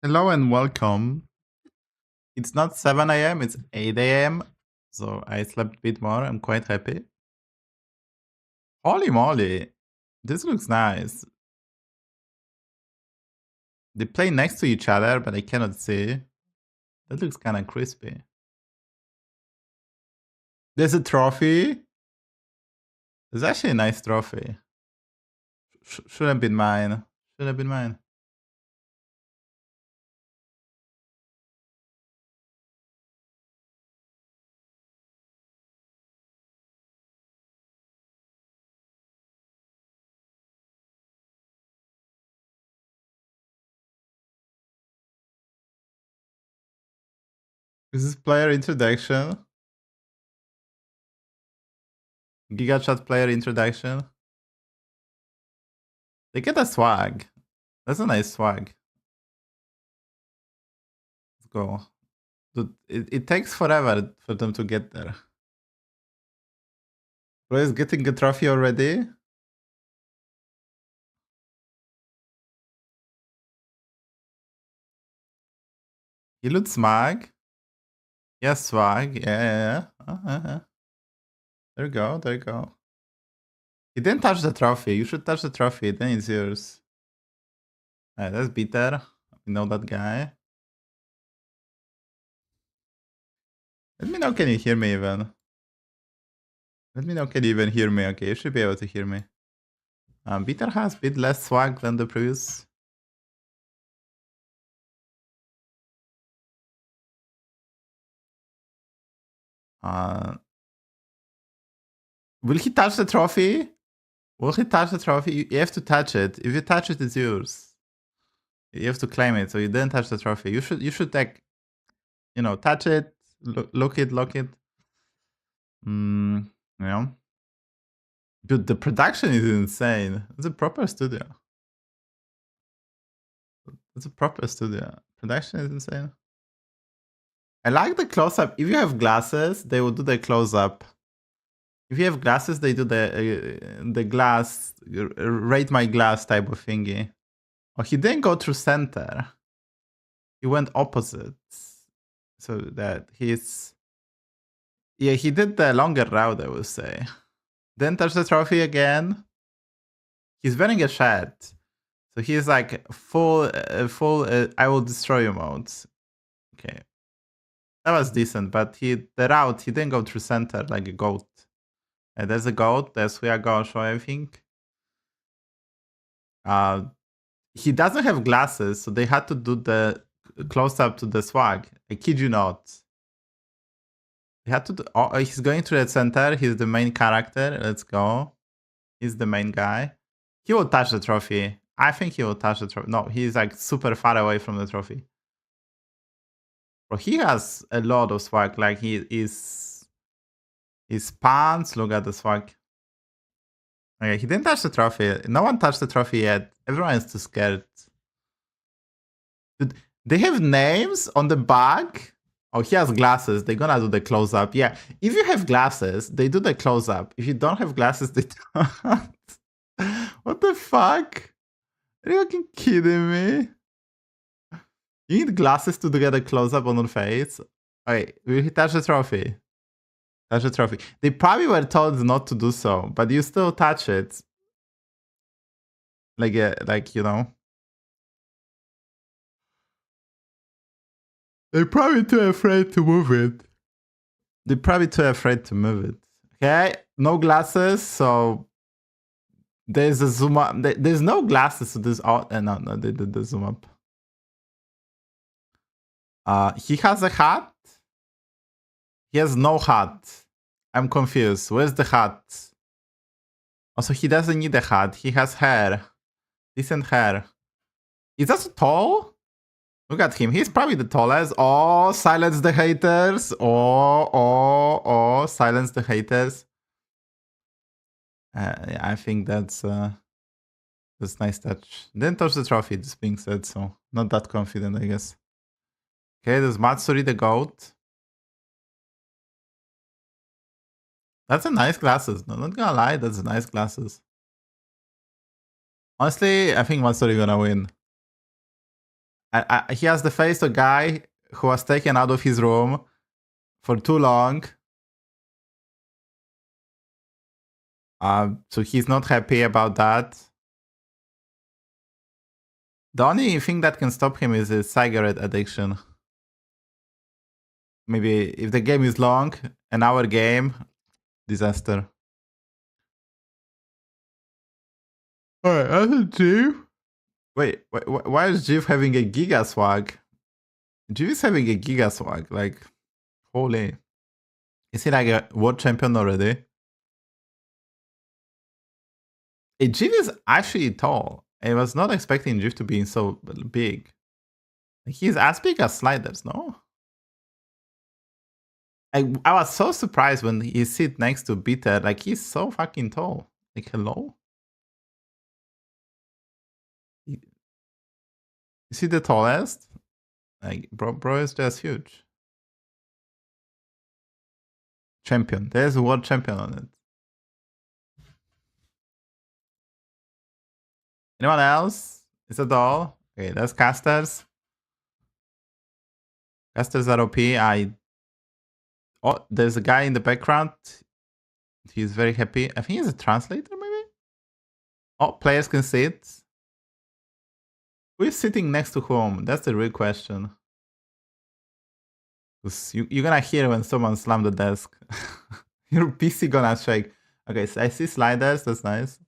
Hello and welcome. It's not 7 a.m., it's 8 a.m. So I slept a bit more. I'm quite happy. Holy moly. This looks nice. They play next to each other, but I cannot see. That looks kind of crispy. There's a trophy. There's actually a nice trophy. Should have been mine. Should have been mine. Is this player introduction? Gigachat player introduction? They get a swag. That's a nice swag. Let's go. Dude, it takes forever for them to get there. Bro is getting a trophy already? He looks swag. Yes, swag. Yeah. There you go. There you go. He didn't touch the trophy. You should touch the trophy. Then it's yours. Alright, that's bitter. We know that guy. Let me know, can you hear me even? Let me know, can you even hear me? Okay, you should be able to hear me. Bitter has a bit less swag than the previous. Will he touch the trophy? Will he touch the trophy? You have to touch it. If you touch it, it's yours. You have to claim it. So you didn't touch the trophy. You should like, you know, touch it, look it, lock it. You know. Dude, the production is insane. It's a proper studio. It's a proper studio. Production is insane. I like the close-up. If you have glasses, they will do the close-up. If you have glasses, they do the glass, rate my glass type of thingy. Oh, he didn't go through center. He went opposite. So that he's... Yeah, he did the longer route, I would say. Then touch the trophy again. He's wearing a shirt. So he's like full I will destroy you mode. Okay. That was decent, but the route, he didn't go through center like a goat. There's a goat, we are gonna show everything. He doesn't have glasses, so they had to do the close up to the swag. I kid you not. They had to do, oh, he's going to the center, he's the main character. Let's go. He's the main guy. He will touch the trophy. I think he will touch the trophy. No, he's like super far away from the trophy. Bro, he has a lot of swag. Like his pants. Look at the swag. Okay, he didn't touch the trophy. No one touched the trophy yet. Everyone is too scared. Dude, they have names on the back. Oh, he has glasses. They're gonna do the close up. Yeah, if you have glasses, they do the close up. If you don't have glasses, they don't. What the fuck? Are you fucking kidding me? You need glasses to get a close up on your face. Okay, will he touch the trophy? Touch the trophy. They probably were told not to do so, but you still touch it. Like you know. They're probably too afraid to move it. They're probably too afraid to move it. Okay, no glasses, so there's a zoom up. There's no glasses, so there's no, they did the zoom up. He has a hat. He has no hat. I'm confused. Where's the hat? Also, he doesn't need a hat. He has hair. Decent hair. Is that so tall? Look at him. He's probably the tallest. Oh, silence the haters. Oh, silence the haters. Yeah, I think that's nice touch. Didn't touch the trophy, this being said, so not that confident, I guess. Okay, there's Matsuri the goat. That's a nice glasses. No, not gonna lie, that's nice glasses. Honestly, I think Matsuri gonna win. He has the face of a guy who was taken out of his room for too long. So he's not happy about that. The only thing that can stop him is his cigarette addiction. Maybe if the game is long, an hour game, disaster. Alright, that's a Jeep. Wait, why is Jeep having a Giga swag? Jeep is having a Giga swag, like, holy. Is he like a world champion already? Jeep is actually tall. I was not expecting Jeep to be so big. He's as big as Sliders, no? I was so surprised when he sit next to Bitter. Like, he's so fucking tall. Like, hello? Is he the tallest? Like, bro is just huge. Champion. There's a world champion on it. Anyone else? Is that all? Okay, that's casters. Casters are OP. Oh, there's a guy in the background. He's very happy. I think he's a translator, maybe? Oh, players can sit. Who is sitting next to whom? That's the real question. You're gonna hear when someone slam the desk. Your PC gonna shake. Okay, so I see Sliders. That's nice.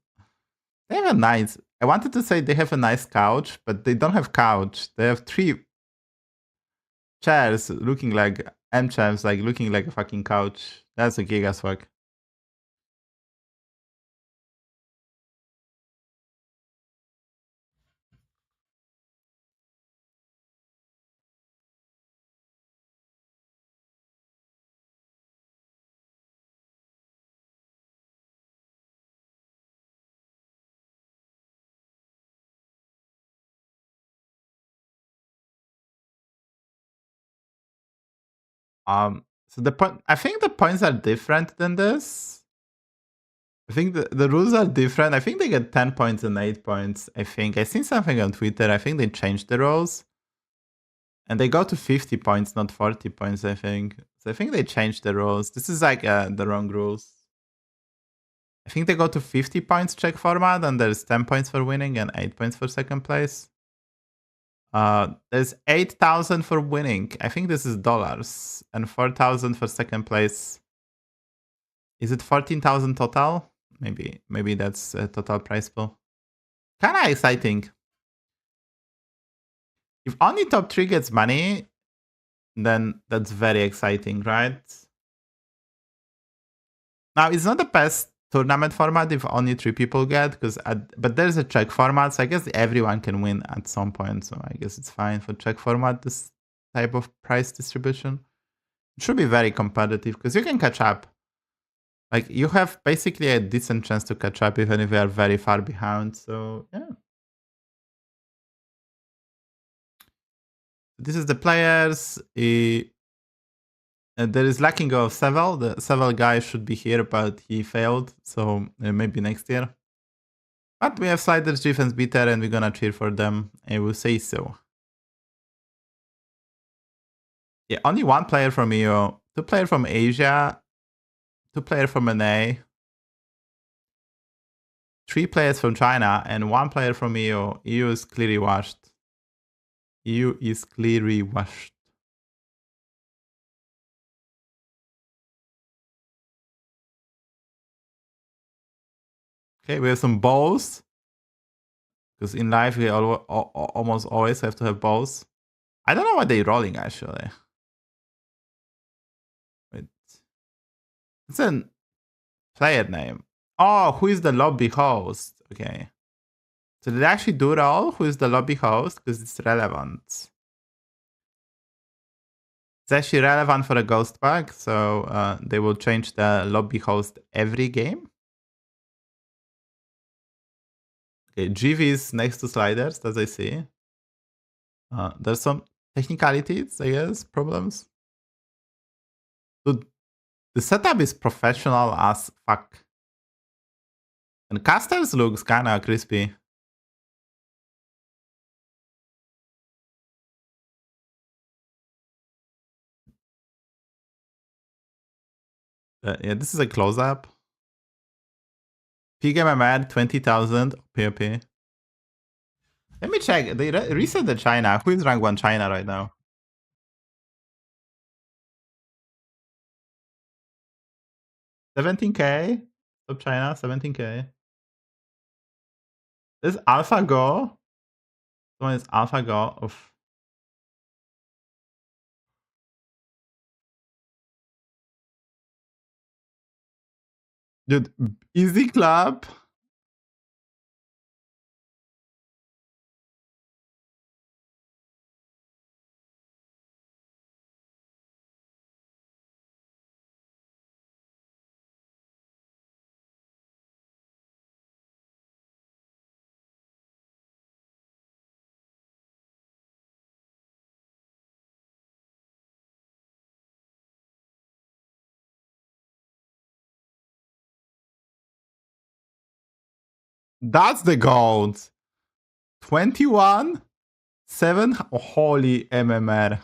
They have a nice... I wanted to say they have a nice couch, but they don't have couch. They have 3 chairs looking like M-chairs, like looking like a fucking couch. That's a giga swag. So the point, I think the points are different than this. I think the rules are different. I think they get 10 points and 8 points. I think I seen something on Twitter. I think they changed the rules, and they go to 50 points, not 40 points. I think so. I think they changed the rules. This is like the wrong rules. I think they go to 50 points check format, and there's 10 points for winning and 8 points for second place. There's 8,000 for winning. I think this is dollars, and 4,000 for second place. Is it 14,000 total? Maybe that's a total prize pool. Kind of exciting. If only top 3 gets money, then that's very exciting, right? Now, it's not the best tournament format if only 3 people get, but there's a check format, so I guess everyone can win at some point. So I guess it's fine for check format, this type of price distribution. It should be very competitive because you can catch up. Like, you have basically a decent chance to catch up even if you are very far behind. So yeah. This is the players. There is lacking of Savjz. The Savjz guy should be here, but he failed. So maybe next year. But we have Sliders, defense Bitter, and we're gonna cheer for them. I will say so. Yeah, only 1 player from EU, 2 players from Asia, 2 players from NA, 3 players from China, and 1 player from EU. EU is clearly washed. EU is clearly washed. Okay, we have some bows. Because in life, we almost always have to have bows. I don't know what they're rolling, actually. Wait. It's a player name. Oh, who is the lobby host? Okay. So did they actually do roll? Who is the lobby host? Because it's relevant. It's actually relevant for a ghost bug, so they will change the lobby host every game. Okay, GV is next to Sliders, as I see. There's some technicalities, I guess, problems. Dude, the setup is professional as fuck. And casters looks kinda crispy. Yeah, this is a close-up. PGMMR 20,000 POP. Let me check. They reset the China. Who is rank 1 China right now? $17K. Top China, 17K. This is AlphaGo. Someone is AlphaGo. Oof. Dude, easy clap. That's the gold. 21, 7. Holy MMR.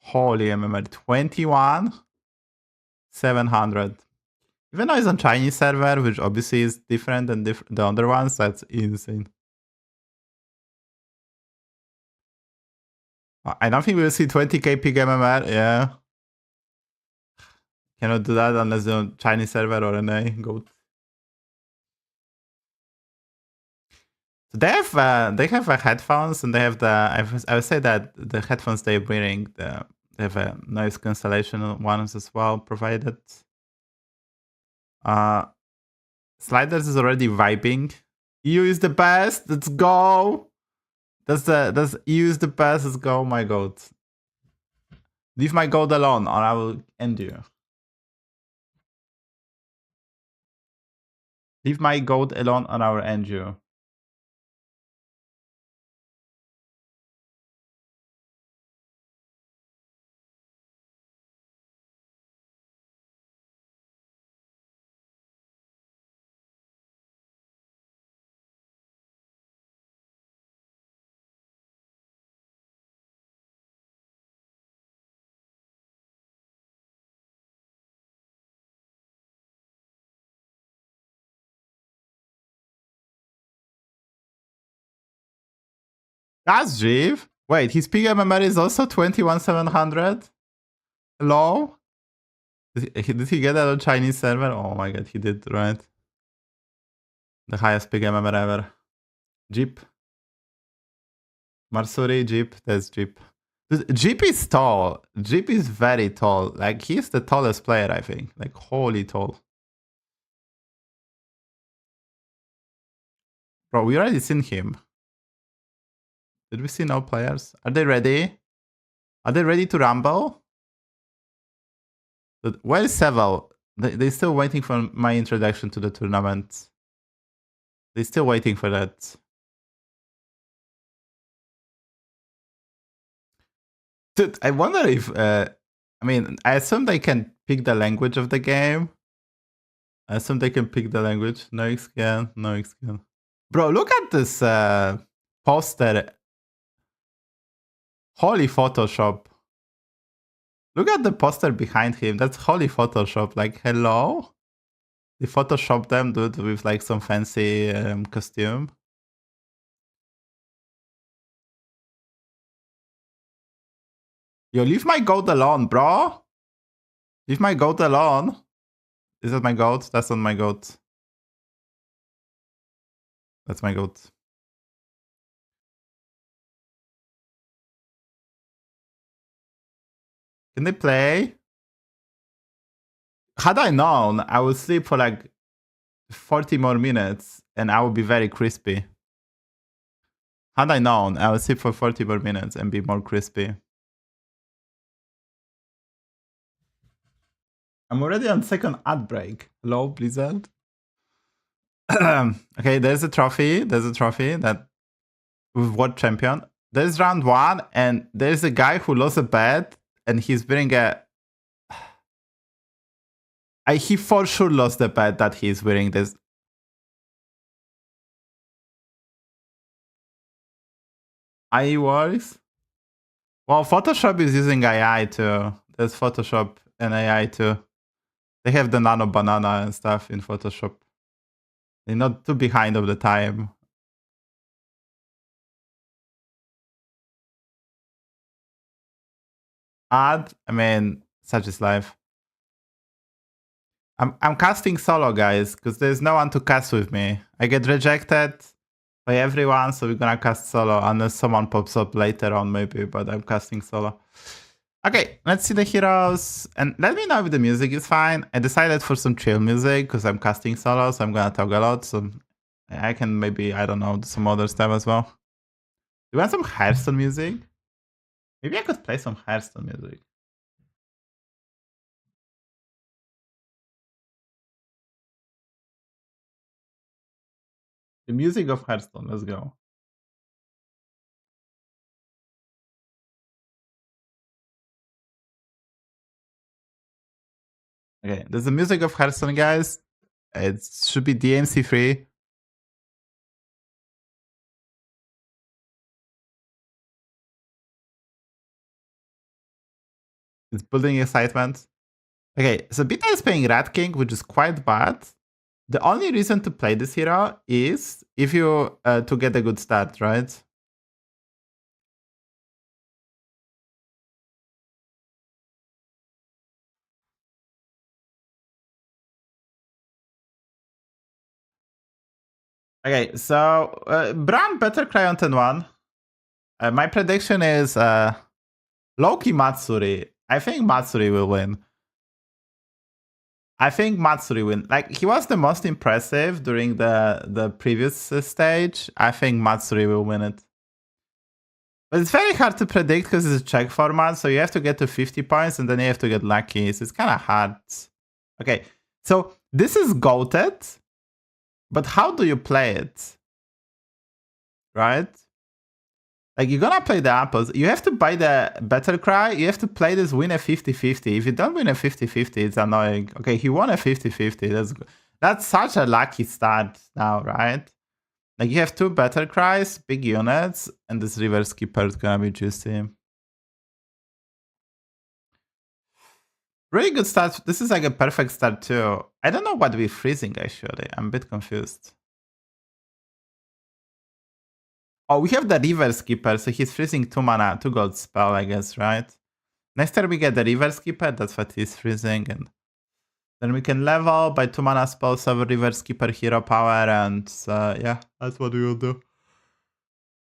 Holy MMR. 21, 700. Even though it's on Chinese server, which obviously is different than the other ones, that's insane. I don't think we'll see 20k peak MMR, yeah. Cannot do that unless you're on Chinese server or Draenei. Goat. So they have headphones, and they have I would say that the headphones they're wearing, they have a noise cancellation ones as well provided. Sliders is already vibing. EU is the best. Let's go. That's EU is the best. Let's go, my goat. Leave my goat alone, or I will end you. Leave my goat alone, or I will end you. That's Jeev. Wait, his PMMR is also 21,700? Hello? Did he get that on Chinese server? Oh my god, he did, right? The highest PMMR ever. Jeep. Marsuri, Jeep, that's Jeep. Jeep is tall. Jeep is very tall. Like, he's the tallest player, I think. Like, holy tall. Bro, we already seen him. Did we see no players? Are they ready? Are they ready to rumble? But where is Savjz? They're still waiting for my introduction to the tournament. They're still waiting for that. Dude, I wonder if... I mean, I assume they can pick the language of the game. I assume they can pick the language. No XGen, no XGen. Bro, look at this poster. Holy Photoshop. Look at the poster behind him. That's holy Photoshop. Like, hello? They Photoshop them, dude, with like some fancy costume. Yo, leave my goat alone, bro. Leave my goat alone. Is that my goat? That's not my goat. That's my goat. Can they play? Had I known, I would sleep for like 40 more minutes and I would be very crispy. Had I known, I would sleep for 40 more minutes and be more crispy. I'm already on second ad break. Hello, Blizzard. Okay, there's a trophy. There's a trophy that with what champion? There's round 1, and there's a guy who lost a bet, and he's wearing a... he for sure lost the bet that he's wearing this. AI works? Well, Photoshop is using AI too. There's Photoshop and AI too. They have the nano banana and stuff in Photoshop. They're not too behind of the time. Odd. I mean, such is life. I'm casting solo, guys, because there's no one to cast with me. I get rejected by everyone, so we're gonna cast solo unless someone pops up later on, maybe. But I'm casting solo. Okay, let's see the heroes, and let me know if the music is fine. I decided for some chill music because I'm casting solo, so I'm gonna talk a lot. So I can maybe, I don't know, do some other stuff as well. You want some Hearthstone music? Maybe I could play some Hearthstone music. The music of Hearthstone, let's go. Okay, there's the music of Hearthstone, guys. It should be DMC free. It's building excitement. Okay, so Beta is playing Rat King, which is quite bad. The only reason to play this hero is if you to get a good start, right? Okay, so Bran better cry on turn 1. My prediction is Loki Matsuri. I think Matsuri will win. I think Matsuri win. Like, he was the most impressive during the previous stage. I think Matsuri will win it. But it's very hard to predict because it's a check format, so you have to get to 50 points and then you have to get lucky. So it's kind of hard. Okay, so this is goated, but how do you play it? Right? Like, you're gonna play the apples. You have to buy the Battle Cry. You have to play this win a 50-50. If you don't win a 50-50, it's annoying. Okay, he won a 50-50. That's such a lucky start now, right? Like, you have 2 Battle Cries, big units, and this River Skipper is gonna be juicy. Really good start. This is like a perfect start too. I don't know what we're freezing actually. I'm a bit confused. Oh, we have the River Skipper, so he's freezing 2 mana, 2 gold spell, I guess, right? Next turn we get the River Skipper, that's what he's freezing, and then we can level by 2 mana spells of River Skipper hero power, and yeah, that's what we will do.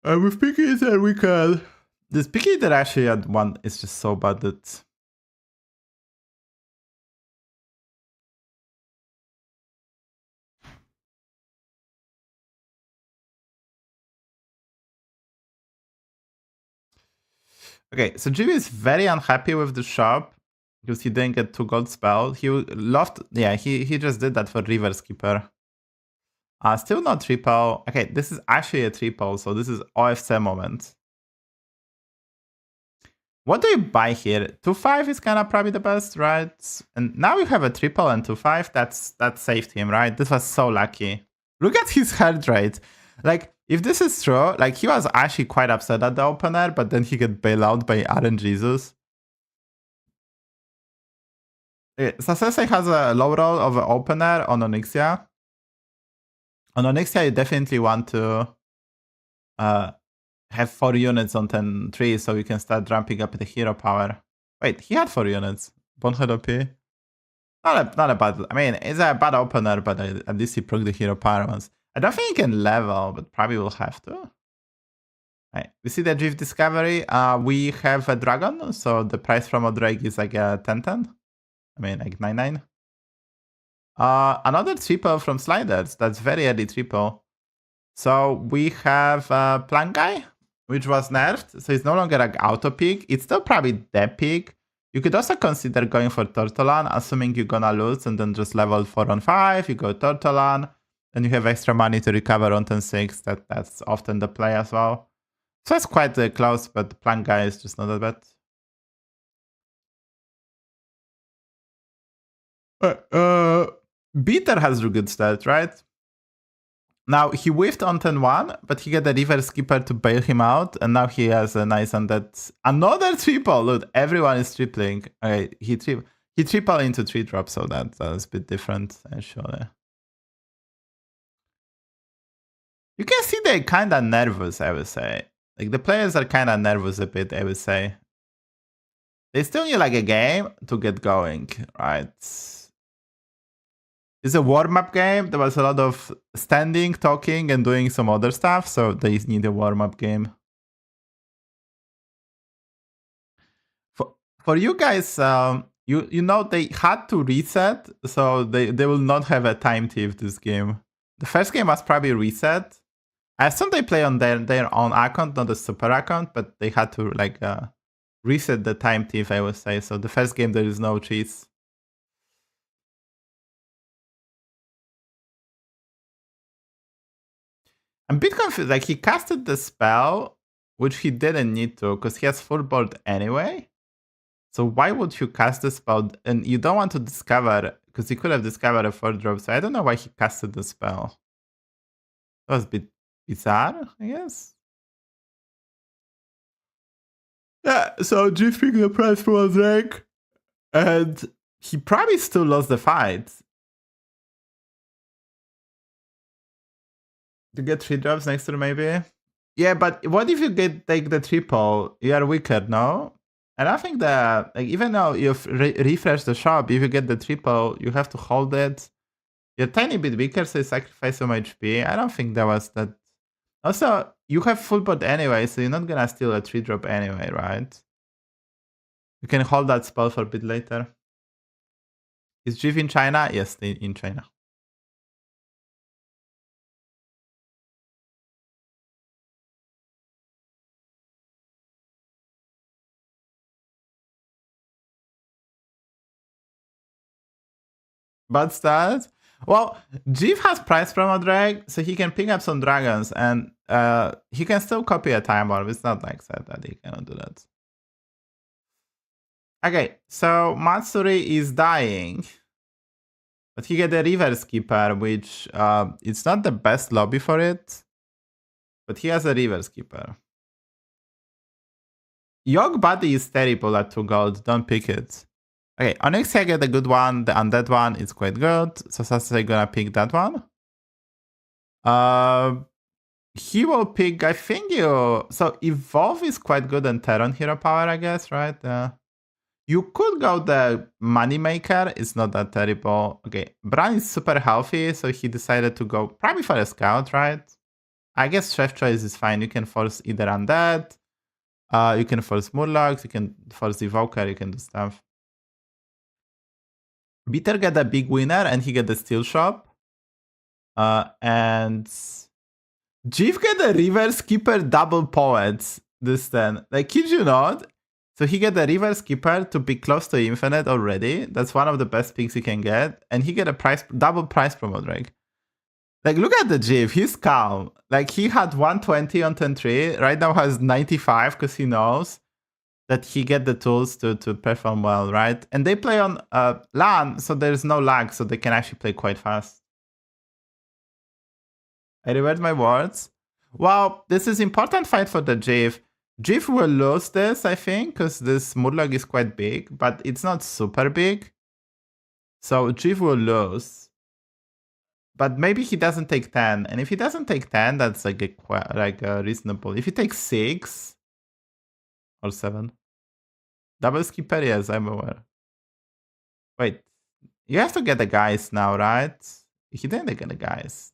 And with Picky Eater we can... This Picky Eater actually at 1 is just so bad that... Okay, so GB is very unhappy with the shop because he didn't get 2 gold spell. He loved, yeah, he just did that for River Skipper. Still not triple. Okay, this is actually a triple, so this is OFC moment. What do you buy here? 2-5 is kind of probably the best, right? And now you have a triple and 2-5. That saved him, right? This was so lucky. Look at his heart rate. Like, if this is true, like, he was actually quite upset at the opener, but then he got bailed out by Aaron Jesus. Sasuke has a low roll of an opener on Onyxia. On Onyxia, you definitely want to have 4 units on 10-3 so you can start ramping up the hero power. Wait, he had 4 units. Bonehead OP. Not a bad... I mean, it's a bad opener, but at least he proc the hero power once. I don't think he can level, but probably will have to. Right. We see the Drift Discovery. We have a dragon, so the price from Odrake is like a 10-10. I mean, like 9-9. Another triple from Sliders. That's very early triple. So we have Plank Guy, which was nerfed. So it's no longer like auto pick. It's still probably the pick. You could also consider going for Tortolan, assuming you're gonna lose and then just level 4 on 5. You go Tortolan. Then you have extra money to recover on turn 6. That's often the play as well. So it's quite close, but the Plank Guy is just not that bad. Beater has a good start, right? Now, he whiffed on turn 1, but he got a River Skipper to bail him out, and now he has a nice Undead. Another triple! Look, everyone is tripling. Okay, he He triple into 3-drop, so that's a bit different, actually. You can see they're kind of nervous, I would say. Like, the players are kind of nervous a bit, I would say. They still need, like, a game to get going, right? It's a warm-up game. There was a lot of standing, talking, and doing some other stuff, so they need a warm-up game. For you guys, you know they had to reset, so they will not have a time thief this game. The first game was probably reset. I assume they play on their own account, not a super account, but they had to like reset the time thief, I would say. So the first game there is no cheats. I'm a bit confused. Like, he casted the spell, which he didn't need to, because he has full board anyway. So why would you cast the spell? And you don't want to discover, because you could have discovered a 4-drop. So I don't know why he casted the spell. That was a bit bizarre, I guess. Yeah, so Jeff picked the price for a drink, and he probably still lost the fight. To get 3-drops next turn, maybe? Yeah, but what if you take the triple? You are weaker, no? And I think that, like, even though you've refreshed the shop, if you get the triple, you have to hold it. You're a tiny bit weaker, so you sacrifice some HP. I don't think that was that. Also, you have full board anyway, so you're not gonna steal a 3-drop anyway, right? You can hold that spell for a bit later. Is Jeff in China? Yes, in China. Bad stats? Well, Jeff has price promo drag, so he can pick up some dragons, and he can still copy a time orb. It's not like that he cannot do that. Okay, so Matsuri is dying, but he get a reverse keeper, which it's not the best lobby for it, but he has a reverse keeper. Yogg Body is terrible at 2 gold, don't pick it. Okay, Onyx I get a good one, the undead one is quite good, so Sasuke gonna pick that one. He will pick, I think so Evolve is quite good and Terran Hero Power, I guess, right? You could go the Moneymaker, it's not that terrible. Okay, Bran is super healthy, so he decided to go probably for a Scout, right? I guess Chef Choice is fine, you can force either Undead, you can force Murlocs, you can force Evoker, you can do stuff. Bitter get a big winner and he get the Steel Shop. And Jeff get a Reverse Keeper double Poets this turn. Like, kid you not? So he get a Reverse Keeper to be close to Infinite already. That's one of the best picks he can get. And he get a double price promo drag. Like, look at the Jeff. He's calm. Like, he had 120 on turn 3. Right now has 95 because he knows that he get the tools to perform well, right? And they play on LAN, so there's no lag, so they can actually play quite fast. I revert my words. Well, this is important fight for the Jeff. Jeff will lose this, I think, because this Murloc is quite big, but it's not super big. So Jeff will lose. But maybe he doesn't take 10. And if he doesn't take 10, that's like a reasonable. If he takes 6 or 7. Double skipper, yes, I'm aware. Wait, you have to get the guys now, right? He didn't get the guys.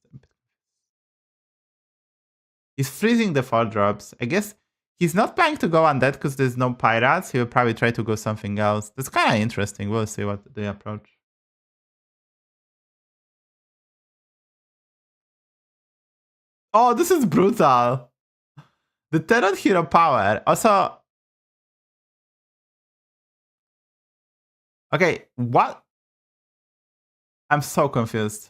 He's freezing the 4-drops. I guess he's not planning to go undead because there's no pirates. He will probably try to go something else. That's kind of interesting. We'll see what they approach. Oh, this is brutal. The Terran Hero Power. Also, okay, what? I'm so confused.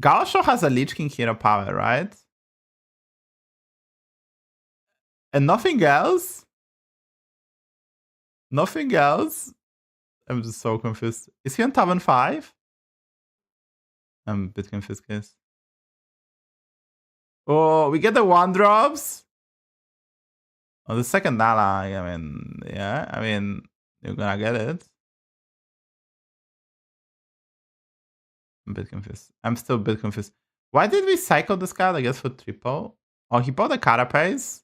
Gaosho has a Lich King Hero Power, right? And nothing else? Nothing else? I'm just so confused. Is he on Tavern 5? I'm a bit confused, guys. Oh, we get the 1-drops? On the second ally, I mean, yeah, I mean, you're gonna get it. I'm a bit confused. I'm still a bit confused. Why did we cycle this card? I guess for triple. Oh, he bought a Carapace?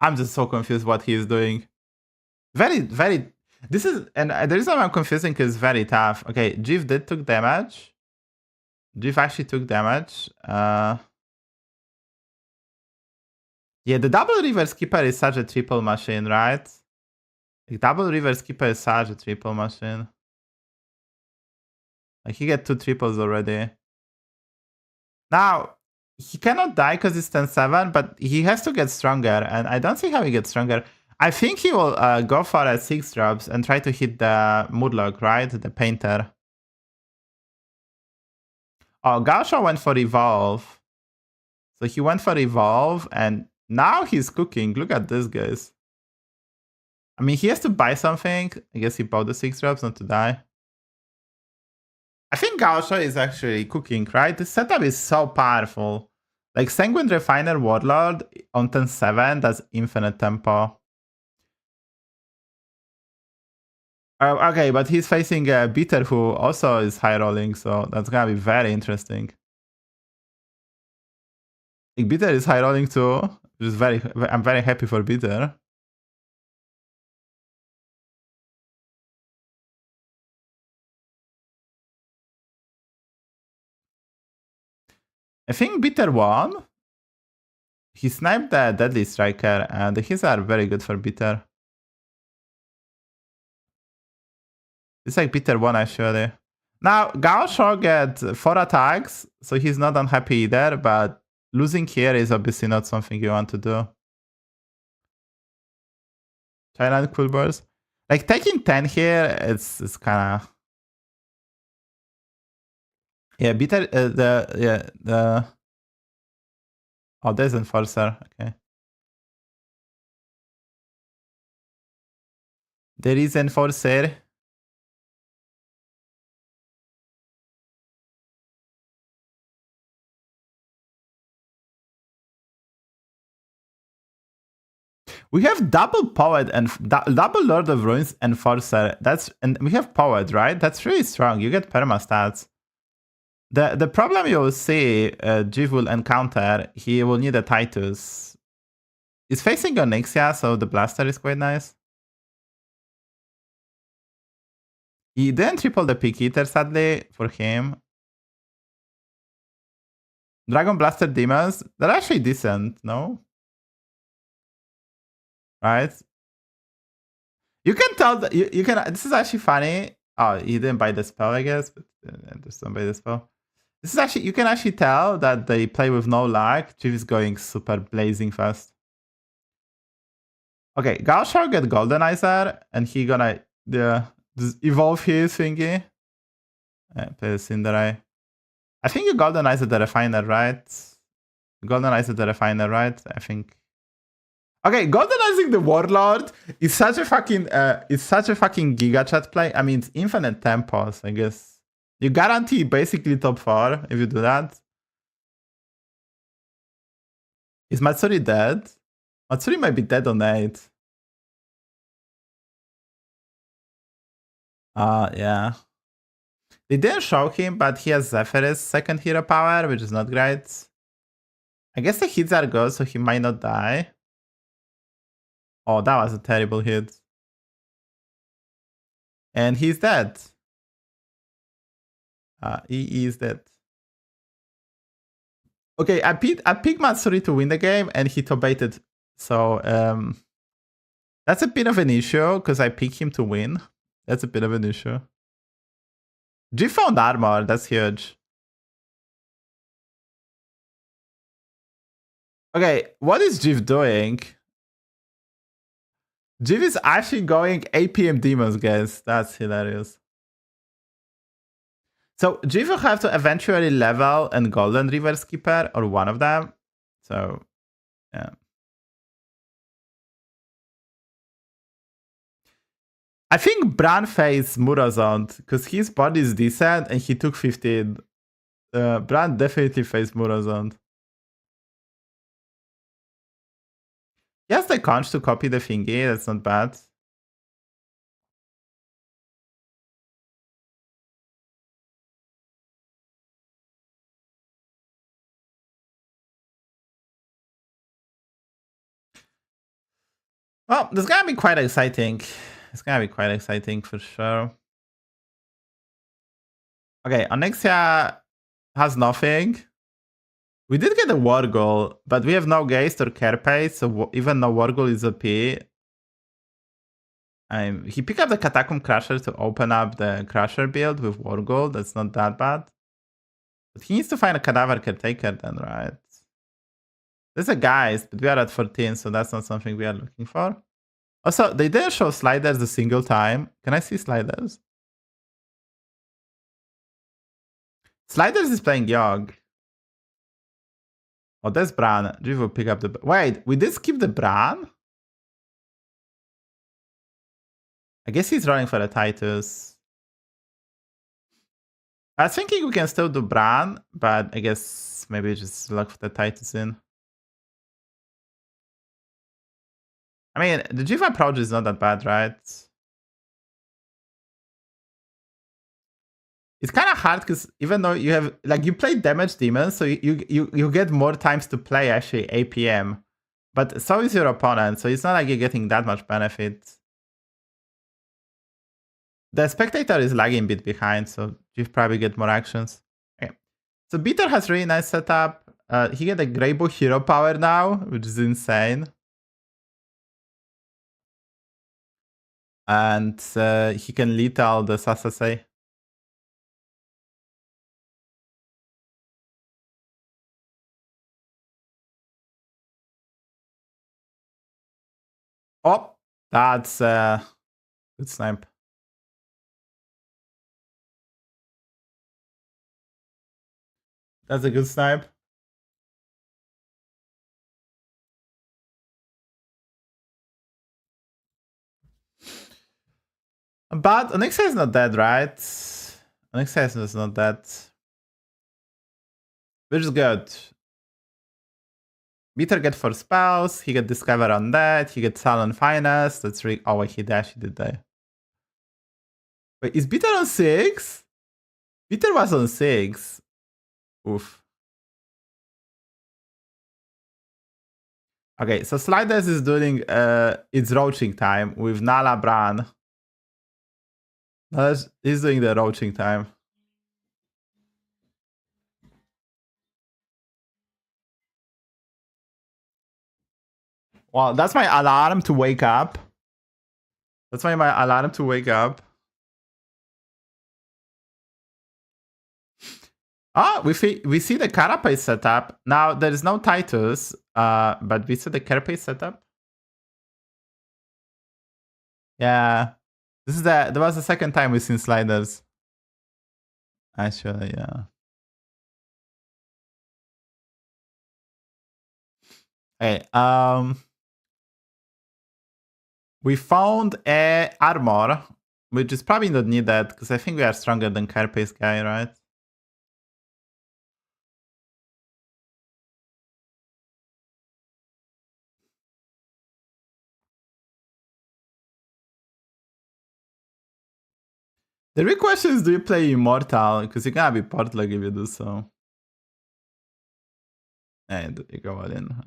I'm just so confused what he is doing. Very. This is, and the reason I'm confusing is very tough. Okay, Jeff did took damage. Jeff actually took damage. Yeah, the double river skipper is such a triple machine, right? Like, double river skipper is such a triple machine. Like, he get 2 triples already. Now, he cannot die because it's 10-7, but he has to get stronger, and I don't see how he gets stronger. I think he will go for a 6 drops and try to hit the Murloc, right? The painter. Oh, Gaosha went for Evolve. So he went for Evolve, and now he's cooking. Look at this, guys. I mean, he has to buy something. I guess he bought the 6 drops not to die. I think Gaosha is actually cooking, right? This setup is so powerful. Like, Sanguine Refiner Warlord on 10-7 does infinite tempo. Okay, but he's facing a Bitter who also is high rolling, so that's gonna be very interesting. Like, Bitter is high rolling too, which is I'm very happy for Bitter. I think Bitter won. He sniped the Deadly Striker, and his are very good for Bitter. It's like Bitter won actually. Now, Gaosha get 4 attacks, so he's not unhappy either, but losing here is obviously not something you want to do. China and Quilboars. Like, taking 10 here, it's kind of... Yeah, Bitter, Oh, there's Enforcer, okay. There is Enforcer. We have double Poet and double Lord of Ruins Enforcer. And we have Poet, right? That's really strong. You get perma stats. The problem you will see Jeff will encounter, he will need a Titus. He's facing Onyxia, so the Blaster is quite nice. He didn't triple the Peak Eater, sadly, for him. Dragon Blaster Demons, they're actually decent, no? Right? You can tell that you can. This is actually funny. Oh, he didn't buy the spell, I guess, but just don't buy the spell. This is actually, you can actually tell that they play with no lag. Jeff is going super blazing fast. Okay, Gaosha get Goldenizer, and he gonna just evolve his thingy. Play the Cinderai. I think you Goldenizer the Refiner, right? Goldenizer the Refiner, right? I think. Okay, Goldenizing the Warlord is such a fucking giga chat play. I mean, it's infinite tempos, I guess. You guarantee basically top 4 if you do that. Is Matsuri dead? Matsuri might be dead on 8. Yeah. They didn't show him, but he has Zephyr's second hero power, which is not great. I guess the hits are good, so he might not die. Oh, that was a terrible hit. And he's dead. He is dead. Okay, I picked Matsuri to win the game, and he top baited. So that's a bit of an issue, because I picked him to win. That's a bit of an issue. Jeff found armor, that's huge. Okay, what is Jeff doing? Jeff is actually going APM Demons, guys. That's hilarious. So Jeff will have to eventually level and Golden River Skipper, or one of them. So, yeah. I think Bran faced Murazond, because his body is decent and he took 15. Bran definitely faced Murazond. He has the conch to copy the thingy, that's not bad. Well, this is gonna be quite exciting. It's gonna be quite exciting for sure. Okay, Onyxia has nothing. We did get a War Goal, but we have no Geist or Carapace, so even though War Goal is OP, he picked up the Catacomb Crusher to open up the Crusher build with War Goal. That's not that bad. But he needs to find a Cadaver Caretaker then, right? There's a Geist, but we are at 14, so that's not something we are looking for. Also, they didn't show Sliders a single time. Can I see Sliders? Sliders is playing Yogg. Oh, that's Bran. Jiv will pick up the... Wait, we did skip the Bran? I guess he's running for a Titus. I was thinking we can still do Bran, but I guess maybe just look for the Titus in. I mean, the Jiv approach is not that bad, right? It's kind of hard because even though you have, like, you play damage demons, so you get more times to play actually APM, but so is your opponent, so it's not like you're getting that much benefit. The spectator is lagging a bit behind, so you probably get more actions. Okay. So Beater has really nice setup. He get a Greybook hero power now, which is insane. And he can lethal the Sasuke. Oh, that's good snipe. That's a good snipe. But Onyxia is not dead, right? Onyxia is not dead. Which is good. Beater get 4 spells, he get Discover Undead, he gets Talon Finest. That's really... Oh wait, he did die. Wait, is Beater on 6? Beater was on 6. Oof. Okay, so Sliders is doing its roaching time with Nala Bran. He's doing the roaching time. Well, that's my alarm to wake up. That's my alarm to wake up. Oh, we see the Carapace setup. Now, there is no Titus, but we see the Carapace setup. Yeah. That was the second time we've seen Sliders. Actually, yeah. Okay, we found a armor, which is probably not needed, because I think we are stronger than Carapace guy, right? The real question is, do you play Immortal? Because you're gonna be Portlag if you do so. And you go all in.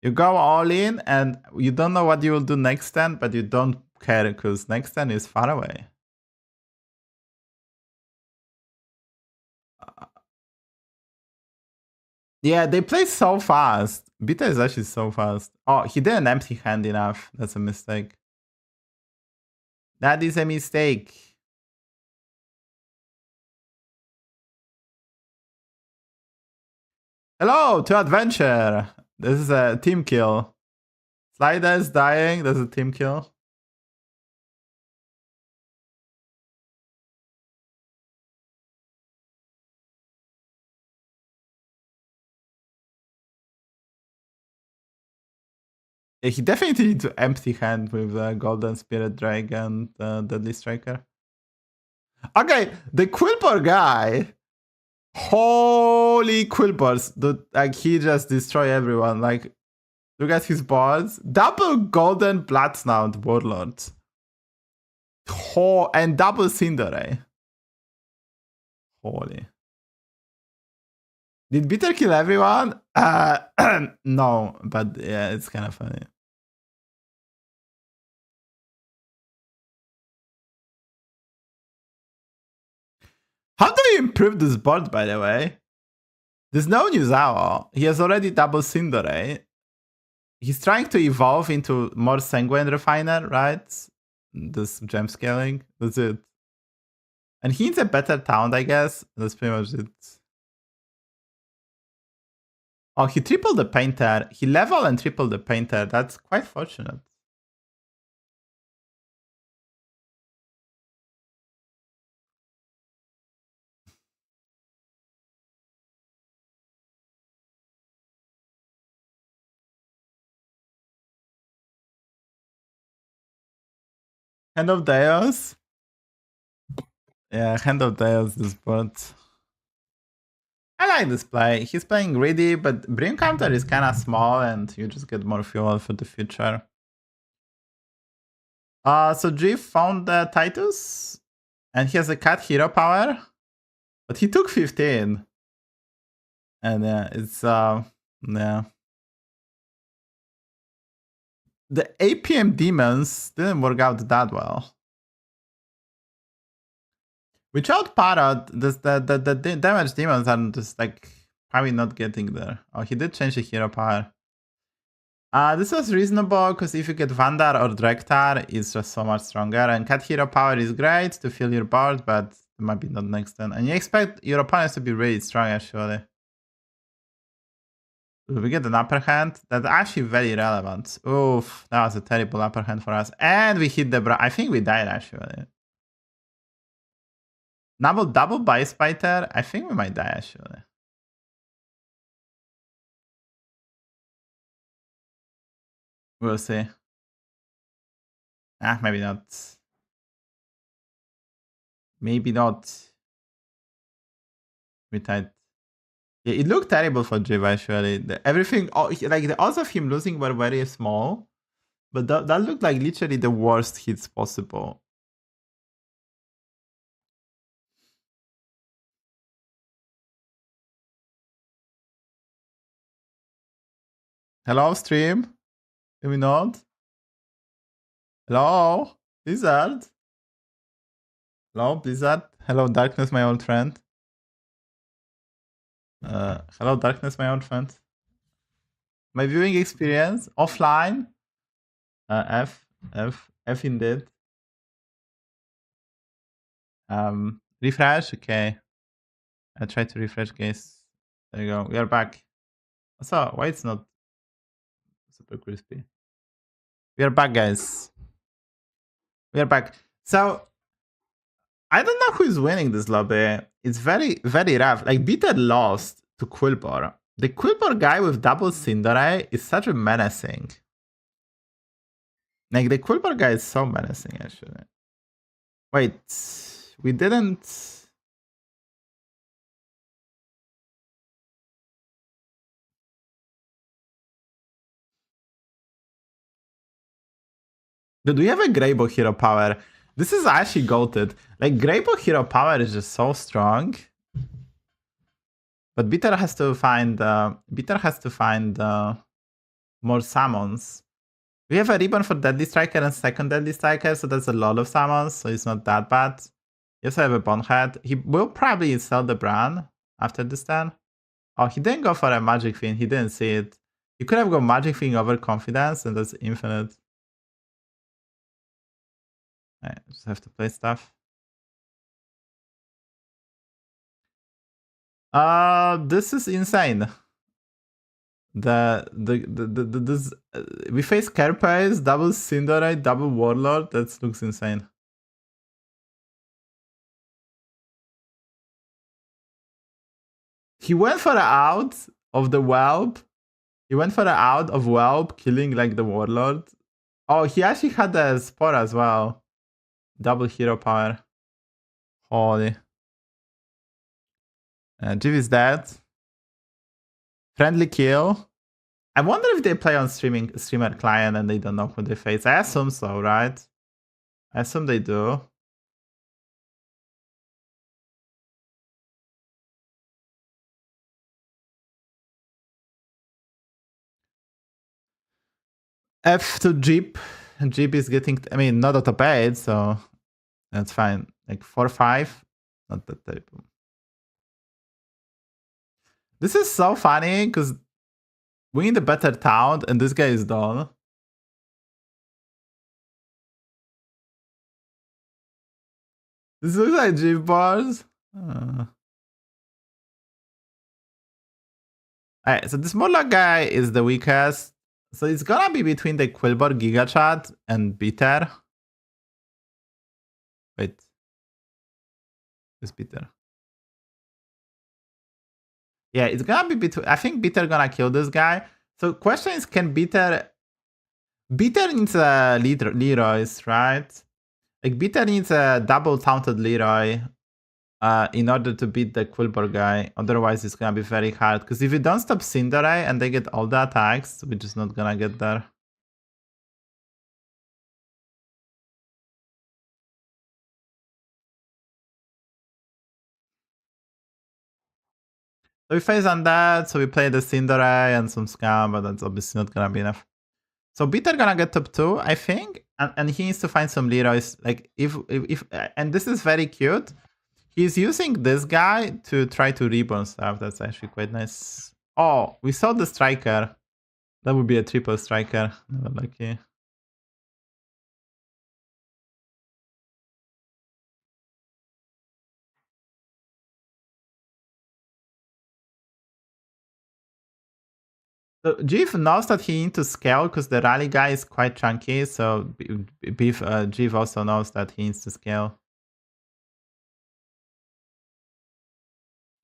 You go all in, and you don't know what you will do next turn, but you don't care, because next turn is far away. Yeah, they play so fast. Beta is actually so fast. Oh, he didn't empty hand enough. That's a mistake. That is a mistake. Hello to adventure. This is a team kill. Slider is dying. That's a team kill. Yeah, he definitely needs to empty hand with the Golden Spirit Drake and the Deadly Striker. Okay, the Quilboar guy Holy Quilboars. Like, he just destroy everyone. Like, look at his boards. Double golden Bloodsnout Warlords. And double Cinderay. Holy. Did Bitter kill everyone? No, but yeah, it's kind of funny. How do you improve this board, by the way? There's no new Zao. He has already double Cinderay. He's trying to evolve into more Sanguine Refiner, right? This gem scaling. That's it. And he needs a better Taunt, I guess. That's pretty much it. Oh, he tripled the Painter. He leveled and tripled the Painter. That's quite fortunate. Hand of Deus. Yeah, Hand of Deus, this board. I like this play. He's playing greedy, but Brim counter is kind of small and you just get more fuel for the future. So G found the Titus and he has a cat hero power, but he took 15. And yeah, it's yeah. The APM demons didn't work out that well. Without Parrot, the damage demons are just like probably not getting there. Oh, he did change the hero power. This was reasonable because if you get Vandar or Drektar, it's just so much stronger. And cat hero power is great to fill your board, but it might be not next turn. And you expect your opponents to be really strong, actually. We get an upper hand. That's actually very relevant. Oof, that was a terrible upper hand for us. And we hit the I think we died, actually. Double Bice Biter. I think we might die, actually. We'll see. Maybe not. Maybe not. We tied. Yeah, it looked terrible for Jiv, actually. Everything, like the odds of him losing were very small, but that looked like literally the worst hits possible. Hello, stream? Can we not? Hello, Blizzard? Hello, Blizzard? Hello, Darkness, my old friend. Hello, Darkness, my old friend. My viewing experience offline. F indeed. Refresh. Okay. I try to refresh, guys. There you go. We are back. So why it's not super crispy? We are back, guys. We are back. So I don't know who is winning this lobby. It's very, very rough. Like, Bitter lost to Quilboar. The Quilboar guy with double Cinderay is such a menacing. Like, the Quilboar guy is so menacing, actually. Wait, we didn't... Dude, we have a Greybow hero power. This is actually goated. Like, Greybow hero power is just so strong. But Bitter has to find more summons. We have a ribbon for Deadly Striker and second Deadly Striker, so that's a lot of summons, so it's not that bad. We also have a Bonehead. He will probably sell the Bran after this turn. Oh, he didn't go for a Magic Fiend. He didn't see it. He could have gone Magic Fiend over Confidence, and that's infinite. I just have to play stuff. This is insane. This we face Carapace, double Cinderay, double Warlord. That looks insane. He went for the out of the Whelp. He went for the out of Whelp, killing like the Warlord. Oh, he actually had the Spore as well. Double hero power. Holy. Jiv is dead. Friendly kill. I wonder if they play on streamer client and they don't know who they face. I assume so, right? I assume they do. F to Jeep. Jeep is getting, I mean, not auto paid, so that's fine. Like 4-5. Not that terrible. This is so funny because we in the better town and this guy is done. This looks like Quilboars. Alright, so this Murloc guy is the weakest. So it's gonna be between the Quilboar Giga Chat and Bitter. Wait. Who's Bitter? Yeah, it's gonna be between. I think Bitter gonna kill this guy. So question is, can Bitter needs a Leroy's, right? Like Bitter needs a double taunted Leroy in order to beat the Quilboar guy. Otherwise, it's gonna be very hard. Because if you don't stop HysteriA and they get all the attacks, we're just not gonna get there. So we face Undead, so we play the HysteriA and some Scam, but that's obviously not gonna be enough. So Bitter gonna get top 2, I think, and he needs to find some Leroys. Like if and this is very cute. He's using this guy to try to reborn stuff. That's actually quite nice. Oh, we saw the striker. That would be a triple striker. Never lucky. So Jeev knows that he needs to scale because the rally guy is quite chunky. So Jeev also knows that he needs to scale.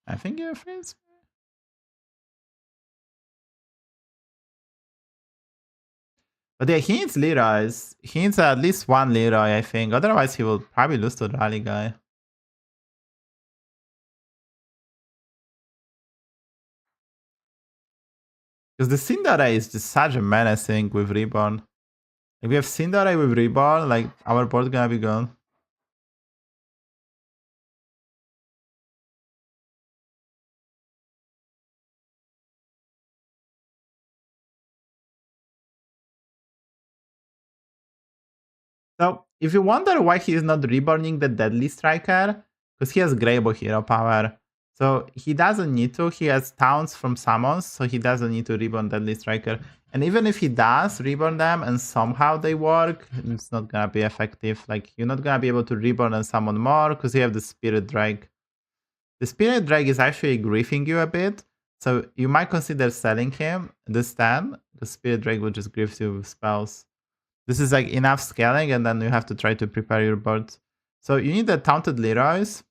I think you're freeze. But yeah, he needs Leroys. He needs at least one Leroy, I think. Otherwise, he will probably lose to the rally guy. Because the HysteriA is just such a menacing with Reborn. Like we have HysteriA with Reborn, like our board gonna be gone. So if you wonder why he is not reborning the Deadly Striker, because he has Greybow hero power. So he doesn't need to. He has taunts from summons, so he doesn't need to reborn Deadly Striker. And even if he does reborn them and somehow they work, it's not gonna be effective. Like you're not gonna be able to reborn and summon more because you have the Spirit Drag. The Spirit Drag is actually griefing you a bit. So you might consider selling him this time. The Spirit Drag will just grief you with spells. This is like enough scaling, and then you have to try to prepare your board. So you need a taunted Leroy's.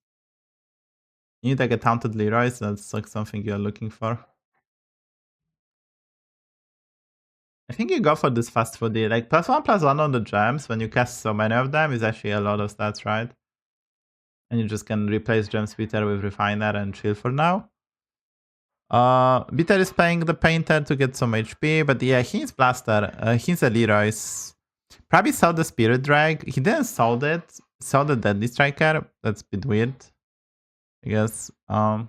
You need like a taunted Leroy's. That's like something you're looking for. I think you go for this fast 4D. Like +1/+1 on the gems when you cast so many of them is actually a lot of stats, right? And you just can replace Gems Bitter with Refiner and chill for now. Bitter is paying the Painter to get some HP, but yeah, he needs Blaster. He needs a Leroy's. Probably saw the Spirit Drag. He didn't sold it. Saw the Deadly Striker. That's a bit weird, I guess. A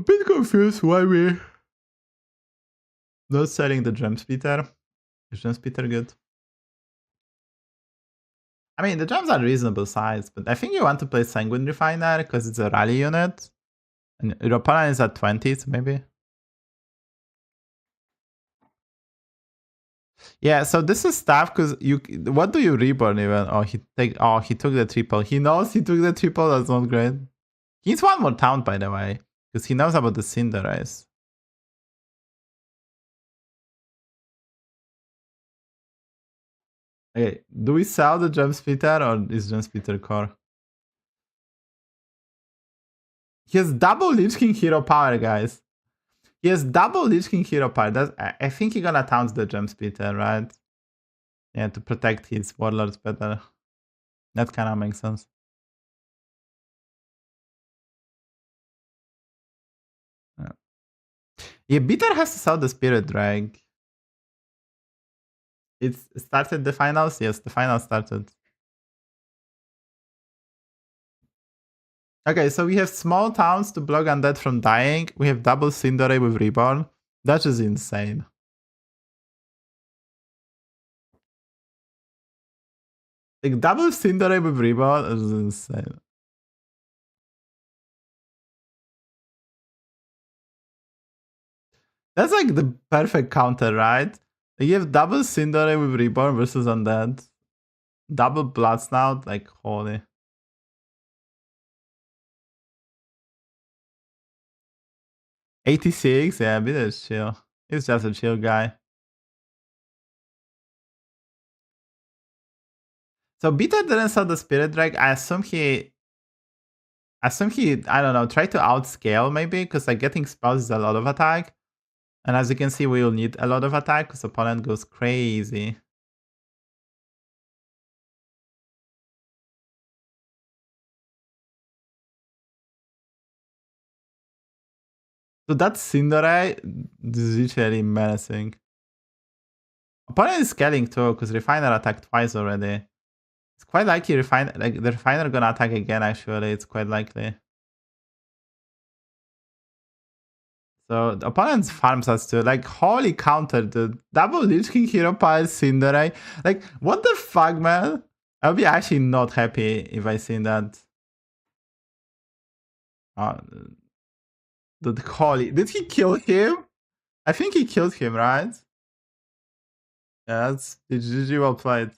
bit confused why we're not selling the Gem Splitter. Is Gem Splitter good? I mean, the gems are reasonable size, but I think you want to play Sanguine Refiner because it's a rally unit. And your opponent is at 20s, maybe. Yeah, so this is tough because you. What do you reborn even? Oh, he took the triple. He knows he took the triple. That's not great. He needs one more taunt, by the way, because he knows about the Cinderace. Okay, do we sell the Gem Splitter or is Gem Splitter core? He has double Lich King hero power, guys. He has double Lich King hero power. I think he's gonna taunt the Gem Splitter, right? Yeah, to protect his warlords better. That kind of makes sense. Yeah, Bitter has to sell the Spirit Drag. It started the finals? Yes, the finals started. Okay, so we have small towns to block Undead from dying. We have double Cinderay with Reborn. That is insane. Like, double Cinderay with Reborn is insane. That's like the perfect counter, right? You have double Cinderay with Reborn versus Undead. Double Blood Snout, like, holy. $86, yeah, Bitter is chill. He's just a chill guy. So Bitter didn't sell the Spirit Drag. I assume he, I don't know, tried to outscale maybe, because like getting spells is a lot of attack. And as you can see, we will need a lot of attack because opponent goes crazy. So that Cinderay is literally menacing. Opponent is scaling too, because Refiner attacked twice already. It's quite likely the Refiner gonna attack again, actually. It's quite likely. So the opponent's farms us too. Like, holy counter, dude. Double Lich King Hero Pile Cinderay. Like, what the fuck, man? I'll be actually not happy if I see that. Dude, holy. Did he kill him? I think he killed him, right? Yeah, that's GG, well played.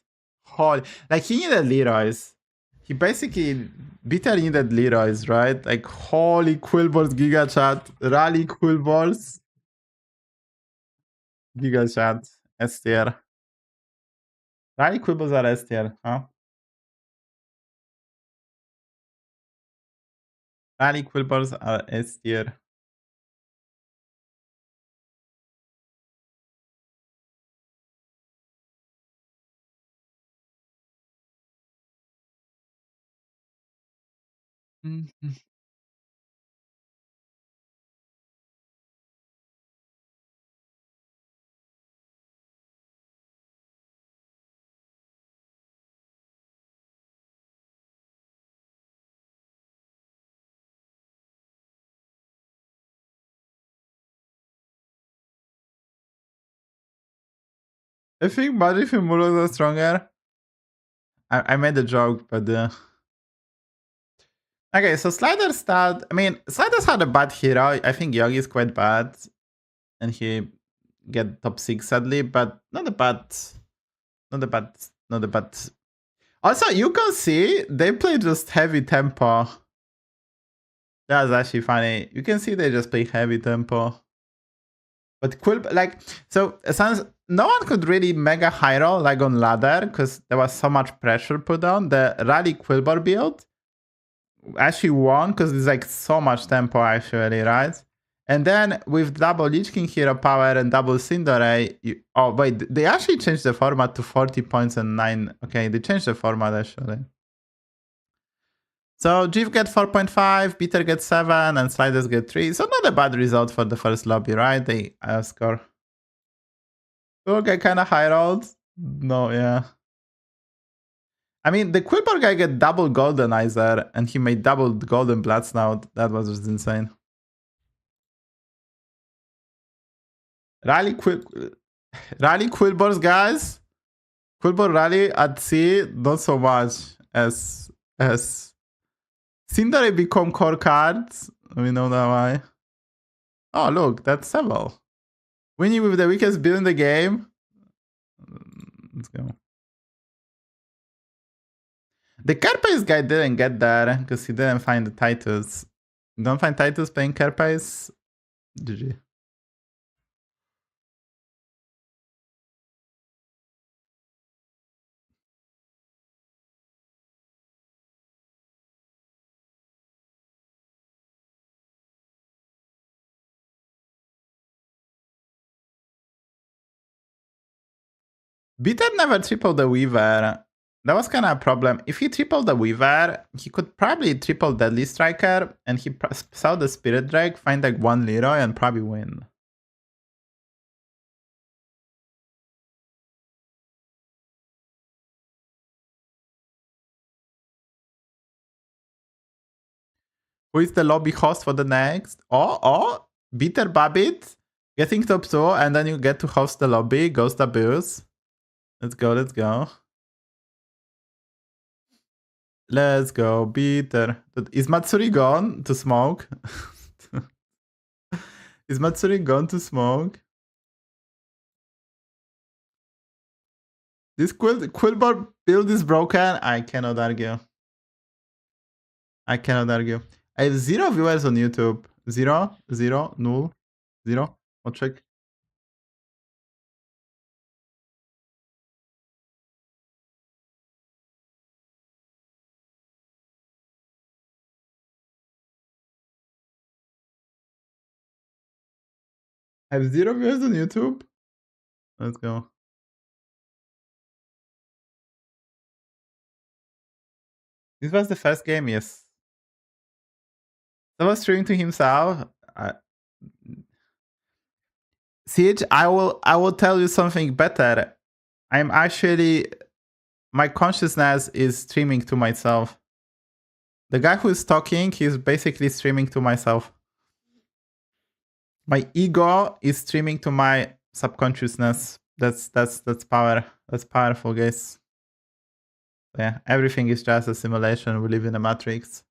Holy. Like, he needed Leroy's. He basically Bitter needed Leroy's, right? Like, holy Quilboars Giga Chat. Rally Quilboars. Giga Chat. S tier. Rally Quilboars are S tier, huh? Rally Quilboars are S tier. I think Magic and Murlocs are stronger. I made a joke, but okay, so Sliders start. I mean, Sliders had a bad hero. I think Yogi is quite bad, and he get top 6 sadly, but not a bad. Also, you can see they play just heavy tempo. That's actually funny. You can see they just play heavy tempo. But since no one could really mega high roll like on ladder because there was so much pressure put on, the Rally Quilboar build actually won because there's like so much tempo actually, right? And then with double Lich King hero power and double Cinderay, oh wait, they actually changed the format to 40 points and 9. Okay, they changed the format actually. So Jeeve get 4.5, Bitter get 7, and Sliders get 3. So not a bad result for the first lobby, right? They score. Okay, kind of high rolled. No, yeah. I mean, the Quilboar guy get double Goldenizer, and he made double Golden Blood Snout. That was just insane. Rally Quilboars, guys. Quilboar Rally at sea, not so much as Cinderay become core cards. We know that why. Oh, look, that's Savjz. Winning with the weakest build in the game. Let's go. The Carapace guy didn't get there because he didn't find the titles. Don't find titles playing Carapace? GG. Bitter never tripled the Weaver. That was kind of a problem. If he tripled the Weaver, he could probably triple Deadly Striker, and he sell the Spirit Drake, find like 1 Leroy, and probably win. Who is the lobby host for the next? Oh, Bitter Babbit getting top 2, and then you get to host the lobby. Ghost Abuse. Let's go, let's go. Let's go, Bitter. Is Matsuri gone to smoke? Is Matsuri gone to smoke? This Quilboar build is broken. I cannot argue. I cannot argue. I have 0 viewers on YouTube. 0, 0, 0, 0. I'll check. I have 0 viewers on YouTube. Let's go. This was the first game, yes. Someone streaming to himself. Siege, I will tell you something better. I'm actually, my consciousness is streaming to myself. The guy who is talking, he's basically streaming to myself. My ego is streaming to my subconsciousness. That's power. That's powerful, guys. Yeah, everything is just a simulation. We live in a matrix.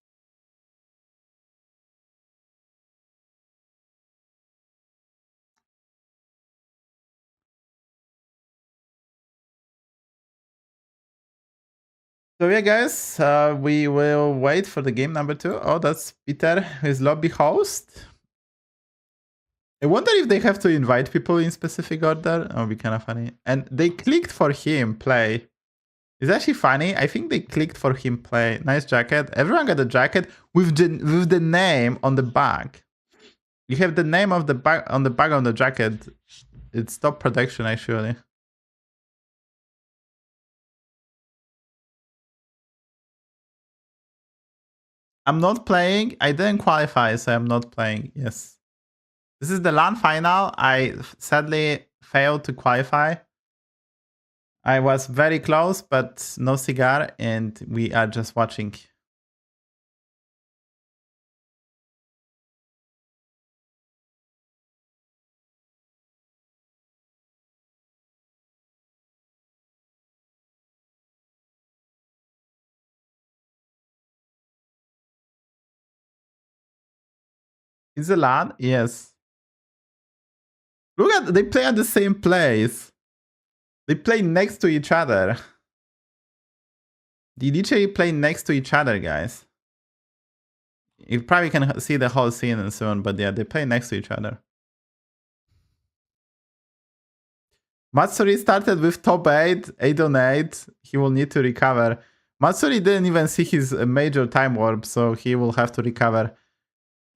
So yeah, guys, we will wait for the game number 2. Oh, that's Peter, his lobby host. I wonder if they have to invite people in specific order. Oh, it'd be kind of funny. And they clicked for him play. It's actually funny. I think they clicked for him play. Nice jacket. Everyone got a jacket with the name on the back. You have the name of the bag on the back of the jacket. It's top protection actually. I'm not playing. I didn't qualify, so I'm not playing. Yes. This is the LAN final. I sadly failed to qualify. I was very close, but no cigar, and we are just watching. Is the LAN? Yes. Look at, they play at the same place. They play next to each other. They literally play next to each other, guys. You probably can see the whole scene and so on, but yeah, they play next to each other. Matsuri started with top 8, 8 on 8. He will need to recover. Matsuri didn't even see his major time warp, so he will have to recover.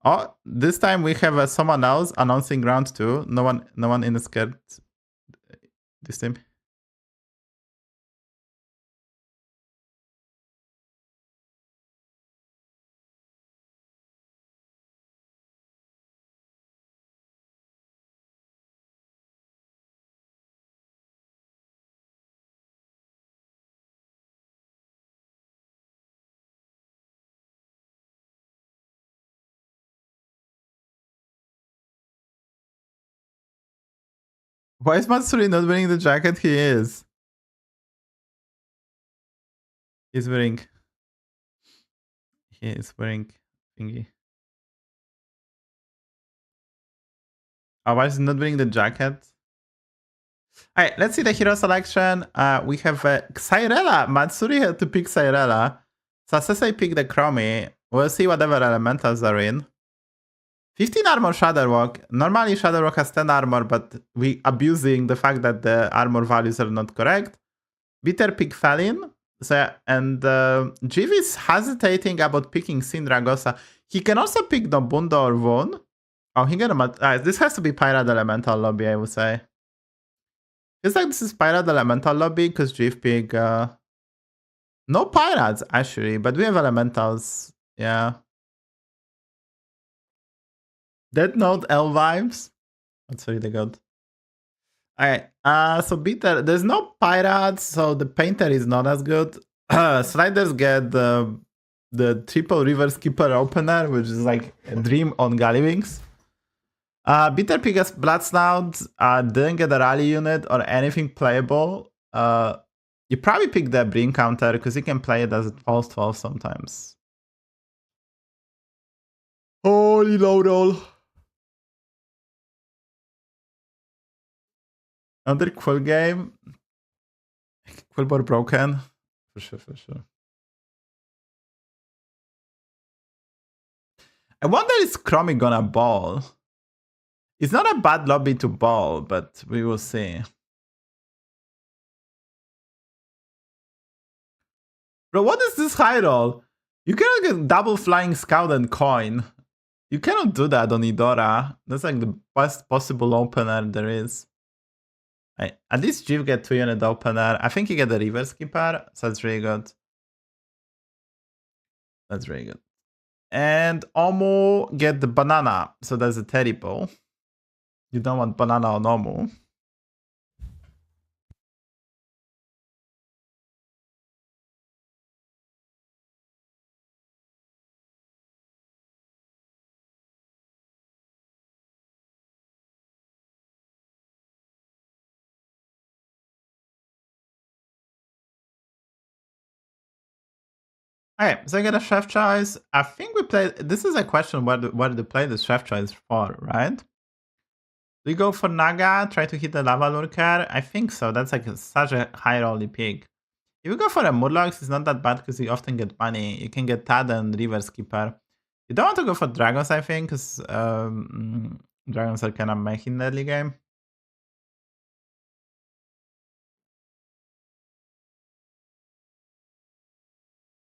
Oh, this time we have someone else announcing round 2. No one in the scared this time. Why is Matsuri not wearing the jacket he is? He's wearing. He is wearing thingy. Oh, why is he not wearing the jacket? Alright, let's see the hero selection. We have Xyrella. Matsuri had to pick Xyrella. Sasuke picked the Chromie. We'll see whatever elementals are in. 15 armor Shadowwalk. Normally Shadowwalk has 10 armor, but we abusing the fact that the armor values are not correct. Bitter pick Felin. So, and Jiv is hesitating about picking Sindragosa. He can also pick Nobunda or Von. Oh, he gonna this has to be Pirate Elemental lobby, I would say. It's like this is Pirate Elemental lobby because Jiv pick No pirates, actually, but we have elementals. Yeah. Dead Note L vibes. That's really good. Alright, so Bitter, there's no pirates, so the painter is not as good. Sliders get the triple reverse keeper opener, which is like a dream on Gallywings. Bitter pick as Bloodsnout, didn't get a rally unit or anything playable. You probably pick the Bring counter because you can play it as a false 12 sometimes. Holy low roll. Another Quill game. Quilboar broken. For sure, for sure. I wonder is Chromie gonna ball? It's not a bad lobby to ball, but we will see. Bro, what is this high roll? You cannot get double flying scout and coin. You cannot do that on Idora. That's like the best possible opener there is. At least Jiv get 2-unit opener. I think you get the reverse keeper, so that's really good. That's really good. And Omu get the banana, so that's a terrible. You don't want banana on Omu. Okay, so I get a chef choice. I think we played. This is a question: what do they play the chef choice for, right? We go for Naga, try to hit the lava lurker. I think so. That's like such a high rolly pick. If you go for a Murlocs, it's not that bad because you often get money. You can get Tad and Reverse Keeper. You don't want to go for Dragons, I think, because Dragons are kind of mech in the early game.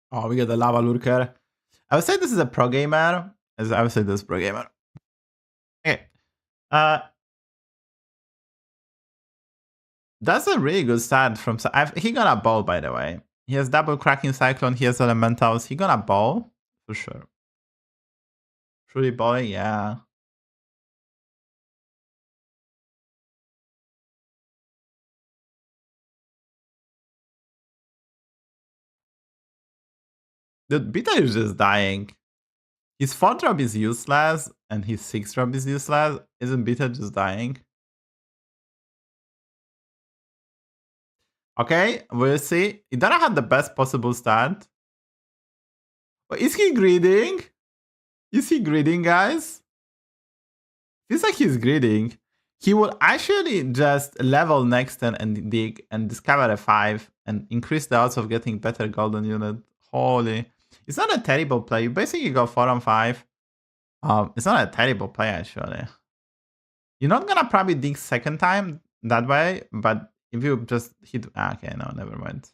Oh, we get the lava lurker. I would say this is a pro gamer. I would say this is pro gamer. Okay. That's a really good start from. He gonna ball, by the way. He has double cracking cyclone. He has elementals. He gonna ball for sure. Truly balling, yeah. Dude, Beta is just dying. His 4 drop is useless, and his 6 drop is useless. Isn't Beta just dying? Okay, we'll see. Idara had the best possible start. But is he greeding? Is he greeding, guys? Feels like he's greeding. He will actually just level next turn and dig and discover a 5 and increase the odds of getting better golden unit. Holy. It's not a terrible play. You basically go 4 on 5. It's not a terrible play, actually. You're not gonna probably dig second time that way, but if you just hit... Okay, no, never mind.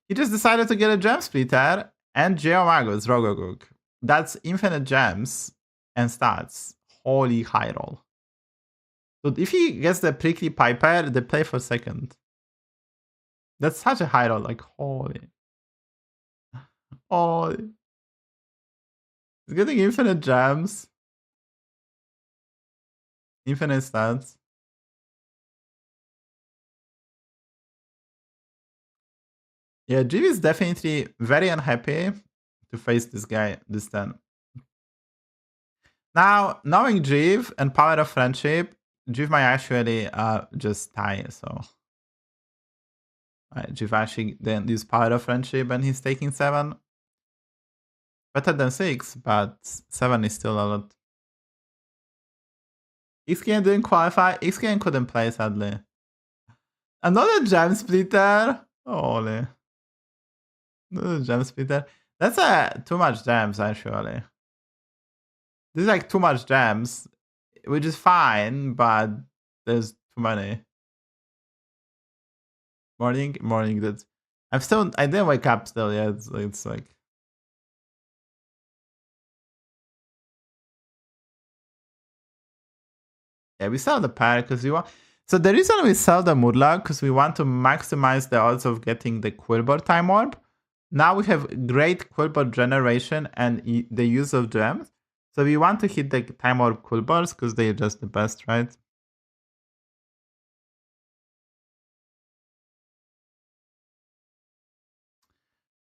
He just decided to get a gem splitter and Geomagus Rogogug. That's infinite gems and stats. Holy high roll. So if he gets the prickly piper, they play for second. That's such a high roll, like holy. Holy. He's getting infinite gems. Infinite stats. Yeah, Jiv is definitely very unhappy to face this guy this turn. Now, knowing Jiv and power of friendship, Jiv might actually just tie, so... Jiv actually then use power of friendship and he's taking 7. Better than 6, but 7 is still a lot. ixxdeee didn't qualify. ixxdeee couldn't play, sadly. Another gem splitter. Holy. Another gem splitter. That's too much gems, actually. This is like too much gems, which is fine, but there's too many. Morning, dude. I didn't wake up still yet. It's like... Yeah, we sell the pair because we want... So the reason we sell the Murloc because we want to maximize the odds of getting the Quilboar time orb. now we have great Quilboar generation and the use of gems. So we want to hit the Time Warp Quilboars because they're just the best, right?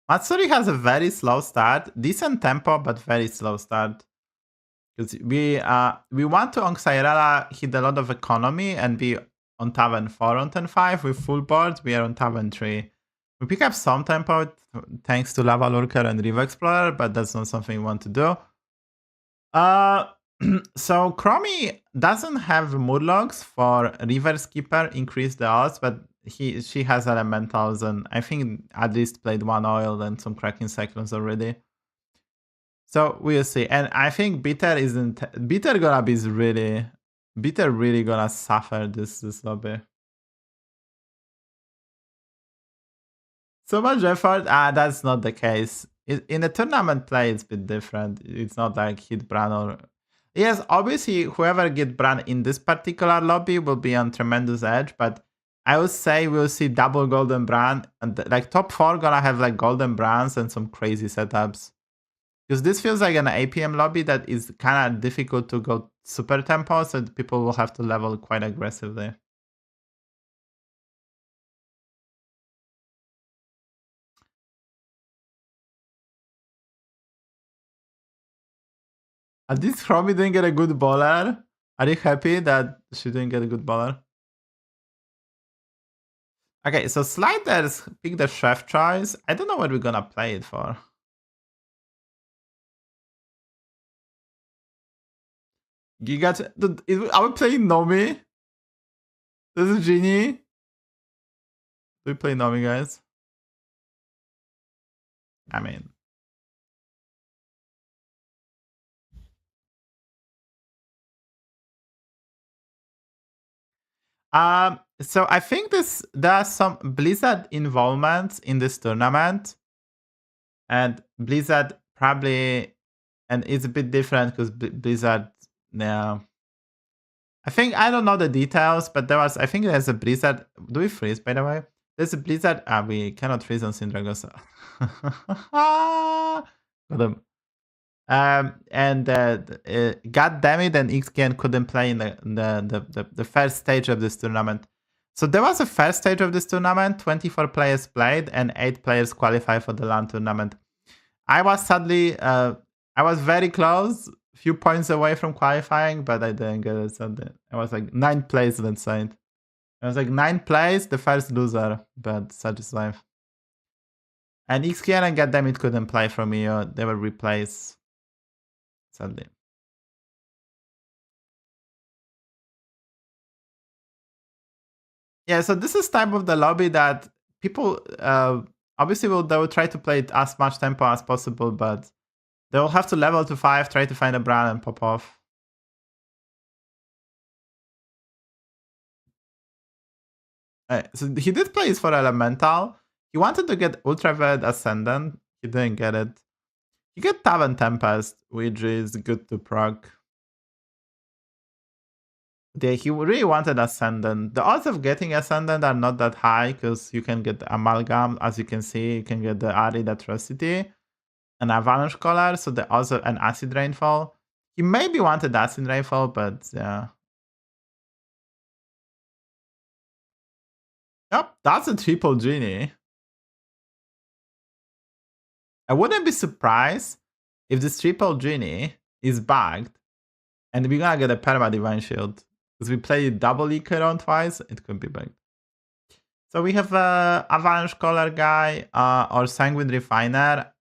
Matsuri has a very slow start, decent tempo, but very slow start. Because we want to on Xyrella hit a lot of economy and be on Tavern 4 on turn 5 with full board. We are on Tavern 3. We pick up some tempo thanks to Lava Lurker and River Explorer, but that's not something we want to do. So Chromie doesn't have Murlocs for River Skipper, increase the odds, but she has elementals, and I think at least played one oil and some Kraken Cyclones already. So we'll see. And I think Bitter gonna be really gonna suffer this lobby. So much effort? That's not the case. In a tournament play, it's a bit different. It's not like hit Bran or... Yes, obviously, whoever get Bran in this particular lobby will be on tremendous edge, but I would say we'll see double Golden Bran, and like top 4 gonna have like Golden Brans and some crazy setups. Because this feels like an APM lobby that is kind of difficult to go super tempo, so people will have to level quite aggressively. At least Chromie didn't get a good bowler. Are you happy that she didn't get a good bowler? Okay, so Sliders pick the chef choice. I don't know what we're gonna play it for. Giga, are we playing Nomi? This is Genie. Do we play Nomi, guys? I mean, so I think there are some Blizzard involvements in this tournament, and Blizzard probably, and it's a bit different because Blizzard, yeah. I don't know the details, but I think there's a Blizzard. Do we freeze, by the way? There's a Blizzard. We cannot freeze on Syndragosa. Got him. And God damn it, and ixxdeee couldn't play in the first stage of this tournament. So there was a first stage of this tournament, 24 players played, and 8 players qualified for the LAN tournament. I was very close, few points away from qualifying, but I didn't get it. So I was like 9th place, let's say. I was like 9th place, the first loser, but such is life. And ixxdeee and God damn it couldn't play for me, or they were replaced. Sadly. Yeah, so this is type of the lobby that people obviously they will try to play it as much tempo as possible, but they will have to level to 5, try to find a Bran and pop off. So he did play for Elemental. He wanted to get Ultraviolet Ascendant. He didn't get it. He got Tavern Tempest, which is good to proc. Yeah, he really wanted Ascendant. The odds of getting Ascendant are not that high because you can get Amalgam, as you can see. You can get the Arid Atrocity, an Avalanche Collar, so the odds of an Acid Rainfall. He maybe wanted Acid Rainfall, but yeah. Yep, that's a triple Genie. I wouldn't be surprised if this triple Genie is bagged and we're gonna get a Perma Divine Shield. Because we played double Icaron twice, it could be bagged. So we have a Avalanche Collar guy or Sanguine Refiner.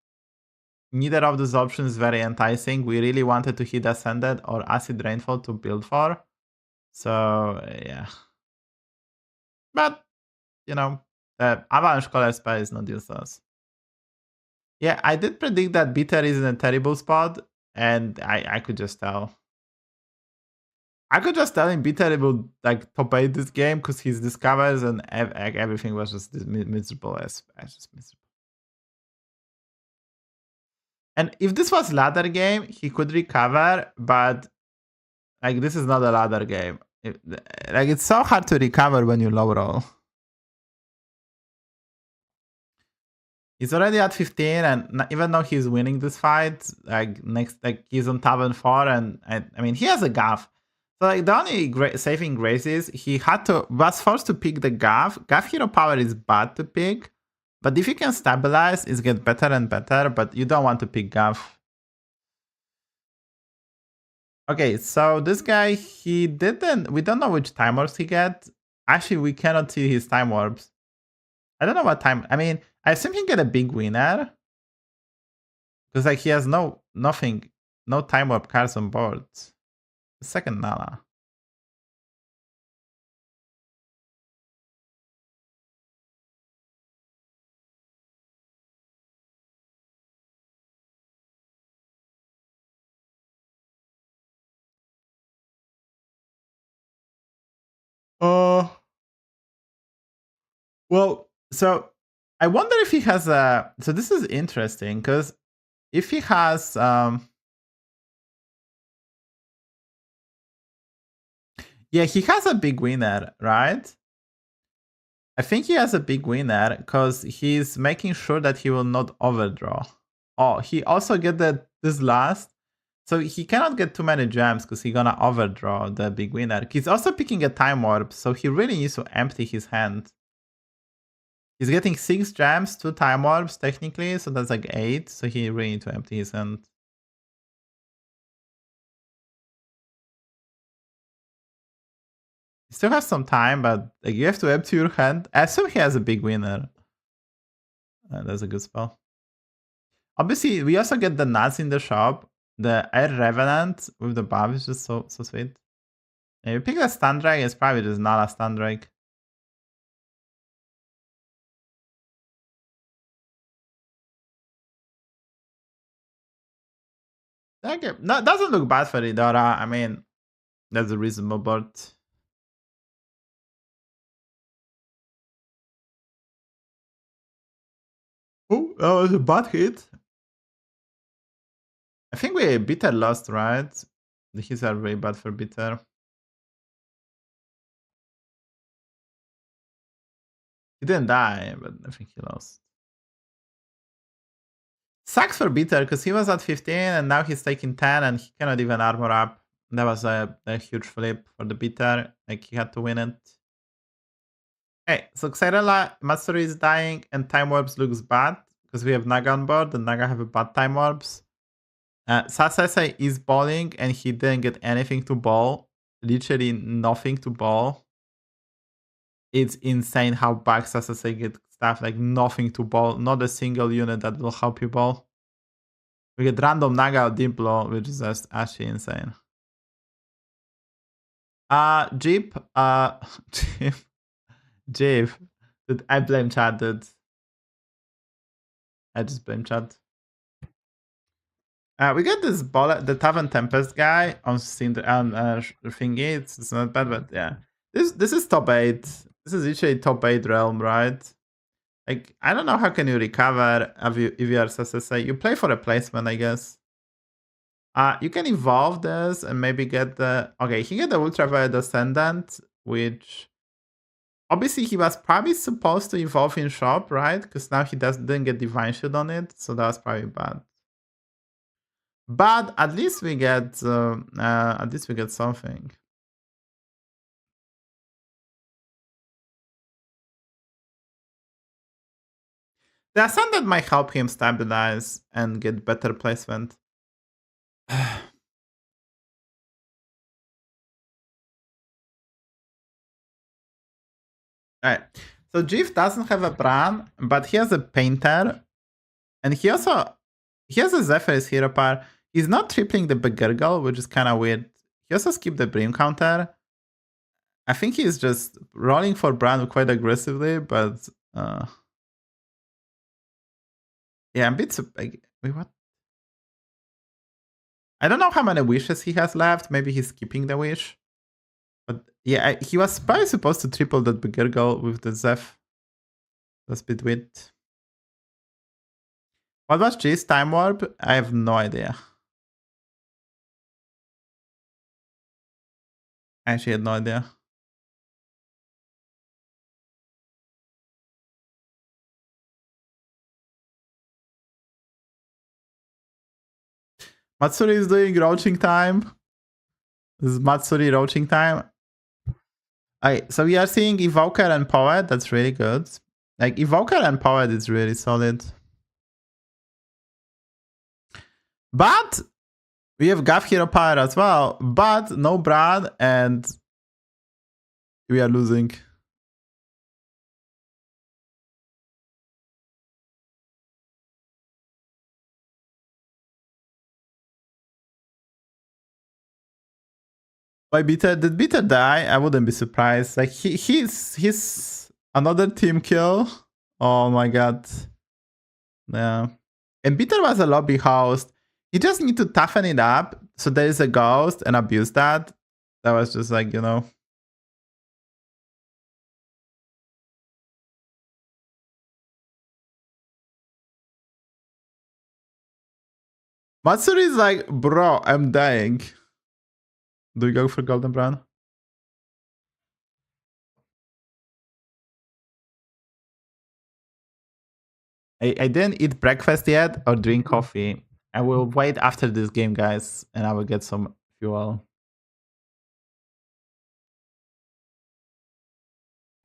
Neither of those options is very enticing. We really wanted to hit Ascended or Acid Rainfall to build for. So yeah. But you know, the Avalanche Collar spell is not useless. Yeah, I did predict that Bitter is in a terrible spot, and I could just tell. I could just tell him Bitter will like top 8 this game because he's discovers and everything was just miserable as just miserable. And if this was ladder game, he could recover, but like this is not a ladder game. Like it's so hard to recover when you low roll. He's already at 15, and even though he's winning this fight, like he's on tab and 4, and I mean he has a gaff. So like the only saving grace is he was forced to pick the gaff. Gaff hero power is bad to pick, but if you can stabilize, it gets better and better. But you don't want to pick gaff. Okay, so this guy, he didn't. We don't know which time orbs he get. Actually, we cannot see his time orbs. I don't know what time. I mean, I assume he get a big winner. Because like he has nothing, no time warp cards on board. The second Nala. Well, so I wonder if he has a. So this is interesting because if he has, yeah, he has a big winner, right? I think he has a big winner because he's making sure that he will not overdraw. Oh, he also get this last. So he cannot get too many gems because he's gonna overdraw the big winner. He's also picking a time warp, so he really needs to empty his hand. He's getting 6 gems, 2 time warps technically, so that's like 8. So he really needs to empty his hand. He still has some time, but like you have to empty your hand. I assume he has a big winner. That's a good spell. Obviously, we also get the nuts in the shop. The Air Revenant with the buff is just so sweet. If you pick the Stun Drake, it's probably just not a Stun Drake. Okay, no, doesn't look bad for Idora. I mean, that's a reasonable board. Oh, that was a bad hit. I think Bitter lost, right? The hits are very bad for Bitter. He didn't die, but I think he lost. Sucks for Bitter because he was at 15 and now he's taking 10 and he cannot even armor up. That was a huge flip for the Bitter. Like he had to win it. Hey, so Xyrella Mastery is dying and Time Warps looks bad because we have Naga on board and Naga have a bad Time Warps. Sasuke is balling and he didn't get anything to ball. Literally nothing to ball. It's insane how back Sasuke get stuff like nothing to ball. Not a single unit that will help you ball. We get random Naga Dimplo, which is just actually insane. Jeep, Jeep. I blame chat, dude. I just blame chat. We got this the Tavern Tempest guy on thingy. It's not bad, but yeah. This is top 8. This is usually top 8 realm, right? Like, I don't know how can you recover if you are Sasuke. You play for a placement, I guess. You can evolve this and maybe get the... Okay, he get the Ultraviolet Ascendant, which... Obviously, he was probably supposed to evolve in shop, right? Because now he didn't get Divine Shield on it, so that was probably bad. But at least we get something. The Ascendant might help him stabilize and get better placement. Alright, so Jeff doesn't have a Bran, but he has a Painter, and he has a Zephyr's hero power. He's not tripling the Begurgle, which is kind of weird. He also skipped the Brim counter. I think he's just rolling for Bran quite aggressively, but yeah, I'm a bit like, wait, what? I don't know how many wishes he has left. Maybe he's skipping the wish. But yeah, he was probably supposed to triple that Begurgle with the Zeph. That's a bit weird. What was J's time warp? I have no idea. I actually had no idea. Matsuri is doing roaching time. This is Matsuri roaching time. Okay, so we are seeing Evoker and Poet. That's really good. Like, Evoker and Poet is really solid. But we have Gav Hero Power as well. But no Brad, and we are losing. Why Beta? Did Beta die? I wouldn't be surprised. Like, he's another team kill. Oh my god. Yeah. And Peter was a lobby host. You just need to toughen it up so there is a ghost and abuse that. That was just like, you know. Matsuri is like, bro, I'm dying. Do you go for Golden Brown? I didn't eat breakfast yet or drink coffee. I will wait after this game, guys, and I will get some fuel.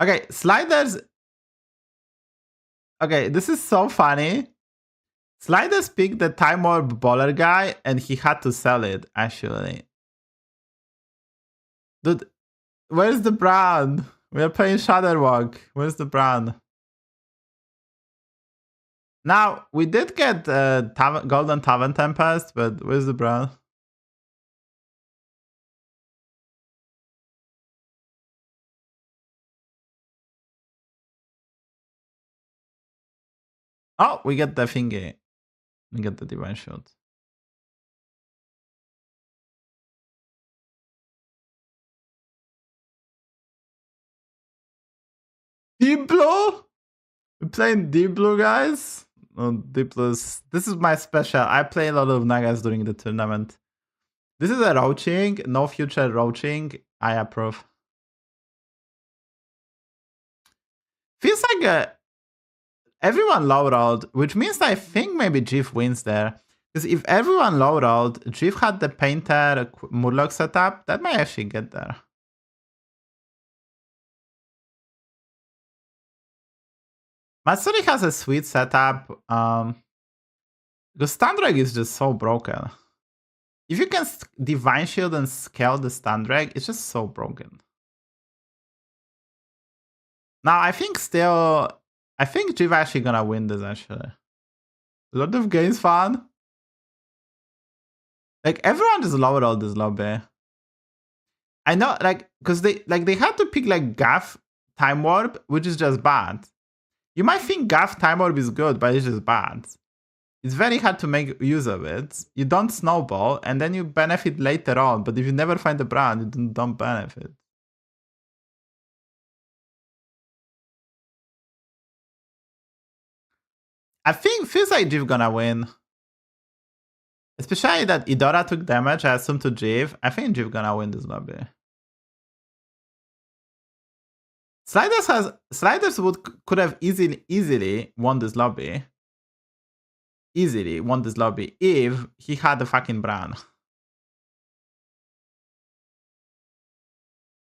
Okay, sliders. Okay, this is so funny. Sliders picked the Time Orb Baller guy, and he had to sell it, actually. Dude, where's the brand? We are playing Shadowwalk. Where's the brand? Now, we did get Golden Tavern Tempest, but where's the brand? Oh, we get the thingy. We get the Divine Shield. Deep Blue? We're playing Deep Blue, guys? Oh, Deep Blues. This is my special. I play a lot of Nagas during the tournament. This is a roaching. No future roaching. I approve. Feels like everyone low rolled, which means I think maybe Jif wins there. Because if everyone low rolled, Jif had the Painter Murloc setup, that might actually get there. Matsuri has a sweet setup. The Standreg is just so broken. If you can Divine Shield and scale the Standreg, it's just so broken. Now, I think Jiv actually gonna win this, actually. A lot of games fun. Like, everyone just lowered all this lobby. I know, like, because they had to pick, like, Gaff Time Warp, which is just bad. You might think Gaff Time Warp is good, but it's just bad. It's very hard to make use of it. You don't snowball, and then you benefit later on. But if you never find the brand, you don't benefit. I think feels like Jiv gonna win. Especially that Idora took damage, I assume, to Jiv. I think Jiv gonna win this lobby. Sliders could have easily won this lobby. Easily won this lobby if he had the fucking brand.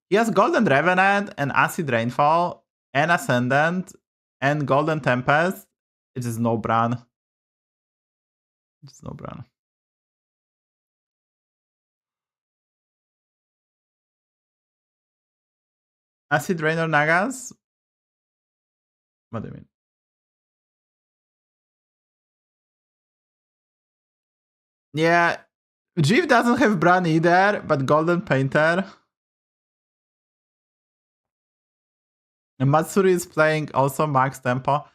He has Golden Revenant and Acid Rainfall and Ascendant and Golden Tempest. It is no brand. It's no brand. Acid Rain or Nagas? What do you mean? Yeah, Jiv doesn't have brand either, but Golden Painter. And Matsuri is playing also max tempo.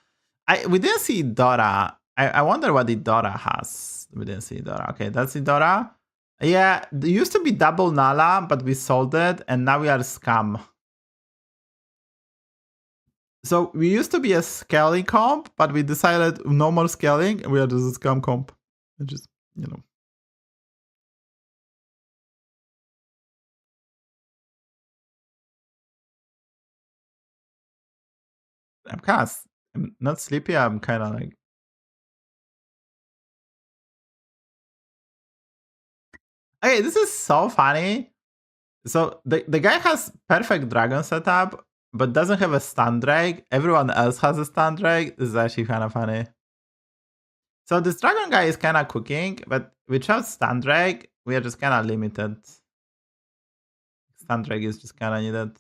We didn't see Dora. I wonder what Idora has. We didn't see Idora. Okay, that's Idora. Yeah, there used to be double Nala, but we sold it, and now we are Scam. So we used to be a scaling comp, but we decided no more scaling, and we are just a Scam comp. Just, you know. I'm not sleepy, I'm kind of like Okay, this is so funny. So the guy has perfect dragon setup, but doesn't have a stun drag. Everyone else has a stun drag. This is actually kind of funny. So this dragon guy is kind of cooking, but without stun drag, we are just kind of limited. Stun drag is just kind of needed.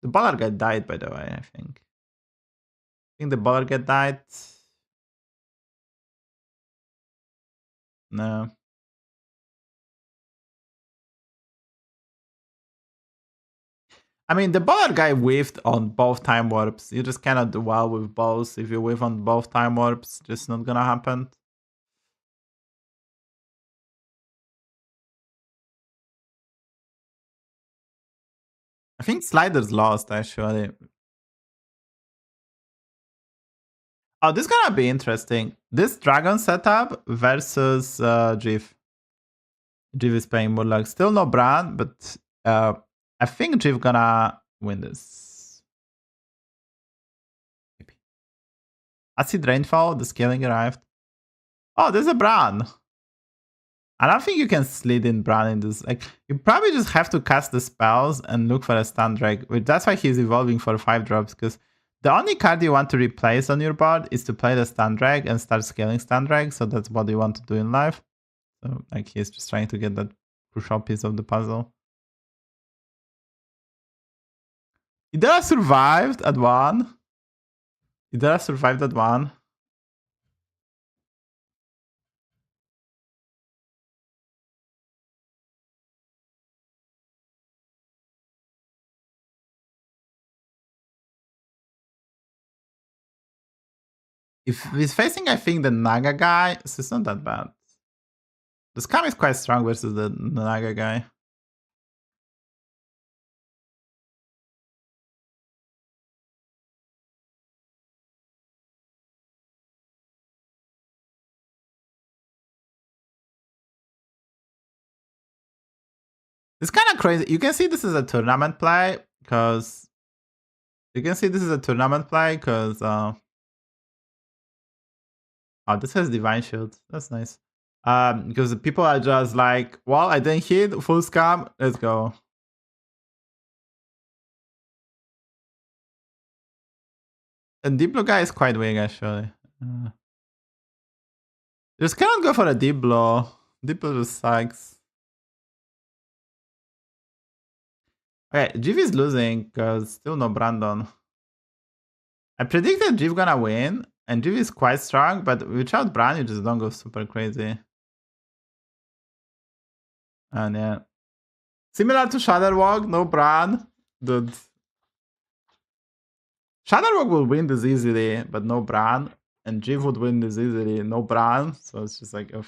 The baller guy died, by the way, I think. I think the baller guy died. No. I mean, the baller guy whiffed on both time warps. You just cannot do well with both. If you whiff on both time warps, just not gonna happen. I think Sliders lost, actually. Oh, this is gonna be interesting. This dragon setup versus Jiv. Jiv is playing Murlocs. Still no brand, but I think Jiv gonna win this. Maybe. Acid Rainfall, the scaling arrived. Oh, there's a brand. I don't think you can slid in Bran in this. Like, you probably just have to cast the spells and look for a stun drag. That's why he's evolving for 5 drops, because the only card you want to replace on your board is to play the stun drag and start scaling stun drag. So that's what you want to do in life. So like he's just trying to get that crucial piece of the puzzle. Idara survived at 1. Idara survived at 1. If he's facing, I think, the Naga guy, so it's not that bad. The scam is quite strong versus the Naga guy. It's kind of crazy. You can see this is a tournament play because oh, this has divine shield. That's nice. Because the people are just like, well, I didn't hit full scam. Let's go. And deep blow guy is quite weak actually. Just cannot go for a deep blow. Deep blow just sucks. Okay, GV is losing because still no Brandon. I predicted GV gonna win, and GV is quite strong, but without Bran, you just don't go super crazy. And yeah. Similar to Shadowwalk, no Bran. Dude. Shadowwalk will win this easily, but no Bran. And GV would win this easily, no Bran. So it's just like, ugh.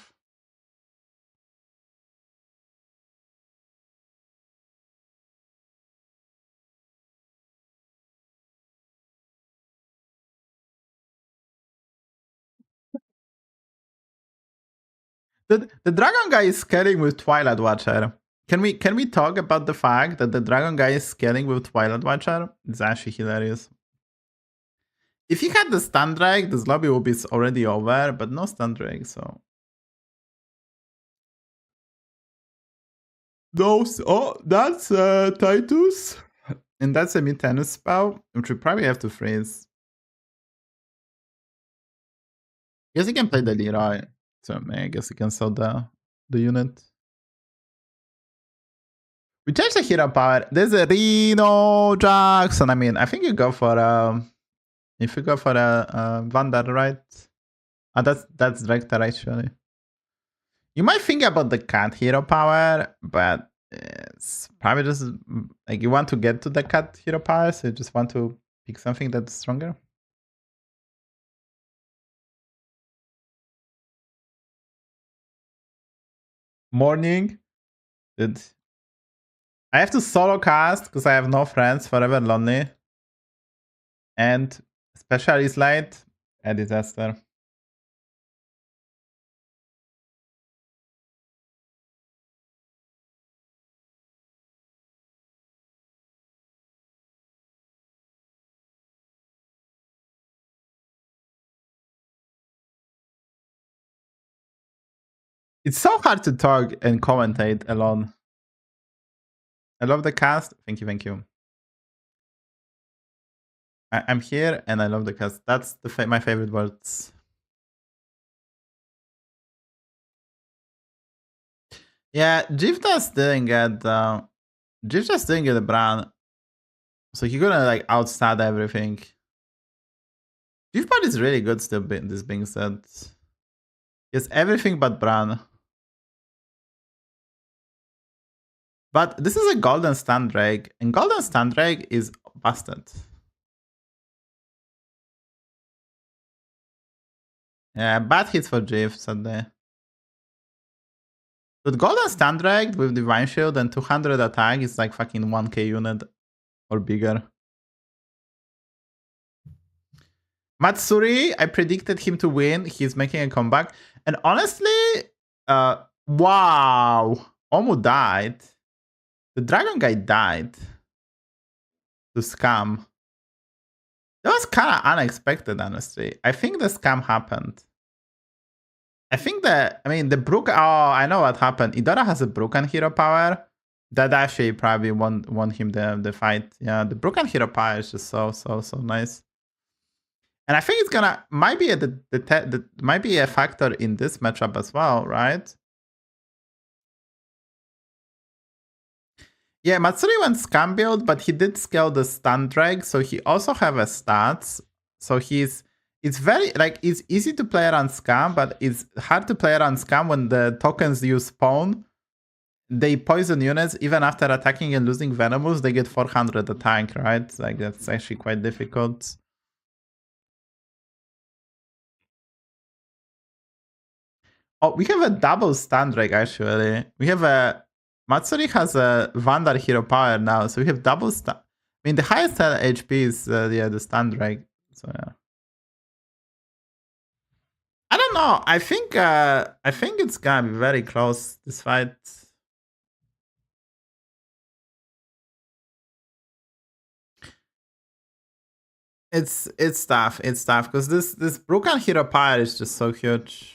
The dragon guy is scaling with Twilight Watcher. Can we talk about the fact that the dragon guy is scaling with Twilight Watcher? It's actually hilarious. If he had the stun drag, this lobby would be already over, but no stun drag, so. Those, oh, that's Titus. And that's a mid-tennis spell, which we probably have to freeze. Guess he can play the Leroy. So I guess he can sell the unit. We changed the hero power. There's a Reno Jackson. I mean, I think you go for if you go for a Vander, right? That's Rector actually. You might think about the cat hero power, but it's probably just like you want to get to the cat hero power, so you just want to pick something that's stronger. Morning. Dude. I have to solo cast because I have no friends, forever lonely. And specialist light, a disaster. It's so hard to talk and commentate alone. I love the cast. Thank you, thank you. I'm here and I love the cast. That's my favorite words. Yeah, Jiftas didn't get Jiftas didn't get a brand. So he's gonna like outstat everything. Jifpad is really good still, this being said. It's everything but Bran. But this is a golden stand drag, and golden stand drag is busted. Yeah, bad hits for Jif, sadly. But golden stand drag with Divine Shield and 200 attack is like fucking 1k unit or bigger. Matsuri, I predicted him to win. He's making a comeback. And honestly, wow. Omu died. The dragon guy died. To scam. That was kind of unexpected, honestly. I think the scam happened. I think that, I mean, the Brook, oh, I know what happened. Idora has a broken hero power. That actually probably won him the fight. Yeah, the broken hero power is just so nice. And I think it's gonna might be a factor in this matchup as well, right? Yeah, Matsuri went scam build, but he did scale the stun drag, so he also have a stats. So it's very like it's easy to play around scam, but it's hard to play around scam when the tokens you spawn, they poison units even after attacking and losing Venomous, they get 400 attack, right? Like that's actually quite difficult. Oh, we have a double stun drag actually. We have a Matsuri has a Vandal hero power now, so we have double stun. I mean, the highest HP is the stun drag. So yeah. I don't know. I think it's gonna be very close this fight. It's tough. It's tough because this broken hero power is just so huge.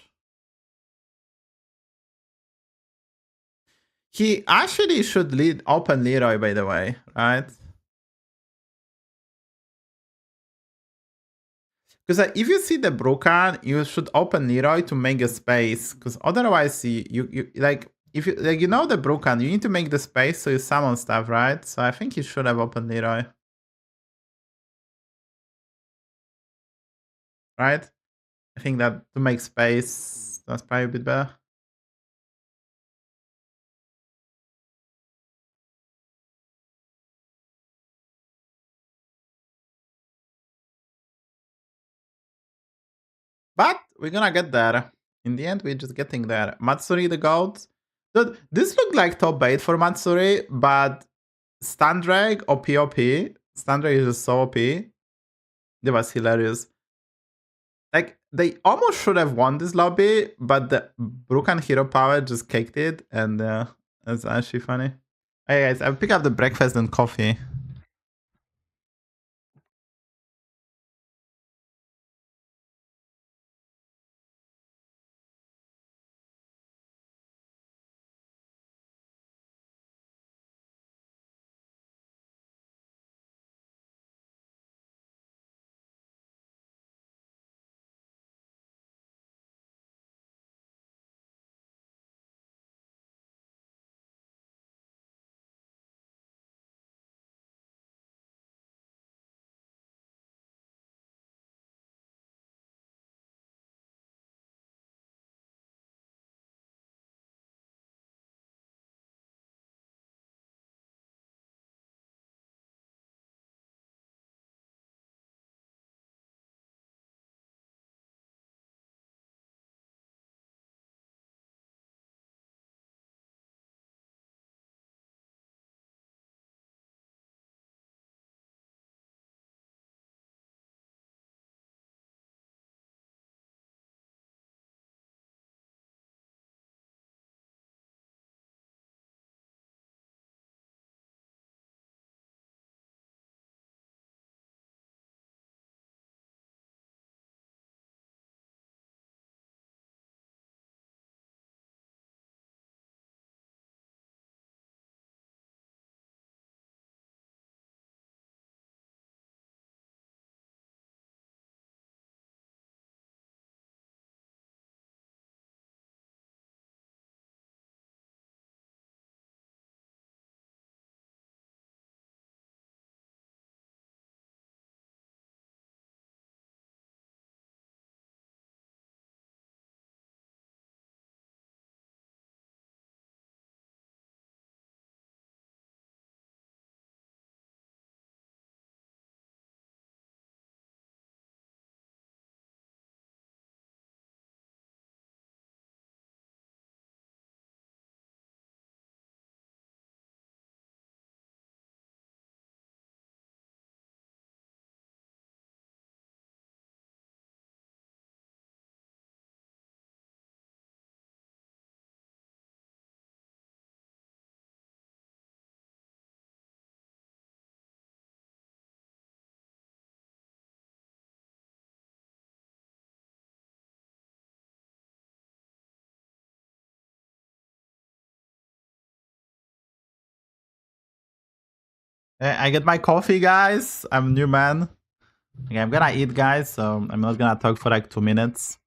He actually should lead open Leroy, by the way, right? Because if you see the broken, you should open Leroy to make a space. Because otherwise, you like if you like the broken, you need to make the space so you summon stuff, right? So I think you should have opened Leroy, right? I think that to make space, that's probably a bit better. But we're gonna get there. In the end, we're just getting there. Matsuri the gold. Dude, this looked like top bait for Matsuri, but Stun Drag or POP. Stun Drag is just so OP. That was hilarious. Like, they almost should have won this lobby, but the Broken Hero Power just kicked it, and that's actually funny. Hey guys, I'll pick up the breakfast and coffee. I get my coffee, guys. I'm a new man. Okay, I'm gonna eat, guys, so I'm not gonna talk for like 2 minutes.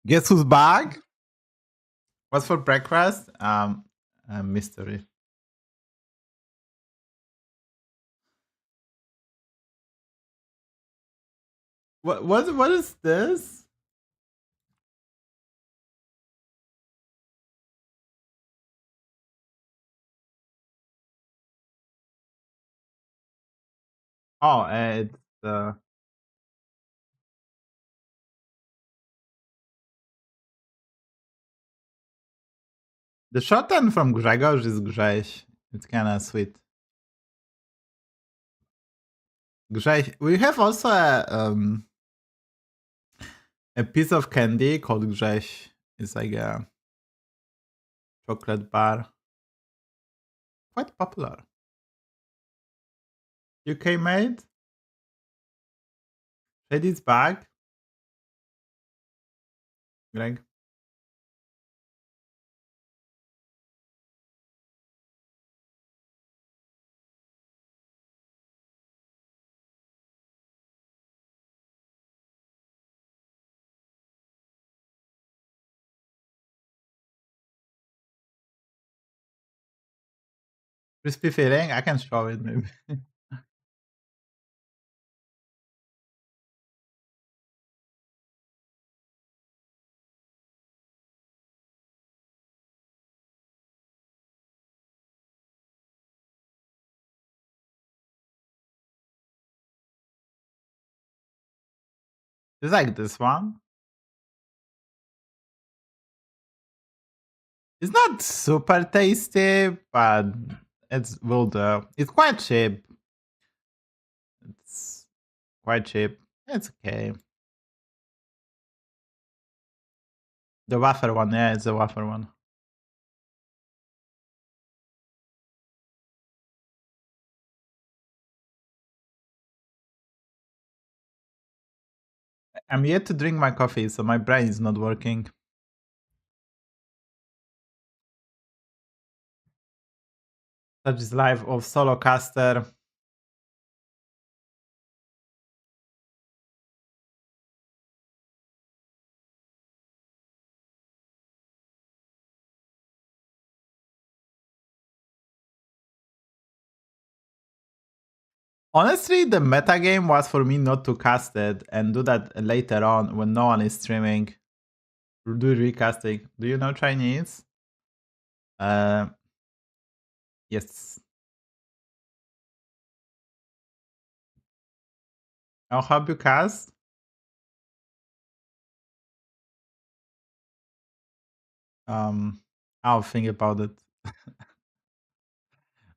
Guess who's back? What's for breakfast? A mystery. What is this? Oh, it's the shotgun from Grzegorz is Grześ. It's kind of sweet. Grześ. We have also a piece of candy called Grześ. It's like a chocolate bar. Quite popular. UK made. Shady's back. Greg. Crispy feeling. I can show it maybe. It's like this one. It's not super tasty, but it's will do. It's quite cheap. It's quite cheap. It's okay. The wafer one, yeah, it's the wafer one. I'm yet to drink my coffee, so my brain is not working. Such is life of solo caster. Honestly, the meta game was for me not to cast it and do that later on when no one is streaming. Do recasting. Do you know Chinese? Yes. I'll help you cast. I'll think about it.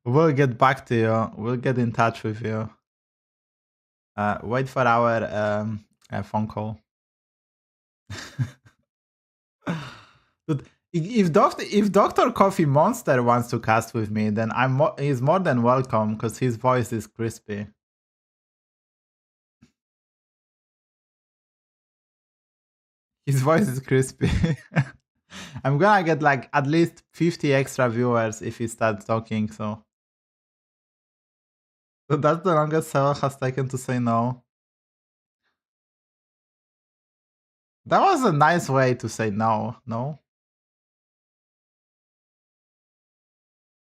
We'll get back to you. We'll get in touch with you. Wait for our phone call. Dude, if Dr. Coffee Monster wants to cast with me, then he's more than welcome because his voice is crispy. His voice is crispy. I'm gonna get like at least 50 extra viewers if he starts talking, so that's the longest Sel has taken to say no. That was a nice way to say no, no?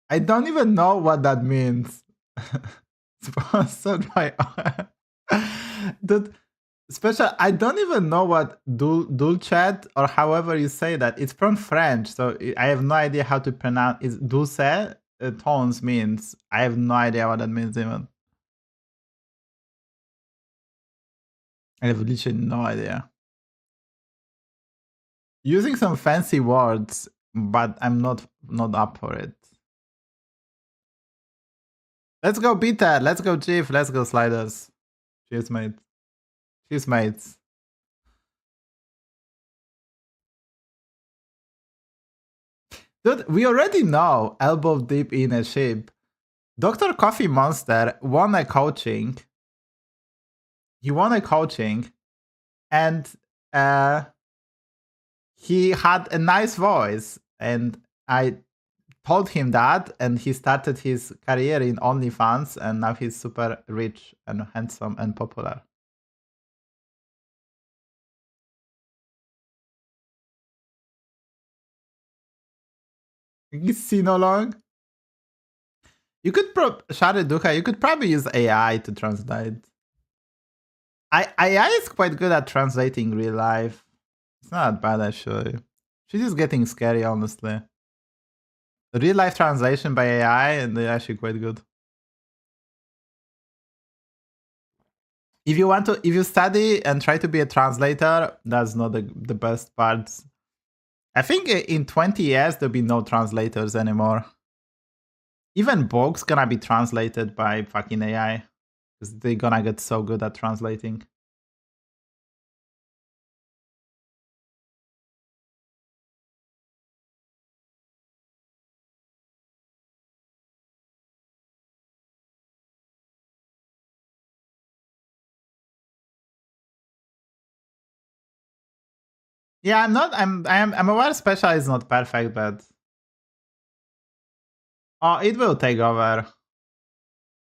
I don't even know what that means. Sponsored by Dude, special. I don't even know what dulcet or however you say that. It's from French, so I have no idea how to pronounce. It's dulce tones means. I have no idea what that means even. I have literally no idea. Using some fancy words, but I'm not up for it. Let's go beta. Let's go Chief. Let's go Sliders. Cheers, mate. Cheers, mates. Dude, we already know elbow deep in a ship. Dr. Coffee Monster won a coaching. He won a coaching, and he had a nice voice, and I told him that, and he started his career in OnlyFans, and now he's super rich and handsome and popular. Sinolog. You could Shadowduka, you could probably use AI to translate. AI is quite good at translating real life. It's not bad actually. She's just getting scary, honestly. The real life translation by AI, and they're actually quite good. If you study and try to be a translator, that's not the best part. I think in 20 years there'll be no translators anymore. Even books gonna be translated by fucking AI because they're gonna get so good at translating. Yeah, I'm aware special is not perfect, but oh, it will take over.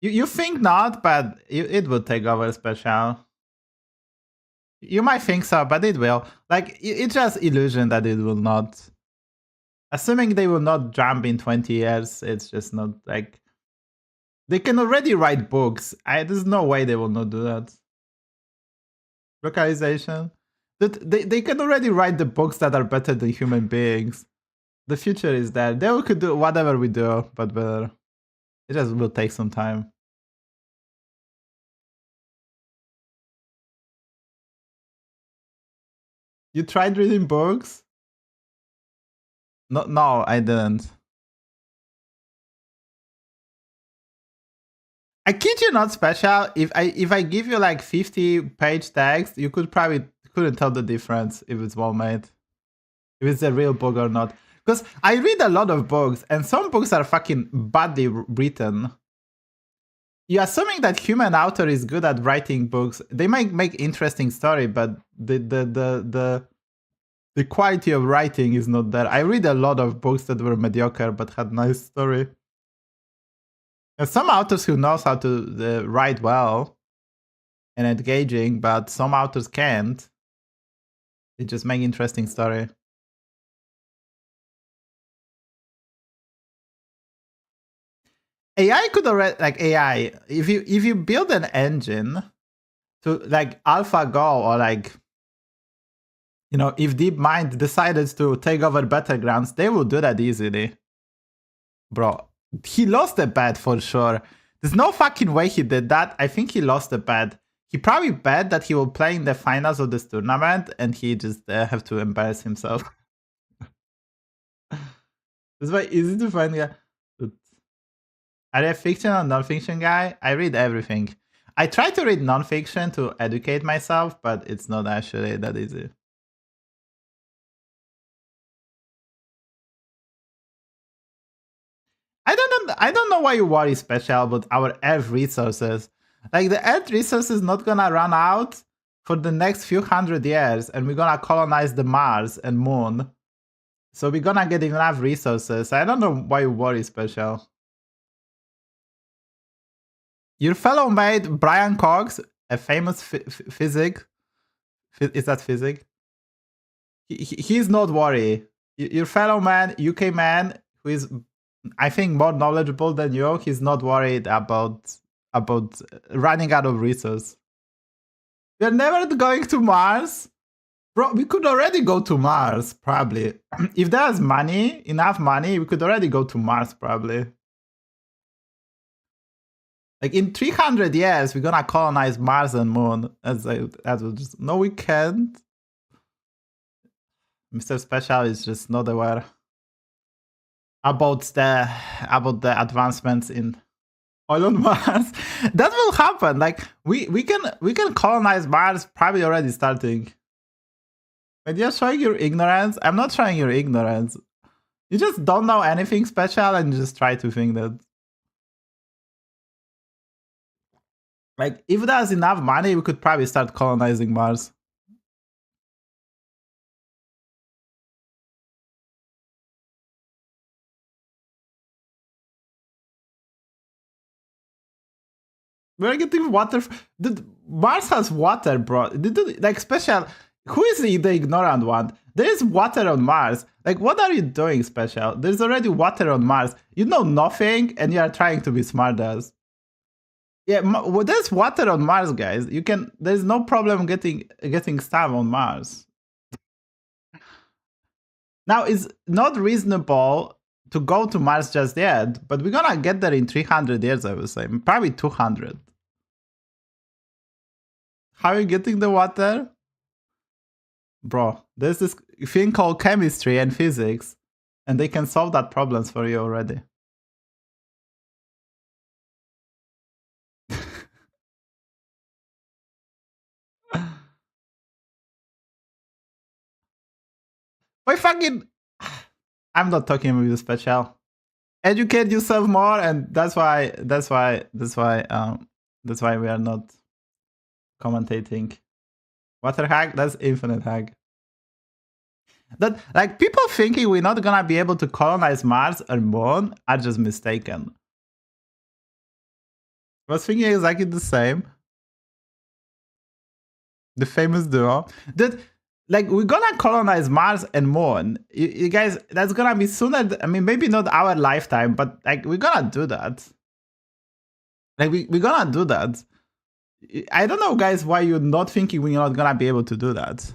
You think not, but it will take over special. You might think so, but it will. Like, it's just illusion that it will not. Assuming they will not jump in 20 years, it's just not like... They can already write books. There's no way they will not do that. Localization. They can already write the books that are better than human beings. The future is there. They could do whatever we do, but better. It just will take some time. You tried reading books? No, I didn't. I kid you not, special. If I give you like 50-page text, you couldn't tell the difference if it's well made, if it's a real book or not. Because I read a lot of books, and some books are fucking badly written. You're assuming that human author is good at writing books. They might make interesting story, but the quality of writing is not there. I read a lot of books that were mediocre but had nice story. There's some authors who knows how to write well and engaging, but some authors can't. They just make interesting story. AI could already, like, AI, if you build an engine to like AlphaGo, or like, you know, if DeepMind decided to take over Battlegrounds, they will do that easily. Bro, he lost a bet for sure. There's no fucking way he did that. I think he lost a bet. He probably bet that he will play in the finals of this tournament, and he just have to embarrass himself. That's why easy to find. Yeah. Are you a fiction or non-fiction guy? I read everything. I try to read non-fiction to educate myself, but it's not actually that easy. I don't know why you worry, special, about our Earth resources. Like, the Earth resources not gonna run out for the next few hundred years, and we're gonna colonize the Mars and Moon. So we're gonna get enough resources. I don't know why you worry, special. Your fellow mate, Brian Cox, a famous physic. Is that physic? He's not worried. Your fellow man, UK man, who is, I think, more knowledgeable than you, he's not worried about running out of resources. We're never going to Mars. Bro, we could already go to Mars, probably. If there's money, enough money, we could already go to Mars, probably. Like, in 300 years, we're gonna colonize Mars and Moon. As just, no, we can't. Mr. Special is just not aware about the advancements in oil on Mars. That will happen. Like, we can colonize Mars, probably already starting. But you're showing your ignorance. I'm not showing your ignorance. You just don't know anything special, and you just try to think that, like, if there's enough money, we could probably start colonizing Mars. We're getting water. Mars has water, bro. Like, special. Who is the ignorant one? There is water on Mars. Like, what are you doing special? There's already water on Mars. You know nothing, and you are trying to be smart as. Yeah, well, there's water on Mars, guys. You can. There's no problem getting stuff on Mars. Now, it's not reasonable to go to Mars just yet, but we're gonna get there in 300 years, I would say. Probably 200. How are you getting the water? Bro, there's this thing called chemistry and physics, and they can solve that problems for you already. Why fucking... I'm not talking with you special. Educate yourself more, and that's why we are not commentating. Water hack, that's infinite hack. That, like, people thinking we're not gonna be able to colonize Mars or Moon are just mistaken. I was thinking exactly the same. The famous duo. That, like, we're gonna colonize Mars and Moon. You guys, that's gonna be sooner. I mean, maybe not our lifetime, but like, we're gonna do that. Like, we're gonna do that. I don't know, guys, why you're not thinking we're not gonna be able to do that.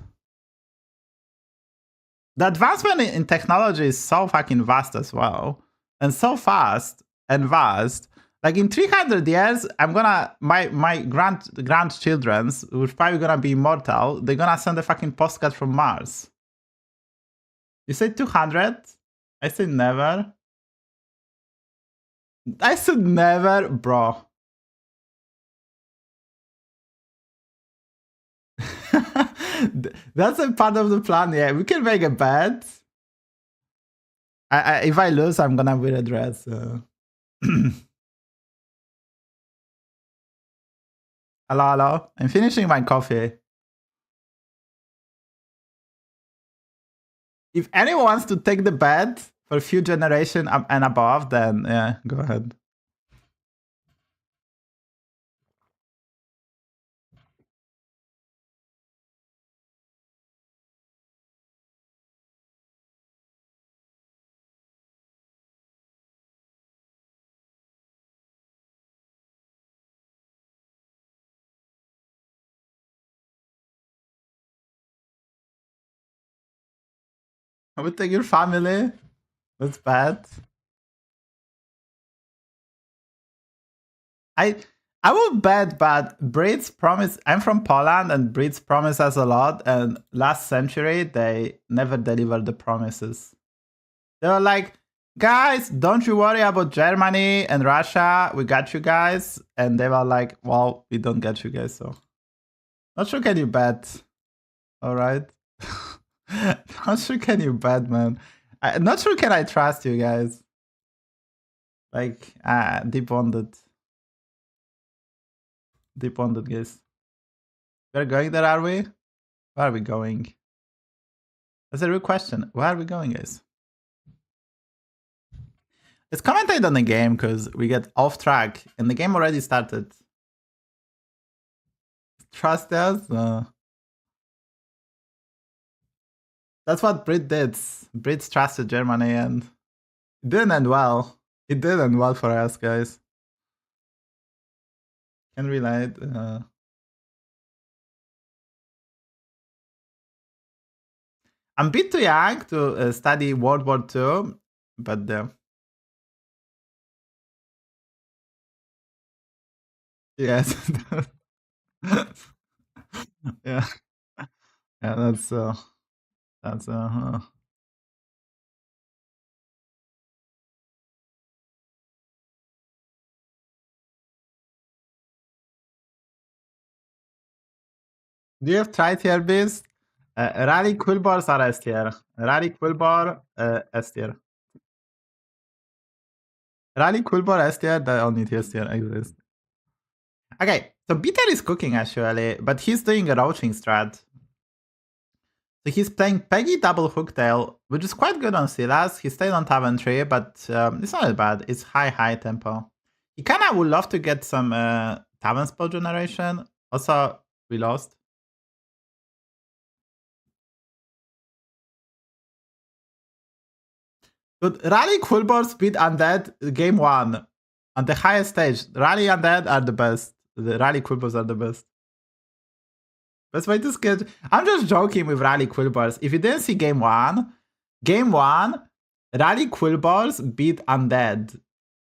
The advancement in technology is so fucking vast as well, and so fast and vast. Like, in 300 years, I'm gonna my grandchildren's, who's probably gonna be immortal, they're gonna send a fucking postcard from Mars. You say 200? I said never. I said never, bro. That's a part of the plan. Yeah, we can make a bet. If I lose, I'm gonna wear a dress. Hello, hello. I'm finishing my coffee. If anyone wants to take the bet for a few generation and above, then yeah, go ahead. I would take your family. That's bad. I would bet, but Brits promise. I'm from Poland, and Brits promise us a lot. And last century, they never delivered the promises. They were like, guys, don't you worry about Germany and Russia. We got you guys. And they were like, well, we don't get you guys. So, not sure can you bet. All right. Not sure can you bet, man. Not sure can I trust you guys. Like, deep bonded. Deep bonded, guys. We're going there, are we? Where are we going? That's a real question. Where are we going, guys? Let's commentate on the game, because we get off track, and the game already started. Trust us? That's what Brit did. Brits trusted Germany, and it didn't end well. It did end well for us, guys. Can relate. I'm a bit too young to study World War II, but yes. Yeah. Yeah, that's Do you have tried tier beast? Rally Quilboars are S tier. Rally Quilboar S tier. Rally Quilboar S tier, the only tier exists. Okay, so Bitter is cooking actually, but he's doing a roaching strat. So he's playing Peggy double hooktail, which is quite good on Silas. He stayed on Tavern Tree, but it's not that bad. It's high tempo. He kind of would love to get some Tavern spell generation. Also, we lost. Dude, Rally Quilboars beat Undead game 1 on the highest stage. Rally Undead are the best. The Rally Quilboars are the best. Best way to sketch. I'm just joking with Rally Quilboars. If you didn't see game 1, Rally Quilboars beat Undead.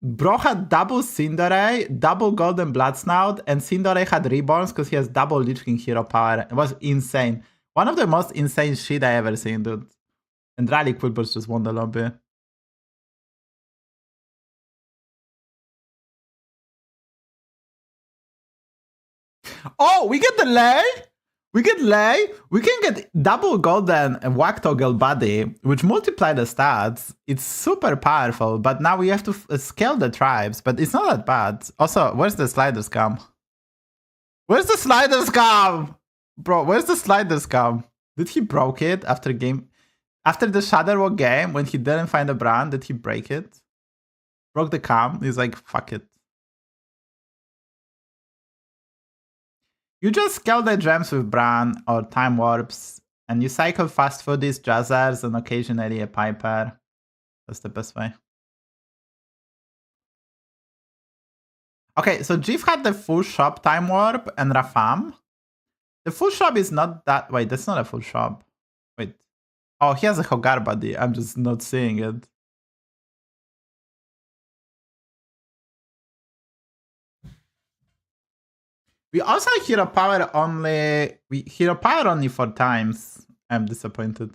Bro had double Cinderay, double Golden Bloodsnout, and Cinderay had Reborns because he has double Lich King hero power. It was insane. One of the most insane shit I ever seen, dude. And Rally Quilboars just won the lobby. Oh, we get the lay? We get lay. We can get double golden and whack toggle body, which multiply the stats. It's super powerful, but now we have to scale the tribes, but it's not that bad. Also, where's the sliders come? Where's the sliders come? Bro, where's the sliders come? Did he broke it after game? After the Shadowwalk game, when he didn't find a brand, did he break it? Broke the cam? He's like, fuck it. You just scale the gems with Bran or Time Warps, and you cycle fast foodies, Jazzers, and occasionally a Piper. That's the best way. Okay, so Jif had the full shop Time Warp and Rafam. The full shop is not that... Wait, that's not a full shop. Wait. Oh, he has a Hogar body. I'm just not seeing it. We also hero power only. We hero power only 4 times. I'm disappointed.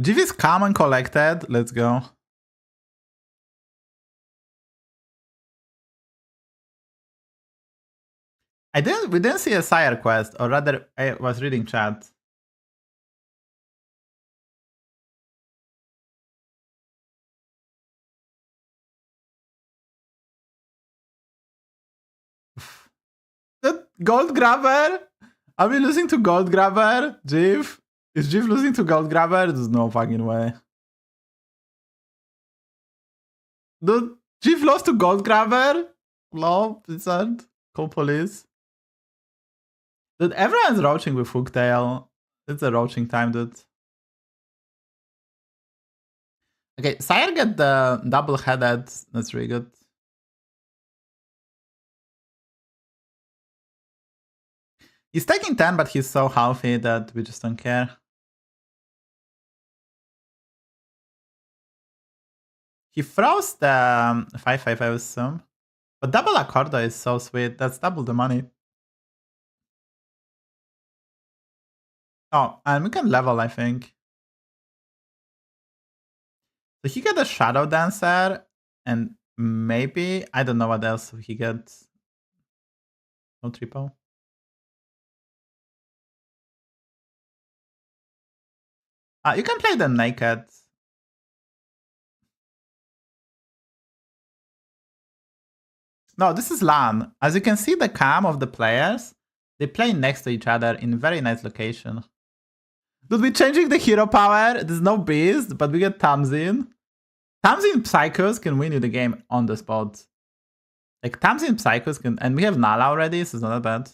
Jiv is calm and collected. Let's go. We didn't see a Sire quest, or rather, I was reading chat. The Gold Grabber? Are we losing to Gold Grabber? Jiv? Is Jiv losing to Gold Grabber? There's no fucking way. Dude, Jiv lost to Gold Grabber? Lol, Blizzard. Call police. Dude, everyone's roaching with Hooktail. It's a roaching time, dude. Okay, Sire get the double-headed. That's really good. He's taking 10, but he's so healthy that we just don't care. He froze the 5/5, I assume. But double Accordo is so sweet. That's double the money. Oh, and we can level, I think. So he got a Shadow Dancer, and maybe... I don't know what else he gets. No triple. You can play them naked. No, this is LAN. As you can see the cam of the players, they play next to each other in very nice location. Dude, we're changing the hero power. There's no beast, but we get Tamsin. Tamsin Psychos can win you the game on the spot. Like, Tamsin Psychos can... And we have Nala already, so it's not that bad.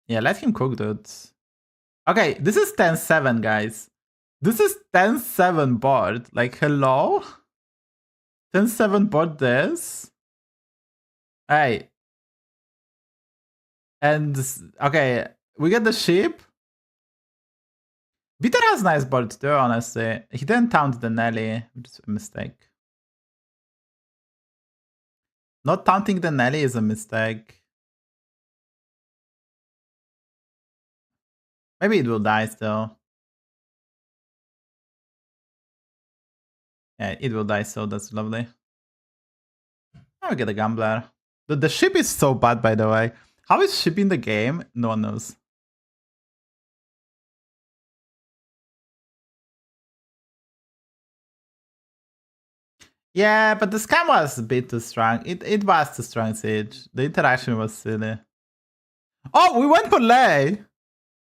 Yeah, let him cook, dude. Okay, this is 10-7, guys. This is 10-7 board. Like, hello? 10-7 board this. Hey. And, okay, we get the sheep. Peter has nice board too, honestly. He didn't taunt the Nelly, which is a mistake. Not taunting the Nelly is a mistake. Maybe it will die still. Yeah, it will die, so that's lovely. Now we get a Gambler. The ship is so bad, by the way. How is ship in the game? No one knows. Yeah, but the scam was a bit too strong. It was too strong, Siege. The interaction was silly. Oh, we went for lay.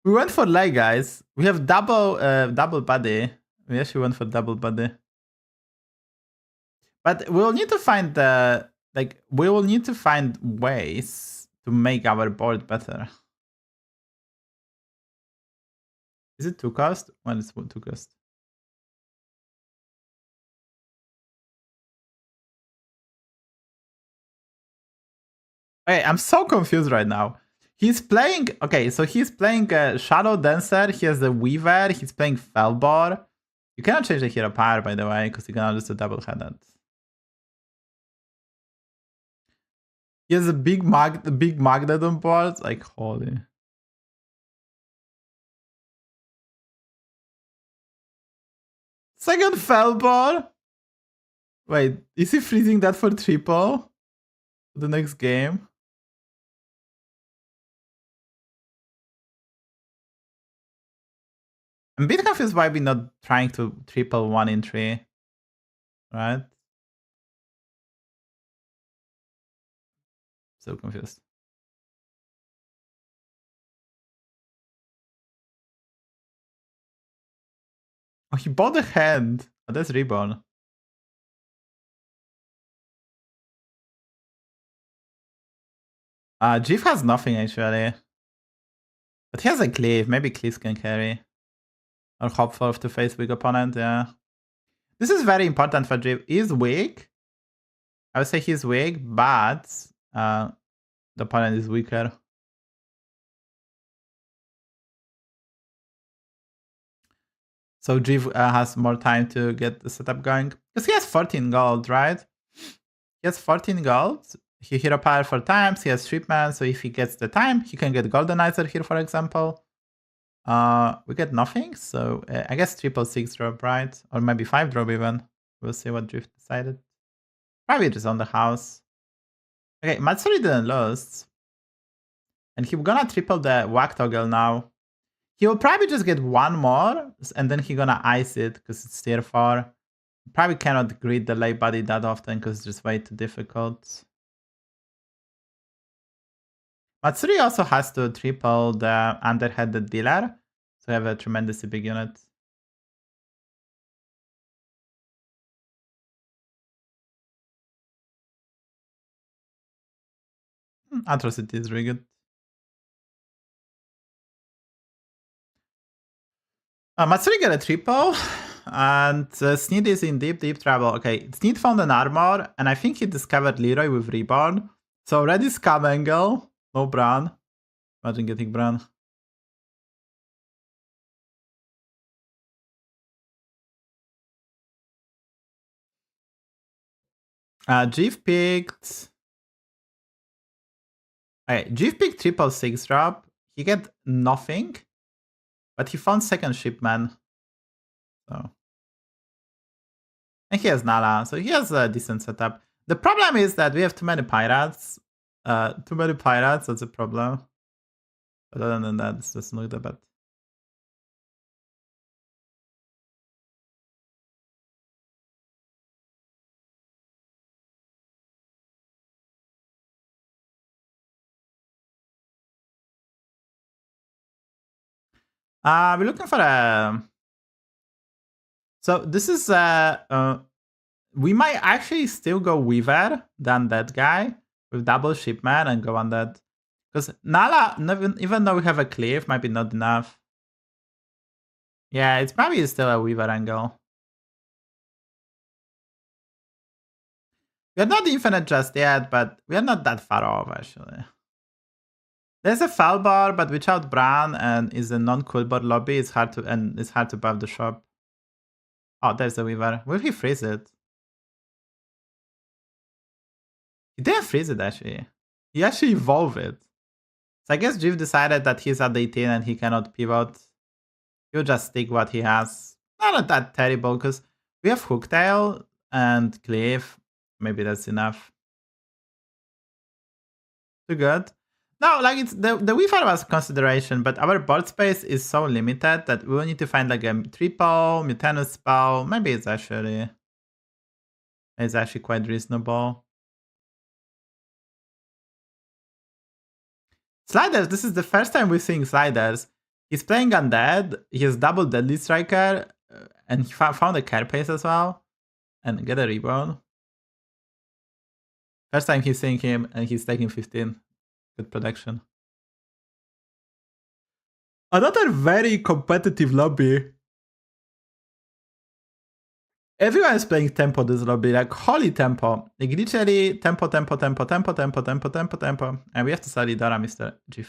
We went for lay, guys. We have double body. We actually went for double body. But we'll need to find the like, we will need to find ways to make our board better. Is it 2 cost? Well, it's 2 cost. Okay, I'm so confused right now. He's playing, okay, so he's playing Shadow Dancer, he has the Weaver, he's playing Quilboar. You cannot change the hero power, by the way, because you cannot just do double-headed. He has a big magnet on board, like, holy. Second Quilboar? Wait, is he freezing that for triple? The next game? I'm a bit confused why we're not trying to triple 1 in 3. Right? So confused. Oh, he bought a hand. Oh, that's Reborn. Jeff has nothing actually. But he has a Cleave. Maybe Cleaves can carry. Or Hopforth to face weak opponent, yeah. This is very important for Jeff. He's weak. I would say he's weak, but the opponent is weaker. So Jeff has more time to get the setup going. Because he has 14 gold, right? He has 14 gold. He hero power 4 times. He has Shipman, so if he gets the time, he can get Goldenizer here, for example. We get nothing, so I guess 6 drop, right? Or maybe 5 drop even. We'll see what Drift decided. Probably just on the house. Okay, Matsuri didn't lose. And he's gonna triple the whack toggle now. He will probably just get 1 more, and then he's gonna ice it, because it's tier 4. Probably cannot grid the late body that often, because it's just way too difficult. Matsuri also has to triple the underheaded dealer, so we have a tremendously big unit. Atrocity is really good. Matsuri got a triple, and Sneed is in deep trouble. Okay, Sneed found an armor, and I think he discovered Leroy with Reborn. So already scam angle, no Bran. Imagine getting Bran. Jeff picked... Okay, Jeff picked 6 drop. He get nothing, but he found second shipman. So... And he has Nala, so he has a decent setup. The problem is that we have too many pirates. That's a problem. But other than that, it's just not that bad. We're looking for a... So this is... we might actually still go Weaver than that guy with double shipman and go on that. Because Nala, even though we have a cleave, might be not enough. Yeah, it's probably still a Weaver angle. We're not infinite just yet, but we're not that far off actually. There's a Quilboar, but without Bran and is a non-Quilboar lobby, it's hard to buff the shop. Oh, there's the Weaver. Will he freeze it? He didn't freeze it actually. He actually evolved it. So I guess Jeff decided that he's at 18 and he cannot pivot. He'll just stick what he has. Not that terrible, because we have Hooktail and Cleave. Maybe that's enough. Too good. No, like it's the Weaver was a consideration, but our board space is so limited that we will need to find like a triple, Mutanus spell. Maybe it's actually quite reasonable. Sliders, this is the first time we're seeing Sliders. He's playing Undead, he has double Deadly Striker, and he found a Carapace as well, and get a Reborn. First time he's seeing him and he's taking 15. Good production. Another very competitive lobby. Everyone is playing tempo this lobby, like holy tempo. Like literally tempo. And we have to study Dara, Mr. Jif.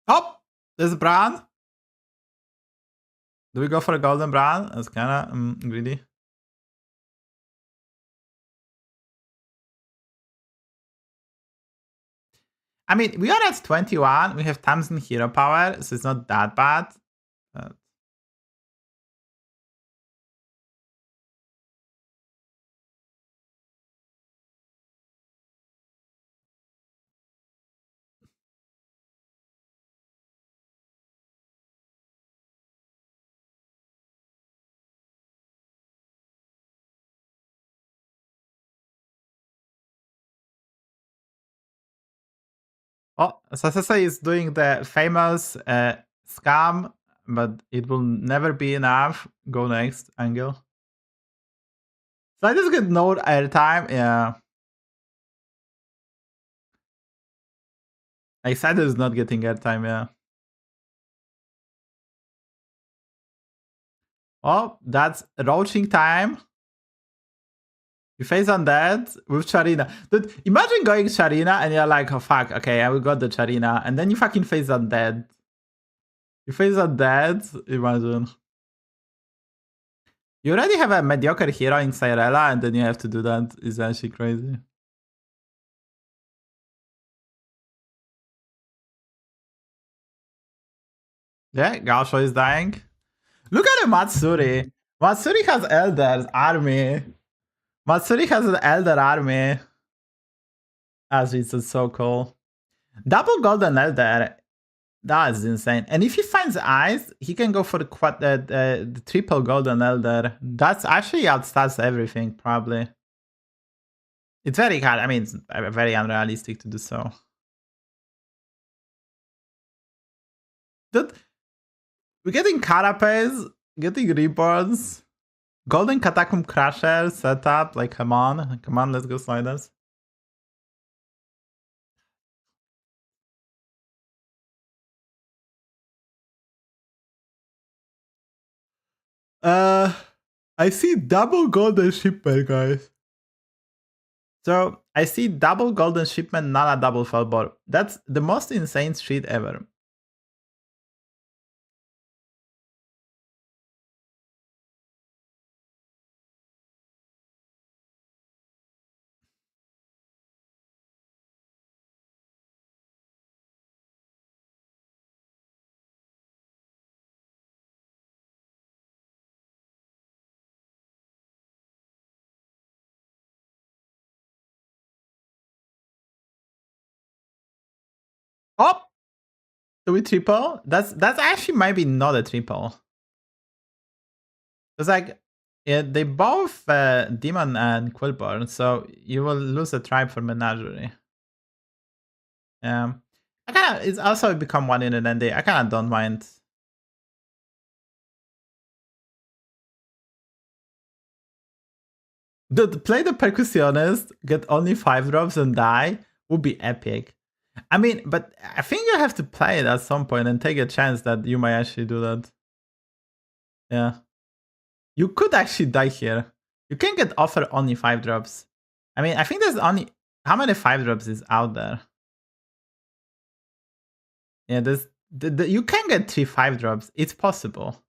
Oh! There's Bran. Do we go for a golden Bran? That's kinda greedy. I mean, we are at 21. We have Tamsin hero power, so it's not that bad. But... Oh, Slysssa is doing the famous scam, but it will never be enough. Go next, angle. So I just get no airtime, yeah. Like Saturn is not getting airtime, yeah. Oh, that's roaching time. You face Undead with Sharina. Dude, imagine going Sharina and you're like, oh fuck, okay, I will got the Sharina. And then you fucking face Undead. You face Undead, imagine. You already have a mediocre hero in Cyrella and then you have to do that. It's actually crazy. Yeah, Gaosho is dying. Look at the Matsuri. Matsuri has Elder's army. Matsuri has an Elder army. As it's so cool. Double Golden Elder. That is insane. And if he finds eyes, he can go for the triple Golden Elder. That's actually outstats everything, probably. It's very hard. I mean, it's very unrealistic to do so. Dude, we're getting Carapace, getting Reborns, Golden Catacomb Crusher setup. Like, come on, let's go Sliders. I see double Golden Shipment, guys. So I see double Golden Shipment, not a double Felbor. That's the most insane street ever. Oh! Do we triple? That's actually maybe not a triple. It's like, yeah, they both Demon and Quilboars, so you will lose a tribe for Menagerie. I kinda, it's also become one in an ND. I kinda don't mind. Dude, play the Percussionist, get only 5 drops and die would be epic. I mean, but I think you have to play it at some point and take a chance that you might actually do that. Yeah. You could actually die here. You can get offer only 5 drops. I mean, I think there's only... How many 5 drops is out there? Yeah, there's... you can get 3 5 drops. It's possible.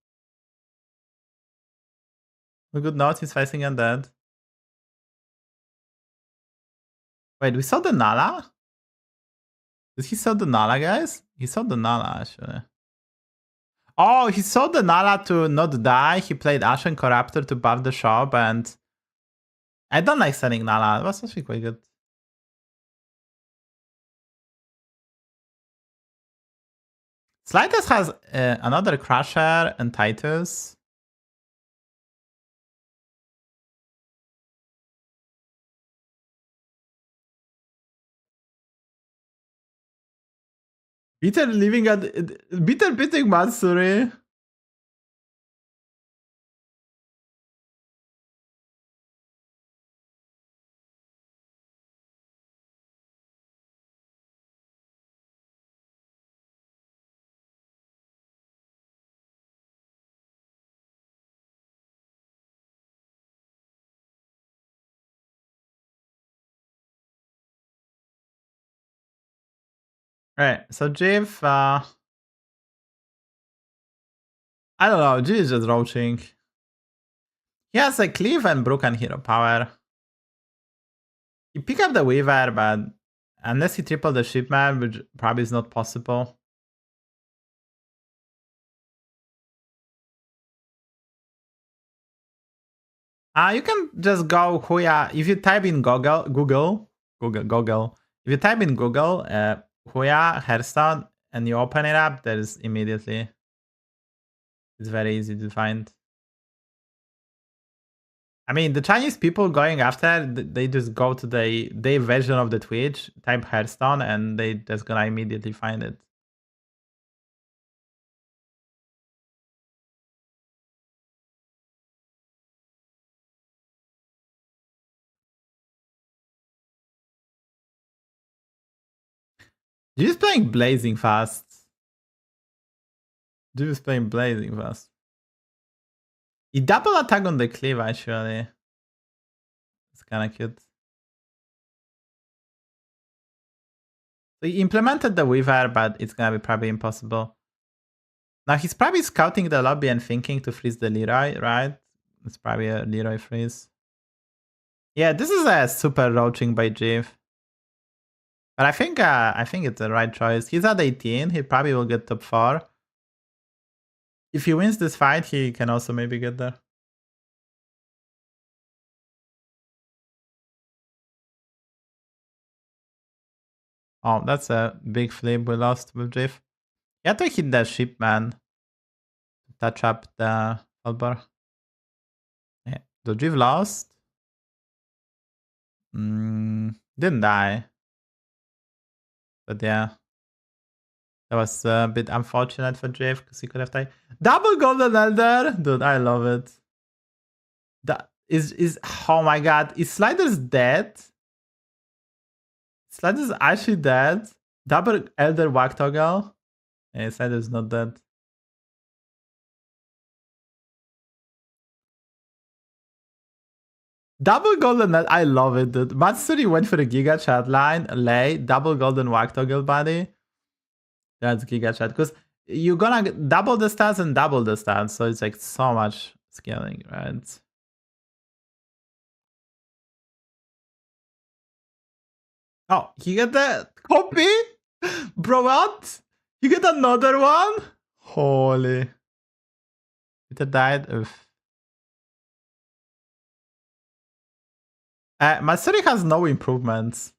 A good note, he's facing Undead. Wait, we saw the Nala? Did he saw the Nala, guys? He saw the Nala, actually. Oh, he saw the Nala to not die. He played Ashen Corruptor to buff the shop, and... I don't like selling Nala. It was actually quite good. Slysssa has another Crusher and Titus. Peter living at... Peter beating Matsuri. Right, so Jiv, I don't know, Jiv is just roaching. He has a Cleave and Broken Hero Power. He pick up the Weaver, but unless he triple the Shipman, which probably is not possible. You can just go Huya. If you type in Google. If you type in Google, Huya, Hearthstone, and you open it up, there's immediately. It's very easy to find. I mean, the Chinese people going after, they just go to their version of the Twitch, type Hearthstone, and they just gonna immediately find it. You're just playing Blazing fast. You're just playing Blazing fast. He double attack on the cleave, actually. It's kind of cute. So he implemented the Weaver, but it's gonna be probably impossible. Now he's probably scouting the lobby and thinking to freeze the Leroy, right? It's probably a Leroy freeze. Yeah, this is a super roaching by Jiv. But I think it's the right choice. He's at 18. He probably will get top 4. If he wins this fight, he can also maybe get there. Oh, that's a big flip we lost with Jiv. He had to hit the ship, man. To touch up the Quilboar. Yeah. The Jiv lost. Didn't die. But yeah. That was a bit unfortunate for Jiv because he could have died. Double Golden Elder! Dude, I love it. That is oh my god. Is Sliders dead? Sliders actually dead? Double Elder Whack Toggle? Yeah, Sliders not dead. Double Golden Elder, I love it, dude. Matsuri went for the Giga Chat line, lay, double Golden Whack Toggle body. That's Giga Chat. Because you're gonna double the stats and double the stats, so it's like so much scaling, right? Oh, he got the copy? Bro, what? You get another one? Holy. Peter died. Matsuri has no improvements.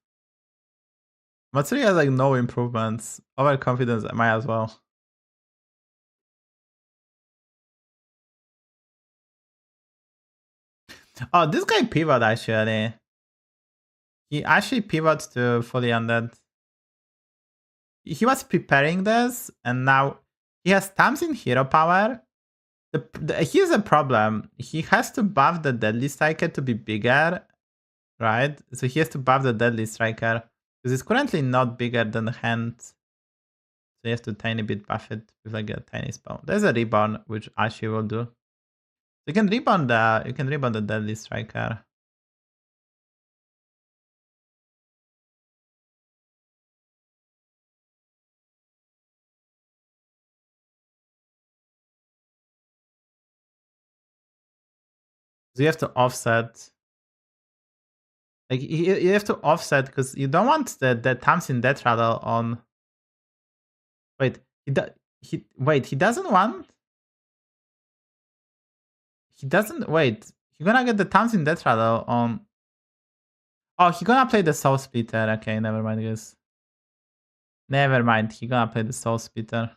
Matsuri has like no improvements. Overconfidence, might as well. Oh, this guy pivot actually. He actually pivots to fully undead. He was preparing this, and now he has times in hero power. Here's a problem. He has to buff the deadly striker to be bigger, right? So he has to buff the deadly striker because it's currently not bigger than the hand. So you have to tiny bit buff it with like a tiny spell. There's a reborn, which Ashi will do. You can reborn the deadly striker. So you have to offset. Like you have to offset because you don't want the Tamsin Death Rattle on. Wait, he doesn't want. He doesn't wait. He's gonna get the Tamsin Death Rattle on. Oh, he's gonna play the Soul Splitter. Okay, never mind, guys. Never mind. He's gonna play the Soul Splitter.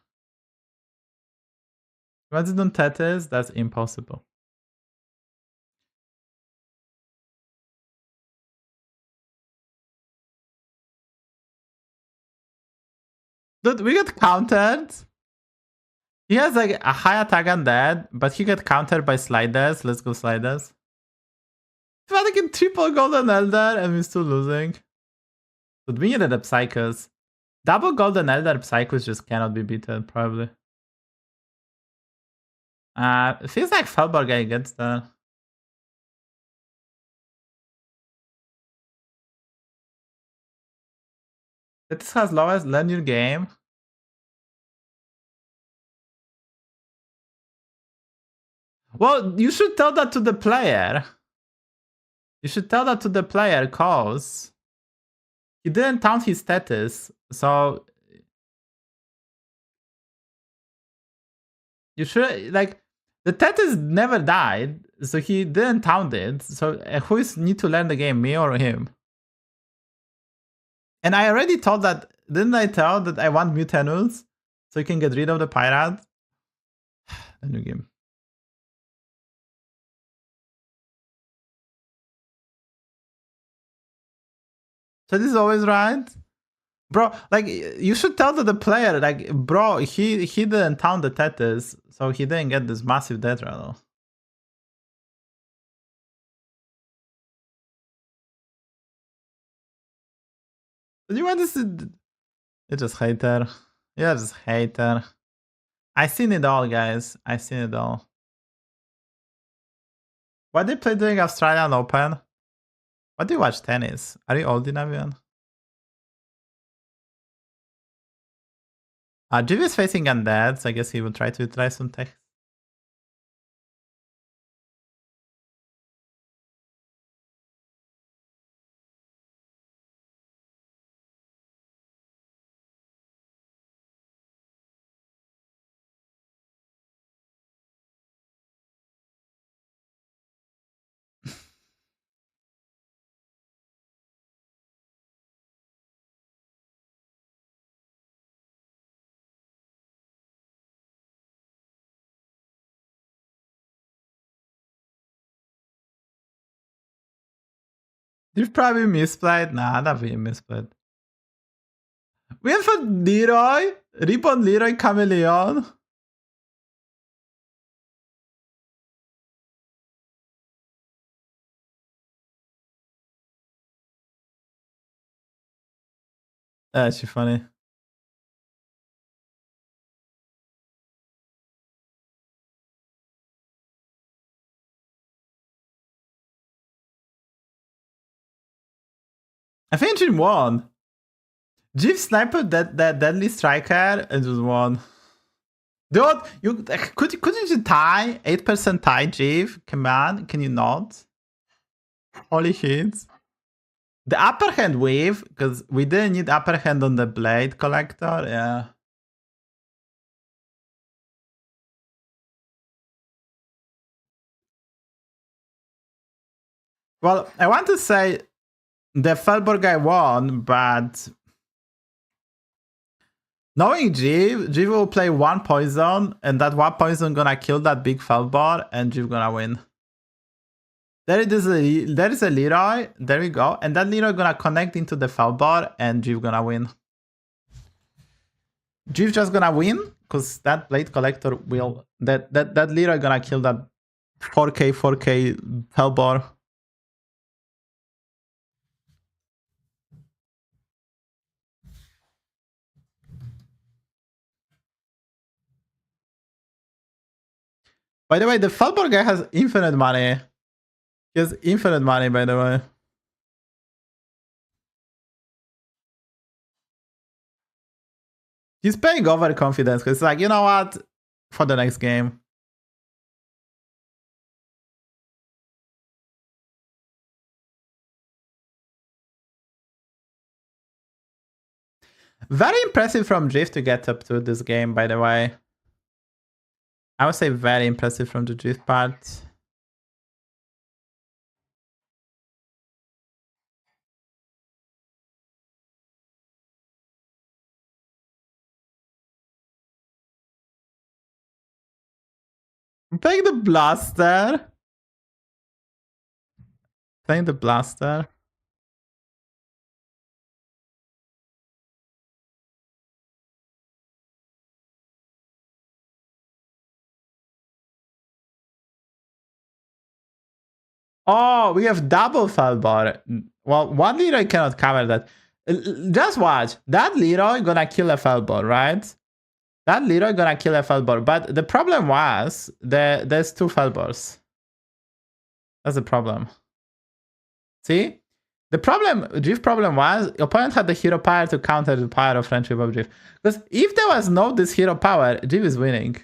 What's it on Tetris? That's impossible. Dude, we got countered. He has like a high attack on that, but he got countered by Sliders. Let's go Sliders. He's like in triple Golden Elder and we're still losing. But we needed a Psychos. Double Golden Elder Psychos just cannot be beaten, probably. It feels like Felborg guy gets there. This has lowest learn your game. Well, you should tell that to the player. You should tell that to the player, cause he didn't count his status, so you should like the status never died, so he didn't count it. So who is need to learn the game, me or him? And I already told that. Didn't I tell that I want Mutanus so you can get rid of the pirate? A new game. So this is always right, bro. Like you should tell the player, like, bro, he didn't count the Tetris, so he didn't get this massive death rattle. You want this? You're just hater. You're just hater. I seen it all, guys. I seen it all. What do you play during Australian Open? What do you watch tennis? Are you old enough, Ian? Jiv is facing Undead, so I guess he will try to utilize some tech. You've probably misplayed. Nah, that we misplayed. We have a Leroy, Ribbon Leroy Chameleon. That's actually funny. I think Jim won. Jim sniped that deadly striker and just won. Dude, you couldn't you tie 8% tie, Jiv? Come on, can you not? Holy shit. The upper hand wave, because we didn't need upper hand on the blade collector, yeah. Well, I want to say the Felborg guy won, but knowing Jiv will play one poison, and that one poison gonna kill that big Felbor, and Jiv gonna win. There is a Leroy, there we go, and that Leroy gonna connect into the Felbor, and Jiv gonna win. Jiv just gonna win, because that Blade Collector will, that Leroy gonna kill that 4k Felbor. By the way, the Felbor guy has infinite money. He has infinite money, by the way. He's playing overconfidence, because it's like, you know what? For the next game. Very impressive from Drift to get up to this game, by the way. I would say very impressive from the Drift part. I'm playing the Blaster. Playing the Blaster. Oh, we have double Felbor. Well, one Leroy cannot cover that. Just watch. That Leroy gonna kill a Felbor, right? That Leroy gonna kill a Felbor. But the problem was there's two Felbors. That's the problem. See? The problem, Jiv problem was, opponent had the hero power to counter the power of friendship of Jiv. Because if there was no this hero power, Jiv is winning.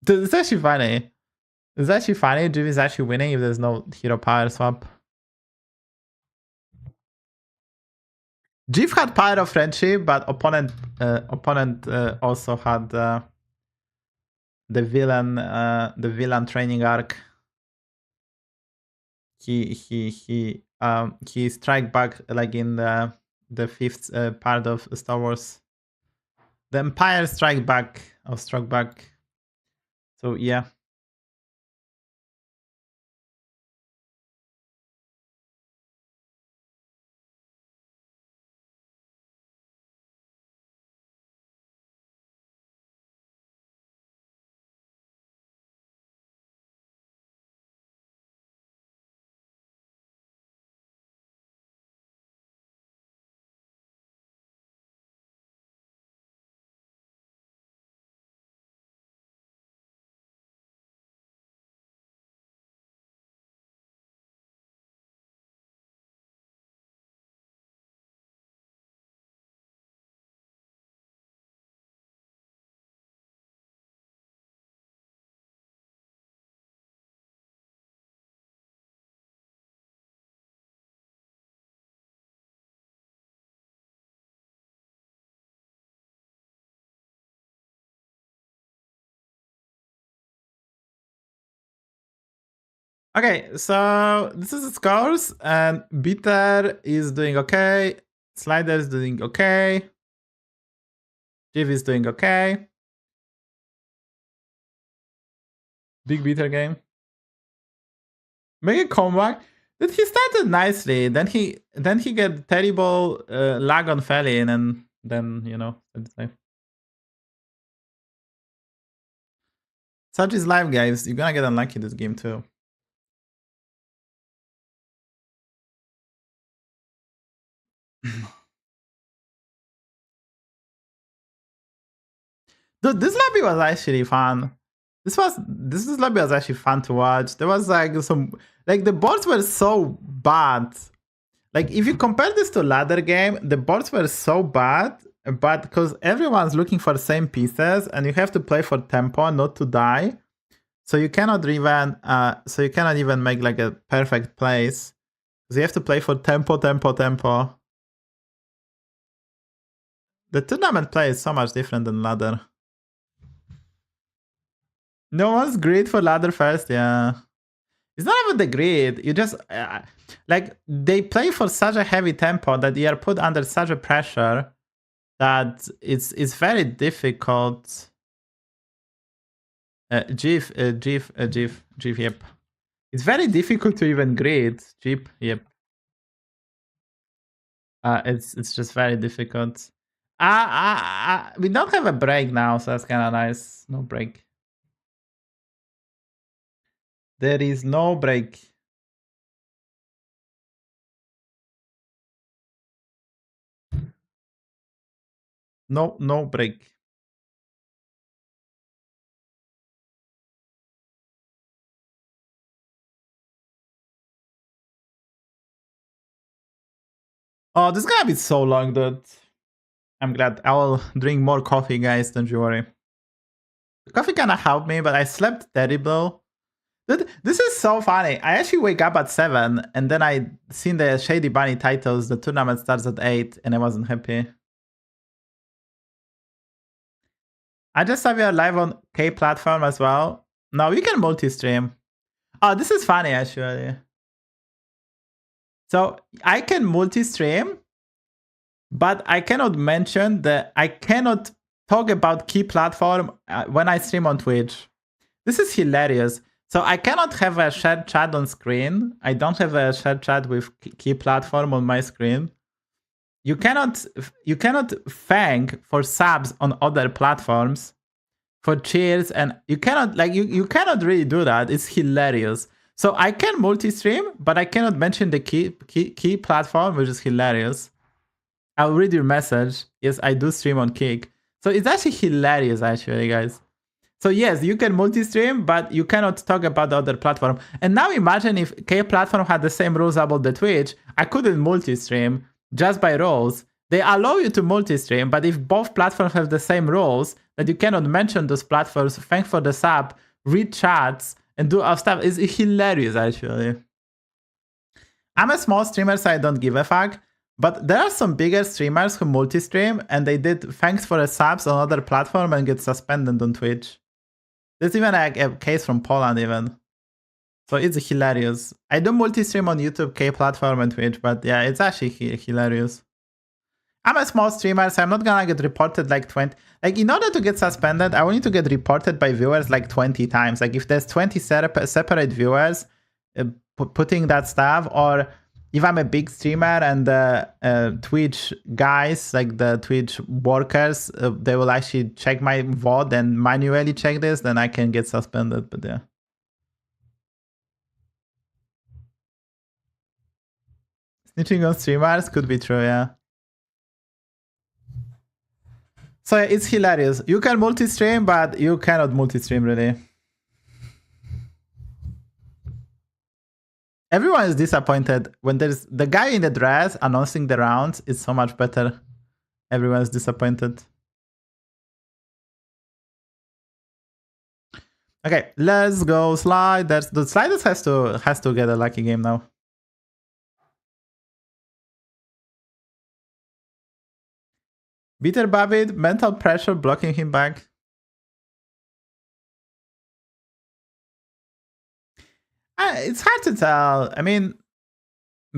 It's actually funny. It's actually funny, Jiv is actually winning if there's no hero power swap. Jiv had power of friendship, but opponent also had the villain training arc. He strike back like in the fifth part of Star Wars. The Empire struck back. So yeah. Okay, so this is the scores, and Bitter is doing okay. Slider is doing okay. Jiv is doing okay. Big Bitter game. Make a comeback. But he started nicely. Then he get terrible lag on Felin, and then it's like such is life, guys. You're gonna get unlucky this game too. Dude, this lobby was actually fun. This lobby was actually fun to watch. There was like the boards were so bad. Like if you compare this to ladder game, the boards were so bad, but because everyone's looking for the same pieces and you have to play for tempo, not to die. So you cannot even make like a perfect place. So you have to play for tempo. The tournament play is so much different than ladder. No one's grid for ladder first, yeah. It's not even the grid. You just like they play for such a heavy tempo that you are put under such a pressure that it's very difficult. Jif, yep. It's very difficult to even grid. Jeep, yep. It's just very difficult. We don't have a break now, so that's kind of nice. No break. There is no break. No break. Oh, this is gonna be so long, dude. I'm glad. I will drink more coffee, guys. Don't you worry. Coffee kind of helped me, but I slept terrible. Dude, this is so funny. I actually wake up at 7, and then I seen the Shadybunny titles. The tournament starts at 8, and I wasn't happy. I just saw we are live on K platform as well. No, you can multi-stream. Oh, this is funny, actually. So I can multi-stream, but I cannot mention I cannot talk about key platform when I stream on Twitch. This is hilarious. So I cannot have a shared chat on screen. I don't have a shared chat with key platform on my screen. You cannot thank for subs on other platforms, for cheers, and you cannot you cannot really do that. It's hilarious. So I can multi-stream, but I cannot mention the key platform, which is hilarious. I'll read your message. Yes, I do stream on Kick. So it's actually hilarious, actually, guys. So yes, you can multi-stream, but you cannot talk about the other platform. And now imagine if K platform had the same rules about the Twitch, I couldn't multi-stream just by roles. They allow you to multi-stream, but if both platforms have the same rules, that you cannot mention those platforms, thank for the sub, read chats, and do our stuff, is hilarious actually. I'm a small streamer, so I don't give a fuck. But there are some bigger streamers who multi-stream, and they did thanks for the subs on other platform and get suspended on Twitch. There's even a case from Poland even. So it's hilarious. I do multi-stream on YouTube, K platform, and Twitch, but yeah, it's actually hilarious. I'm a small streamer, so I'm not gonna get reported like 20. Like, in order to get suspended, I will need to get reported by viewers like 20 times. Like, if there's 20 separate viewers putting that stuff, or if I'm a big streamer and the Twitch guys, like the Twitch workers, they will actually check my VOD and manually check this, then I can get suspended, but yeah. Snitching on streamers could be true, yeah. So it's hilarious. You can multi-stream, but you cannot multi-stream really. Everyone is disappointed when there's the guy in the dress announcing the rounds. It's so much better. Everyone's disappointed. Okay, let's go sliders. The sliders has to get a lucky game now. Bitter Babbit, mental pressure blocking him back. It's hard to tell. I mean,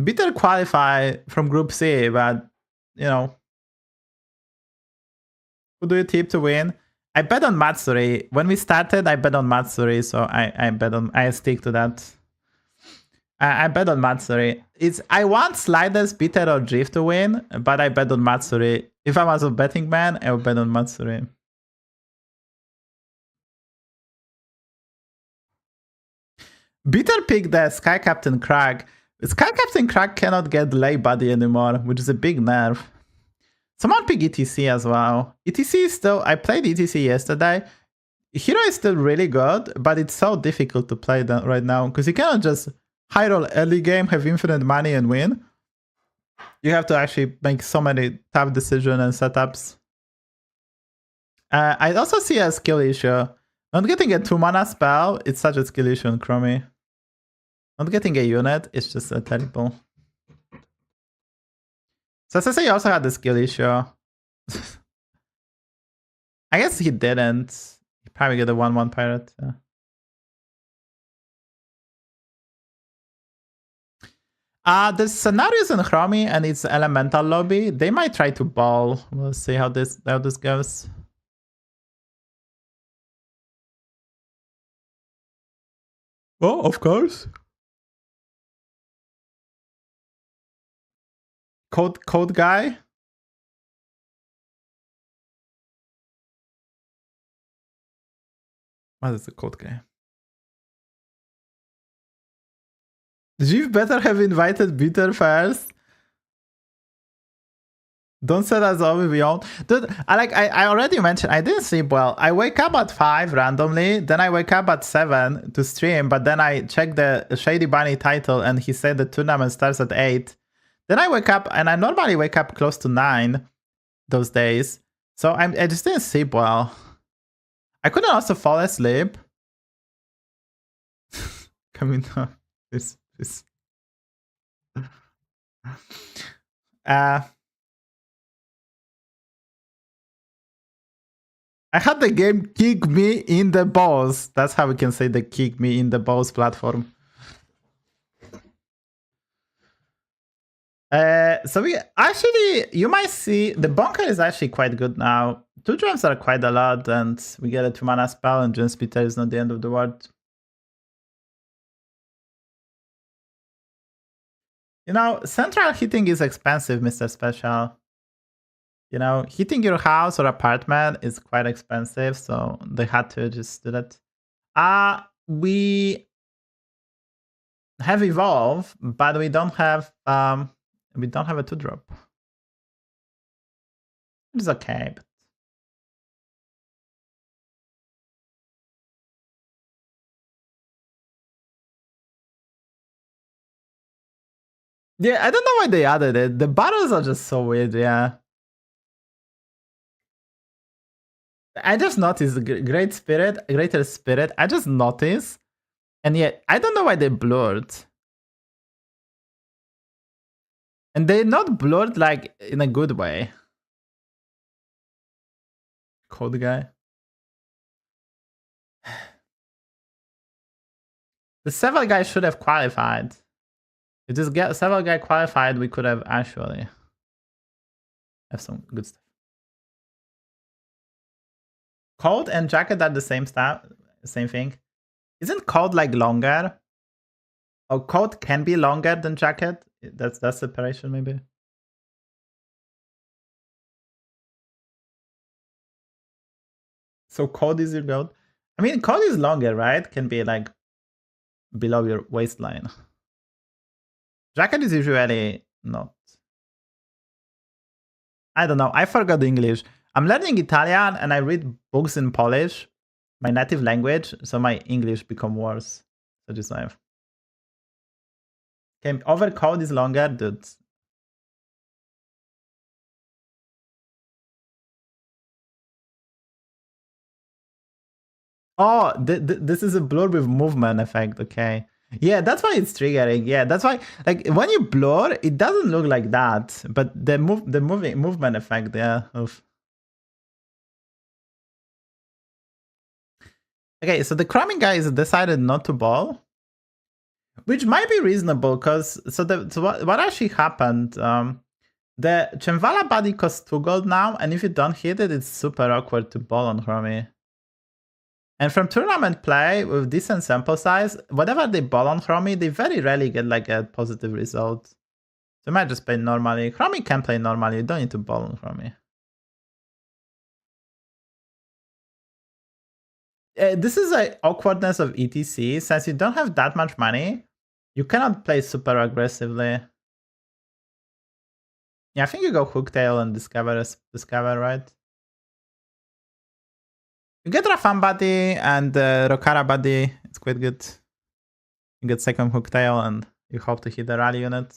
Bitter qualify from Group C, but you know, who do you tip to win? I bet on Matsuri. When we started, I bet on Matsuri, so I stick to that. I bet on Matsuri. I want Sliders, Bitter, or Drift to win, but I bet on Matsuri. If I was a betting man, I would bet on Matsuri. Bitter picked the Sky Captain Krag. Sky Captain Krag cannot get lay body anymore, which is a big nerf. Someone pick ETC as well. ETC is still... I played ETC yesterday. Hero is still really good, but it's so difficult to play that right now, because you cannot just high roll early game, have infinite money and win. You have to actually make so many tough decisions and setups. I also see a skill issue. Not getting a 2-mana spell, it's such a skill issue on Chromie. Not getting a unit, it's just a terrible. Sasuke also had the skill issue. I guess he didn't. He probably get a 1-1 pirate. Yeah. There's scenarios in Chromie and it's elemental lobby. They might try to ball. We'll see how this goes. Oh, of course. Code guy. What is the code guy? Jeff better have invited Bitter first. Don't set us up if we own. Dude, I already mentioned, I didn't sleep well. I wake up at 5 randomly, then I wake up at 7 to stream, but then I check the Shadybunny title and he said the tournament starts at 8. Then I wake up, and I normally wake up close to 9 those days. So I just didn't sleep well. I couldn't also fall asleep. Coming up. This. I had the game kick me in the balls. That's how we can say the kick me in the balls platform. So we actually, you might see the bunker is actually quite good now. 2 drums are quite a lot, and we get a 2-mana spell, and Gen Splitter is not the end of the world. You know, central heating is expensive, Mr. Special. You know, heating your house or apartment is quite expensive, so they had to just do that. We have evolved, but we don't have a 2-drop. It's okay. But Yeah, I don't know why they added it. The battles are just so weird, yeah. I just noticed Greater Spirit. I just noticed. And yet, I don't know why they blurred. And they're not blurred like in a good way. Code guy. The Savjz guy should have qualified. If this Savjz guy qualified, we could have actually have some good stuff. Cold and jacket are the same stuff, same thing. Isn't cold like longer? Oh, cold can be longer than jacket. That's separation maybe. So cold is your goat. I mean, cold is longer, right? Can be like below your waistline. Jacket is usually not. I don't know. I forgot English. I'm learning Italian and I read books in Polish, my native language, so my English become worse. So just why. Okay, overcoat is longer, dude. Oh, this is a blur with movement effect. Okay. Yeah, that's why it's triggering. Yeah, that's why, like, when you blur, it doesn't look like that, but the movement effect, yeah. Oof. Okay, so the cramming guy is decided not to ball, which might be reasonable because so what actually happened? The Chemvala body costs 2 gold now, and if you don't hit it, it's super awkward to ball on Chromie. And from tournament play with decent sample size, whatever they ball on Chromie, they very rarely get like a positive result. So you might just play normally. Chromie can play normally, you don't need to ball on Chromie. This is an awkwardness of ETC. Since you don't have that much money, you cannot play super aggressively. Yeah, I think you go Hooktail and discover, right? You get Rafan Buddy and Rokara Buddy. It's quite good. You get second Hooktail and you hope to hit the rally unit.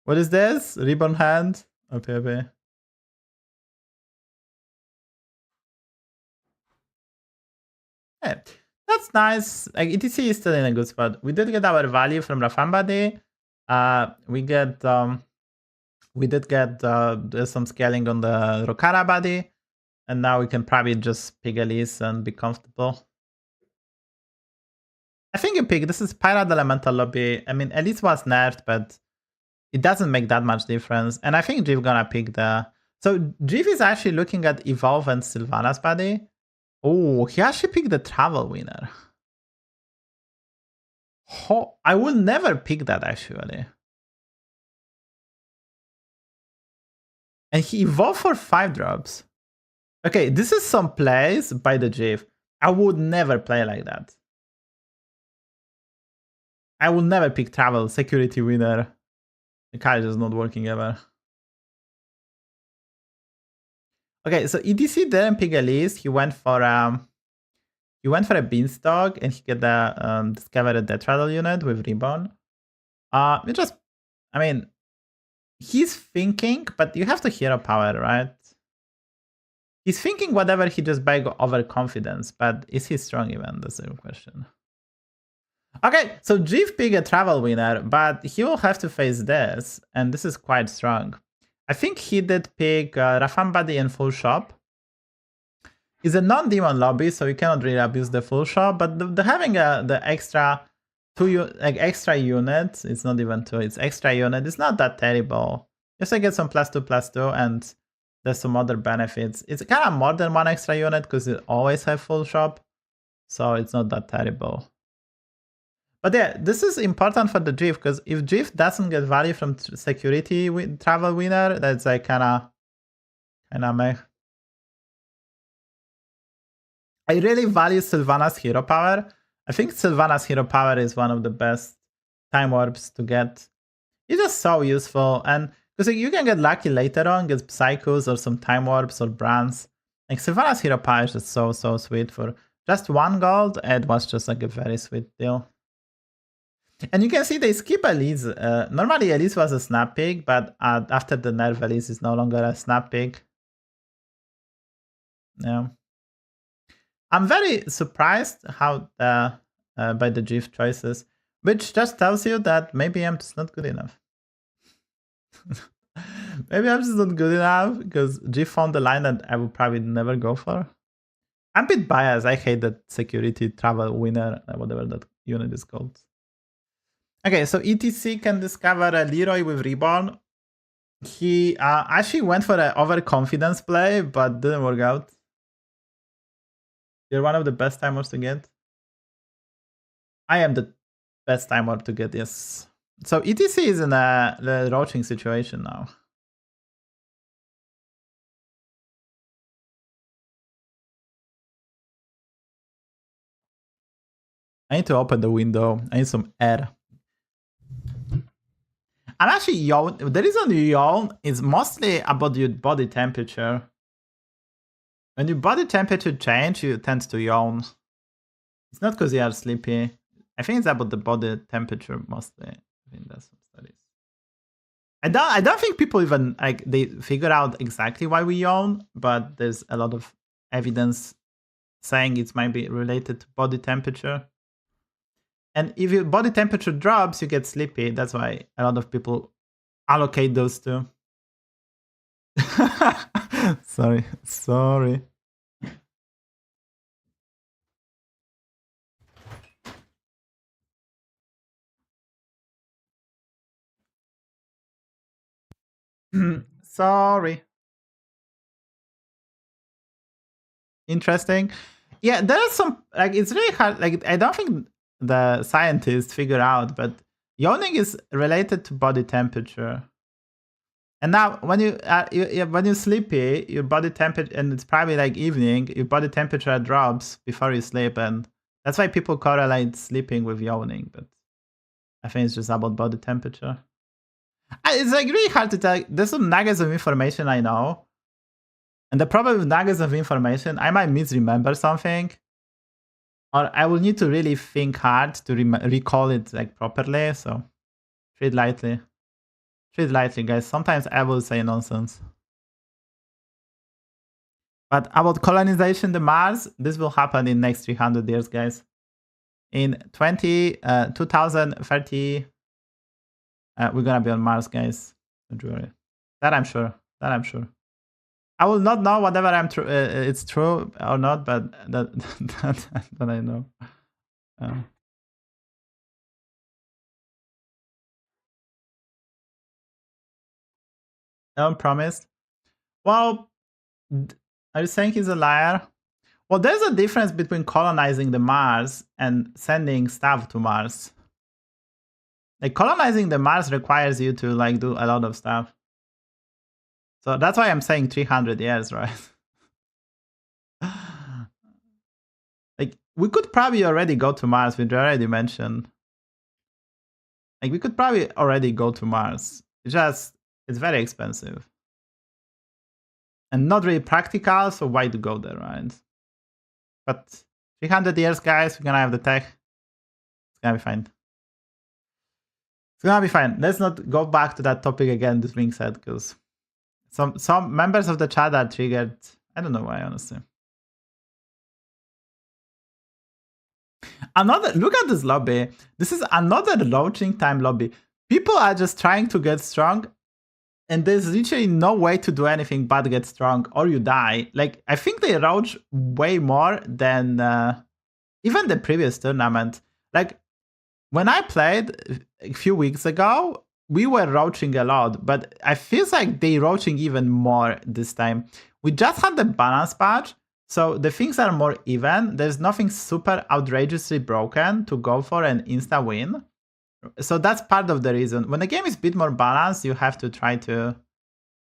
What is this? Ribbon hand? Okay. Yeah, that's nice. Like ETC is still in a good spot. We did get our value from Rafambadi. We did get some scaling on the Rokara body, and now we can probably just pick Elise and be comfortable. I think you pick. This is Pirate Elemental lobby. I mean, Elise was nerfed, but it doesn't make that much difference. And I think Jiv gonna pick the. So Jiv is actually looking at Evolve and Sylvana's body. Oh, he actually picked the travel winner. Oh, I will never pick that actually. And he evolved for 5 drops. Okay, this is some plays by the Jiv. I would never play like that. I will never pick travel, security winner. The card is not working ever. Okay, so EDC didn't pick Elise. He went for a beanstalk and he got the discovered a death rattle unit with Reborn. I mean, he's thinking, but you have to hero power, right? He's thinking whatever he just by overconfidence, but is he strong even? That's the question. Okay, so Jiv picked a travel winner, but he will have to face this, and this is quite strong. I think he did pick Rafambadi and Full Shop. It's a non-demon lobby, so you cannot really abuse the Full Shop, but the having the extra extra units, it's not even 2, it's extra unit, it's not that terrible. Just I get some +2/+2, and there's some other benefits. It's kind of more than 1 extra unit because it always have Full Shop, so it's not that terrible. But yeah, this is important for the Jiv, because if Jiv doesn't get value from security travel winner, that's like kinda meh. I really value Sylvana's hero power. I think Sylvana's hero power is one of the best time warps to get. It's just so useful, and because you can get lucky later on, get Psychos or some Time Warps or Brands. Like Sylvanas Hero Power is just so sweet for just 1 gold. It was just like a very sweet deal. And you can see they skip Elise. Normally Elise was a snap pick, but after the nerf, Elise is no longer a snap pick. Yeah. I'm very surprised how by the GIF choices, which just tells you that maybe I'm just not good enough. Maybe I'm just not good enough because GIF found the line that I would probably never go for. I'm a bit biased. I hate that security travel winner, whatever that unit is called. Okay, so ETC can discover a Leroy with Reborn. He actually went for an overconfidence play, but didn't work out. You're one of the best timers to get. I am the best timer to get, yes. So ETC is in a roaching situation now. I need to open the window. I need some air. I'm actually yawn. The reason you yawn is mostly about your body temperature. When your body temperature changes, you tend to yawn. It's not because you are sleepy. I think it's about the body temperature mostly. I think that's some studies. I don't think people even like they figure out exactly why we yawn, but there's a lot of evidence saying it might be related to body temperature. And if your body temperature drops, you get sleepy. That's why a lot of people allocate those two. Sorry. Sorry. Interesting. Yeah, there's some like it's really hard. Like I don't think the scientists figure out, but yawning is related to body temperature. And now, when you're sleepy, your body temperature, and it's probably like evening, your body temperature drops before you sleep, and that's why people correlate sleeping with yawning. But I think it's just about body temperature. It's like really hard to tell. There's some nuggets of information I know, and the problem with nuggets of information, I might misremember something, or I will need to really think hard to recall it like properly. So treat lightly. Treat lightly, guys. Sometimes I will say nonsense. But about colonization the Mars, this will happen in next 300 years, guys. In 2030, we're gonna be on Mars, guys. Don't worry. That I'm sure. I will not know whatever it's true or not, but that I know. Don't promise. Well, are you saying he's a liar? Well, there's a difference between colonizing the Mars and sending stuff to Mars. Like colonizing the Mars requires you to like do a lot of stuff. So that's why I'm saying 300 years, right? Like we could probably already go to Mars, which I already mentioned. Like we could probably already go to Mars. It's very expensive. And not really practical, so why to go there, right? But 300 years, guys, we're gonna have the tech. It's gonna be fine. It's gonna be fine. Let's not go back to that topic again, this being said, because some members of the chat are triggered. I don't know why, honestly. Look at this lobby. This is another launching time lobby. People are just trying to get strong, and there's literally no way to do anything but get strong or you die. Like, I think they roach way more than even the previous tournament. Like, when I played a few weeks ago, we were roaching a lot, but I feel like they roaching even more this time. We just had the balance patch, so the things are more even. There's nothing super outrageously broken to go for an insta win. So that's part of the reason. When the game is a bit more balanced, you have to try to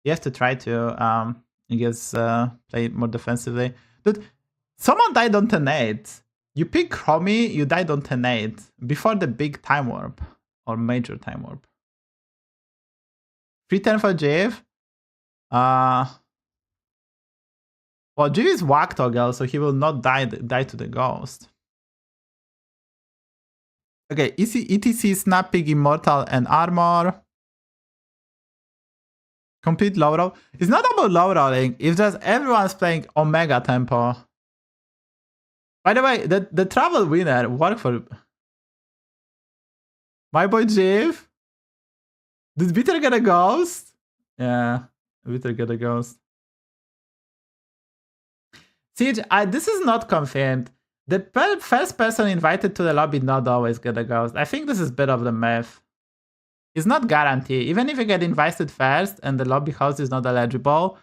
I guess play more defensively. Dude, someone died on 10-8. You pick Chromie, you died on 10-8 before the big time warp or major time warp. Free turn for Jave. Well, Jave is whack toggle, so he will not die to the ghost. Okay, ETC, Snapping, Immortal, and Armor. Complete low roll. It's not about low rolling, it's just everyone's playing Omega tempo. By the way, the travel winner worked for my boy Jave. Did Bitter get a ghost? Yeah, Bitter get a ghost. Siege, this is not confirmed. The first person invited to the lobby not always get a ghost. I think this is a bit of the myth. It's not guaranteed. Even if you get invited first and the lobby host is not eligible.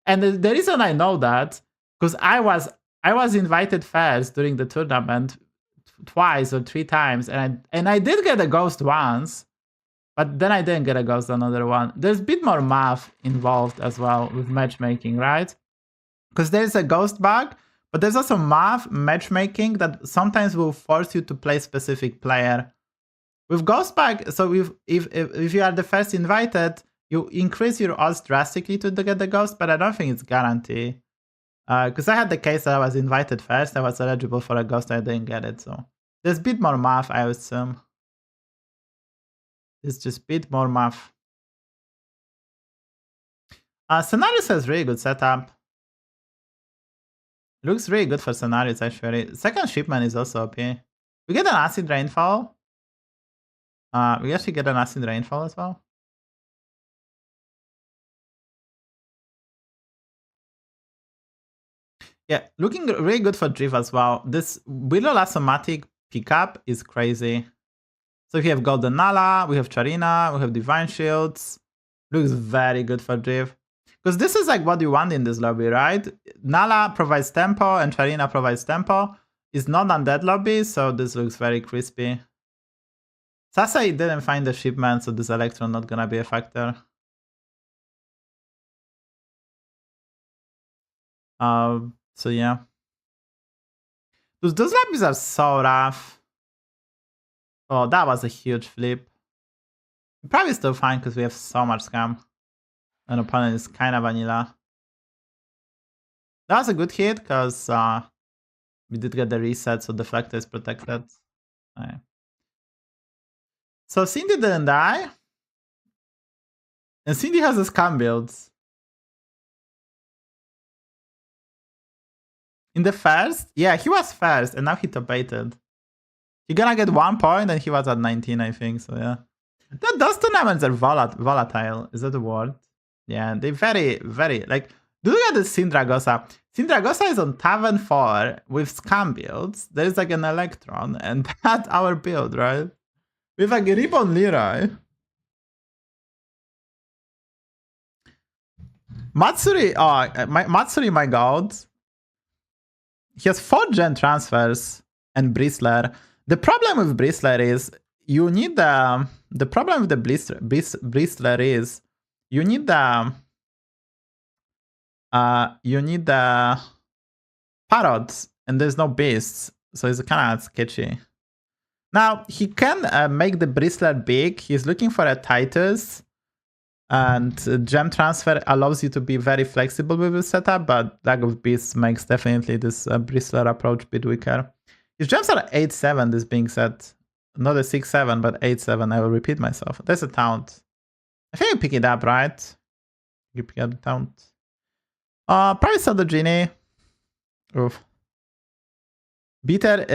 And the reason I know that, because I was invited first during the tournament twice or 3 times, and I did get a ghost once, but then I didn't get a ghost another one. There's a bit more math involved as well with matchmaking, right? Because there's a ghost bug, but there's also math matchmaking that sometimes will force you to play specific player. With ghost bug, so if you are the first invited, you increase your odds drastically to get the ghost, but I don't think it's guaranteed. Because I had the case that I was invited first, I was eligible for a ghost, I didn't get it, so there's a bit more math, I assume. It's just a bit more math. Scenarios has really good setup. Looks really good for scenarios, actually. Second shipment is also OP. We get an acid rainfall. We actually get an acid rainfall as well. Yeah, looking really good for Drift as well. This Willow Lasomatic pickup is crazy. So if you have Golden Nala, we have Charina, we have Divine Shields. Looks very good for Drift. Because this is like what you want in this lobby, right? Nala provides tempo and Charina provides tempo. It's not undead lobby, so this looks very crispy. Sasuke didn't find the shipment, so this Electron not gonna be a factor. So yeah. Those lobbies are so rough. Oh, that was a huge flip. Probably still fine because we have so much scam. And opponent is kind of vanilla. That was a good hit because we did get the reset, so Deflector is protected. Right. So Cindy didn't die. And Cindy has a scam build. In the first? Yeah, he was first and now he top 8'd. He gonna get 1 point and he was at 19, I think, so yeah. Those tournaments are volatile. Is that a word? Yeah, they very, like, look at the Sindragosa. Sindragosa is on Tavern 4 with scam builds. There's like an Electron, and that's our build, right? With like a Ribbon Leroy. Matsuri, Matsuri, my god. He has 4 gen transfers and Bristler. The problem with Bristler is you need the problem with the Bristler is you need the parrots and there's no beasts, so it's kind of sketchy. Now he can make the Bristler big. He's looking for a Titus, and gem transfer allows you to be very flexible with the setup, but lack of beasts makes definitely this Bristler approach a bit weaker. His gems are 8-7, this being said. Not a 6-7, but 8-7. I will repeat myself. There's a taunt. I think you pick it up, right? You pick up the taunt. Probably sell the genie. Oof. Bitter.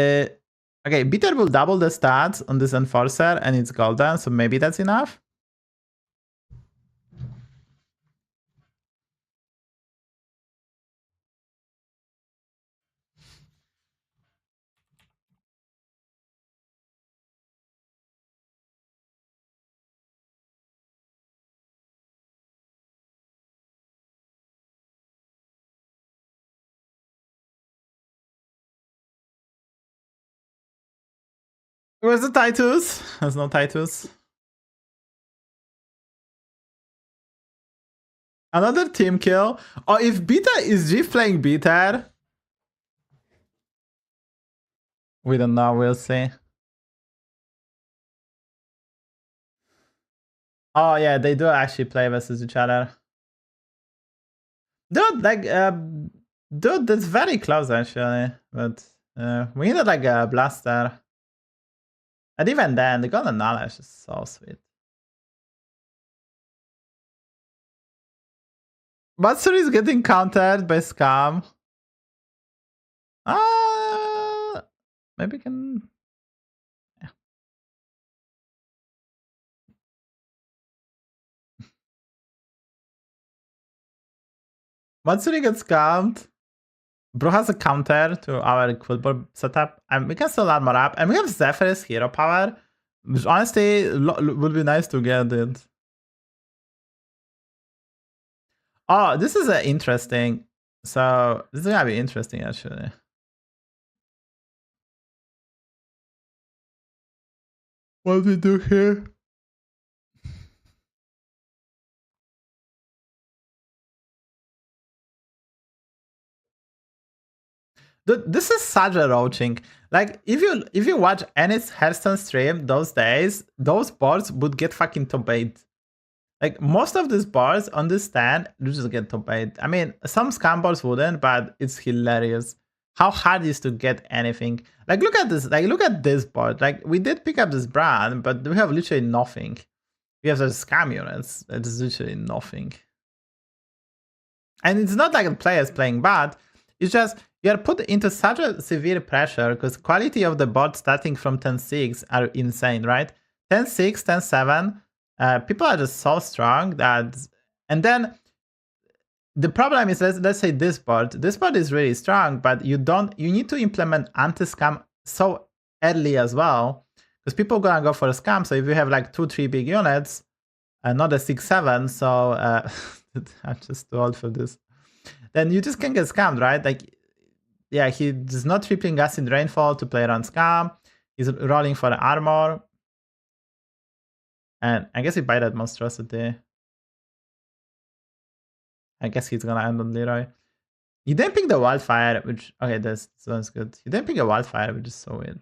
Okay, Bitter will double the stats on this Enforcer, and it's golden, so maybe that's enough. Where's the Titus? There's no Titus. Another team kill. Oh, if Beta is G playing Beta, we don't know. We'll see. Oh yeah, they do actually play versus each other. Dude, like, dude, that's very close actually. But we needed like a blaster. And even then, the golden knowledge is so sweet. Matsuri is getting countered by Scam. Maybe we can. Yeah. Matsuri gets scammed. Bro has a counter to our Quilboar setup, and we can still armor up. And we have Zephyr's hero power, which honestly would be nice to get it. Oh, this is interesting. So this is gonna be interesting actually. What do we do here? This is such a roaching. Like if you watch any Hearthstone stream those days, those boards would get fucking top 8. Like most of these boards on this stand, you just get top 8. I mean, some scam boards wouldn't, but it's hilarious how hard it is to get anything. Like look at this. Like look at this board. Like we did pick up this brand, but we have literally nothing. We have those scam units. It's literally nothing. And it's not like the players playing bad. It's just you are put into such a severe pressure because quality of the board starting from 10-6 are insane, right? 10-6, 10-7, people are just so strong that, and then the problem is, let's say this board is really strong, but you need to implement anti-scam so early as well because people gonna go for a scam. So if you have like 2-3 big units, not a 6-7, so I'm just too old for this. Then you just can get scammed, right? Like, yeah, he's not tripling acid rainfall to play around scam. He's rolling for armor. And I guess he buy that monstrosity. I guess he's gonna end on Leroy. You didn't pick the wildfire, which, okay, this sounds good. You didn't pick a wildfire, which is so weird.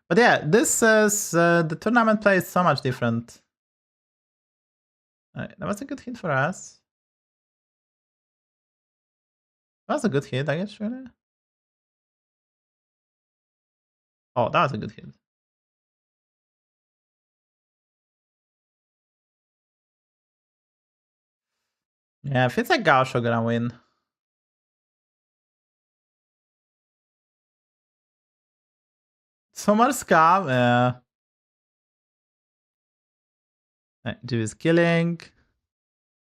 But yeah, this is the tournament play is so much different. That was a good hit for us. That was a good hit, I guess, really. Oh, that was a good hit. Yeah, feels like Gaucho gonna win. So much scam, yeah. Jiv is killing.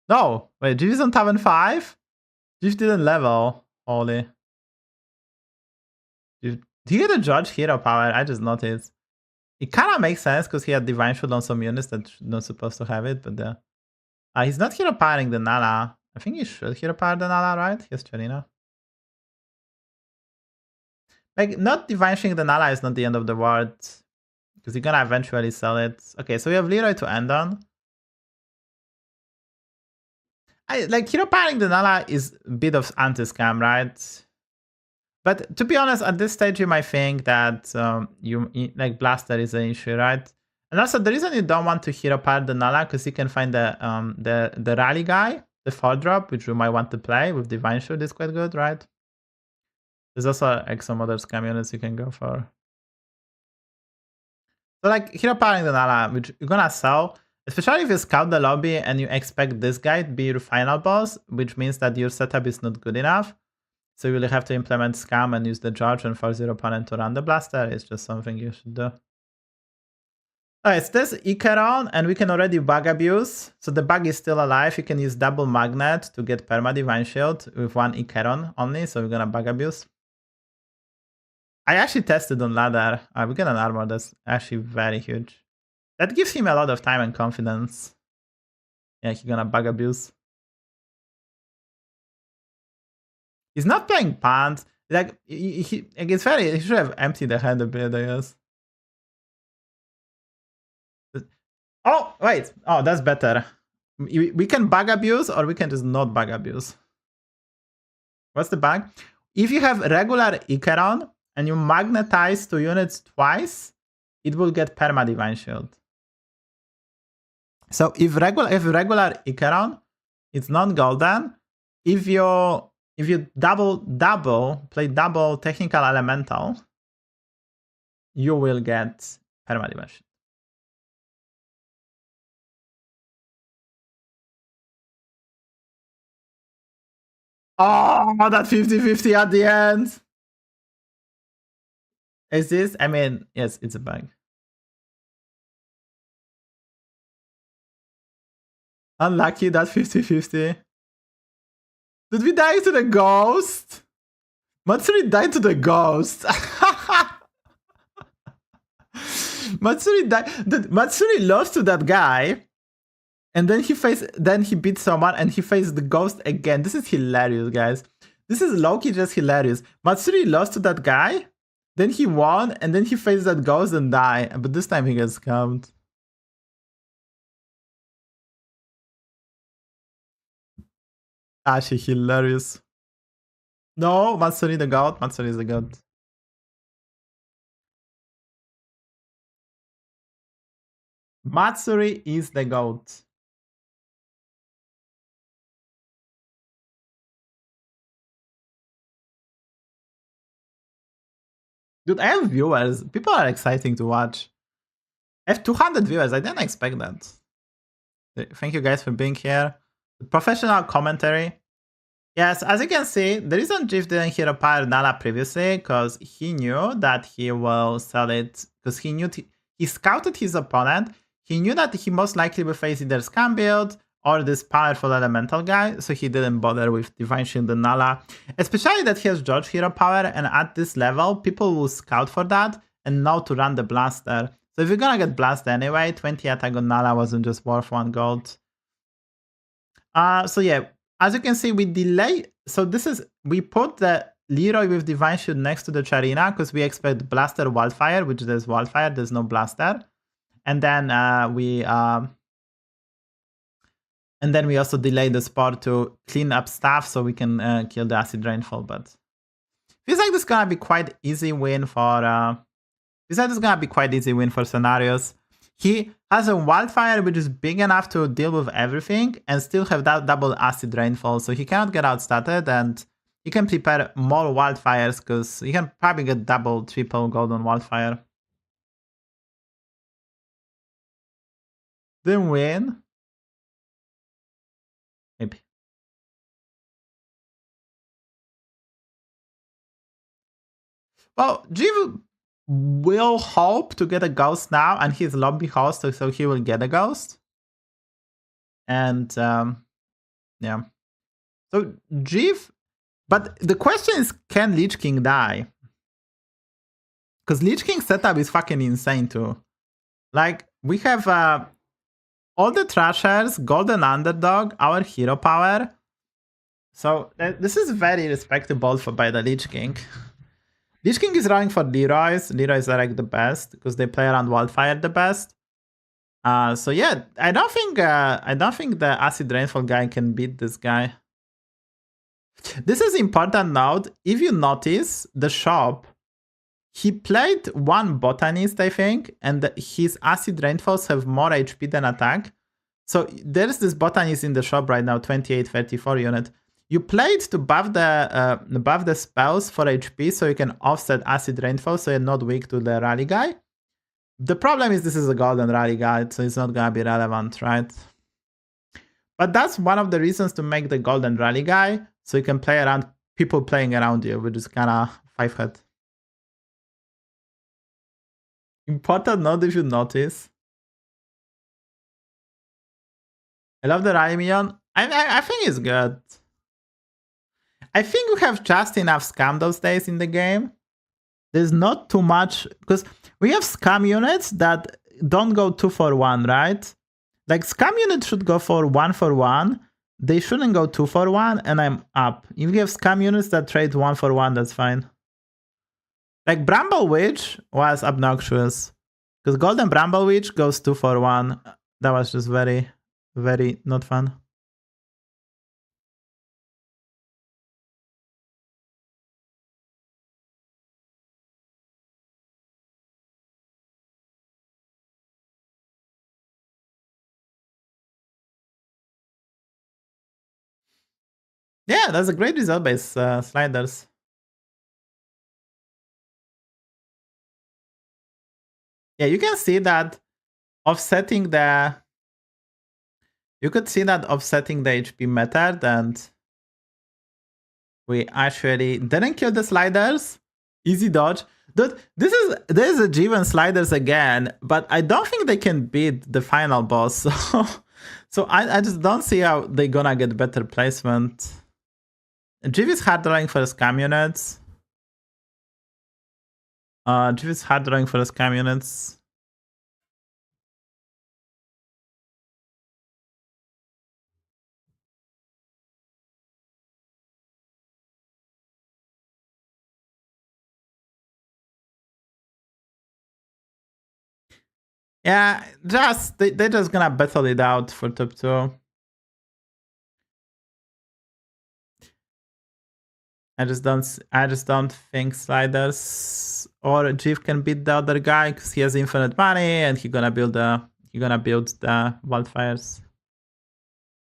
No, wait, Jiv is on top 5? Jiv didn't level. Holy. Jiv, do you get a judge hero power? I just noticed. It kind of makes sense because he had Divine Shield on some units that not supposed to have it, but he's not hero powering the Nala. I think he should hero power the Nala, right? He has Nicholena. Like, not Divine Shielding the Nala is not the end of the world because you're gonna eventually sell it. Okay, so we have Leroy to end on. Like, hero powering the Nala is a bit of anti-scam, right? But to be honest, at this stage, you might think that like Blaster is an issue, right? And also, the reason you don't want to hero power the Nala because you can find the rally guy, the 4-drop, which you might want to play with Divine Shield is quite good, right? There's also like some other scam units you can go for. So like hero powering the Nala, which you're gonna sell, especially if you scout the lobby and you expect this guy to be your final boss, which means that your setup is not good enough. So you will have to implement scam and use the charge and force your opponent to run the blaster. It's just something you should do. Alright, so there's Icaron, and we can already bug abuse. So the bug is still alive. You can use double magnet to get perma Divine Shield with one Icaron only. So we're gonna bug abuse. I actually tested on ladder. We get an armor that's actually very huge. That gives him a lot of time and confidence. Yeah, he's gonna bug abuse. He's not playing pants. Like he should have emptied the hand a bit, I guess. Oh wait, oh that's better. We can bug abuse or we can just not bug abuse. What's the bug? If you have regular Icaron and you magnetize 2 units twice, it will get perma Divine Shield. So if regular Icaron, it's not golden. If you play double technical elemental, you will get perma Divine Shield. Oh, that 50-50 at the end. Is this? I mean, yes, it's a bug. Unlucky that 50-50. Did we die to the ghost? Matsuri died to the ghost. Matsuri died. Matsuri lost to that guy. And then he beat someone and he faced the ghost again. This is hilarious, guys. This is low-key just hilarious. Matsuri lost to that guy, then he won, and then he faced that ghost and died. But this time he gets scammed. Actually hilarious. No, Matsuri the goat. Matsuri is the goat. Matsuri is the goat. Dude, I have viewers. People are exciting to watch. I have 200 viewers. I didn't expect that. Thank you guys for being here. Professional commentary. Yes, as you can see, the reason Jeff didn't hero power Nala previously, because he knew that he will sell it, because he knew he scouted his opponent. He knew that he most likely will face either Scam build or this powerful elemental guy, so he didn't bother with Divine Shield and Nala. Especially that he has George hero power, and at this level, people will scout for that and know to run the blaster. So if you're gonna get blast anyway, 20 attack on Nala wasn't just worth 1 gold. So yeah, as you can see, we delay. So we put the Leroy with Divine Shield next to the Charina because we expect Blaster Wildfire, which there's Wildfire, there's no Blaster. And then we also delay the spot to clean up stuff so we can kill the Acid Rainfall. But feels like this is gonna be quite easy win for scenarios. He has a Wildfire which is big enough to deal with everything and still have that double Acid Rainfall, so he cannot get outstarted, and he can prepare more Wildfires because he can probably get double, triple golden Wildfire. Then win. Maybe. Well, Jiv will hope to get a ghost now, and he's lobby host, so he will get a ghost. And yeah. So Jiv, but the question is, can Lich King die? Because Lich King setup is fucking insane too. Like, we have all the Trashers, Golden Underdog, our hero power. So this is very respectable by the Lich King. Lich King is running for Leroy's. Leroy's are like the best because they play around Wildfire the best. So yeah, I don't think the Acid Rainfall guy can beat this guy. This is important note. If you notice the shop, he played one Botanist, I think, and his Acid Rainfalls have more HP than attack. So there's this Botanist in the shop right now, 2834 unit. You played to buff the spells for HP so you can offset Acid Rainfall so you're not weak to the rally guy. The problem is this is a golden rally guy, so it's not gonna be relevant, right? But that's one of the reasons to make the golden rally guy, so you can play around people playing around you, which is kinda 5-head. Important note if you notice. I love the rally minion. I think it's good. I think we have just enough scam those days in the game. There's not too much, because we have scam units that don't go 2-for-1, right? Like, scam units should go for 1-for-1. They shouldn't go 2-for-1, and I'm up. If you have scam units that trade 1-for-1, that's fine. Like, Bramble Witch was obnoxious, because Golden Bramble Witch goes 2-for-1. That was just very, very not fun. Yeah, that's a great result based sliders. Yeah, you can see that offsetting the... You could see that offsetting the HP method, and we actually didn't kill the sliders. Easy dodge. Dude, there's a G1 sliders again, but I don't think they can beat the final boss. So I just don't see how they're gonna get better placement. Jiv is hard drawing for scam units. Jiv is hard drawing for scam units. Yeah, they're just gonna battle it out for top 2. I just don't think sliders or Jiv can beat the other guy because he has infinite money and he's gonna build the wildfires.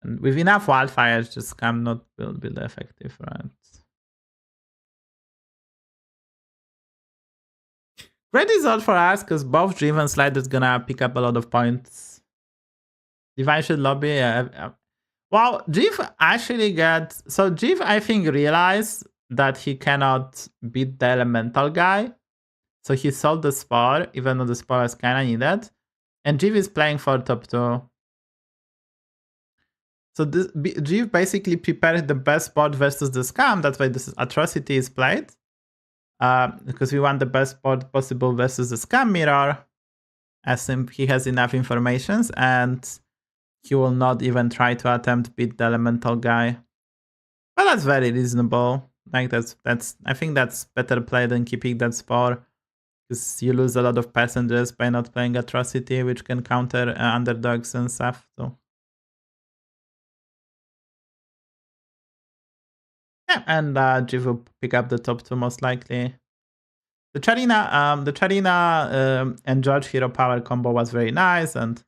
And with enough wildfires, just scam not build effective, right? Great result for us because both Jiv and sliders gonna pick up a lot of points. Divine should lobby. Well, Jiv actually Jiv I think realized that he cannot beat the elemental guy. So he sold the Spore, even though the Spore is kinda needed. And Jiv is playing for top 2. So Jiv basically prepared the best board versus the scam. That's why this atrocity is played. Because we want the best board possible versus the scam mirror. As he has enough information, and he will not even try to attempt beat the elemental guy. But that's very reasonable. Like that's I think that's better play than keeping that Spore, because you lose a lot of passengers by not playing atrocity, which can counter underdogs and stuff. So yeah, and Jiv will pick up the top 2 most likely. The Nicholena and George Hero Power combo was very nice, and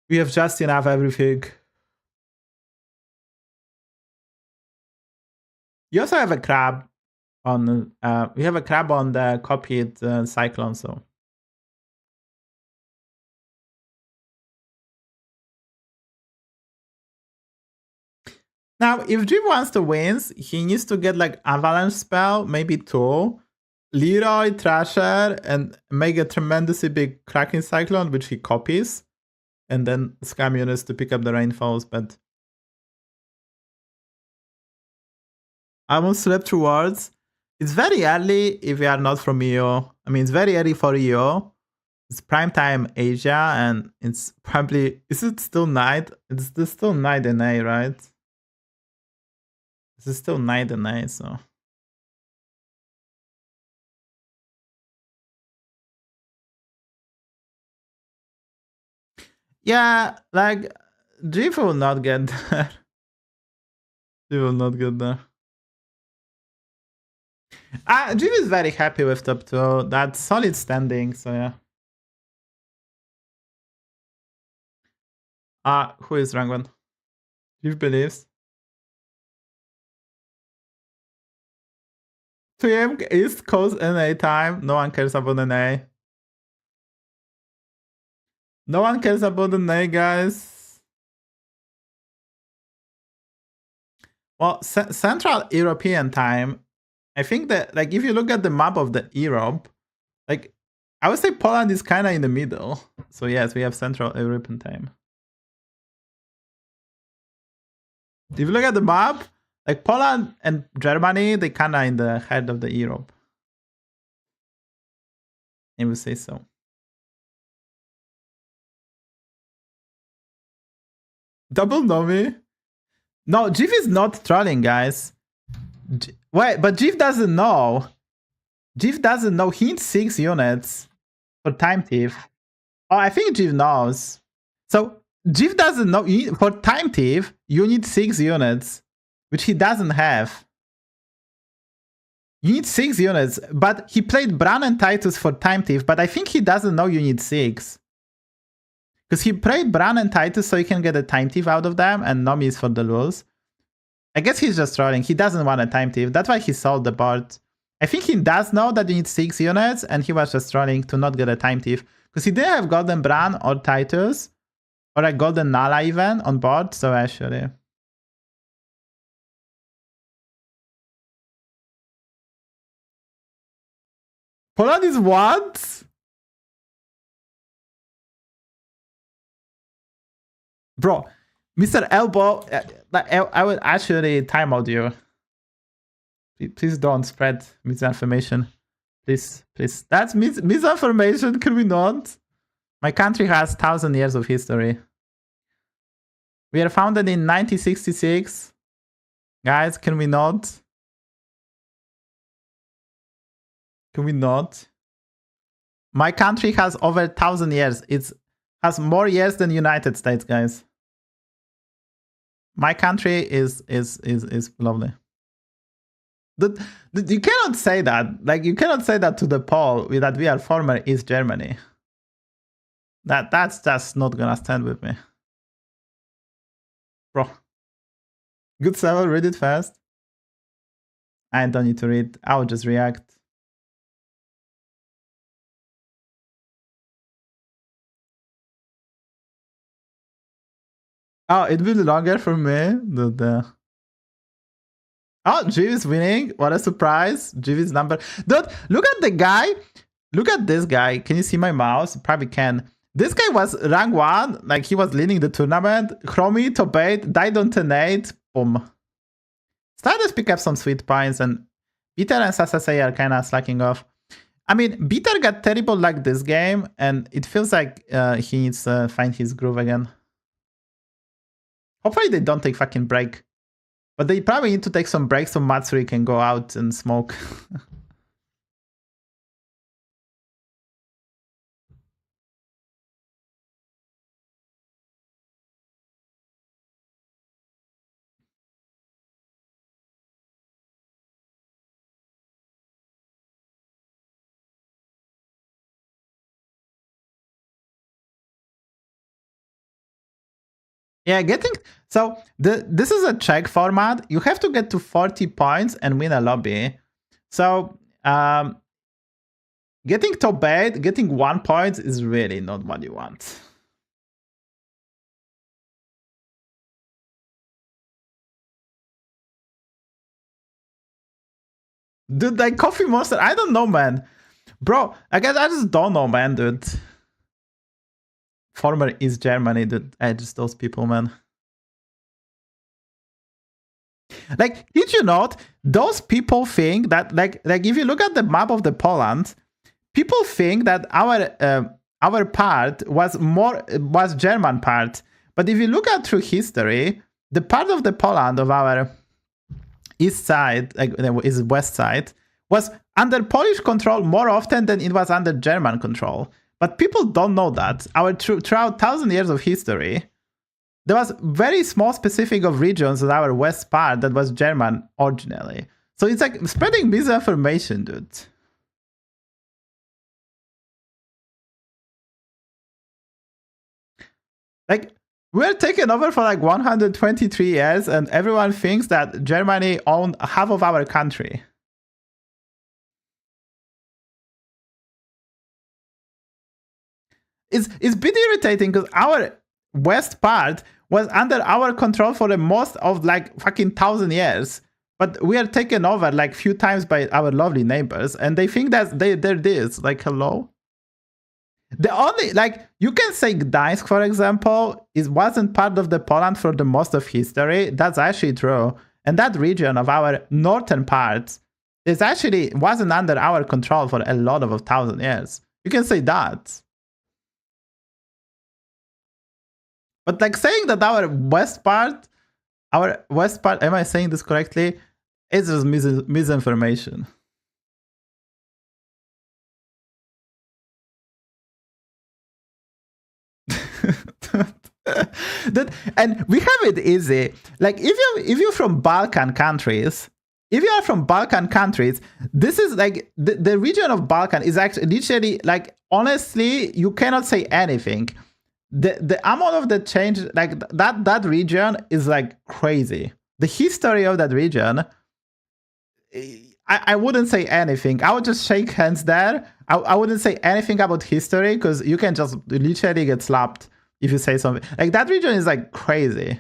we have just enough everything. You also have a crab on. We have a crab on the copied Cyclone, so. Now, if Jiv wants to win, he needs to get like Avalanche spell, maybe 2. Leroy, Thrasher, and make a tremendously big Kraken Cyclone, which he copies. And then scam units to pick up the rainfalls, but I almost slept through words. It's very early if you are not from EU. I mean, it's very early for EU. It's prime time Asia, and it's probably... Is it still night? It's still night in A, right? It's still night in A, so... Yeah, like, Jiv will not get there. Jiv will not get there. Jiv is very happy with top 2. That's solid standing, so yeah. Who is rank 1? Jiv believes. 2 AM East Coast NA time. No one cares about NA. No one cares about NA, guys. Well, Central European time. I think that, like, if you look at the map of the Europe, like, I would say Poland is kind of in the middle. So yes, we have Central European time. If you look at the map, like Poland and Germany, they kind of in the head of the Europe. I would say so. Double Nomi? No, Jiv is not trolling, guys. Wait, but Jiv doesn't know. Jiv doesn't know. He needs 6 units for Time Thief. Oh, I think Jiv knows. So Jiv doesn't know. For Time Thief, you need 6 units, which he doesn't have. You need 6 units, but he played Bran and Titus for Time Thief, but I think he doesn't know you need 6. Because he played Bran and Titus so you can get a Time Thief out of them, and Nomi is for the lulz. I guess he's just trolling. He doesn't want a time thief. That's why he sold the board. I think he does know that you need 6 units, and he was just trolling to not get a time thief. Because he didn't have Golden Bran or Titus, or a Golden Nala even on board, so actually. Poland is what? Bro, Mr. Elbow, I will actually timeout you. Please don't spread misinformation. Please. That's misinformation, can we not? My country has 1,000 years of history. We are founded in 1966. Guys, can we not? Can we not? My country has over 1,000 years. It has more years than United States, guys. My country is lovely. You cannot say that. Like, you cannot say that to the Pole that we are former East Germany. That's just not gonna stand with me. Bro. Good server, read it fast. I don't need to read. I'll just react. Oh, it will be longer for me. Oh, Jiv is winning. What a surprise. Jiv is number... Dude, look at the guy. Look at this guy. Can you see my mouse? You probably can. This guy was rank 1. Like, he was leading the tournament. Chromie, Tobate, died on 10-8. Boom. Started to pick up some sweet points, and Peter and Sasuke are kind of slacking off. I mean, Peter got terrible luck this game, and it feels like he needs to find his groove again. Hopefully they don't take fucking break. But they probably need to take some breaks so Matsuri can go out and smoke. Yeah, so this is a check format. You have to get to 40 points and win a lobby. So getting top 8, getting 1 point is really not what you want. Dude, like Coffee Monster, I don't know, man. Bro, I guess I just don't know, man, dude. Former East Germany, dude. Just those people, man. Like, did you not? Those people think that, like if you look at the map of the Poland, people think that our part was German part. But if you look at through history, the part of the Poland of our east side, like is west side, was under Polish control more often than it was under German control. But people don't know that. Throughout 1,000 years of history, there was very small specific of regions in our west part that was German originally. So it's like spreading misinformation, dude. Like, we're taken over for like 123 years, and everyone thinks that Germany owned half of our country. It's a bit irritating because our west part was under our control for the most of like fucking 1,000 years. But we are taken over like few times by our lovely neighbors, and they think that they're this. Like, hello? The only, like, you can say Gdańsk, for example, wasn't part of the Poland for the most of history. That's actually true. And that region of our northern parts wasn't under our control for a lot of 1,000 years. You can say that. But like saying that our west part, am I saying this correctly? It's just misinformation. And we have it easy. Like if you're from Balkan countries, this is like the region of Balkan is actually literally like, honestly, you cannot say anything. The amount of the change, like that region is like crazy. the history of that region, I wouldn't say anything. I would just shake hands there. I wouldn't say anything about history because you can just literally get slapped if you say something. Like, that region is like crazy.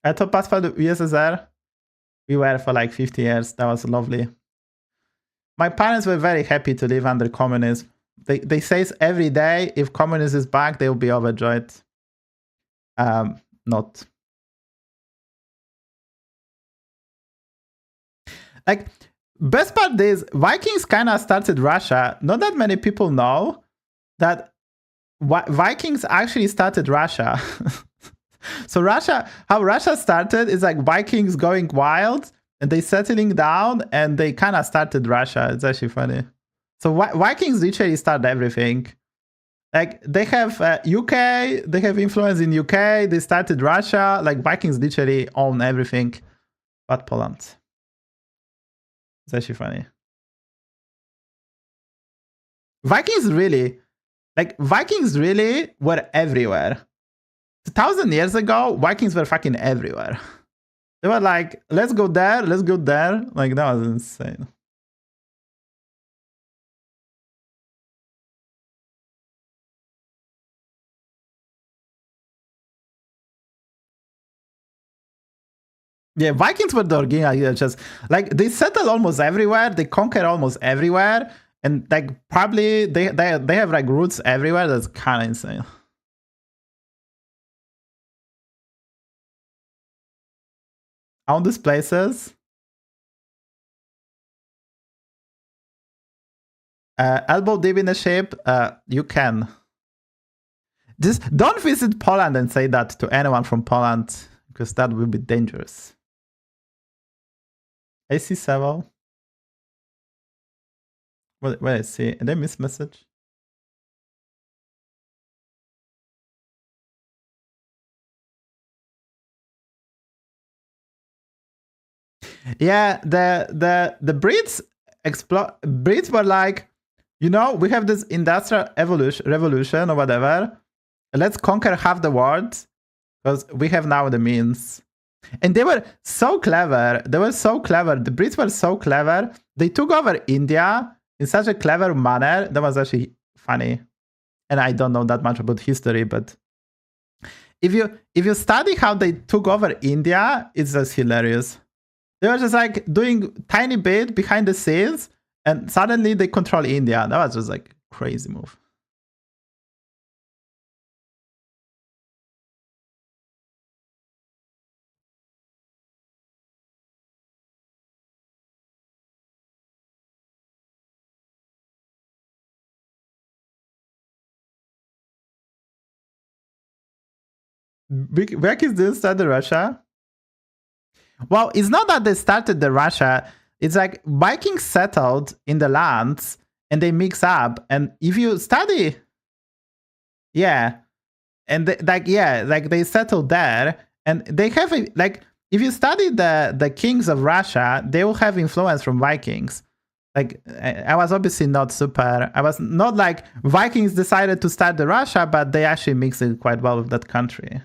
I thought pass for the USSR. We were for like 50 years. That was lovely. My parents were very happy to live under communism. They say every day, if communism is back, they will be overjoyed. Not. Like, best part is Vikings kind of started Russia. Not that many people know that Vikings actually started Russia. So Russia, how Russia started is like Vikings going wild and they settling down and they kind of started Russia. It's actually funny. So Vikings literally started everything. Like, they have UK, they have influence in UK, they started Russia. Like, Vikings literally own everything but Poland. It's actually funny. Vikings really were everywhere. 2,000 years ago, Vikings were fucking everywhere. They were like, let's go there, let's go there. Like, that was insane. Yeah, Vikings were the original, just like they settle almost everywhere, they conquer almost everywhere, and like probably they have like roots everywhere. That's kind of insane. On these places, elbow deep in the ship, you can. Just don't visit Poland and say that to anyone from Poland, because that will be dangerous. I see several. What I see? Did I miss message? Yeah, the Brits were like, you know, we have this industrial revolution or whatever. Let's conquer half the world because we have now the means. And they were so clever. They were so clever. The Brits were so clever. They took over India in such a clever manner. That was actually funny. And I don't know that much about history, but if you study how they took over India, it's just hilarious. They were just like doing tiny bit behind the scenes, and suddenly they control India. That was just like crazy move. Vikings didn't start the Russia. Well, it's not that they started the Russia. It's like Vikings settled in the lands and they mix up. And if you study, yeah, and they settled there, and they have like, if you study the kings of Russia, they will have influence from Vikings. Like, I was obviously not super. I was not like Vikings decided to start the Russia, but they actually mixed it quite well with that country.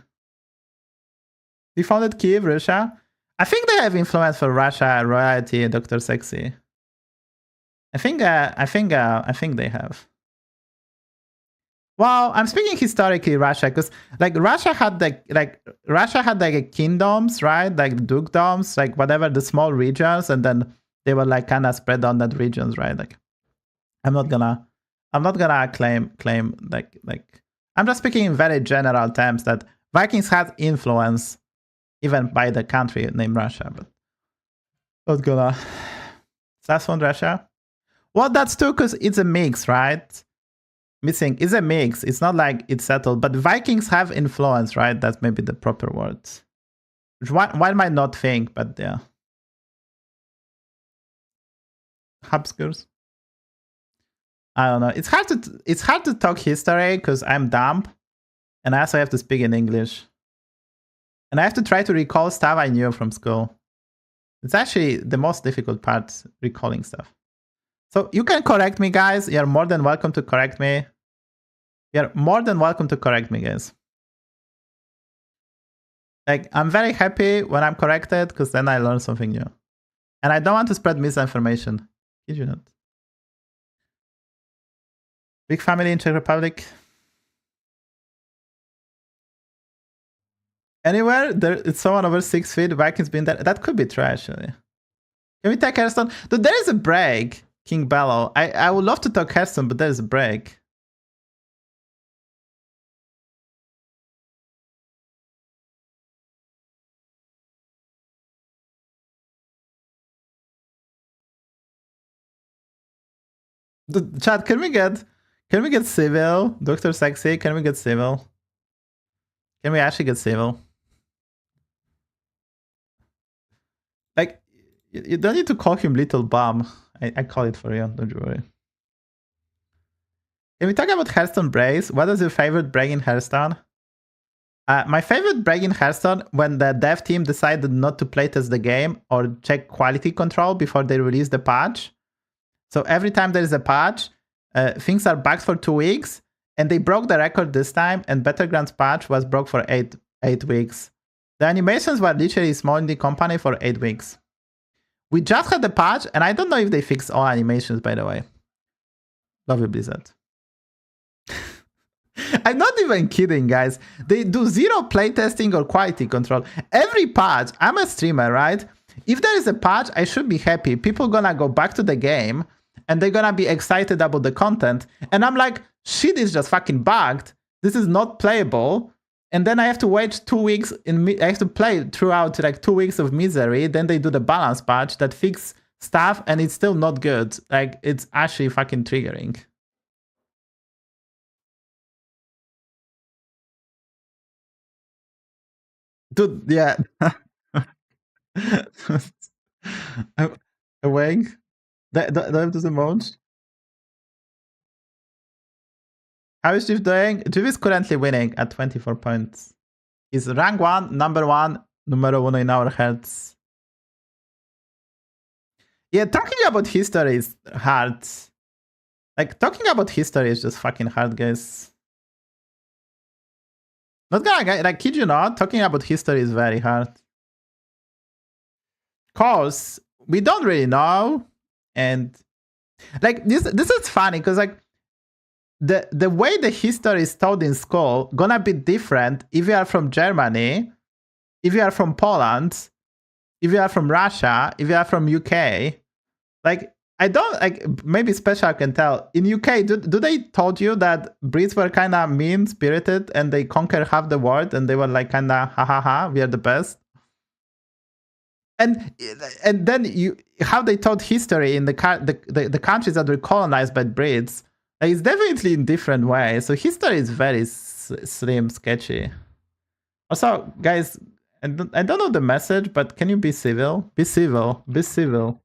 They founded Kiev, Russia. I think they have influence for Russia, royalty, Dr. Sexy. I think they have. Well, I'm speaking historically Russia, because like Russia had like kingdoms, right? Like dukedoms, like whatever, the small regions, and then they were like kind of spread on that regions, right? Like, I'm not gonna claim like I'm just speaking in very general terms that Vikings had influence even by the country named Russia, but not gonna. That's from Russia. Well, that's too, because it's a mix, right? Missing is a mix. It's not like it's settled, but Vikings have influence, right? That's maybe the proper word. Which one might not think, but yeah. Habsburgs. I don't know. It's hard to talk history because I'm dumb, and I also have to speak in English. And I have to try to recall stuff I knew from school. It's actually the most difficult part, recalling stuff. So you can correct me, guys. You're more than welcome to correct me. You're more than welcome to correct me, guys. Like, I'm very happy when I'm corrected, because then I learn something new. And I don't want to spread misinformation. Did you not? Big family in Czech Republic. Anywhere there, it's someone over 6 feet. Vikings been there. That could be true, actually. Can we take Hearthstone? Dude, there is a break, King Bellow. I would love to talk Hearthstone, but there is a break. Dude, chat, can we get civil? Dr. Sexy, can we get civil? Can we actually get civil? Like, you don't need to call him Little Bum. I call it for you, don't you worry. Can we talk about Hearthstone breaks? What is your favorite break in Hearthstone? My favorite break in Hearthstone, when the dev team decided not to playtest the game or check quality control before they release the patch. So every time there is a patch, things are bugged for 2 weeks, and they broke the record this time, and Battlegrounds patch was broke for 8 weeks. The animations were literally small in the company for 8 weeks. We just had the patch, and I don't know if they fixed all animations, by the way. Love you, Blizzard. I'm not even kidding, guys. They do zero playtesting or quality control. Every patch, I'm a streamer, right? If there is a patch, I should be happy. People gonna go back to the game, and they're gonna be excited about the content. And I'm like, shit is just fucking bugged. This is not playable. And then I have to wait 2 weeks. I have to play throughout like 2 weeks of misery. Then they do the balance patch that fix stuff, and it's still not good. Like, it's actually fucking triggering. Dude, yeah. Awake. That is the most. How is Jiv doing? Jiv is currently winning at 24 points. He's rank 1, number 1, numero uno in our hearts. Yeah, talking about history is hard. Like, talking about history is just fucking hard, guys. Not gonna, like, kid you not, talking about history is very hard. Cause we don't really know, and like this is funny because like the way the history is told in school gonna be different if you are from Germany, if you are from Poland, if you are from Russia, if you are from UK. Like, I don't, like, maybe Special can tell. In UK, do they told you that Brits were kind of mean-spirited and they conquered half the world and they were like kind of ha ha ha, we are the best? And then how they taught history in the countries that were colonized by Brits, like, it's definitely in different ways. So history is very slim, sketchy. Also, guys, I don't know the message, but can you be civil? Be civil. Be civil.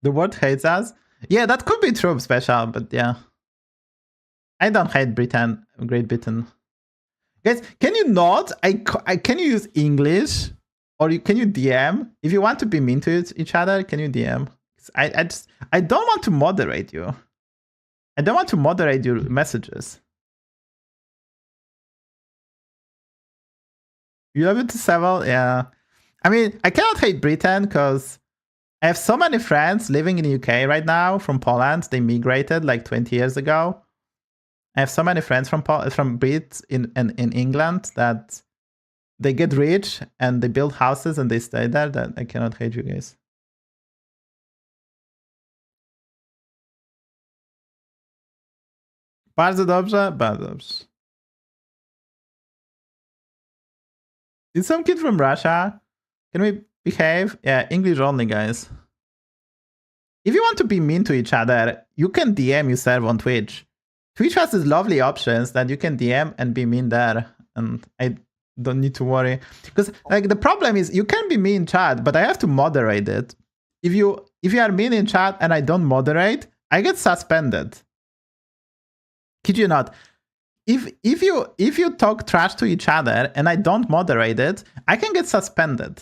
The world hates us? Yeah, that could be true, Special, but yeah. I don't hate Britain, Great Britain. Guys, can you not? Can you use English? Or can you DM? If you want to be mean to each other, can you DM? I don't want to moderate you. I don't want to moderate your messages. You love it to several? Yeah. I mean, I cannot hate Britain because I have so many friends living in the UK right now from Poland. They migrated like 20 years ago. I have so many friends from Brits in England that they get rich and they build houses and they stay there, that I cannot hate you guys. Bardzo dobrze? Bardzo dobrze. Is some kid from Russia? Can we behave? Yeah, English only, guys. If you want to be mean to each other, you can DM yourself on Twitch. Twitch has these lovely options that you can DM and be mean there, and I don't need to worry. Because like the problem is you can be mean in chat, but I have to moderate it. If you are mean in chat and I don't moderate, I get suspended. Kid you not. If you talk trash to each other and I don't moderate it, I can get suspended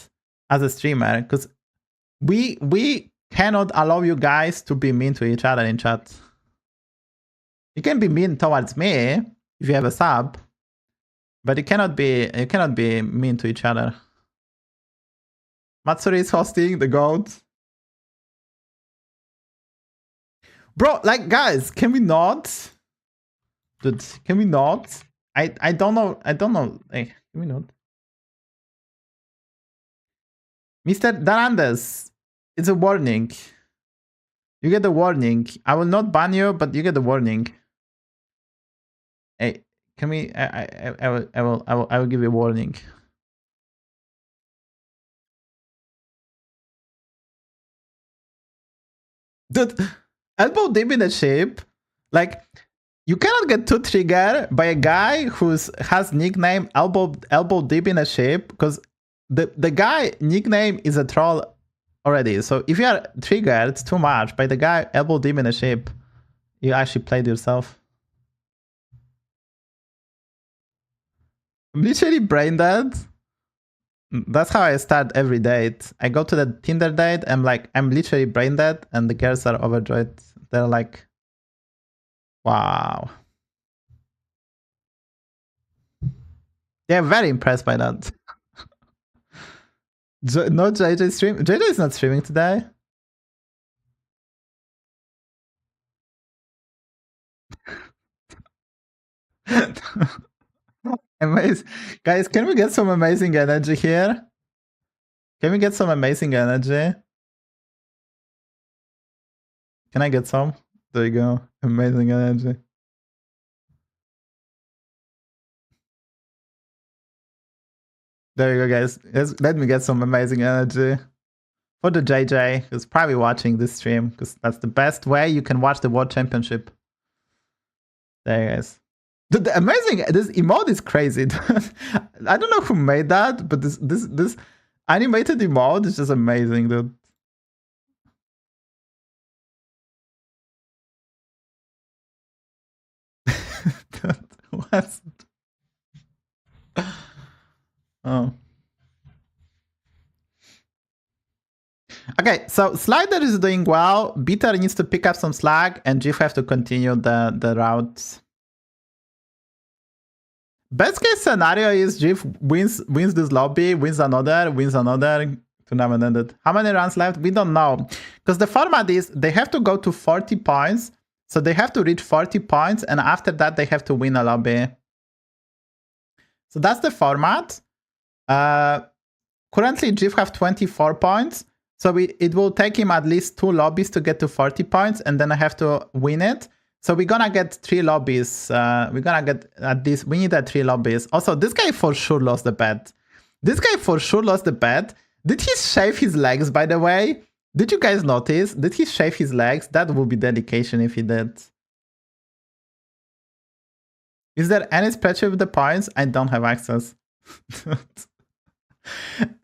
as a streamer because we cannot allow you guys to be mean to each other in chat. You can be mean towards me if you have a sub, But you cannot be mean to each other. Matsuri is hosting the goat. Bro, like guys, can we not? Dude, can we not? I don't know. Hey, can we not? Mr. Darandes, it's a warning. You get the warning. I will not ban you, but you get the warning. Hey, can we? I will give you a warning. Dude, elbow deep in the shape, like you cannot get too triggered by a guy who's has nickname elbow deep in a shape, because the guy nickname is a troll already. So if you are triggered too much by the guy elbow deep in a shape, you actually played yourself. I'm literally brain dead. That's how I start every date. I go to the Tinder date, I'm like, I'm literally brain dead, and the girls are overjoyed. They're like, wow. They're very impressed by that. No JJ stream? JJ is not streaming today. Amazing. Guys, can we get some amazing energy here? Can we get some amazing energy? Can I get some? There you go. Amazing energy. There you go, guys. Let me get some amazing energy. For the JJ, who's probably watching this stream, because that's the best way you can watch the World Championship. There you guys. The amazing, this emote is crazy. I don't know who made that, but this animated emote is just amazing, dude. What? Oh. Okay, so Slider is doing well. Bitter needs to pick up some slack, and Jif have to continue the routes. Best case scenario is Jif wins this lobby, wins another, tournament ended. How many rounds left? We don't know. Because the format is they have to go to 40 points. So they have to reach 40 points, and after that they have to win a lobby. So that's the format. Currently Jif have 24 points. So it will take him at least 2 lobbies to get to 40 points, and then I have to win it. So we're gonna get 3 lobbies. We're gonna get at least, we need 3 lobbies. Also, this guy for sure lost the bet. Did he shave his legs, by the way? Did you guys notice? Did he shave his legs? That would be dedication if he did. Is there any spreadsheet with the points? I don't have access.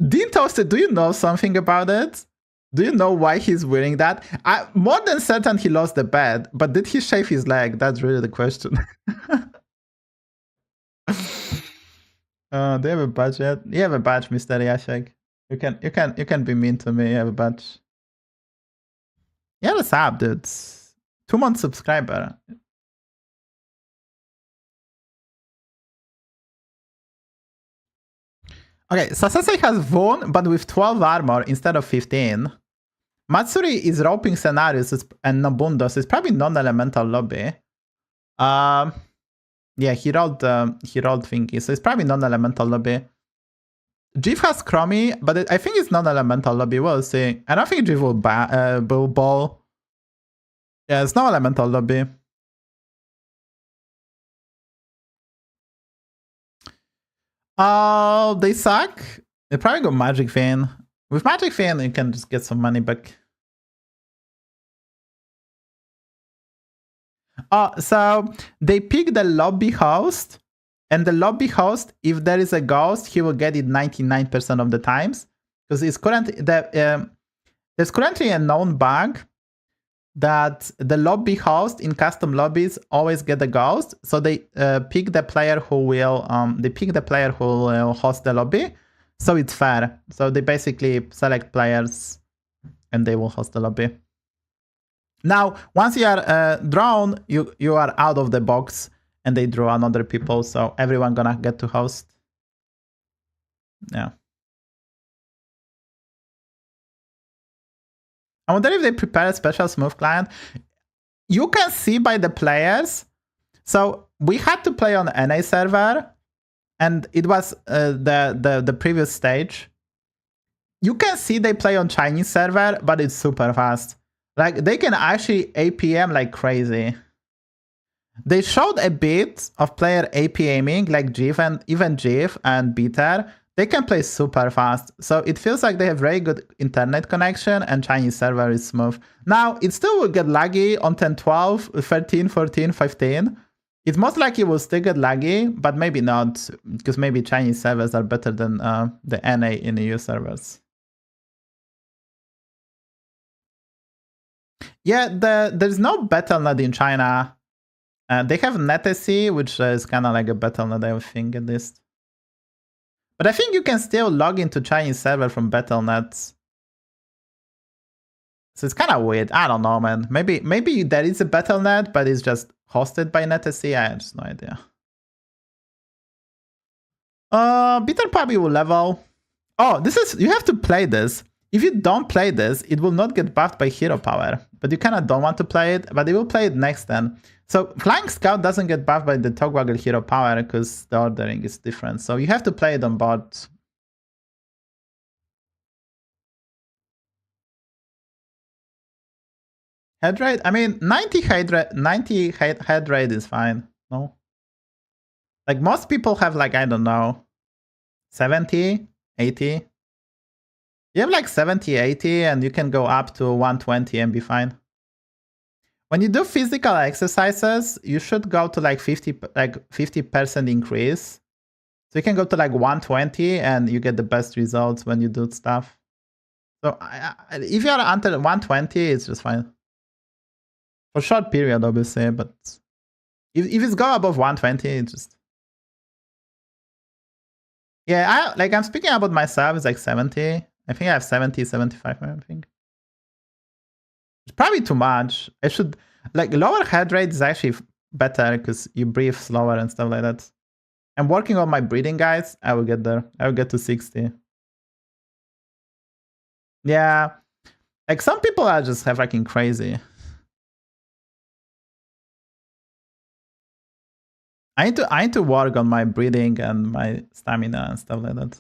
Dean Toasted, do you know something about it? Do you know why he's wearing that? More than certain he lost the bet, but did he shave his leg? That's really the question. Do you have a badge yet? You have a badge, Mr. Yashek. You can be mean to me. You have a badge. Yeah, what's up, dude? 2-month subscriber. Okay, Sasuke has won, but with 12 armor instead of 15. Matsuri is roping scenarios, and Nobundos is probably non-elemental lobby. Yeah, he rolled thingy, so it's probably non-elemental lobby. Jif has Chromie, but I think it's non-elemental lobby. We'll see. I don't think Jif will ball. Yeah, it's non-elemental lobby. Oh, they suck. They probably go Magic Vein. With Magic Vein, you can just get some money back. So they pick the lobby host, and the lobby host, if there is a ghost, he will get it 99% of the times, because it's there's currently a known bug that the lobby host in custom lobbies always get a ghost, so they pick the player who will host the lobby, so it's fair. So they basically select players and they will host the lobby. Now, once you are drawn, you are out of the box, and they draw on other people, so everyone gonna get to host. Yeah. I wonder if they prepare a special smooth client. You can see by the players. So we had to play on NA server, and it was the previous stage. You can see they play on Chinese server, but it's super fast. Like, they can actually APM like crazy. They showed a bit of player APMing, like Jif and even Jif and Beater. They can play super fast. So it feels like they have very good internet connection and Chinese server is smooth. Now, it still will get laggy on 10, 12, 13, 14, 15. It's most likely will still get laggy, but maybe not, because maybe Chinese servers are better than the NA in EU servers. Yeah, there's no Battle.net in China. They have NetSC, which is kind of like a Battle.net, I think, at least. But I think you can still log into Chinese server from Battle.net. So it's kind of weird. I don't know, man. Maybe there is a Battle.net, but it's just hosted by NetSC. I have just no idea. Bitter probably will level. Oh, this is, you have to play this. If you don't play this, it will not get buffed by hero power. But you kind of don't want to play it, but they will play it next then. So Flying Scout doesn't get buffed by the Togwaggle hero power because the ordering is different. So you have to play it on board. Head rate? I mean, 90 head rate is fine. No? Like, most people have, like, I don't know, 70, 80. You have like 70, 80, and you can go up to 120 and be fine. When you do physical exercises, you should go to like 50% increase. So you can go to like 120 and you get the best results when you do stuff. So if you're under 120, it's just fine. For short period, obviously, but if it's go above 120, it's just... Yeah, I'm speaking about myself, it's like 70. I think I have 70, 75, I think. It's probably too much. I should, like, lower head rate is actually better because you breathe slower and stuff like that. I'm working on my breathing, guys. I will get there. I will get to 60. Yeah. Like, some people are just fucking crazy. I need to work on my breathing and my stamina and stuff like that.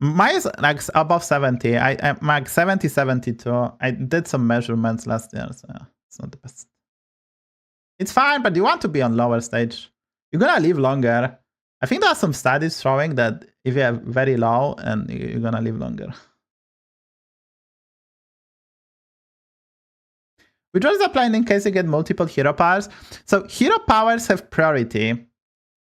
Mine is like above 70. I'm like 70, 72. I did some measurements last year, so yeah, it's not the best. It's fine, but you want to be on lower stage. You're gonna live longer. I think there are some studies showing that if you have very low, and you're gonna live longer. Withdrawals are applied in case you get multiple hero powers. So hero powers have priority,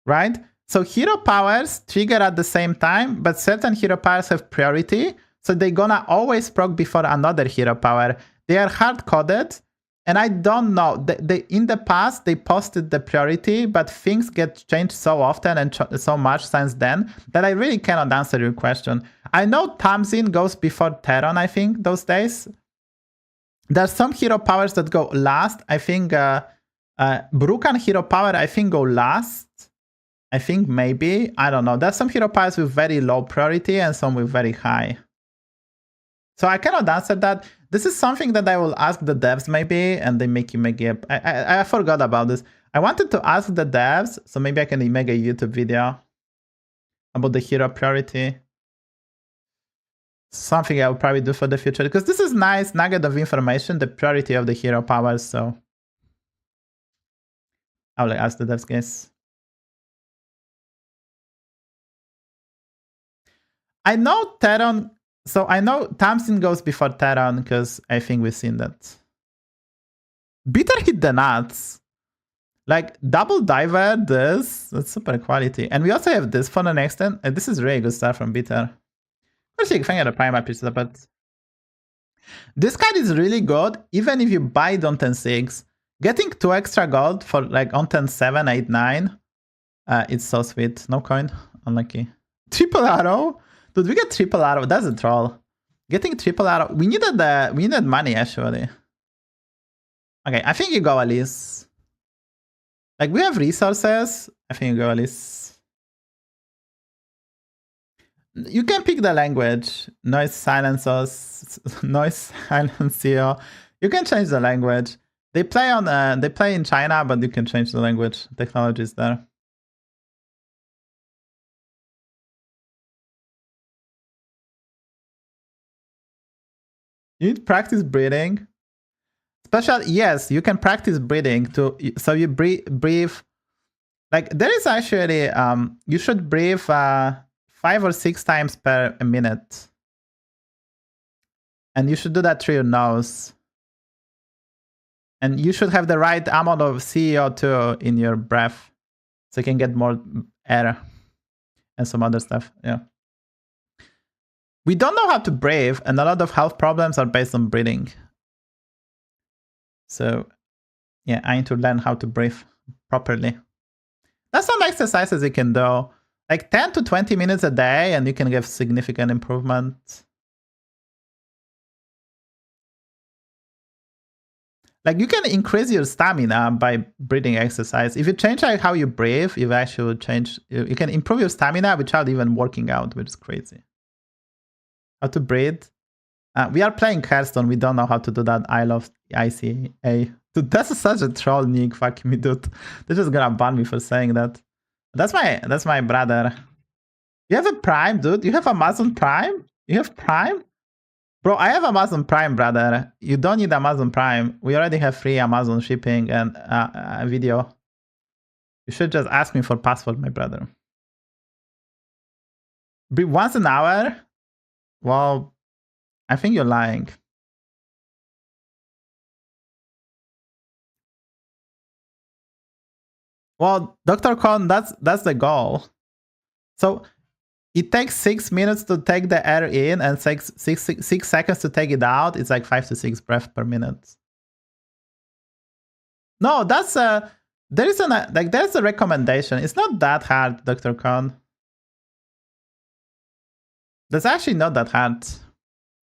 right? So hero powers trigger at the same time, but certain hero powers have priority. So they're gonna always proc before another hero power. They are hard-coded, and I don't know. In the past, they posted the priority, but things get changed so often and so much since then that I really cannot answer your question. I know Tamsin goes before Terran, I think, those days. There's some hero powers that go last. I think Brukan hero power, I think, go last. I think maybe. I don't know. There's some hero powers with very low priority and some with very high. So I cannot answer that. This is something that I will ask the devs maybe, and they make it. I forgot about this. I wanted to ask the devs, so maybe I can make a YouTube video about the hero priority. Something I will probably do for the future, because this is nice nugget of information, the priority of the hero powers, so I will ask the devs, guys. I know Terran, so I know Tamsin goes before Terran, because I think we've seen that. Bitter hit the nuts. Like, double diver, that's super quality. And we also have this for the next end, and this is really good stuff from Bitter. Actually, I think the prime piece, but this card is really good, even if you buy it on 10.6. Getting 2 extra gold for like on 10.7, 8, 9, it's so sweet. No coin, unlucky. Triple arrow? Dude, we get triple arrow. That's a troll. Getting triple arrow. We needed money actually. Okay, I think you go Alice. Like, we have resources. I think you go Alice. You can pick the language. Noise silencers, noise silencio. You can change the language. They play in China, but you can change the language. Technology is there. You need to practice breathing. Yes, you can practice breathing so you breathe. Like, there is actually you should breathe 5 or 6 times per minute, and you should do that through your nose. And you should have the right amount of CO2 in your breath, so you can get more air and some other stuff. Yeah. We don't know how to breathe, and a lot of health problems are based on breathing. So, yeah, I need to learn how to breathe properly. That's some exercises you can do. Like 10 to 20 minutes a day, and you can get significant improvement. Like, you can increase your stamina by breathing exercise. If you change like how you breathe, you actually change. You can improve your stamina without even working out, which is crazy. How to breathe? We are playing Hearthstone. We don't know how to do that. I love ICA. Dude, that's such a troll nick. Fuck me, dude. They're just gonna ban me for saying that. That's my brother. You have a Prime, dude. You have Amazon Prime. You have Prime. Bro, I have Amazon Prime, brother. You don't need Amazon Prime. We already have free Amazon shipping and video. You should just ask me for password, my brother. Once an hour? Well, I think you're lying. Well, Dr. Con, that's the goal. So it takes 6 minutes to take the air in and 6 seconds to take it out. It's like 5 to 6 breaths per minute. No, that's there's a recommendation. It's not that hard, Dr. Con. That's actually not that hard.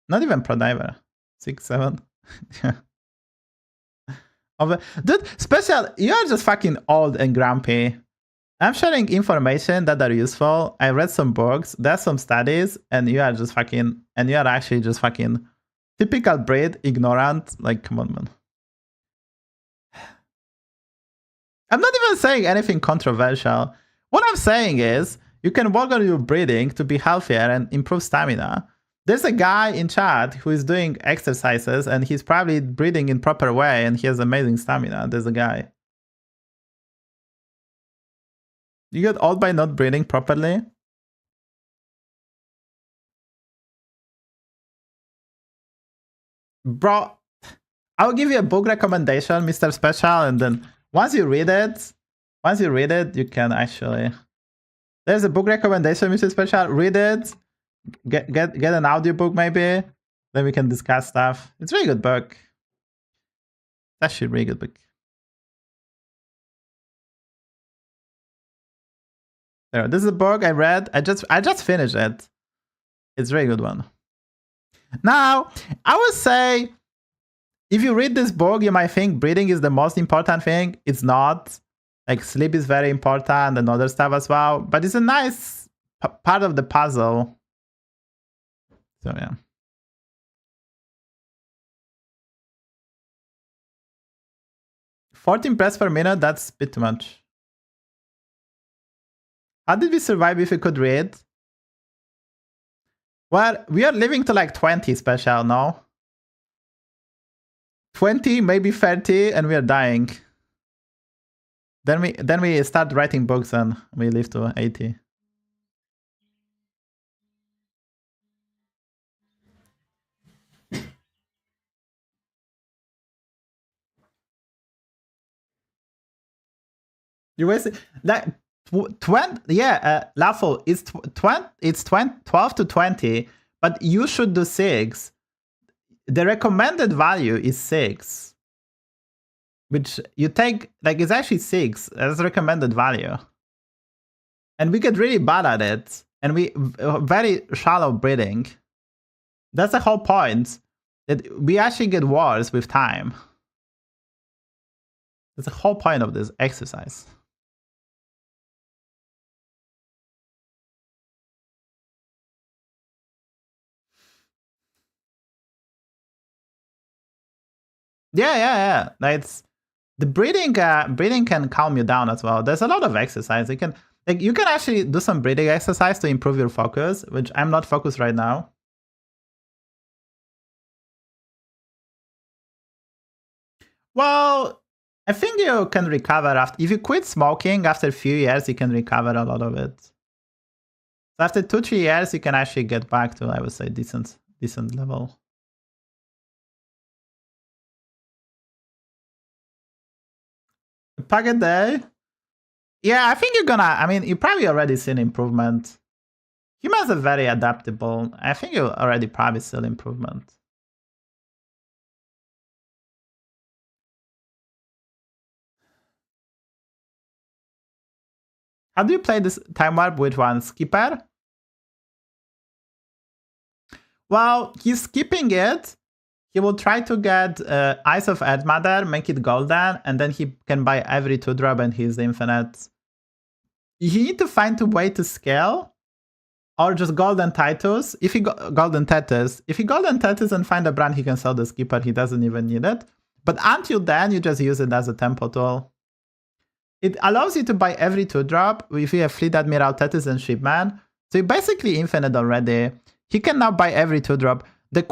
Not even Pro Diver. 6, 7. Dude, Special, you're just fucking old and grumpy. I'm sharing information that are useful. I read some books, there's some studies, and you are just fucking, and you are actually just fucking typical breed, ignorant. Like, come on, man. I'm not even saying anything controversial. What I'm saying is, you can work on your breathing to be healthier and improve stamina. There's a guy in chat who is doing exercises, and he's probably breathing in proper way, and he has amazing stamina. There's a guy. You get old by not breathing properly? Bro, I'll give you a book recommendation, Mr. Special, and then once you read it, you can actually... There's a book recommendation, Mr. Special. Read it. Get an audiobook maybe. Then we can discuss stuff. It's a really good book. It's actually a really good book. There, this is a book I read. I just finished it. It's a very good one. Now, I would say if you read this book, you might think breathing is the most important thing. It's not. Like, sleep is very important and other stuff as well. But it's a nice part of the puzzle. So, yeah. $14 breaths per minute, that's a bit too much. How did we survive if we could read? Well, we are living to like 20 Special now. 20, maybe 30, and we are dying. Then we start writing books and we live to 80. You wasted like 20. Yeah, Lawful. It's 12 to 20, but you should do 6. The recommended value is 6. Which you take, like, it's actually 6 as recommended value. And we get really bad at it. And we very shallow breathing. That's the whole point. That we actually get worse with time. That's the whole point of this exercise. Yeah. That's the breathing. Breathing can calm you down as well. There's a lot of exercise. You can actually do some breathing exercise to improve your focus, which I'm not focused right now. Well, I think you can recover after if you quit smoking after a few years. You can recover a lot of it. So after 2-3 years, you can actually get back to, I would say, decent level. A pack a day. Yeah, I think you're gonna. I mean, you probably already seen improvement. Humans are very adaptable. I think you already probably see improvement. How do you play this time warp with one skipper? Well, he's skipping it. He will try to get Eyes of Earthmother, make it golden, and then he can buy every 2-drop and he's infinite. You need to find a way to scale, or just golden Titus. If he golden Titus, and find a brand, he can sell the skipper. He doesn't even need it. But until then, you just use it as a tempo tool. It allows you to buy every 2-drop if you have Fleet Admiral, Titus, and Shipman. So you're basically infinite already. He can now buy every 2-drop. The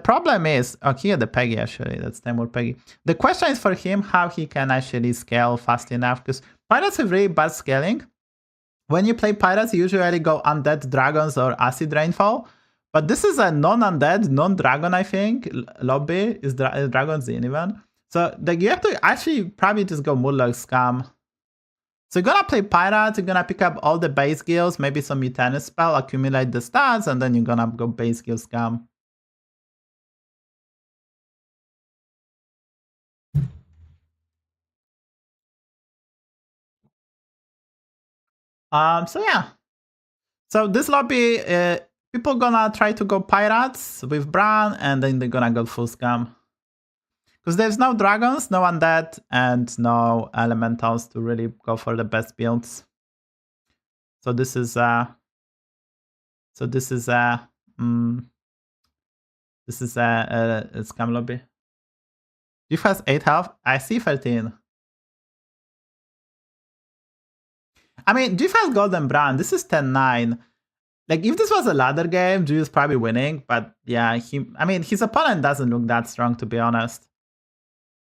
problem is, oh, here the Peggy actually, that's Temur Peggy. The question is for him how he can actually scale fast enough, because Pirates have really bad scaling. When you play Pirates, you usually go Undead Dragons or Acid Rainfall, but this is a non-Undead, non-Dragon, I think, lobby, is Dragons in even. So you have to actually probably just go Murlocs Scam. So you're gonna play Pirates, you're gonna pick up all the base skills, maybe some Mutanus spell, accumulate the stats, and then you're gonna go base skill Scam. So yeah. So this lobby, people gonna try to go Pirates with Bran, and then they're gonna go full Scam. Because there's no dragons, no undead, and no elementals to really go for the best builds. So this is a Scam lobby. Diff has 8 health. I see 13. I mean, Diff has Golden Brand. This is 10-9. Like, if this was a ladder game, G is probably winning. But yeah, his opponent doesn't look that strong, to be honest.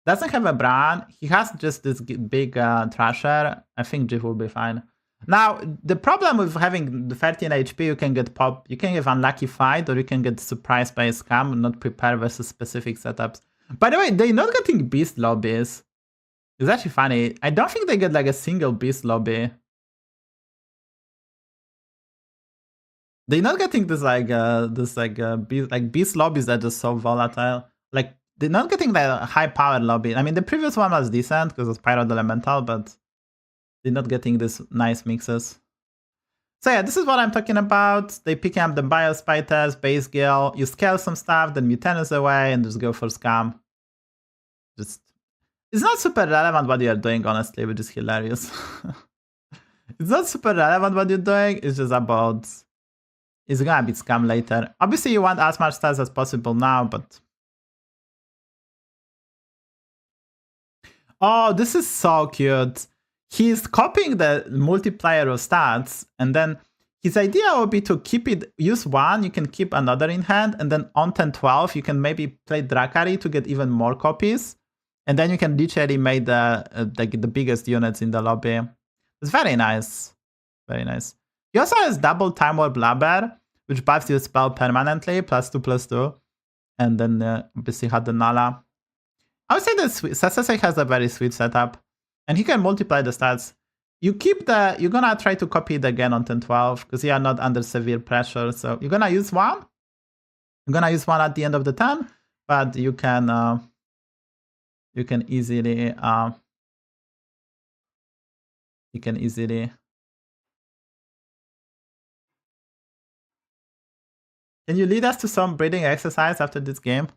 Doesn't have a Bran. He has just this big Thrasher. I think Jiv will be fine. Now, the problem with having the 13 HP, you can get pop. You can have unlucky fight, or you can get surprised by a scam, not prepare versus specific setups. By the way, they're not getting beast lobbies. It's actually funny. I don't think they get like a single beast lobby. They're not getting this beast lobbies that are so volatile. Like, they're not getting the high power lobby. I mean, the previous one was decent because it's Pyro Elemental, but they're not getting these nice mixes. So yeah, this is what I'm talking about. They pick up the Biospiters, base skill, you scale some stuff, then Mutanus away, and just go for Scam. It's not super relevant what you're doing, honestly, which is hilarious. It's not super relevant what you're doing, it's just about... It's gonna be Scam later. Obviously, you want as much stats as possible now, but... Oh, this is so cute. He's copying the multiplier of stats, and then his idea would be to keep it, use one, you can keep another in hand, and then on 10-12, you can maybe play Drakari to get even more copies, and then you can literally make the biggest units in the lobby. It's very nice. Very nice. He also has double Time Warp Blabber, which buffs your spell permanently, +2/+2, and then obviously had the Nala. I would say that Sasuke has a very sweet setup, and he can multiply the stats. You're gonna try to copy it again on 10-12 because you are not under severe pressure. So you're gonna use one. You're gonna use one at the end of the turn, but you can easily Can you lead us to some breathing exercise after this game?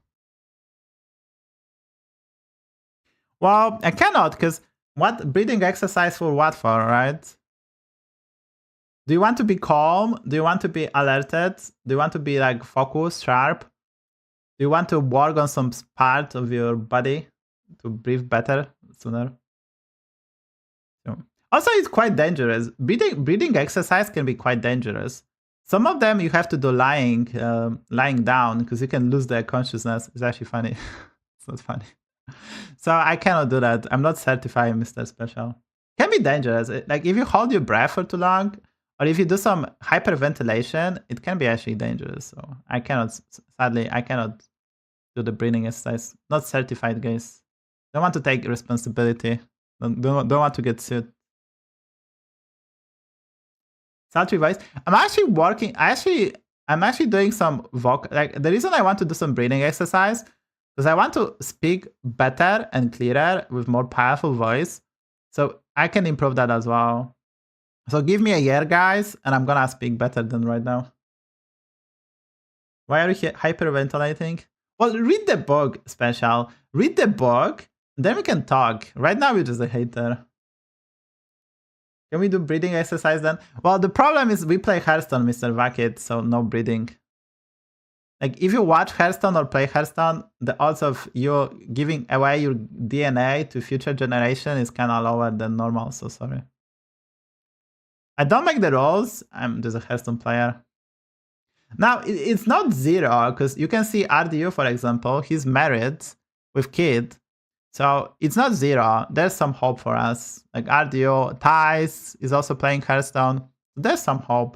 Well, I cannot, because what breeding exercise for what for, right? Do you want to be calm? Do you want to be alerted? Do you want to be like focused, sharp? Do you want to work on some part of your body to breathe better sooner? So. Also, it's quite dangerous. Breathing exercise can be quite dangerous. Some of them you have to do lying down because you can lose their consciousness. It's actually funny. It's not funny. So I cannot do that. I'm not certified Mr. Special. Can be dangerous. Like if you hold your breath for too long, or if you do some hyperventilation, it can be actually dangerous. So I cannot, sadly, I cannot do the breathing exercise. Not certified, guys. Don't want to take responsibility. Don't want to get sued. Sultry voice. I'm actually working. I'm actually doing some vocal. Like the reason I want to do some breathing exercise because I want to speak better and clearer with more powerful voice. So I can improve that as well. So give me a year, guys, and I'm gonna speak better than right now. Why are you hyperventilating? Well, read the book, Special. Read the book, then we can talk. Right now, you're just a hater. Can we do breathing exercise then? Well, the problem is we play Hearthstone, Mr. Vacket, so no breathing. Like, if you watch Hearthstone or play Hearthstone, the odds of you giving away your DNA to future generation is kind of lower than normal, so sorry. I don't make the rolls. I'm just a Hearthstone player. Now, it's not zero, because you can see RDU, for example, he's married with kid. So it's not zero. There's some hope for us. Like RDU, Thais is also playing Hearthstone. There's some hope,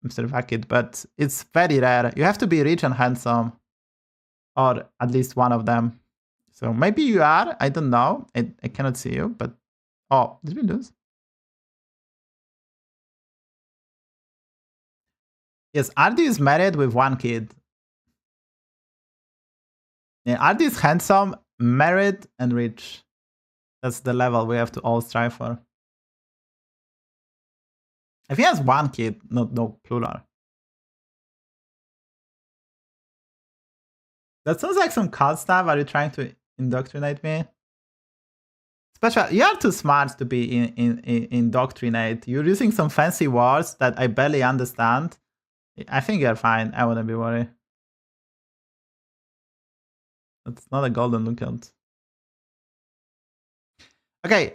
Mr. Vacket, but it's very rare. You have to be rich and handsome, or at least one of them. So maybe you are. I don't know. I cannot see you, but... Oh, did we lose? Yes, RD is married with one kid. Yeah, RD is handsome, married, and rich. That's the level we have to all strive for. If he has one kid, no plural. That sounds like some cult stuff. Are you trying to indoctrinate me? Special, you are too smart to be indoctrinate. You're using some fancy words that I barely understand. I think you're fine. I wouldn't be worried. That's not a golden lookout. Okay,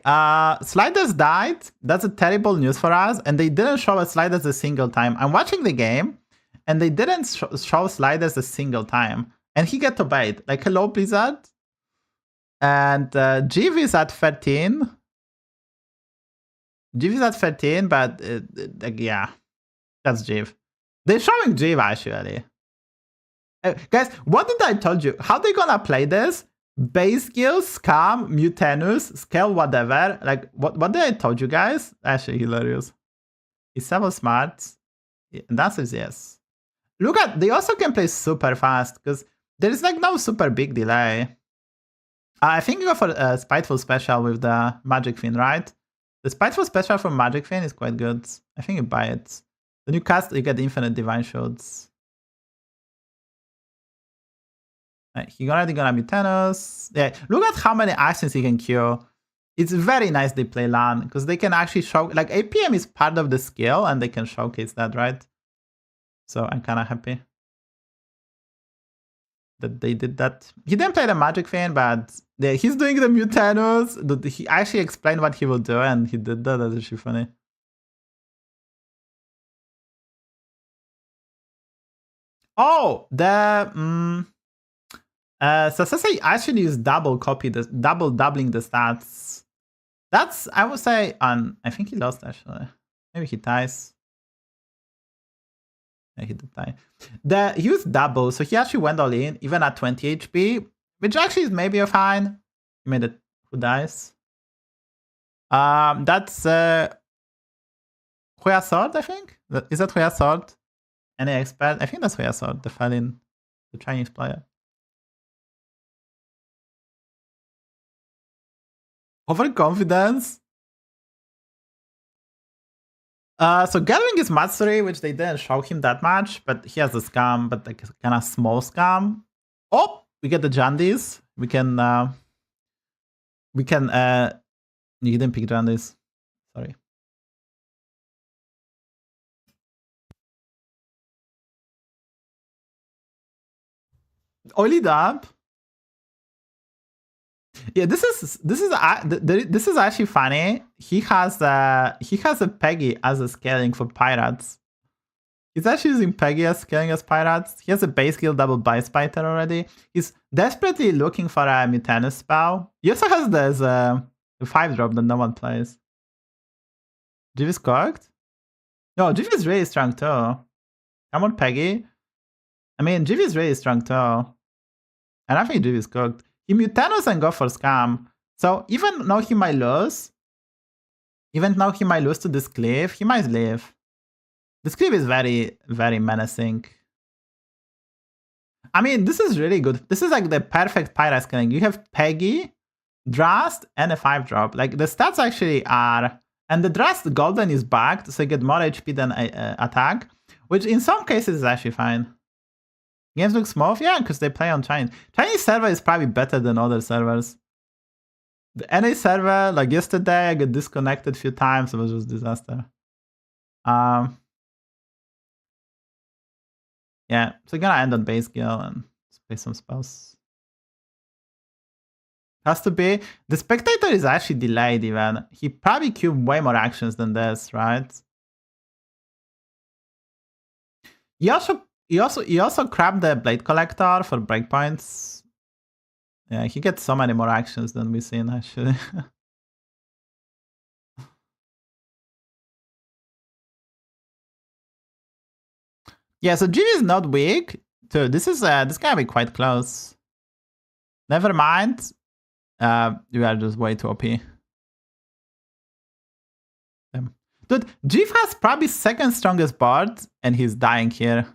Sliders died. That's a terrible news for us. And they didn't show us Sliders a single time. I'm watching the game, and they didn't show Sliders a single time. And he got obeyed. Like, hello, Blizzard. And Jiv is at 13. Jiv is at 13, but yeah, that's Jiv. They're showing Jiv, actually. Guys, what did I told you? How they gonna play this? Base skill, scam, mutanus, scale, whatever. Like, what did I told you guys? Actually, hilarious. He's so smart. Yeah, the answer is yes. Look at, they also can play super fast, because there is like no super big delay. I think you go for a Spiteful Special with the Magic Fin, right? The Spiteful Special from Magic Fin is quite good. I think you buy it. When you cast, you get infinite Divine Shields. He's already gonna be Thanos. Yeah, look at how many actions he can queue. It's very nice they play LAN, because they can actually show, like, APM is part of the skill, and they can showcase that, right? So I'm kind of happy that they did that. He didn't play the Magic Fan, but yeah, he's doing the Mutanus. He actually explained what he will do, and he did that. That's actually funny. Oh, the Sasuke actually used double doubling the stats. That's, I would say, I think he lost actually. Maybe he ties. Yeah, he did tie. He used double, so he actually went all in, even at 20 HP, which actually is maybe a fine. He made it. Who dies? That's Hoya Sword, I think. Is that Hoya Sword? Any expert? I think that's Hoya Sword, the Felin, the Chinese player. Overconfidence. So Gelving is Matsuri, which they didn't show him that much, but he has a scam, but like kind of small scam. Oh, we get the Jandies. We can We can, you didn't pick Draenei. Sorry. Oily Dub. Yeah, this is actually funny. He has a Peggy as a scaling for pirates. He's actually using Peggy as scaling as pirates. He has a base skill double Bice Biter already. He's desperately looking for a Mutanus spell. He also has this the 5-drop that no one plays. Jiv is cooked? No, Jiv is really strong too. Come on, Peggy. I mean, Jiv is really strong too. And I think Jiv is cooked. He Mutanus and go for Scam. So even though he might lose, to this Cleave, he might live. This Cleave is very, very menacing. I mean, this is really good. This is like the perfect pirate scaling. You have Peggy, Drast, and a 5-drop. Like the stats actually are, and the Drast golden is backed, so you get more HP than attack, which in some cases is actually fine. Games look smooth? Yeah, because they play on Chinese. Chinese server is probably better than other servers. The NA server, like yesterday, I got disconnected a few times. It was just disaster. Yeah, so you're gonna end on base skill and play some spells. Has to be. The Spectator is actually delayed even. He probably queued way more actions than this, right? He also grabbed the Blade Collector for breakpoints. Yeah, he gets so many more actions than we've seen actually. Yeah, so Jiv is not weak. So this gonna be quite close. Never mind. You are just way too OP. Dude, Jiv has probably second strongest board, and he's dying here.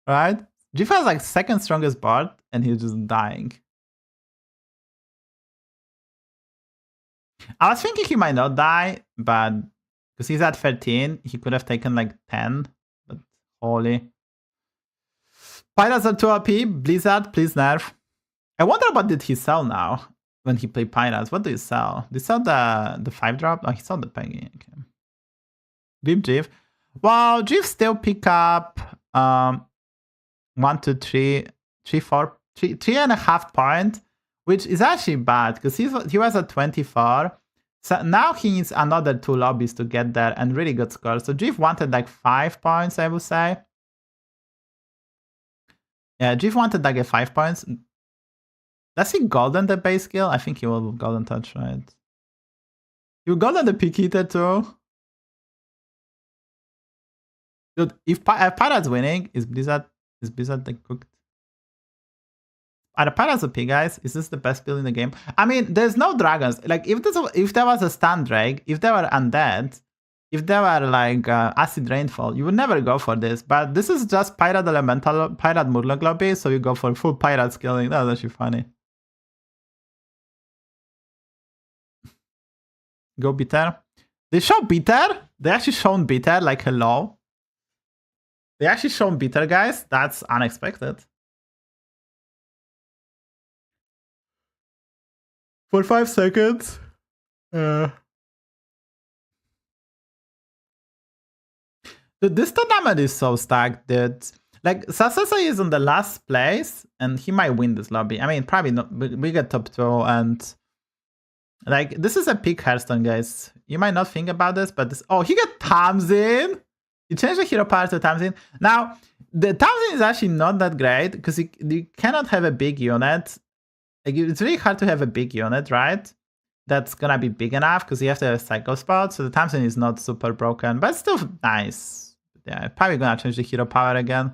Right? Jiv has like second strongest board, and he's just dying. I was thinking he might not die, but because he's at 13, he could have taken like 10. But holy. Pirates are too OP. Blizzard, please nerf. I wonder what did he sell now when he played Pirates. What do you sell? Did he sell the 5-drop? Oh, he sold the Peggy. Okay. Beep Jiv. Well, Jiv still pick up 1, 2, 3, 4, 3.5 points, which is actually bad because he was at 24. So now he needs another 2 lobbies to get there and really good scores. So Jiv wanted like 5 points, I would say. Yeah, Jiv wanted like a 5 points. Does he golden the base skill? I think he will golden touch, right? He will golden the peak eater too. Dude, if Pirates winning, is Blizzard like cooked? Are the Pirates OP, guys? Is this the best build in the game? I mean, there's no dragons. Like, if there was a Stun Drake, if there were Undead, if there were like Acid Rainfall, you would never go for this. But this is just Pirate Elemental, Pirate Murloc lobby, so you go for full Pirate scaling. That was actually funny. Go Bitter. They show Bitter? They actually shown Bitter, like hello. They actually shown Bitter, guys. That's unexpected. For 5 seconds. Dude, this tournament is so stacked, dude. Like, Sasuke is in the last place, and he might win this lobby. I mean, probably not. We get top 2, and like, this is a peak Hearthstone, guys. You might not think about this, but this. Oh, he got Tamsin. You change the hero power to Tamsin. Now, the Tamsin is actually not that great because you cannot have a big unit. Like, it's really hard to have a big unit, right? That's gonna be big enough because you have to have a cycle spot. So the Tamsin is not super broken, but it's still nice. Yeah, probably gonna change the hero power again.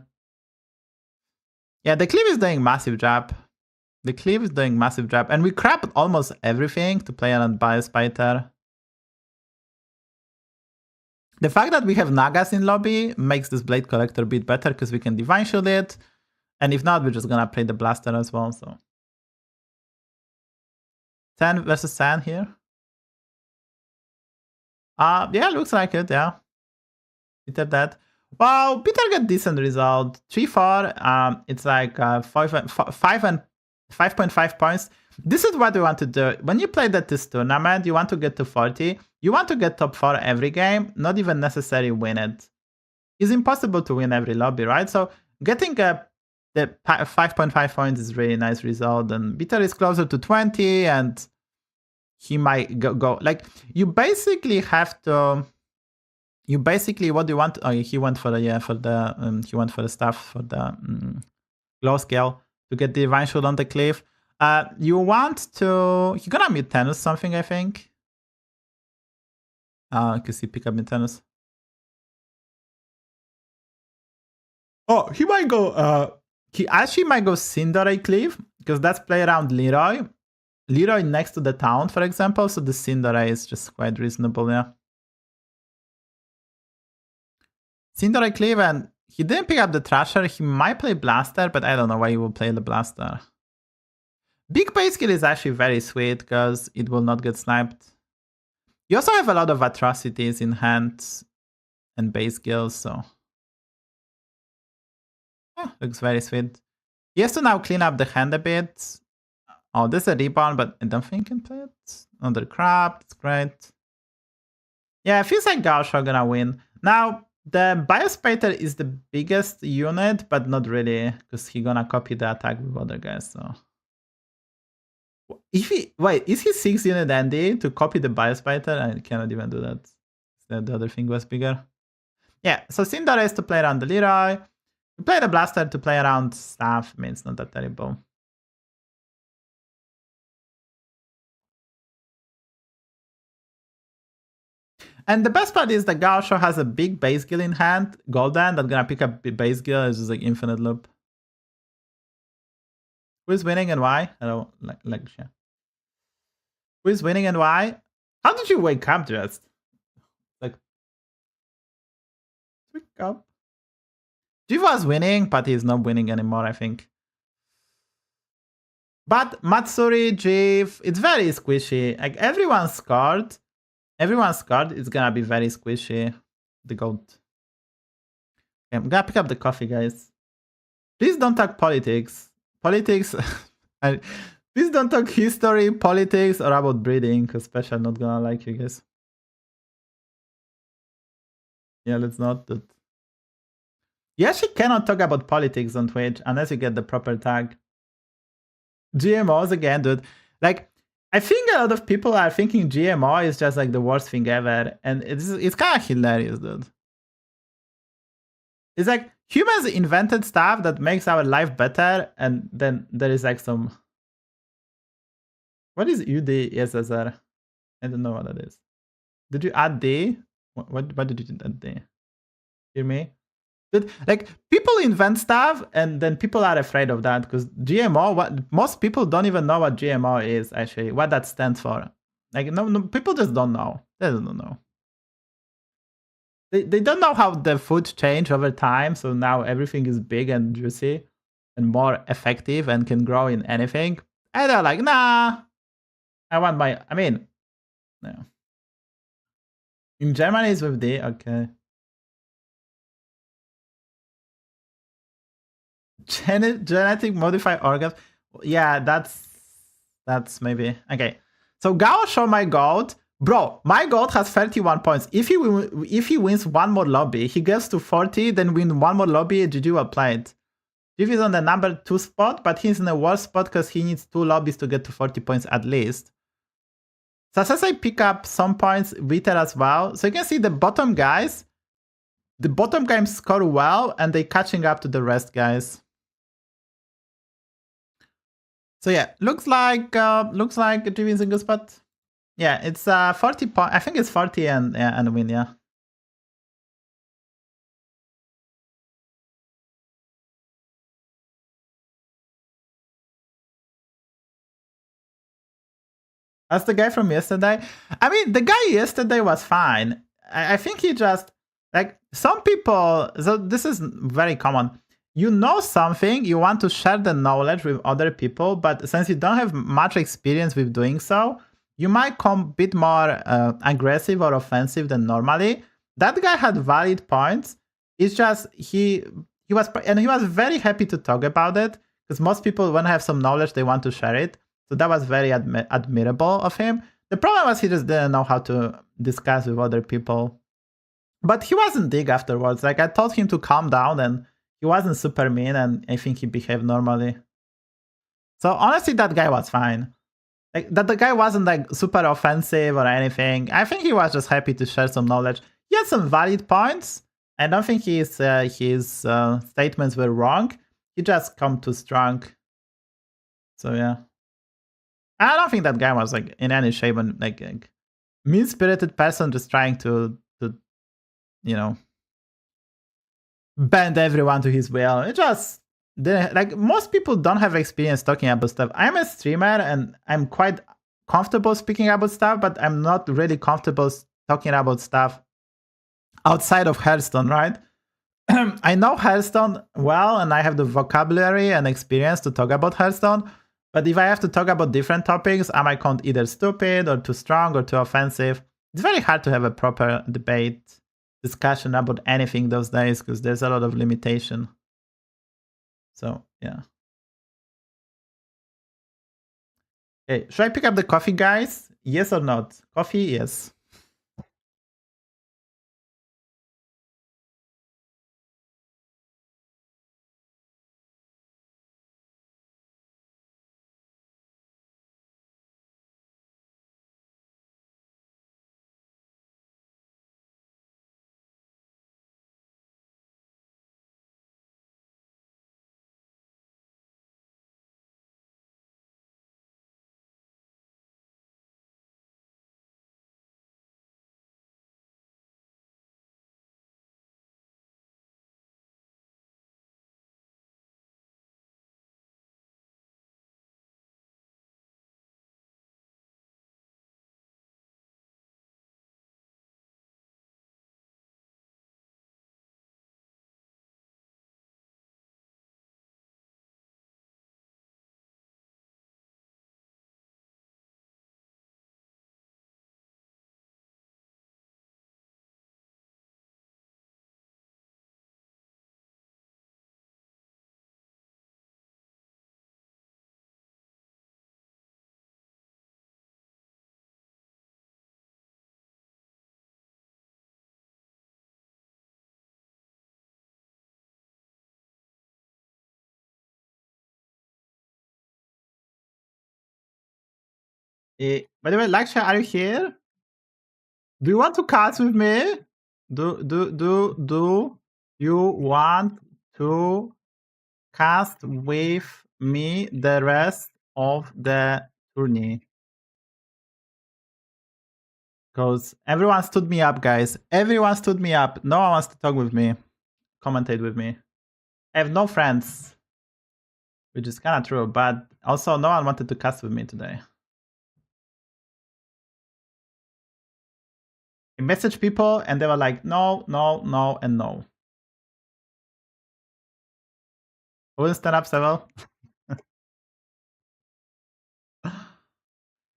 Yeah, the Cleave is doing massive job. The Cleave is doing massive job. And we crap almost everything to play on Bias Biter. The fact that we have Nagas in lobby makes this Blade Collector bit better because we can Divine Shield it. And if not, we're just gonna play the Blaster as well, so. 10 versus 10 here. Yeah, looks like it, yeah. Peter that. Wow, Peter got decent result. 3-4. It's like 5 and 5.5 points. This is what we want to do. When you play this tournament, you want to get to 40. You want to get top 4 every game, not even necessarily win it. It's impossible to win every lobby, right? So getting the 5.5 points is really nice result. And Bitter is closer to 20, and he might go like, you basically have to. You basically, what do you want? Oh, he went for the he went for the stuff for the glow scale to get the divine shield on the cliff. You want to. You're gonna mute tennis something, I think. Because he pick up mute tennis. Oh, he might go. He actually might go Cinderace Cleave, because that's play around Leroy. Leroy next to the town, for example. So the Cinderace is just quite reasonable, yeah. Cinderace Cleave, and he didn't pick up the Thrasher. He might play Blaster, but I don't know why he will play the Blaster. Big base skill is actually very sweet because it will not get sniped. You also have a lot of atrocities in hand and base skills, so yeah, looks very sweet. He has to now clean up the hand a bit. Oh, this is a rebound, but I don't think he can play it. Under crab, that's great. Yeah, it feels like Gaucho are gonna win. Now, the Biospater is the biggest unit, but not really, because he's gonna copy the attack with other guys, so. If he, wait, is he 6 unit Andy to copy the Biospater? I cannot even do that. The other thing was bigger. Yeah, so Cinderace is to play around the Leroy. You play the Blaster to play around stuff. I mean, it's not that terrible. And the best part is that Gaucho has a big base skill in hand, Golden, that's gonna pick up base skill. It's just like infinite loop. Who is winning and why? I don't like shit. Who is winning and why? How did you wake up just? Like, wake up. Jiv was winning, but he's not winning anymore, I think. But Matsuri, Jiv, it's very squishy. Like, everyone scored. Everyone's scored. It's gonna be very squishy. The goat. Okay, I'm gonna pick up the coffee, guys. Please don't talk politics. Politics. Please don't talk history, politics, or about breeding, because Special not gonna like you guys. Yeah, let's not. You actually cannot talk about politics on Twitch unless you get the proper tag. GMOs again, dude. Like, I think a lot of people are thinking GMO is just like the worst thing ever, and it's kind of hilarious, dude. It's like humans invented stuff that makes our life better, and then there is like some. What is UDSSR? I don't know what that is. Did you add D? What did you add D? Hear me? Like, people invent stuff and then people are afraid of that because GMO, most people don't even know what GMO is actually, what that stands for. Like, no, people just don't know. They don't know. They don't know how the food changed over time, so now everything is big and juicy and more effective and can grow in anything. And they're like, nah, I mean, no. In Germany it's with D, okay. Genetic modified organs. Yeah, that's maybe okay. So Gao show my goat, bro. My goat has 31 points. If he wins one more lobby, he gets to 40. Then win one more lobby. GG will play it. Jiv is on the number 2 spot, but he's in the worst spot because he needs 2 lobbies to get to 40 points at least. Sasuke pick up some points, Viter as well. So you can see the bottom guys. The bottom guys score well, and they catching up to the rest guys. So yeah, looks like Jiv is in a good spot. Yeah, it's 40 points. I think it's 40 and win. Yeah. That's the guy from yesterday. I mean, the guy yesterday was fine. I think he just like some people. So this is very common. You know something, you want to share the knowledge with other people, but since you don't have much experience with doing so, you might come a bit more aggressive or offensive than normally. That guy had valid points. It's just he was very happy to talk about it because most people, when they have some knowledge, they want to share it. So that was very admirable of him. The problem was he just didn't know how to discuss with other people. But he wasn't big afterwards. Like, I told him to calm down, and he wasn't super mean, and I think he behaved normally. So honestly, that guy was fine. Like, that the guy wasn't like super offensive or anything. I think he was just happy to share some knowledge. He had some valid points. I don't think his statements were wrong. He just come too strong. So yeah, I don't think that guy was like in any shape and like mean-spirited person just trying to you know, bend everyone to his will. It just didn't, like, most people don't have experience talking about stuff. I'm a streamer and I'm quite comfortable speaking about stuff, but I'm not really comfortable talking about stuff outside of Hearthstone, right? I know Hearthstone well, and I have the vocabulary and experience to talk about Hearthstone. But if I have to talk about different topics, I might count either stupid or too strong or too offensive. It's very hard to have a proper debate, discussion about anything those days because there's a lot of limitation. So yeah. Okay, should I pick up the coffee, guys? Yes or not? Coffee, yes. By the way, Laksha, are you here? Do you want to cast with me? Do you want to cast with me the rest of the tourney? Because everyone stood me up, guys. Everyone stood me up. No one wants to talk with me, commentate with me. I have no friends, which is kind of true, but also no one wanted to cast with me today. I messaged people and they were like, no, no, no, and no. I wouldn't stand up, Seville.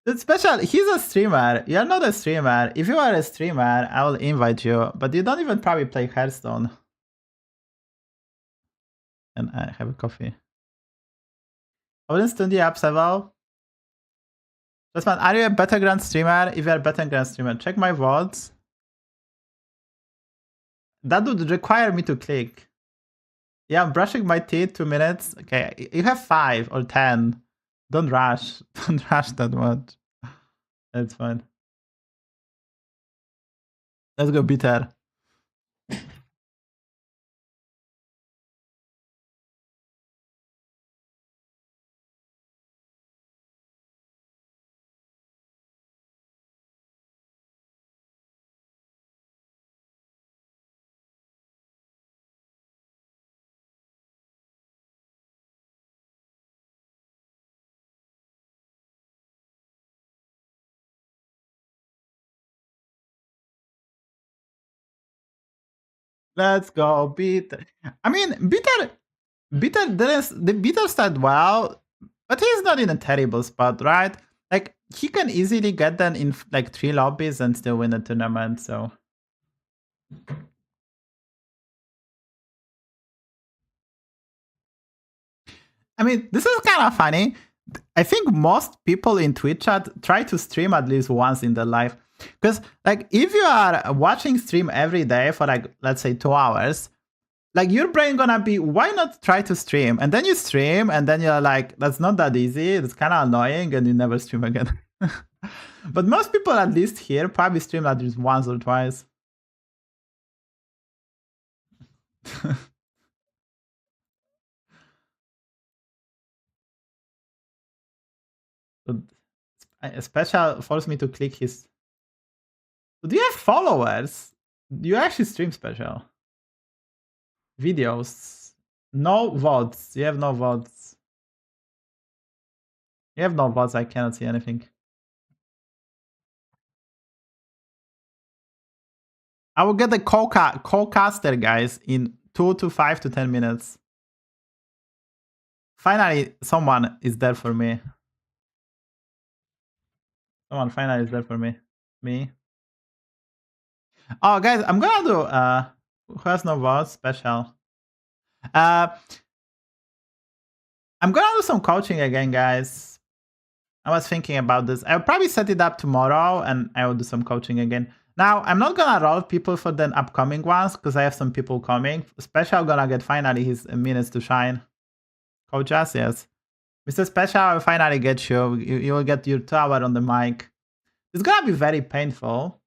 It's special. He's a streamer. You're not a streamer. If you are a streamer, I will invite you. But you don't even probably play Hearthstone. And I have a coffee. I wouldn't stand you up, Seville. Just man, are you a Battleground streamer? If you're a Battleground streamer, check my VODs. That would require me to click. Yeah, I'm brushing my teeth, 2 minutes. Okay, you have 5 or 10. Don't rush. Don't rush that much. That's fine. Let's go bitter. Let's go bitter. I mean, bitter the bitter started well, but he's not in a terrible spot, right? Like, he can easily get them in like 3 lobbies and still win the tournament, so. I mean, this is kind of funny. I think most people in Twitch chat try to stream at least once in their life. Because, like, if you are watching stream every day for, like, let's say 2 hours, like, your brain gonna be, why not try to stream? And then you stream, and then you're like, that's not that easy. It's kind of annoying, and you never stream again. But most people, at least here, probably stream at least once or twice. Special forced me to click his. Do you have followers? Do you actually stream Special? Videos. No VODs. You have no VODs. You have no VODs. I cannot see anything. I will get the co-caster, guys, in 2 to 5 to 10 minutes. Finally, someone is there for me. Someone finally is there for me. Me. Oh, guys, I'm gonna do who has no VODs? Special. I'm gonna do some coaching again, guys. I was thinking about this. I'll probably set it up tomorrow and I will do some coaching again. Now, I'm not gonna roll people for the upcoming ones because I have some people coming. Special gonna get finally his minutes to shine. Coach us, yes. Mr. Special, I will finally get you. You will get your 2 hour on the mic. It's gonna be very painful.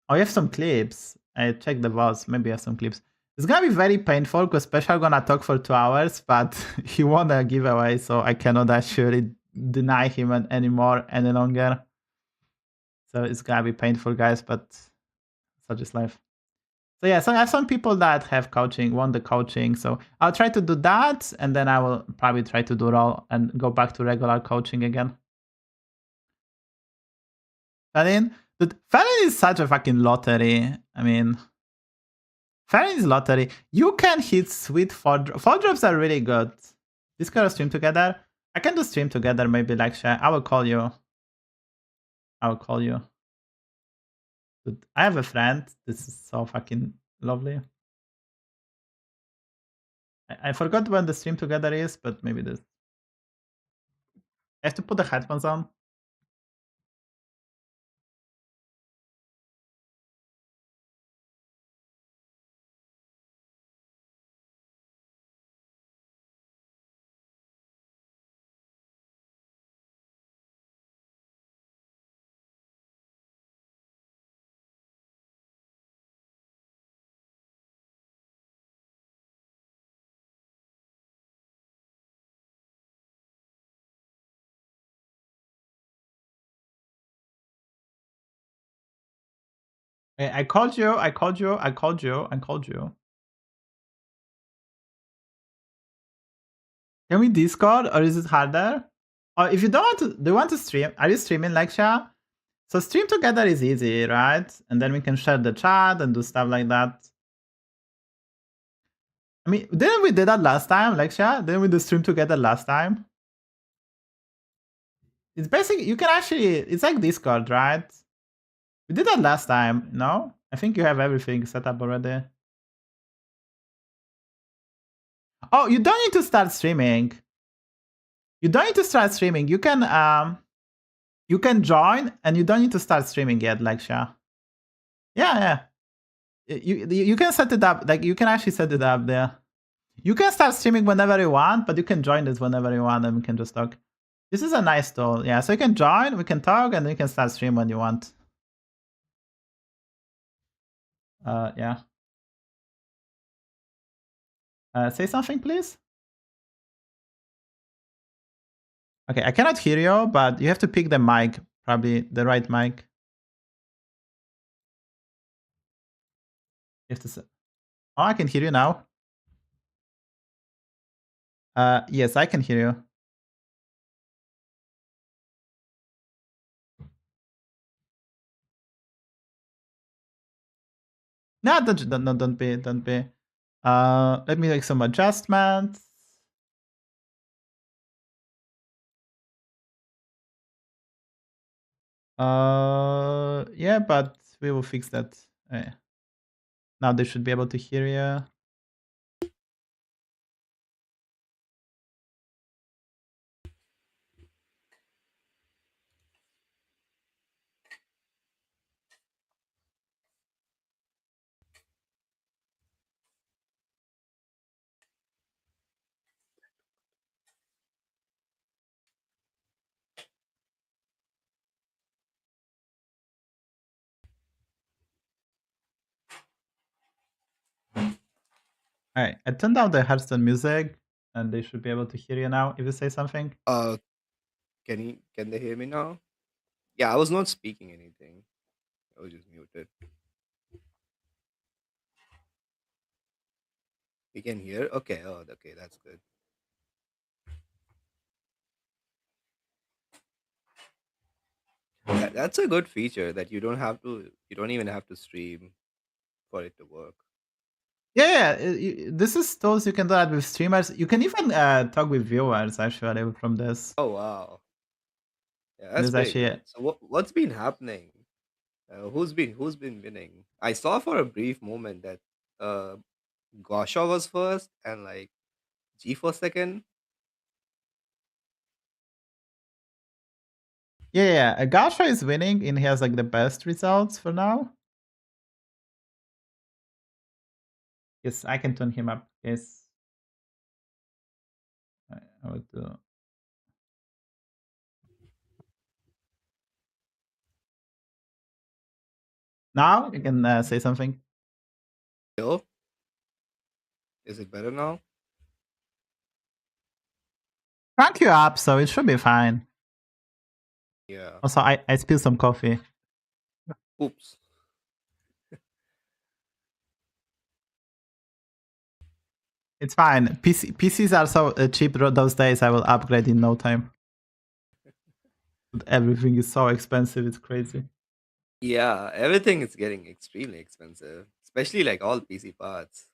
Oh, you have some clips. I checked the boss. Maybe you have some clips. It's gonna be very painful because Special gonna talk for 2 hours, but he won a giveaway, so I cannot actually deny him anymore any longer. So it's gonna be painful, guys, but such is life. So yeah, so I have some people that have coaching, want the coaching. So I'll try to do that, and then I will probably try to do roll and go back to regular coaching again. Felin is such a fucking lottery. I mean, Felin is lottery. You can hit sweet fall drops are really good. This kind of stream together. I can do stream together, maybe like share. I will call you. I will call you. Dude, I have a friend. This is so fucking lovely. I forgot when the stream together is, but maybe this. I have to put the headphones on. I called you. I called you. I called you. I called you. Can we Discord or is it harder? Or if you don't want to, do you want to stream? Are you streaming, Lexia? So stream together is easy, right? And then we can share the chat and do stuff like that. I mean, didn't we do that last time, Lexia? Didn't we do stream together last time? It's basically, you can actually, it's like Discord, right? We did that last time, no? I think you have everything set up already. Oh, you don't need to start streaming. You don't need to start streaming. You can join and you don't need to start streaming yet, Lexia. Yeah. You can set it up, like you can actually set it up there. You can start streaming whenever you want, but you can join this whenever you want and we can just talk. This is a nice tool, yeah. So you can join, we can talk, and you can start stream when you want. Yeah. Say something, please. Okay, I cannot hear you, but you have to pick the mic, probably the right mic. You have to say, oh, I can hear you now. Yes, I can hear you. No, don't be. Let me make some adjustments. Yeah, but we will fix that. Now they should be able to hear you. Alright, I turned down the Hearthstone music, and they should be able to hear you now if you say something. Can they hear me now? Yeah, I was not speaking anything. I was just muted. You can hear? Okay, okay, that's good. That's a good feature that you don't even have to stream for it to work. Yeah, this is tools you can do that with streamers. You can even talk with viewers actually from this. Oh wow. Yeah, that's There's pretty actually good. So what's been happening? Who's been winning? I saw for a brief moment that uh Gosha was first and like G for second. yeah. Gasha is winning, and he has like the best results for now. Yes, I can turn him up. Yes, I would do. Now you can say something. Yo, is it better now? Crank you up, so it should be fine. Yeah. Also, I spilled some coffee. Oops. It's fine. PCs are so cheap those days. I will upgrade in no time. But everything is so expensive. It's crazy. Yeah, everything is getting extremely expensive, especially like all PC parts.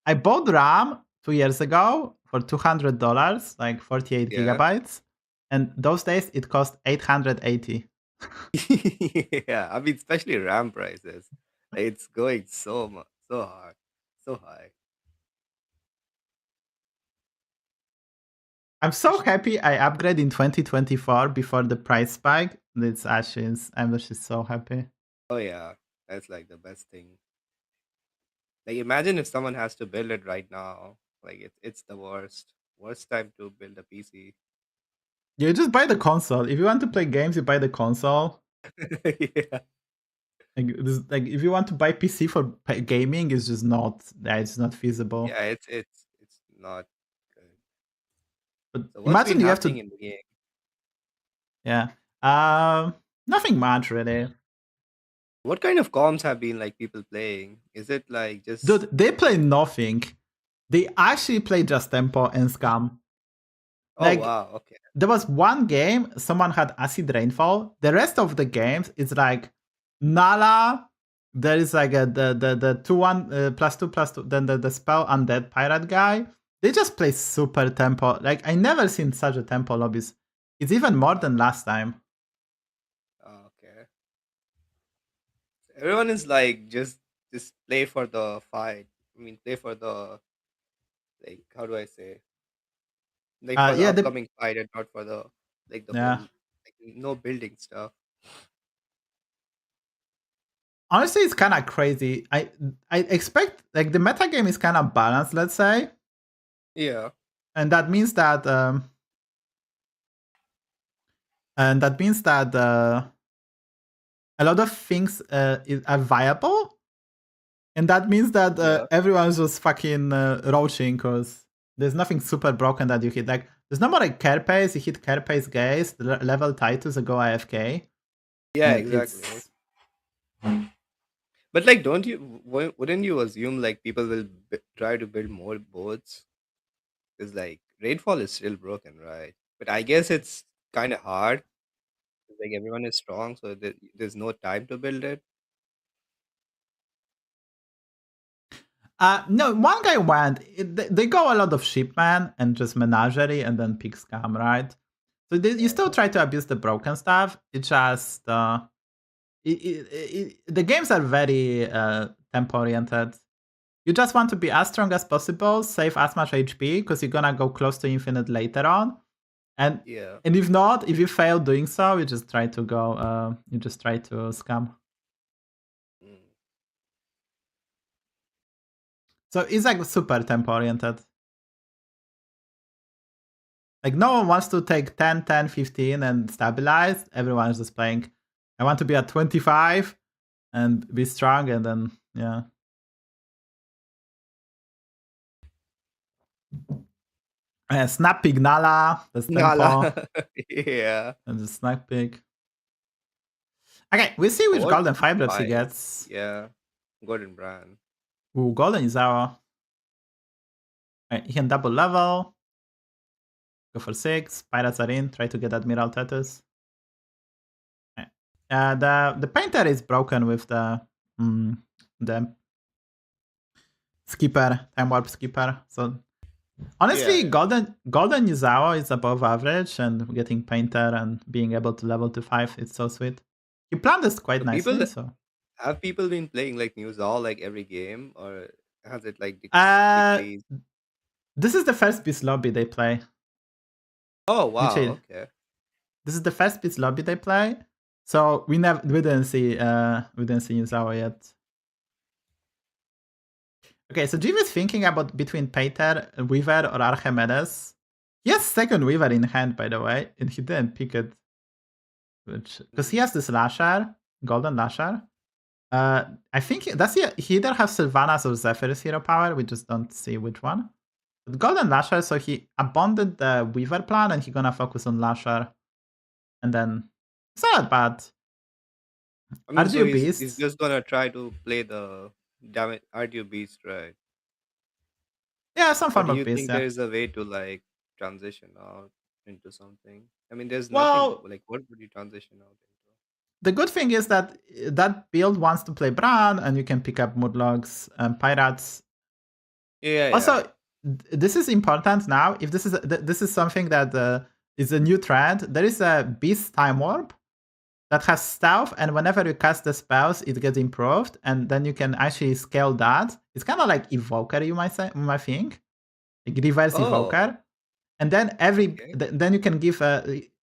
I bought RAM 2 years ago for $200, like 48 Yeah. gigabytes, and those days it cost 880. Yeah, I mean, especially RAM prices. Like, it's going so much, so hard, so high. I'm so happy I upgraded in 2024 before the price spike. It's Ashes. I'm just so happy. Oh yeah, that's like the best thing. Like, imagine if someone has to build it right now. Like, it's the worst time to build a PC. You just buy the console. If you want to play games, you buy the console. Yeah, Like if you want to buy PC for gaming, it's just not. Yeah, it's not feasible. yeah, it's not good. But So what's been imagine you have happening to. in the game? Yeah. Nothing much really. What kind of comms have been like people playing? Is it like just Dude, they play nothing. They actually play just tempo and scam. oh Like wow, okay. there was one game someone had acid rainfall. The rest of the games it's like Nala. There is like the 2-1 +2 +2. Then the spell undead pirate guy. They just play super tempo. Like I never seen such a tempo lobbies. It's even more than last time. Okay. Everyone is like just play for the fight. I mean, play for the like how do I say like for the Yeah, the upcoming fight and not for the like the yeah. whole like no building stuff. Honestly, it's kind of crazy. I expect like the meta game is kind of balanced, let's say, Yeah, and that means that a lot of things are viable, and that means that yeah, everyone's just fucking roaching because there's nothing super broken that you hit. Like there's no more like care pace. You hit care pace gaze, the level titles go AFK, yeah, and exactly. it's But like, don't you wouldn't you assume like people will try to build more boards? Because like rainfall is still broken, right? But I guess it's kind of hard. 'Cause, like everyone is strong, so there's no time to build it. no, one guy went. They go a lot of shipman and just menagerie and then pick scam, right? So you Yeah, still try to abuse the broken stuff. It just the games are very tempo oriented. You just want to be as strong as possible, save as much HP because you're gonna go close to infinite later on. And yeah. and if not, if you fail doing so, you just try to go. You just try to scam. Mm. So it's like super tempo oriented. Like no one wants to take 10, 10, 15 and stabilize. Everyone's just playing. I want to be at 25 and be strong, and then yeah. Snap Pig Nala, that's Nala. tempo. Yeah. And the Snap Pig. Okay, we'll see which Gold golden Firebats he 5. gets. Yeah. Golden brand. Ooh, golden is our. He can double level. Go for 6. Pirates are in. Try to get Admiral Tatus. The painter is broken with the skipper, time warp skipper. So honestly, Yeah. golden Yuzawa is above average, and getting painter and being able to level to 5, it's so sweet. He planned this quite So nicely. So have people been playing like News All like every game, or has it like uh, decreased? this is the first beast lobby they play. Oh wow, Literally, okay. this is the first beast lobby they play. So we didn't see Yuzawa yet. Okay, so Jim is thinking about between Pater, Weaver, or Archimedes. He has second Weaver in hand, by the way, and he didn't pick it. Because he has this Lasher, Golden Lasher. I think he either has Sylvanas or Zephyr's hero power, we just don't see which one. But Golden Lasher, so he abandoned the Weaver plan and he's gonna focus on Lasher. And then it's not bad. I mean, so RGU he's Beast. just gonna try to play the damage RDU beast, right? Yeah, some Or form do of you beast, think yeah. there is a way to like transition out into something? I mean, there's nothing Well, like what would you transition out into? the good thing is that that build wants to play Bran, and you can pick up Murlocs and Pirates. Yeah, yeah. Also, this is important now. If this is something that is a new trend, there is a Beast Time Warp that has stealth, and whenever you cast the spells, it gets improved, and then you can actually scale that. It's kind of like Evoker, you might think, like reverse Oh, Evoker. And then okay. then you can give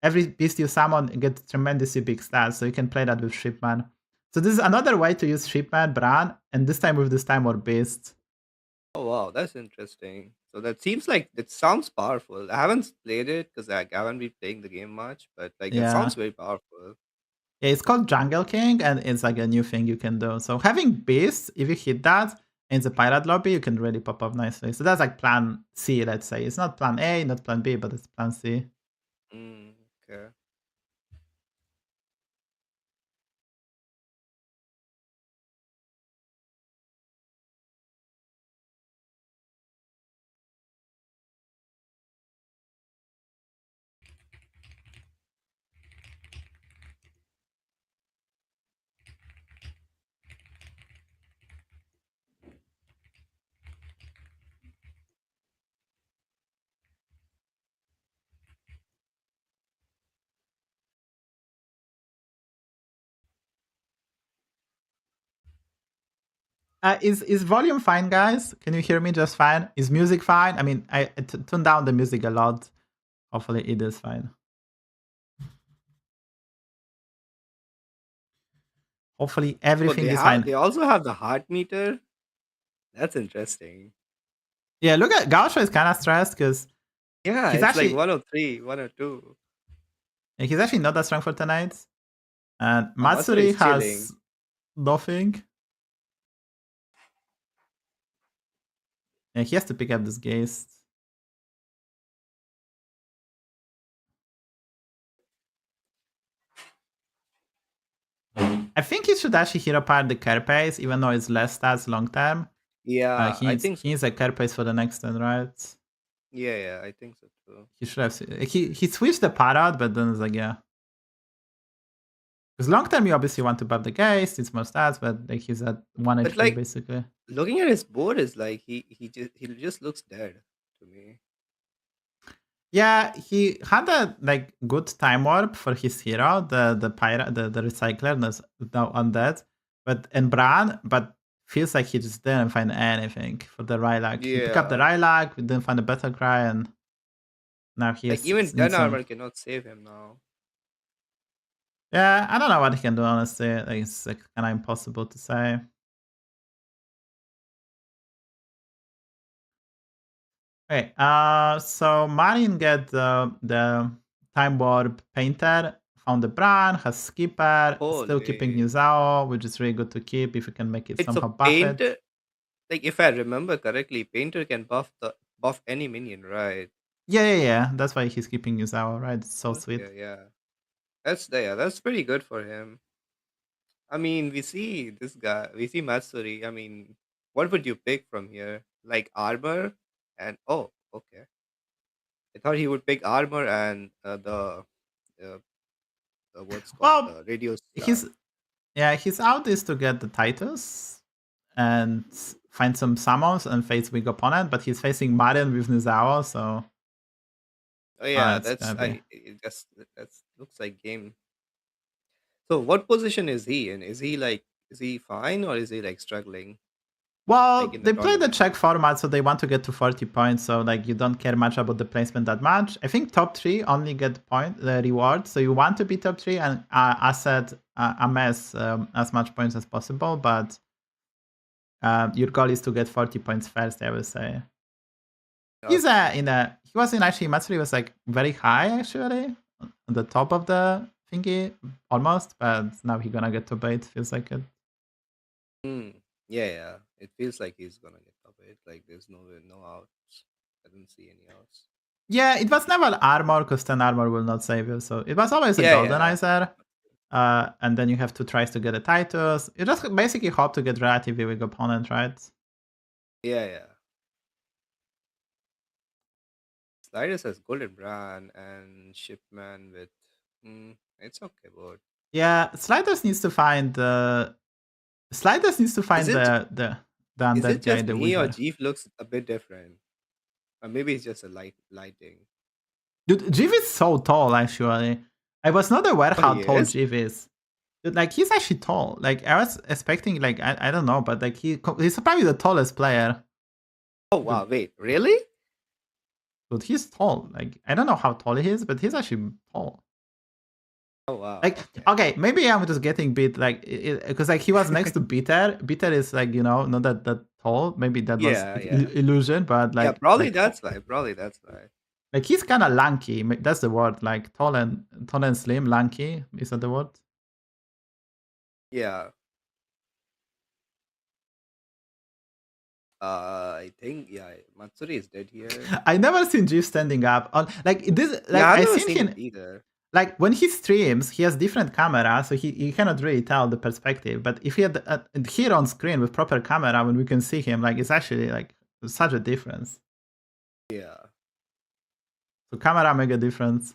every beast you summon get tremendously big stats, so you can play that with Shipman. So this is another way to use Shipman, Bran, and this time with this time or beast. Oh wow, that's interesting. So that seems like it sounds powerful. I haven't played it because I haven't been playing the game much, but like that Yeah. sounds very powerful. Yeah, it's called Jungle King, and it's like a new thing you can do. So having beasts, if you hit that in the pirate lobby, you can really pop up nicely. So that's like plan C, let's say. It's not plan A, not plan B, but it's plan C. Okay. Is volume fine, guys? Can you hear me just fine? Is music fine? I mean, I turned down the music a lot. Hopefully it is fine. Hopefully everything is fine. They also have the heart meter. That's interesting. Yeah, look at Gausha is kind of stressed because Yeah, he's it's like actually 103, 102. he's actually not that strong for tonight. And Matsuri Matsuri is chilling. has nothing. Yeah, he has to pick up this Geist. I think he should actually hero power the Carapace, even though it's less stats long term. Yeah, I think so. He needs a Carapace for the next turn, right? Yeah, I think so too. He should have. He switched the Parrot, but then it's like, yeah. Because long term, you obviously want to buff the Geist, it's more stats, but like he's at 1 But HP like basically. looking at his board is like he just looks dead to me. Yeah, he had a like good time warp for his hero, the pirate, the recycler, now undead, and Bran, but feels like he just didn't find anything for the Rylac. He picked up the Yeah. Rylac, we didn't find a battle cry, and now he Like even needs 10 some. armor cannot save him now. Yeah, I don't know what he can do honestly. Like, it's like kind of impossible to say. Okay, so Marin get the time warp painter, found the brand, has skipper, still keeping Holy. Nizao, which is really good to keep if you can make it Wait, so somehow buff it. Painter, like if I remember correctly, Painter can buff the buff any minion, right? Yeah. That's why he's keeping Yuzawa, right? It's so sweet. Okay, yeah. That's pretty good for him. I mean, we see this guy, we see Matsuri. I mean, what would you pick from here? Like armor and oh, okay. I thought he would pick armor and uh, what's called Well, the radio star. his out is to get the Titus and find some summons and face weak opponent, but he's facing Marion with Nizawa, so Oh yeah, it's that's gonna be. it just that's looks like game. So what position is he in? Is he fine or is he like struggling like Well, in the they play the tournament? check format, so they want to get to 40 points. So like you don't care much about the placement that much. I think top 3 only get the reward. So you want to be top 3 and asset amass as much points as possible. But your goal is to get 40 points first, I would say. He's Okay. he was in actually Matsuri was like very high actually on the top of the thingy almost, but now he's gonna get to bait. Feels like it. Hmm. Yeah, yeah. It feels like he's gonna get top eight. Like there's no outs. I didn't see any outs. Yeah, it was never armor because 10 armor will not save you. So it was always a Yeah, yeah. goldenizer. And then you have to try to get a Titus. You just basically hope to get relatively weak opponent, right? Yeah, yeah. Sliders has Golden Brand and Shipman with it's okay, but Yeah, Sliders needs to find is it the is it undead guy, just the me or wizard. Jeef looks a bit different? Or maybe it's just a lighting. Dude, Jiv is so tall actually. I was not aware Oh how he tall is? Jiv is. Dude, like he's actually tall. Like I was expecting like I don't know, but like he's probably the tallest player. Oh Dude, wow, wait, really? dude, he's tall. Like I don't know how tall he is, but he's actually tall. Oh wow, Like, okay. okay, maybe I'm just getting beat, like, because like he was next to Bitter. Bitter is like not that tall. Maybe that was Yeah, yeah. illusion, but Yeah, probably that's why. Probably that's why. like he's kind of lanky. That's the word. Like tall and slim, lanky. Is that the word? Yeah. I think yeah, Matsuri is dead here. I never seen Jeff standing up. Like this, Yeah, like I've I never seen seen it him. either. Like when he streams, he has different camera, so he cannot really tell the perspective. But if he had here on screen with proper camera, when we can see him, like it's actually like such a difference. Yeah. So camera make a difference.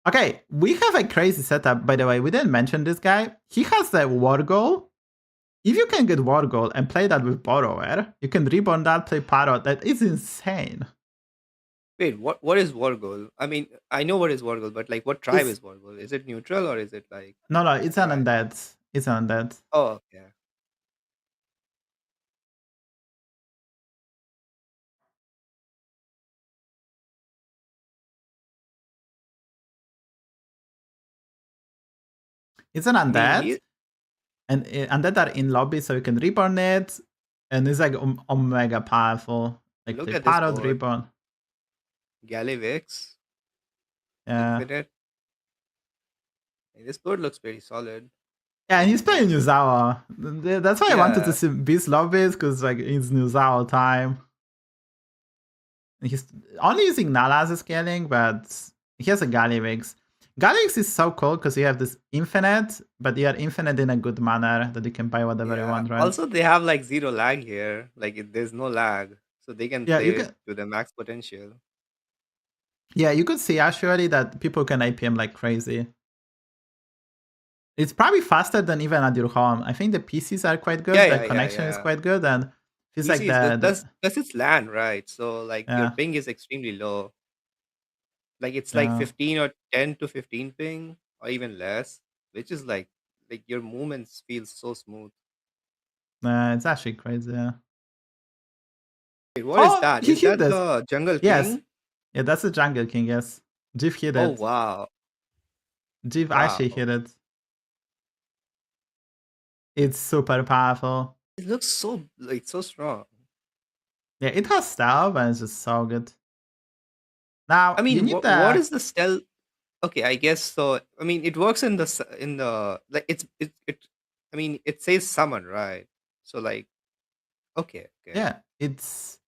Okay, we have a crazy setup, by the way. We didn't mention this guy. He has the war goal. If you can get war goal and play that with borrower, you can reborn that, play parrot. That is insane. Wait, what is Wargol? I mean, I know what is Wargol, but like what tribe It's is Wargol? Is it neutral or is it like no, a it's an tribe? undead. It's an undead. Oh, okay. It's an I mean, undead, he and undead are in lobby, so you can reborn it, and it's like omega powerful. Like look play at this parrot, board. reborn. Galivix, Yeah. Infinite. This board looks pretty solid. Yeah, and he's playing Trinkets. Yuzawa. That's why I wanted to Yeah. see Beast lobbies, because like it's Yuzawa time. He's only using Nala as a scaling, but he has a Galivix. Galivix is so cool because you have this infinite, but you are infinite in a good manner that you can buy whatever you Yeah. want, right? Also, they have like zero lag here. Like there's no lag, so they can Yeah, you play can. it to the max potential. Yeah, you could see actually that people can APM like crazy. It's probably faster than even at your home. I think the PCs are quite Yeah, good. The yeah, yeah, connection is yeah. quite good, and feels like Easy is good. the Plus it's land, right? So like your yeah ping is extremely low. Like it's like yeah 15 or 10 to 15 ping or even less, which is like your movements feel so smooth. it's actually crazy. Yeah. Wait, what is Oh, that? he Is hit that this. the Jungle Yes, King? yeah, that's the Jungle King. Yes, Jiv hit Oh it. wow. Jiv actually Wow. hit it. It's super powerful. It looks so like so strong. Yeah, it has style, but it's just so good. Now I you mean, need what the is the stealth? Okay, I guess so. I mean, it works in the like it I mean, it says summon, right? So like okay, okay. yeah. It's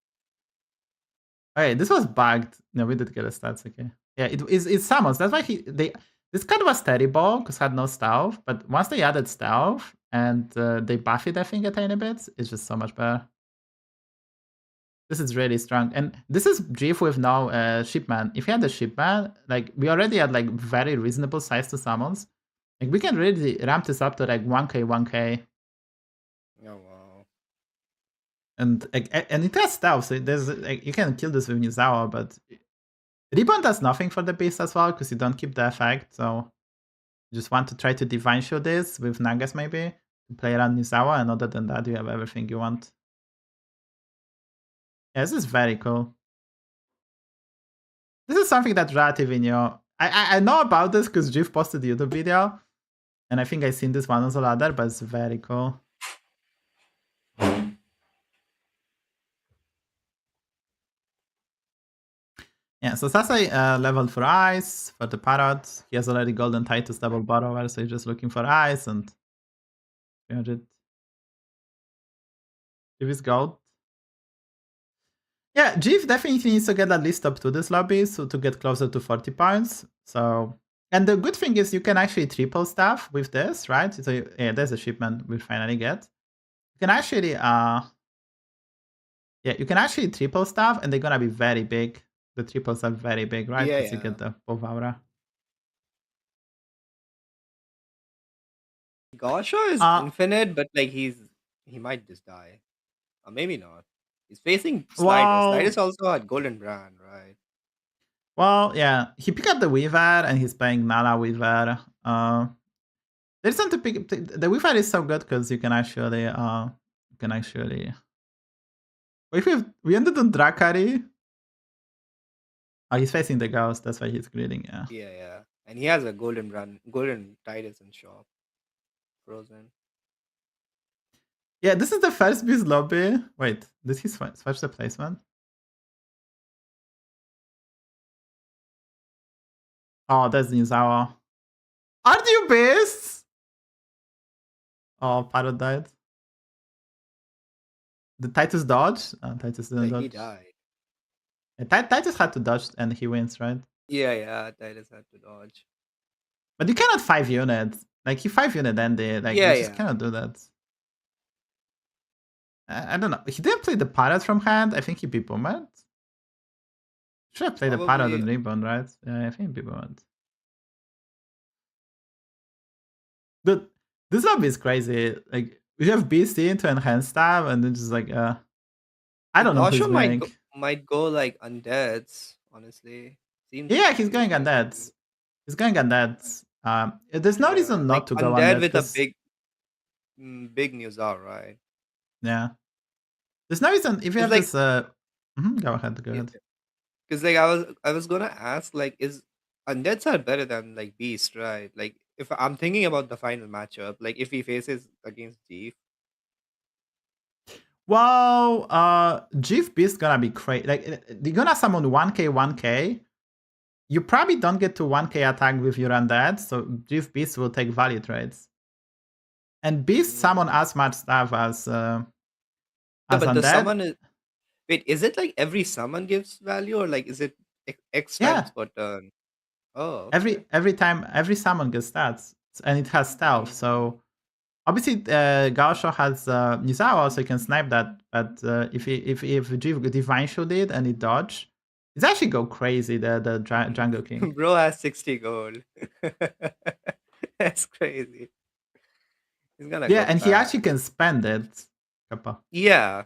Okay, this was bugged. No, we did get a stats. Okay, yeah, it's summons. That's why this card was terrible because it had no stealth. But once they added stealth and they buff it, I think a tiny bit, it's just so much better. This is really strong, and this is Jeff with no shipman. If he had a shipman, like we already had like very reasonable size to summons. Like we can really ramp this up to like 1k, 1k. Oh wow. And it has stealth, so there's like, you can kill this with Nizawa, but Ribbon does nothing for the beast as well because you don't keep the effect. So you just want to try to divine shield this with Nagas maybe to play around Nizawa, and other than that, you have everything you want. Yeah, this is very cool. This is something that's relatively new. I know about this because Jeff posted the YouTube video, and I think I've seen this one on the ladder, but it's very cool. Yeah, so Sasuke leveled for ice for the parrot. He has already golden Titus double borrower, so he's just looking for ice and 300. Give his gold. Yeah, Jeff definitely needs to get at least up to this lobby so to get closer to 40 points. So, and the good thing is you can actually triple stuff with this, right? So yeah, there's a shipment we finally get. You can actually you can actually triple stuff and they're gonna be very big. The triples are very big, right? Yeah, Because you get the Pov Aura. Gasha is infinite, but like he might just die. Or maybe not. He's facing Slydus. Well, Slydus also had Golden Brand, right? Well, yeah, he picked up the Weaver and he's playing Nala Weaver. There's something to pick. The Weaver is so good because you can actually If we ended on Drakari. Oh, he's facing the ghost. That's why he's greeting. Yeah. Yeah. And he has a Golden Brand, Golden Titus in shop. Frozen. Yeah, this is the first beast lobby. Wait, did he switch the placement? Oh, that's Nizawa. Aren't you beasts? Oh, Parrot died. The Titus dodge? Titus didn't dodge. He died. Yeah, Titus had to dodge and he wins, right? Yeah, Titus had to dodge. But you cannot 5 units. Like he 5 unit ended. Like you just cannot do that. I don't know. He didn't play the Parrot from hand. I think he beat Boomerang. Should have played the Parrot and Ribbon, right? Yeah, I think he beat Boomerang. Dude, this lobby is crazy. Like we have BC to enhance stab, and then just like I don't know who's winning. Might go like Undeads, honestly. Seems he's going Undeads. He's going Undeads. There's no reason not to go Undead with a big news out, right? Yeah. There's no reason if you have this. Go ahead. Because like I was gonna ask, like, is Undeads are better than like Beast, right? Like if I'm thinking about the final matchup, like if he faces against Jeff. Well, Jeff Beast gonna be crazy. Like you're gonna summon 1k 1k. You probably don't get to 1k attack with your Undead, so Jeff Beast will take value trades. And Beast summon as much stuff as but Undead. The summon is. Wait, is it like every summon gives value, or like is it X times per turn? Oh, okay. Every time every summon gets stats, and it has stealth. So obviously, Gaosho has Nizawa, so you can snipe that. But if Divine Shield it and it dodge, it's actually go crazy. The Jungle King. Bro has 60 gold. That's crazy. He's gonna and he actually can spend it. Kappa. Yeah.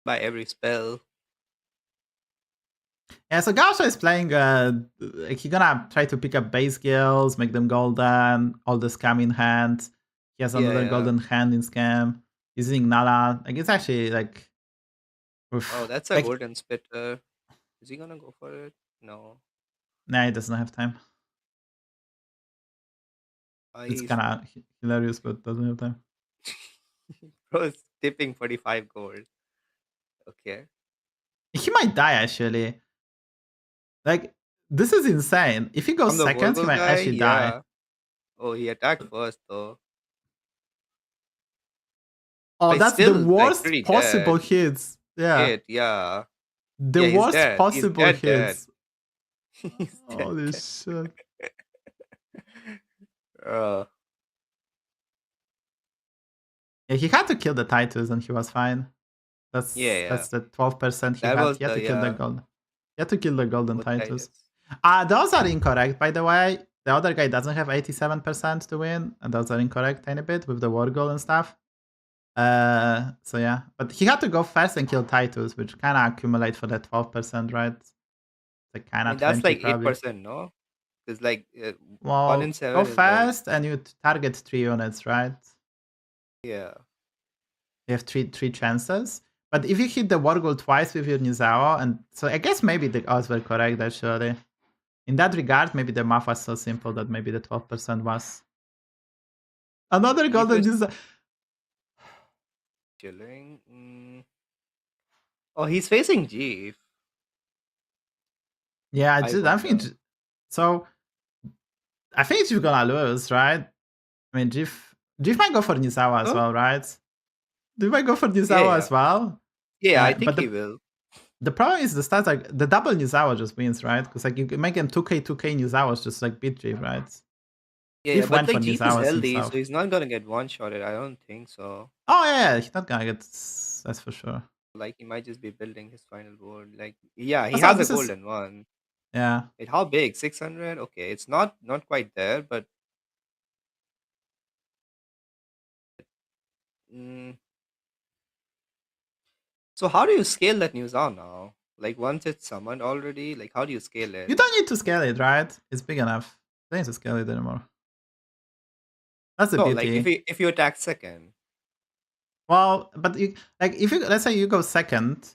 By every spell. Yeah, so Gaosho is playing, he's gonna try to pick up base skills, make them golden, all the scam in hand. He has another golden hand in scam. He's using Nala. Like, it's actually like... Oof. Oh, that's a golden spitter. Is he gonna go for it? No. Nah, he doesn't have time. It's kind of hilarious, but doesn't have time. Bro is tipping 45 gold. Okay. He might die, actually. Like, this is insane. If he goes second, he might actually die. Oh, he attacked first, though. Oh, He's that's the still like worst pretty possible dead. hits. Yeah. Shit, yeah. The Yeah, he's worst dead. He's possible dead dead. hits. He's dead Holy dead. shit. Uh, Yeah, he had to kill the Titus and he was fine. yeah, That's yeah. the 12% he That had. was He had to the kill the gold. He had to kill the golden both Titus. Titus. Those are incorrect, by the way. The other guy doesn't have 87% to win, and those are incorrect tiny bit with the war goal and stuff. So yeah, but he had to go first and kill Titus, which kind of accumulate for that 12%, right? Like kind I of mean, that's 20 like probably. 8%, no? It's like 1 in Well, 7 go is like, first and you target 3 units, right? yeah. You have three chances. But if you hit the war goal twice with your Nizawa, and so I guess maybe the odds were correct actually. In that regard, maybe the math was so simple that maybe the 12% was. Another Chief golden is Nizawa. chilling. Oh, he's facing Jeef. Yeah, I I wonder. think so. I think you're gonna lose, right? I mean, Jeff might go for Nizawa as Huh? well, right? Do you might go for Yeah, Nizawa yeah. as well? Yeah, I But think he will. the problem is the stats like the double Nizawa just wins, right? Because like you can make him 2k Nizawas just like beat Jeff, right? Yeah, yeah. Jeff But went for like Jeef is Nizawas healthy, so himself. he's not gonna get one-shotted. I don't think so. Oh yeah, he's not gonna get that's for sure. Like he might just be building his final board. Like, yeah, he Also, has a this is golden one. yeah. Wait, how big? 600? Okay, it's not quite there, but mm, so how do you scale that news on now? Like once it's summoned already, like how do you scale it? You don't need to scale it, right? It's big enough. You don't need to scale it anymore. That's the No, like beauty. if you attack second. Well, but you like if you let's say you go second,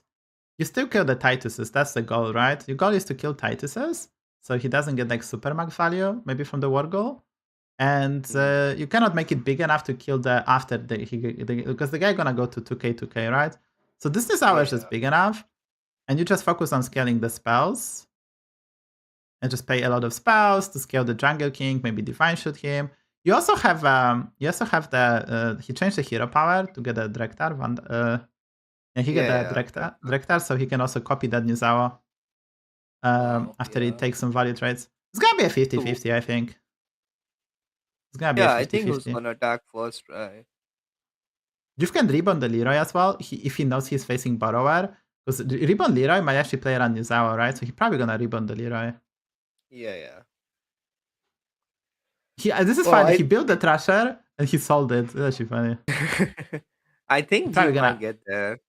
you still kill the Tituses. That's the goal, right? Your goal is to kill Tituses, so he doesn't get like super mag value, maybe from the war goal. And you cannot make it big enough to kill the after because the guy gonna go to 2k, right? So this is ours Yeah, is big enough, and you just focus on scaling the spells, and just pay a lot of spells to scale the Jungle King, maybe Divine Shoot him. You also have the he changed the hero power to get a Drektar. And he get a Drektar, so he can also copy that Nizawa Wow, after he yeah. takes some value trades. It's gonna be a 50-50, I think. It's gonna be a Yeah, I think who's 50-50. gonna attack first, right? You can Ribbon the Leroy as well, if he knows he's facing Borrower. Because Ribbon Leroy might actually play around Nizawa, right? So he's probably gonna Ribbon the Leroy. Yeah. This is Well, funny. He built the Thrasher and he sold it. That's actually funny. I think Probably Jeep might gonna. get there.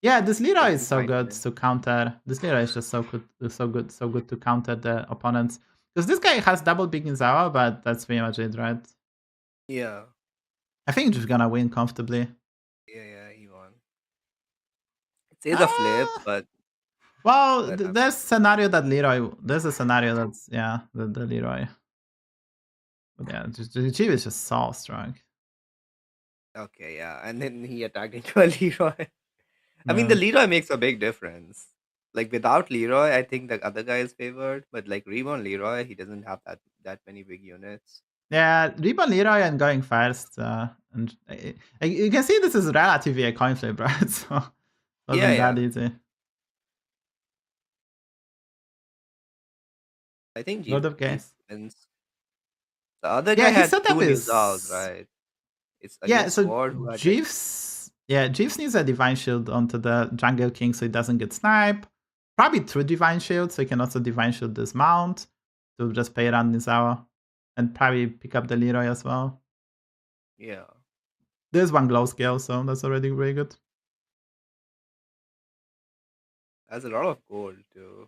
Yeah, this Leroy Like is he so might good win. to counter. This Leroy is just so good to counter the opponents. Because this guy has double big Nizawa, but that's pretty much it, right? Yeah. I think he's gonna win comfortably. Yeah, he won. It says a flip, but Well, there's scenario that Leroy. There's a scenario that's the Leroy. But yeah, the Chief is just so strong. okay, yeah. And then he attacked into a Leroy. I mean, the Leroy makes a big difference. Like without Leroy, I think the other guy is favored, but like Reborn Leroy, he doesn't have that many big units. Yeah, Reborn Leroy and going first, and you can see this is relatively a coin flip, right? So it wasn't that easy. I think Lord of Games wins. The other guy had two news out, right? It's against so Sword who had Jeeves needs a Divine Shield onto the Jungle King so he doesn't get sniped. Probably through Divine Shield, so he can also Divine Shield this mount to just pay around Nizawa. And probably pick up the Leroy as well. Yeah. There's one glow scale, so that's already very good. Has a lot of gold too.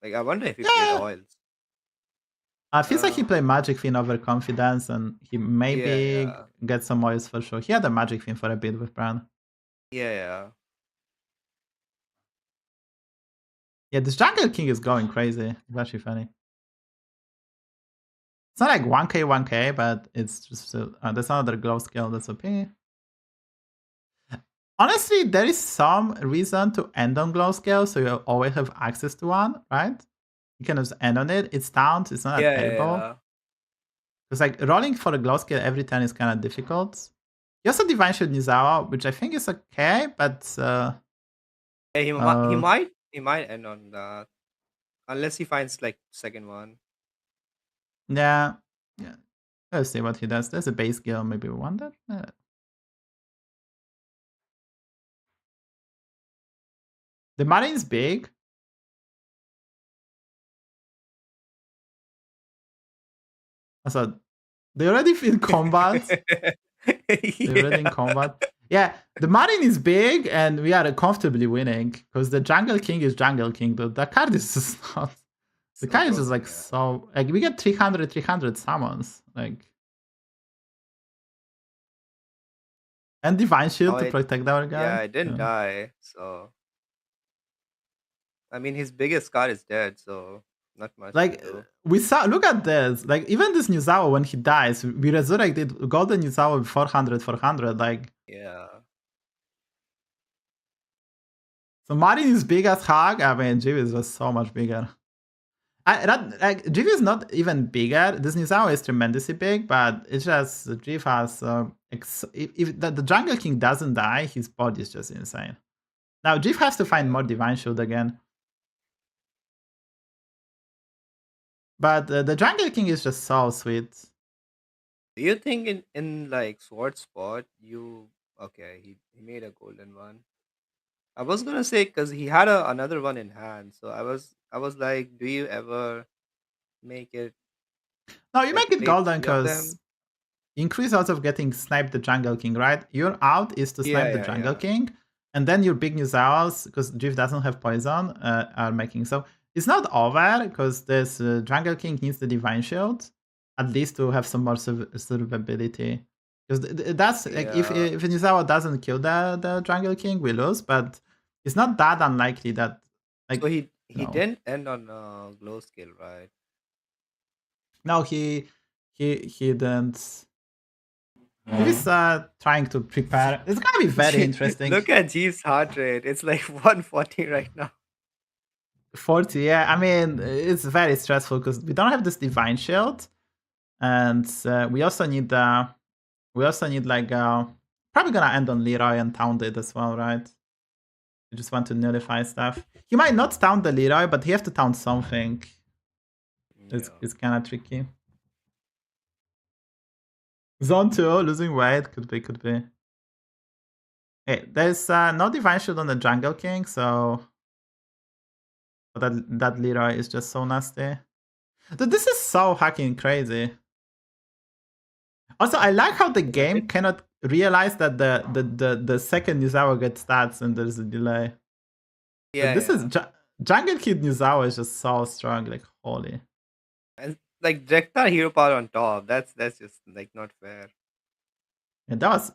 Like I wonder if he played oils. Feels like he played Magic Fiend over Confidence, and he maybe get some oils for sure. He had a Magic Fiend for a bit with Bran. Yeah. Yeah, this Jungle King is going crazy. It's actually funny. It's not like 1k, but it's just there's another glow scale that's OP. Honestly, there is some reason to end on glow scale, so you always have access to one, right? You can just end on it. It's taunts. It's not terrible. Because like rolling for a glow scale every turn is kind of difficult. He also Divine Shield Nizawa, which I think is okay, but Yeah, he might end on that unless he finds like second one. yeah. Let's see what he does. There's a base skill, maybe one that. The Marine's big. Also, they already in combat. They're already in combat. Yeah, the Marine is big, and we are comfortably winning because the Jungle King is Jungle King. The card is just not. The So card is just broken, like yeah. so. Like we get 300 summons. Like. And Divine Shield to protect our guy. Yeah, it didn't die, so I mean his biggest card is dead, so not much Like to do. we saw, look at this. Like even this Nizawa, when he dies, we resurrected Golden Nizawa with 400. Like Yeah. so, Marin is big as Hag. I mean, Jiv is just so much bigger. Jiv is not even bigger. This Nizawa is tremendously big, but it's just Jiv has. If the Jungle King doesn't die, his body is just insane. Now Jiv has to find more Divine Shield again. But the Jungle King is just so sweet. Do you think in like sword spot you okay? He made a golden one. I was gonna say because he had another one in hand, so I was like, do you ever make it? No, you make it play golden 3 of because them? increase odds of getting sniped the Jungle King, right? Your out is to snipe the Jungle Yeah. King, and then your big news owls, because Jiv doesn't have poison, are making. So it's not over because this Jungle King needs the Divine Shield, at least to have some more survivability. Because that's like if Nizawa doesn't kill the Jungle King, we lose. But it's not that unlikely that like. So he No. didn't end on glow skill, right? No, he didn't. He's trying to prepare. It's gonna be very interesting. Look at Jeeves' heart rate. It's like 140 right now. 40, yeah. I mean, it's very stressful because we don't have this Divine Shield, and we also need like probably gonna end on Leroy and Taunt it as well, right? We just want to nullify stuff. He might not taunt the Leroy, but he have to taunt something. It's kind of tricky. Zone 2, losing weight, could be. Hey, there's no Divine Shield on the Jungle King, so that Leroy is just so nasty. Dude, this is so hacking crazy. Also, I like how the game cannot realize that the second Nizawa gets stats and there's a delay. Yeah, this is Jungle Kid Nizawa is just so strong, like holy. And like Dekkster hero power on top. That's just like not fair. And that was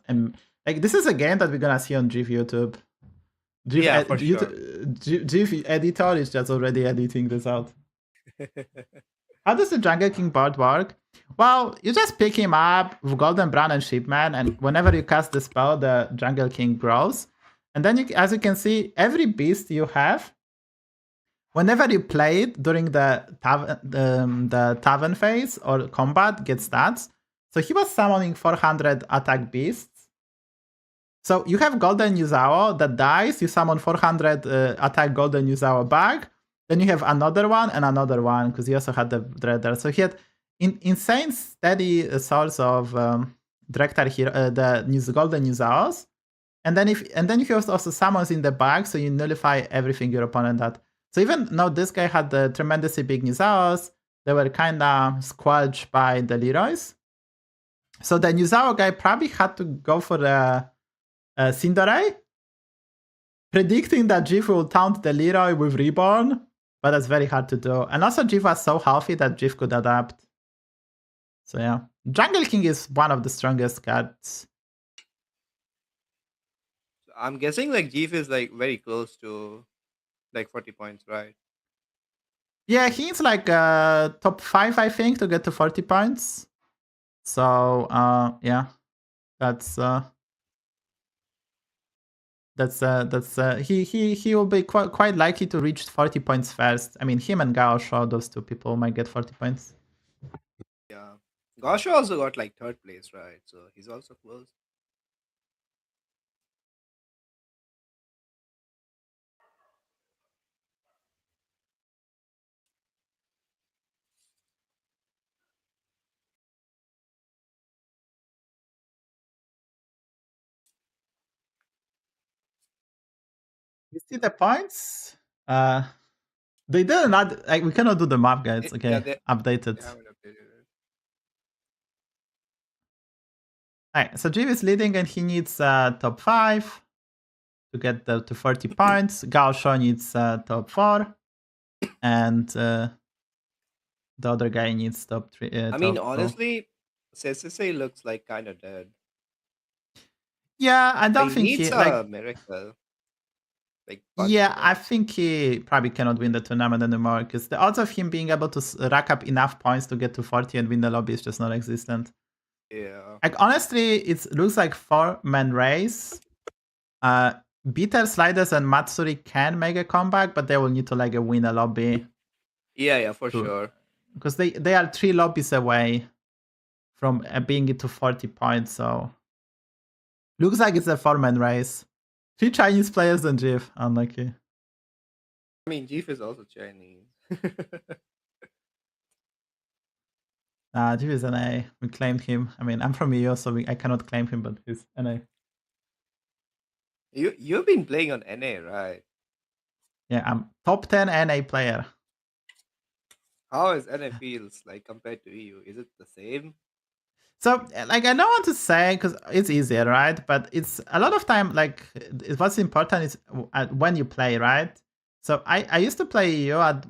like this is a game that we're gonna see on GIF YouTube. GIF, for sure. GIF editor is just already editing this out. How does the Jungle King board work? Well, you just pick him up with Golden Brown and Sheepman, and whenever you cast the spell, the Jungle King grows. And then, as you can see, every beast you have, whenever you play it during the tavern phase or combat, gets stats. So he was summoning 400 attack beasts. So you have Golden Yuzawa that dies, you summon 400 attack Golden Yuzawa back, then you have another one and another one, because he also had the Dreader. So he had insane steady source of Drektar here, the Golden Yuzawas. And then he also summons in the back, so you nullify everything your opponent had. So even though this guy had the tremendously big Yuzawas, they were kinda squelched by the Leroys. So the Yuzawa guy probably had to go for the Cinderace, predicting that Jif will taunt the Leroy with Reborn, but that's very hard to do. And also Jif was so healthy that Jif could adapt. So yeah, Jungle King is one of the strongest cards. I'm guessing like Jif is like very close to like 40 points, right? Yeah, he's like top 5, I think, to get to 40 points. So yeah, that's he will be quite likely to reach 40 points first. I mean, him and Gao Shao, those two people might get 40 points. Yeah, Gasha also got like 3rd place, right? So he's also close. You see the points? They did not. Like, we cannot do the map guides. Okay, Yeah, they updated. haven't updated it. Alright, so Jiv is leading and he needs top 5 to get to 40 points. Gao Sho needs top 4. And the other guy needs top 3. I mean, top 4. honestly, Sasuke looks like kind of dead. Yeah, I don't He think needs he a miracle. Like punch Yeah, I drop. think he probably cannot win the tournament anymore because the odds of him being able to rack up enough points to get to 40 and win the lobby is just not existent. Yeah. Like, honestly, it looks like 4-man race. Bitter, Sliders, and Matsuri can make a comeback, but they will need to like win a lobby. Yeah, for sure. Because they are 3 lobbies away from being it to 40 points, so looks like it's a 4-man race. 3 Chinese players and Jiv, unlucky. I mean, Jeef is also Chinese. Jiv is NA. We claimed him. I mean, I'm from EU, so I cannot claim him, but he's NA. You've been playing on NA, right? Yeah, I'm top 10 NA player. How is NA feels like compared to EU? Is it the same? So, like, I don't want to say because it's easier, right? But it's a lot of time, like, what's important is when you play, right? So I used to play EU at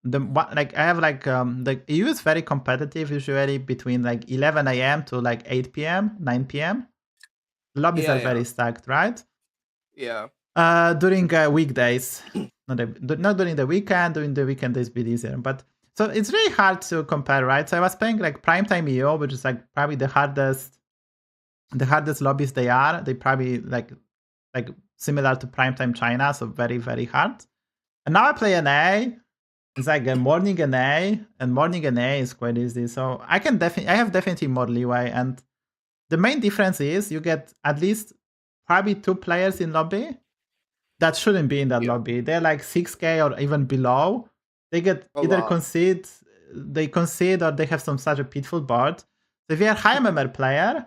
like, I have like the EU is very competitive usually between like 11 a.m. to like 8 p.m., 9 p.m. The lobbies are very stacked, right? Yeah. During weekdays, not during the weekend. During the weekend is a bit easier, but so it's really hard to compare, right? So I was playing like primetime EO, which is like probably the hardest lobbies they are. They probably like similar to primetime China, so very very hard. And now I play NA. It's like a morning NA, and morning NA is quite easy. So I have definitely more leeway. And the main difference is you get at least probably 2 players in lobby that shouldn't be in that lobby. They're like 6k or even below. They get either concede or they have such a pitiful board. So if you're a high MMR player,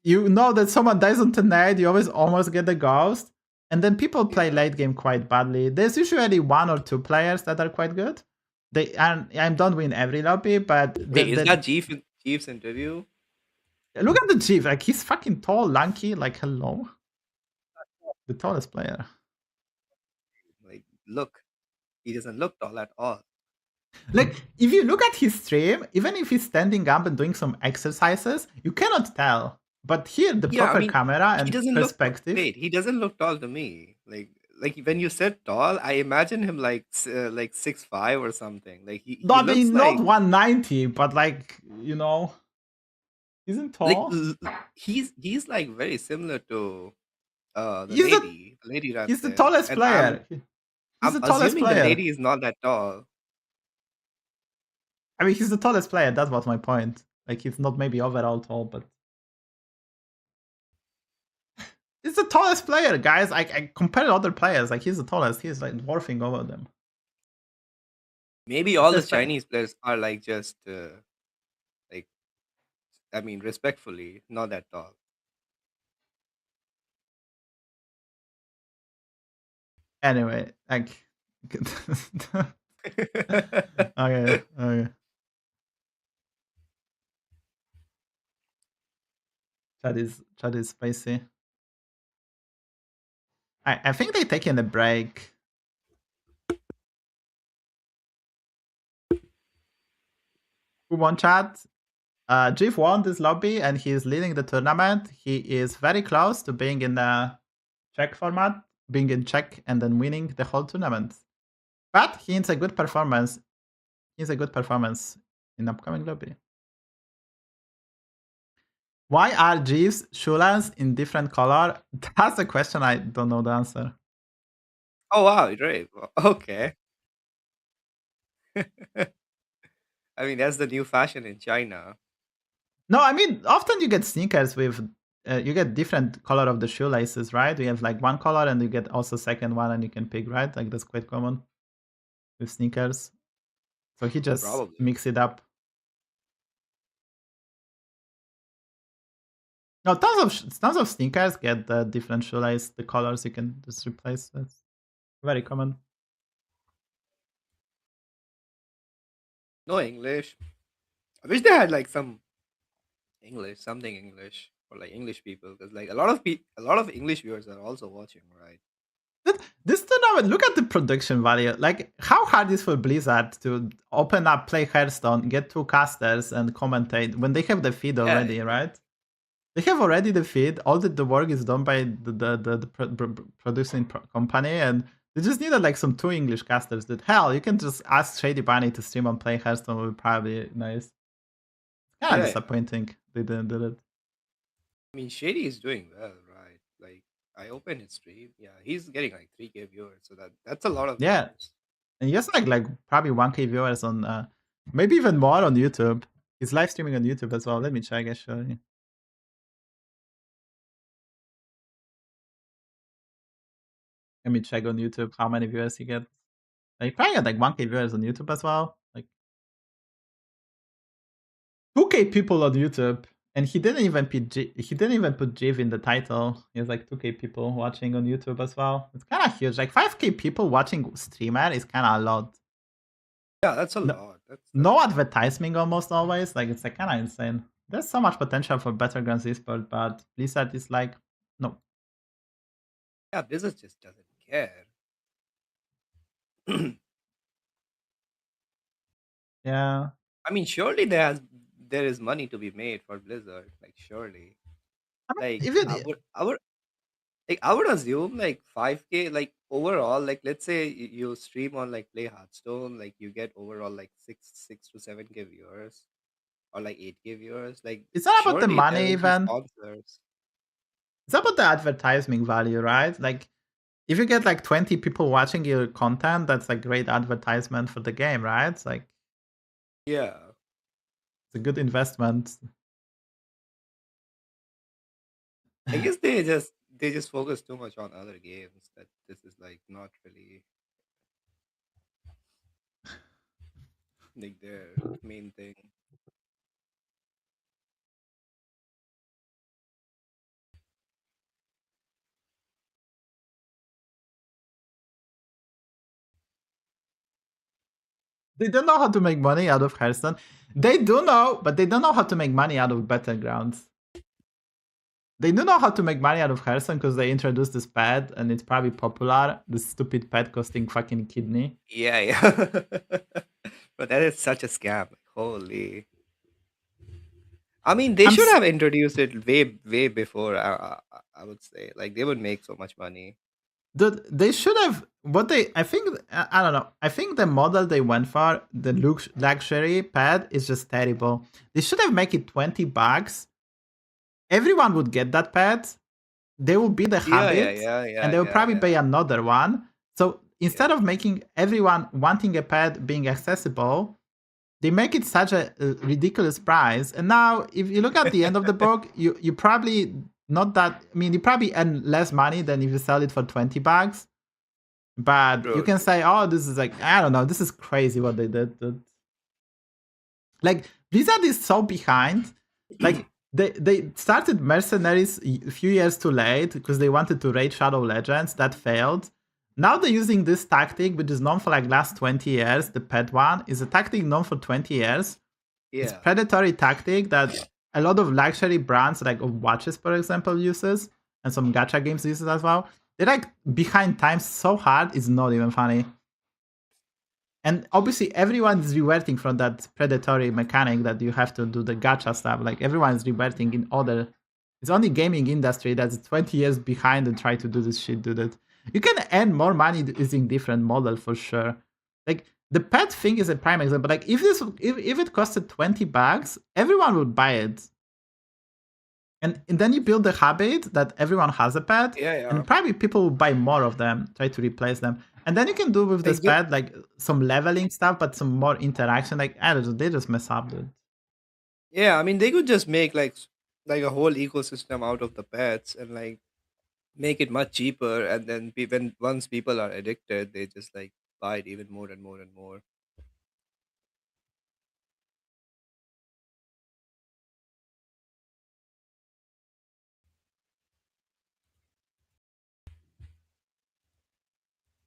you know that someone dies on tonight, you always almost get the ghost. And then people play late game quite badly. There's usually 1 or 2 players that are quite good. I don't win every lobby, but Wait, is that Chief's interview? Look at the Chief, like he's fucking tall, lanky, like hello. The tallest player. Like, look, he doesn't look tall at all. Like, if you look at his stream, even if he's standing up and doing some exercises, you cannot tell. But here, the proper camera and perspective. He doesn't look tall to me. Like when you said tall, I imagine him like 6'5" or something. Like he not looks like 190, but like, you know, isn't tall. Like he's like very similar to the lady right He's the there. tallest And player. He's the tallest assuming player. the lady is not that tall. I mean, he's the tallest player. That was my point. Like, he's not maybe overall tall, but he's the tallest player, guys. I compare other players. Like, he's the tallest. He's like dwarfing over them. Maybe all the Chinese players are like just like, I mean, respectfully, not that tall. Anyway, like okay. Chat is spicy. I think they're taking a break. Who won, chat? Jeff won this lobby and he's leading the tournament. He is very close to being in the Czech format, being in Czech and then winning the whole tournament. But he needs a good performance. He needs a good performance in upcoming lobby. Why are Jeeves Shulans in different color? That's a question I don't know the answer. Oh wow, right. Okay. I mean, that's the new fashion in China. No, I mean, often you get sneakers with, you get different color of the shoelaces, right? You have like one color and you get also second one and you can pick, right? Like that's quite common with sneakers. So he just mix it up. No, tons of sneakers get the different shoelace, the colors you can just replace. That's very common. No English. I wish they had like some English, something English for like English people, because like a lot of English viewers are also watching, right? This tournament, look at the production value. Like, how hard is for Blizzard to open up, play Hearthstone, get 2 casters, and commentate when they have the feed Yeah, already, right? They have already the feed. All the work is done by the producing company, and they just needed like some 2 English casters. That hell, you can just ask Shadybunny to stream and play Hearthstone. Would probably be nice. Kind of yeah. disappointing they didn't do it. I mean, Shady is doing well, right? Like, I opened his stream. Yeah, he's getting like 3K viewers, so that's a lot of Yeah, viewers. and he has like probably 1K viewers on, maybe even more on YouTube. He's live streaming on YouTube as well. Let me check actually. Let me check on YouTube how many viewers he gets. He probably got like 1K viewers on YouTube as well. Like 2K people on YouTube, and he didn't even put Jiv in the title. He has like 2K people watching on YouTube as well. It's kind of huge. Like 5K people watching streamer is kind of a lot. Yeah, that's a No, lot. That's no a lot. advertising almost always. Like it's like kind of insane. There's so much potential for Battlegrounds esport, but Blizzard is like no. Yeah, Blizzard just doesn't care. I Yeah, mean, surely there is money to be made for Blizzard. Like, surely. I mean, Like, even I would assume like 5K, like overall, like let's say you stream on like Play Hearthstone, like you get overall like 6 to 7K viewers or like 8K viewers. Like, it's not about the surely there money will be even. sponsors. It's about the advertising value, right? Like if you get like 20 people watching your content, that's a great advertisement for the game, right? It's like Yeah. it's a good investment. I guess they just focus too much on other games that this is like not really like their main thing. They don't know how to make money out of Hearthstone. They do know, but they don't know how to make money out of Battlegrounds. They do know how to make money out of Hearthstone because they introduced this pet and it's probably popular. This stupid pet costing fucking kidney. Yeah, yeah. But that is such a scam. Like, holy. I mean, they I'm should s- have introduced it way before. I would say, like, they would make so much money. Dude, they should have what they. I think I don't know. I think the model they went for, the luxury pad, is just terrible. They should have make it $20. Everyone would get that pad. They will be the Yeah, yeah, habit, yeah, yeah, and they will yeah, probably yeah, buy another one. So instead yeah. of making everyone wanting a pad being accessible, they make it such a ridiculous price. And now, if you look at the end of the book, you probably not that. I mean, you probably earn less money than if you sell it for $20. But you True, can true. say, oh, this is like, I don't know, this is crazy what they did. Like, Blizzard is so behind. Like, they started Mercenaries a few years too late because they wanted to raid Shadow Legends. That failed. Now they're using this tactic, which is known for like last 20 years. The pet one is a tactic known for 20 years. It's Yeah, predatory tactic that a lot of luxury brands, like of watches, for example, uses, and some gacha games uses as well. They're like behind times so hard, it's not even funny. And obviously, everyone is reverting from that predatory mechanic that you have to do the gacha stuff. Like everyone is reverting in other. It's only gaming industry that's 20 years behind and try to do this shit. Do that. You can earn more money using different model for sure. Like the pet thing is a prime example. Like if it costed $20, everyone would buy it. And then you build the habit that everyone has a pet, yeah, yeah. and probably people will buy more of them, try to replace them. And then you can do with this Like, they, pet like some leveling stuff, but some more interaction. Like I don't know, they just mess up, dude. yeah. I mean, they could just make like a whole ecosystem out of the pets and like make it much cheaper, and then when once people are addicted, they just like buy it even more and more and more.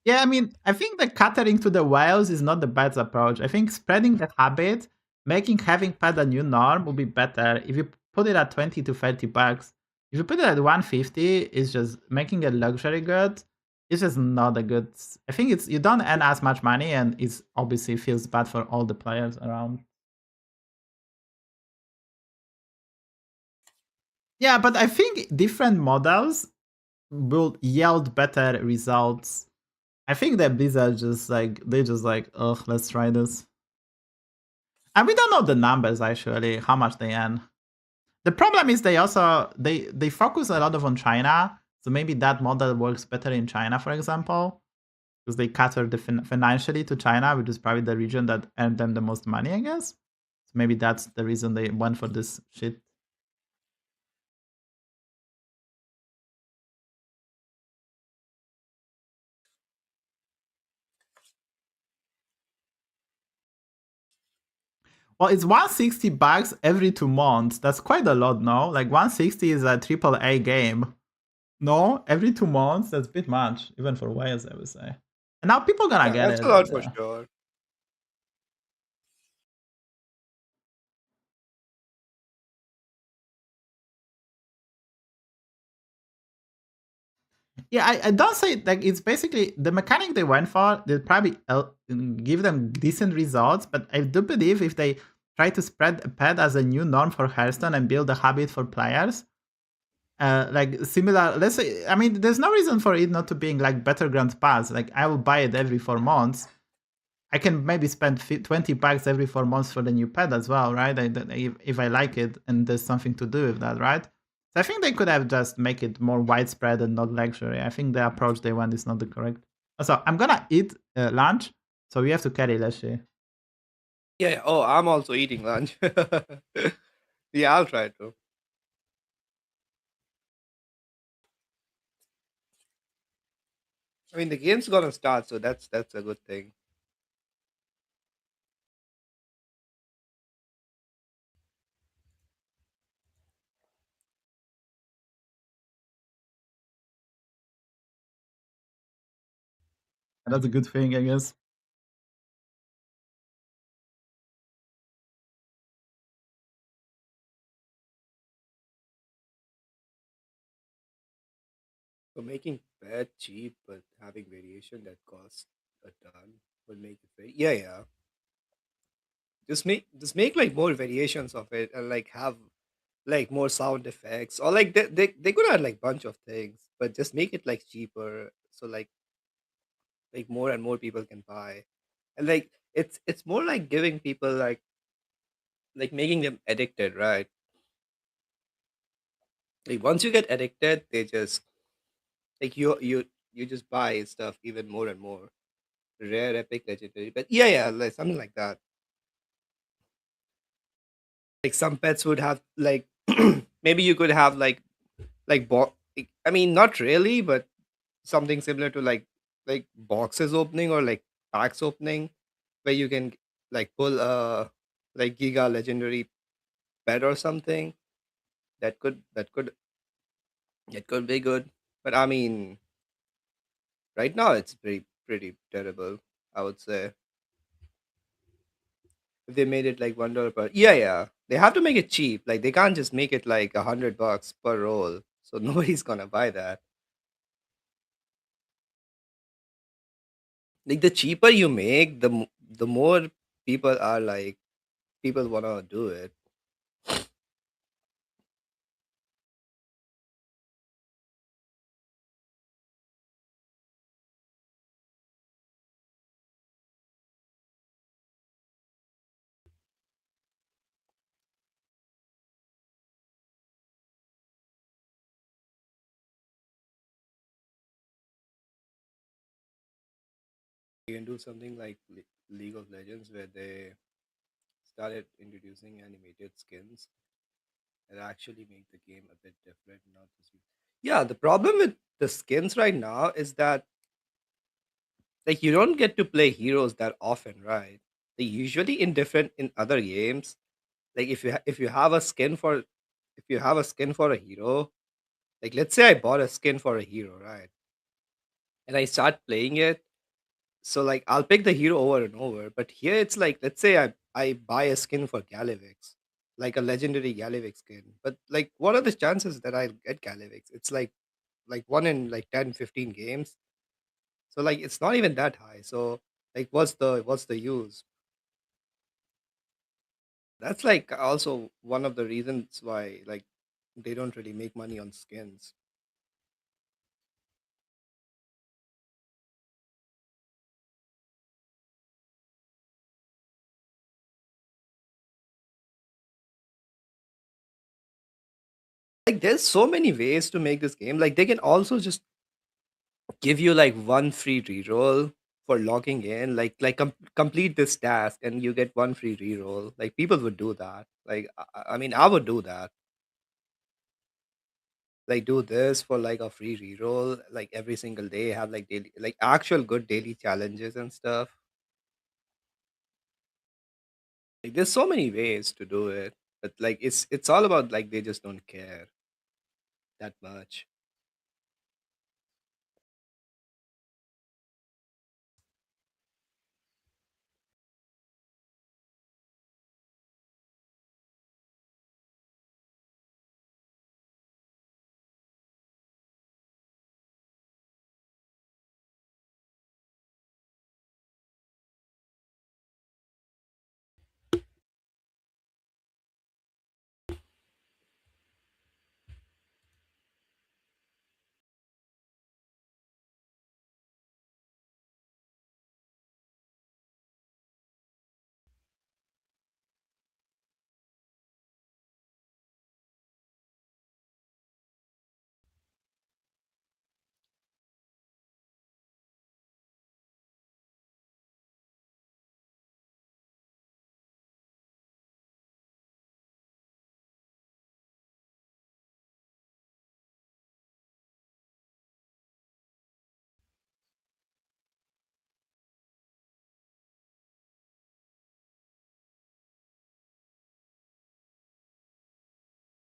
Yeah, I mean, I think the catering to the whales is not the best approach. I think spreading the habit, making having pet a new norm would be better. If you put it at 20 to 30 bucks, if you put it at 150, it's just making a luxury good. It's just not a good. I think it's you don't earn as much money, and it's obviously feels bad for all the players around. Yeah, but I think different models will yield better results. I think that Blizzard just like they just like, oh, let's try this. And we don't know the numbers actually, how much they earn. The problem is they also they focus a lot of on China, so maybe that model works better in China, for example, because they cater financially to China, which is probably the region that earned them the most money, I guess. So maybe that's the reason they went for this shit. Well, it's 160 bucks every 2 months. That's quite a lot, no? Like 160 is a triple A game. No, every 2 months, that's a bit much, even for whales, I would say. And now people gonna Yeah, get that's a it. lot for Yeah. sure. Yeah, I don't say like it's basically the mechanic they went for. They probably give them decent results, but I do believe if they try to spread a pet as a new norm for Hearthstone and build a habit for players, like similar. Let's say, I mean, there's no reason for it not to being like Battlegrounds Pass. Like I will buy it every 4 months. I can maybe spend 20 bucks every 4 months for the new pet as well, right? If I like it and there's something to do with that, right? So I think they could have just make it more widespread and not luxury. I think the approach they want is not the correct. So I'm gonna eat lunch, so we have to carry Leshy. Yeah, yeah. Oh, I'm also eating lunch. Yeah, I'll try to. I mean, the game's gonna start, so that's a good thing. And that's a good thing, I guess. So making bad cheap, but having variation that costs a ton will make it very yeah, yeah. Just make like more variations of it and like have like more sound effects or like they could add like bunch of things, but just make it like cheaper so like more and more people can buy. And like it's more like giving people like making them addicted, right? Like once you get addicted, they just like you just buy stuff even more and more. Rare, epic, legendary. But yeah, yeah, like something like that. Like some pets would have like maybe you could have I mean not really, but something similar to like boxes opening or like packs opening where you can like pull a like giga legendary pet or something that could be good. But I mean right now it's pretty terrible, I would say. If they made it like $1 per yeah, yeah. They have to make it cheap. Like they can't just make it like $100 per roll. So nobody's gonna buy that. Like the cheaper you make, the more people are like people wanna do it. You can do something like League of Legends where they started introducing animated skins that actually make the game a bit different. Not just yeah. The problem with the skins right now is that like you don't get to play heroes that often, right? They usually in different in other games. Like if you have a skin for if you have a skin for a hero, like let's say I bought a skin for a hero, right? And I start playing it. So like I'll pick the hero over and over. But here it's like, let's say I buy a skin for Galivix, like a legendary Galivix skin. But like what are the chances that I get Galivix? It's like one in like 10, 15 games. So like it's not even that high. So like what's the use? That's like also one of the reasons why like they don't really make money on skins. Like there's so many ways to make this game. Like they can also just give you like one free reroll for logging in. Complete this task and you get one free reroll. Like people would do that. Like I mean I would do that. Like do this for like a free reroll like every single day. Have like daily like actual good daily challenges and stuff. Like there's so many ways to do it, but like it's all about like they just don't care that much.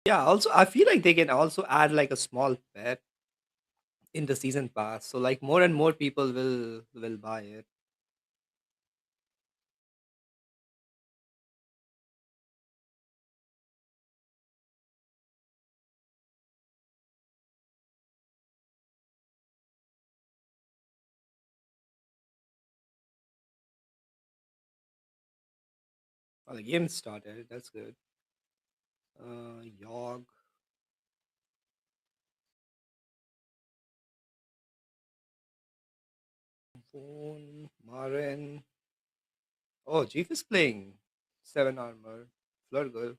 Yeah, also I feel like they can also add like a small pet in the season pass, so like more and more people will buy it. Oh, the game started. That's good. Yogg, Phone, Marin. Oh, Chief is playing 7 armor. Flurgle,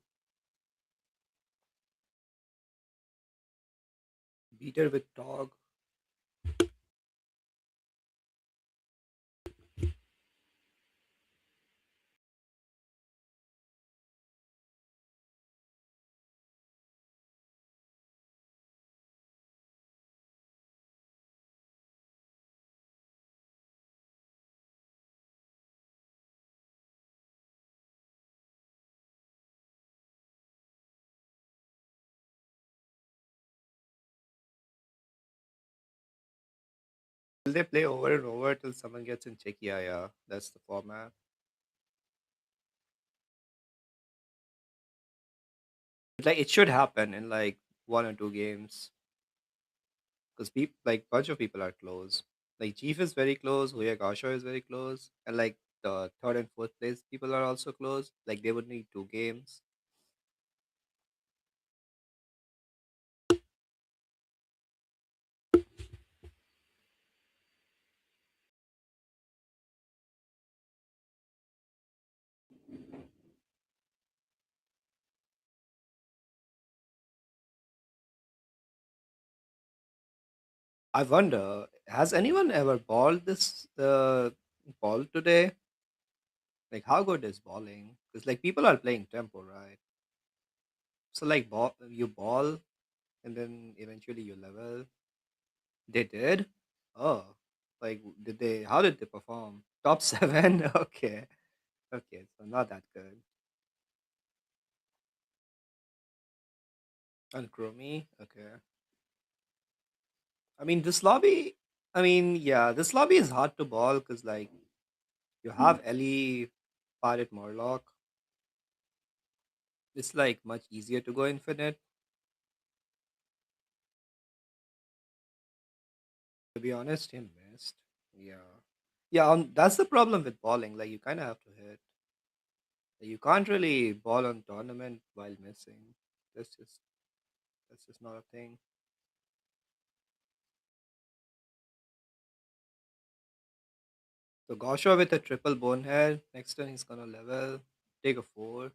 beater with dog. Will they play over and over till someone gets in check? Yeah, yeah. That's the format. Like it should happen in like 1 or 2 games because people like bunch of people are close. Like Chief is very close. Huyagasha is very close, and like the third and fourth place people are also close. Like they would need 2 games. I wonder, has anyone ever balled this ball today? Like how good is balling? Because like people are playing tempo, right? So like you ball and then eventually you level. They did? Oh. Like did they how did they perform? Top 7? Okay. Okay, so not that good. And Chromie? Okay. I mean this lobby I mean, yeah, this lobby is hard to ball because like you have Ellie, Pirate Murloc. It's like much easier to go infinite. To be honest, he missed. Yeah. Yeah, that's the problem with balling. Like you kind of have to hit. You can't really ball on tournament while missing. That's just that's just not a thing. So Gosha with a triple bonehead. Next turn he's gonna level. Take a 4.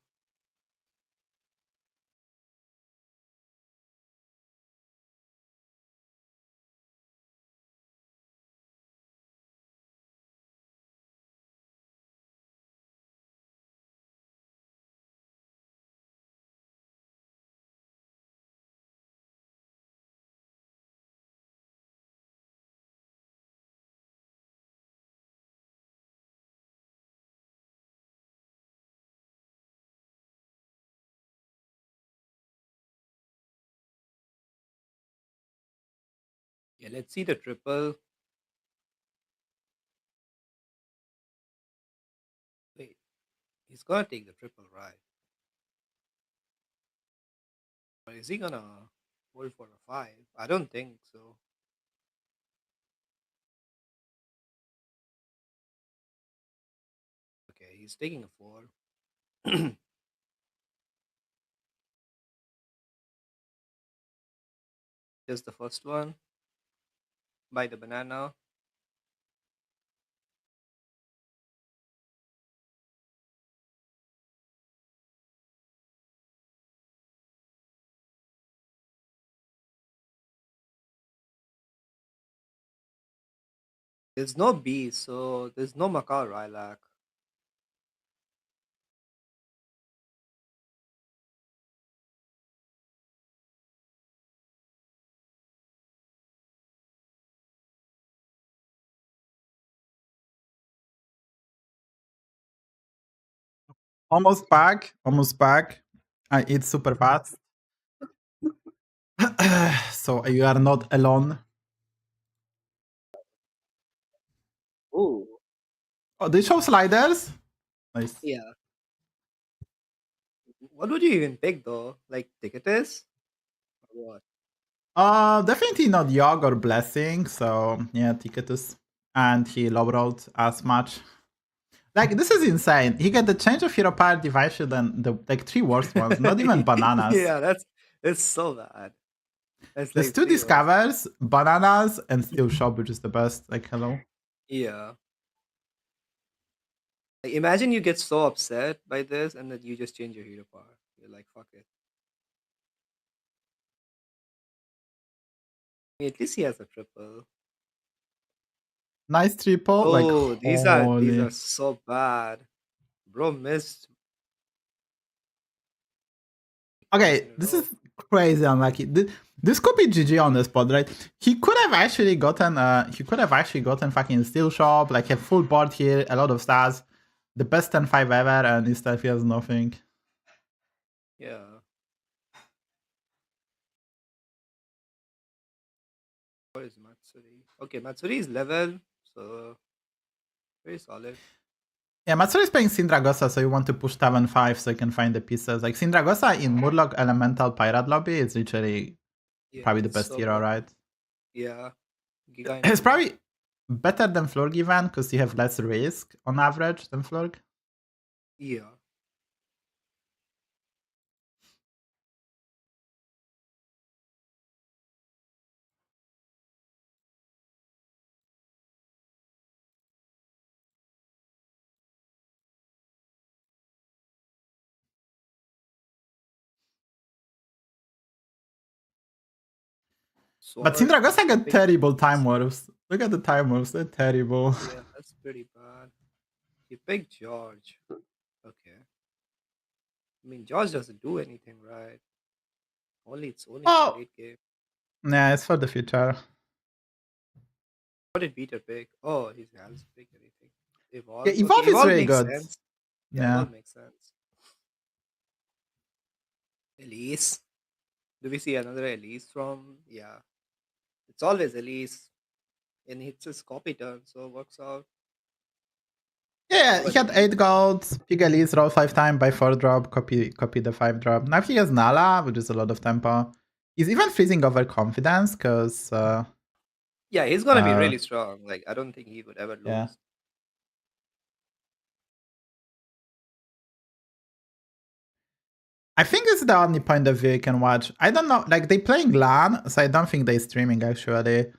Yeah, let's see the triple. Wait, he's gonna take the triple, right? Or is he gonna hold for a 5? I don't think so. Okay, he's taking a 4. Just the first one. Buy the banana. There's no B, so there's no Macaw Lilac. Almost back. Almost back. I eat super fast. So you are not alone. Oh, Oh, they show sliders. Nice. yeah. What would you even pick though? Like Ticketus? Or what? Definitely not Yogg or Blessing. So yeah, Ticketus. And he low rolled as much. Like this is insane. He got the change of hero power device shield and the like 3 worst ones, not even bananas. Yeah, that's so bad. That's There's like 2 three words. discovers, bananas, and steel shop, which is the best. Like hello. Yeah. Like, imagine you get so upset by this and then you just change your hero power. You're like, fuck it. I mean, at least he has a triple. Nice triple. Like Oh, these are holy. so bad. Bro missed twice Okay, in a this row. is crazy unlucky. This could be GG on the spot, right? He could have actually gotten fucking steel shop, like a full board here, a lot of stars, the best 10-5 ever, and instead he has nothing. Yeah. What is Matsuri? Okay, Matsuri is level, so very solid. Yeah, Matsuri is playing Sindragosa, so you want to push 7-5 so you can find the pieces. Like Sindragosa in Murloc Elemental Pirate Lobby is literally Yeah, probably the it's best so hero, good. right? Yeah. Giga It's Infinite. probably better than Flurg even, because you have less risk on average than Flurg. Yeah. But Sword, Sindragosa got big terrible time George. moves. Look at the time moves, they're terrible. Yeah, that's pretty bad. You pick George. Okay. I mean, George doesn't do anything, right? It's only for Oh, late game. yeah, it's for the future. What did Peter pick? Oh, he hasn't picked anything. Yeah, Evolve. Okay, Evolve is Evolve really makes good. sense. Yeah, Yeah. Evolve makes sense. Elise. Do we see another Elise from? Yeah. It's always Elise. and it's his copy turn, so it works out. Yeah, How he about had you? 8 gold, pick a list, roll 5 times, buy 4 drop, copy the 5 drop. Now he has Nala, which is a lot of tempo. He's even freezing over confidence, because Yeah, he's gonna be really strong. Like I don't think he would ever yeah. lose. I think this is the only point of view you can watch. I don't know, like they playing LAN, so I don't think they streaming actually.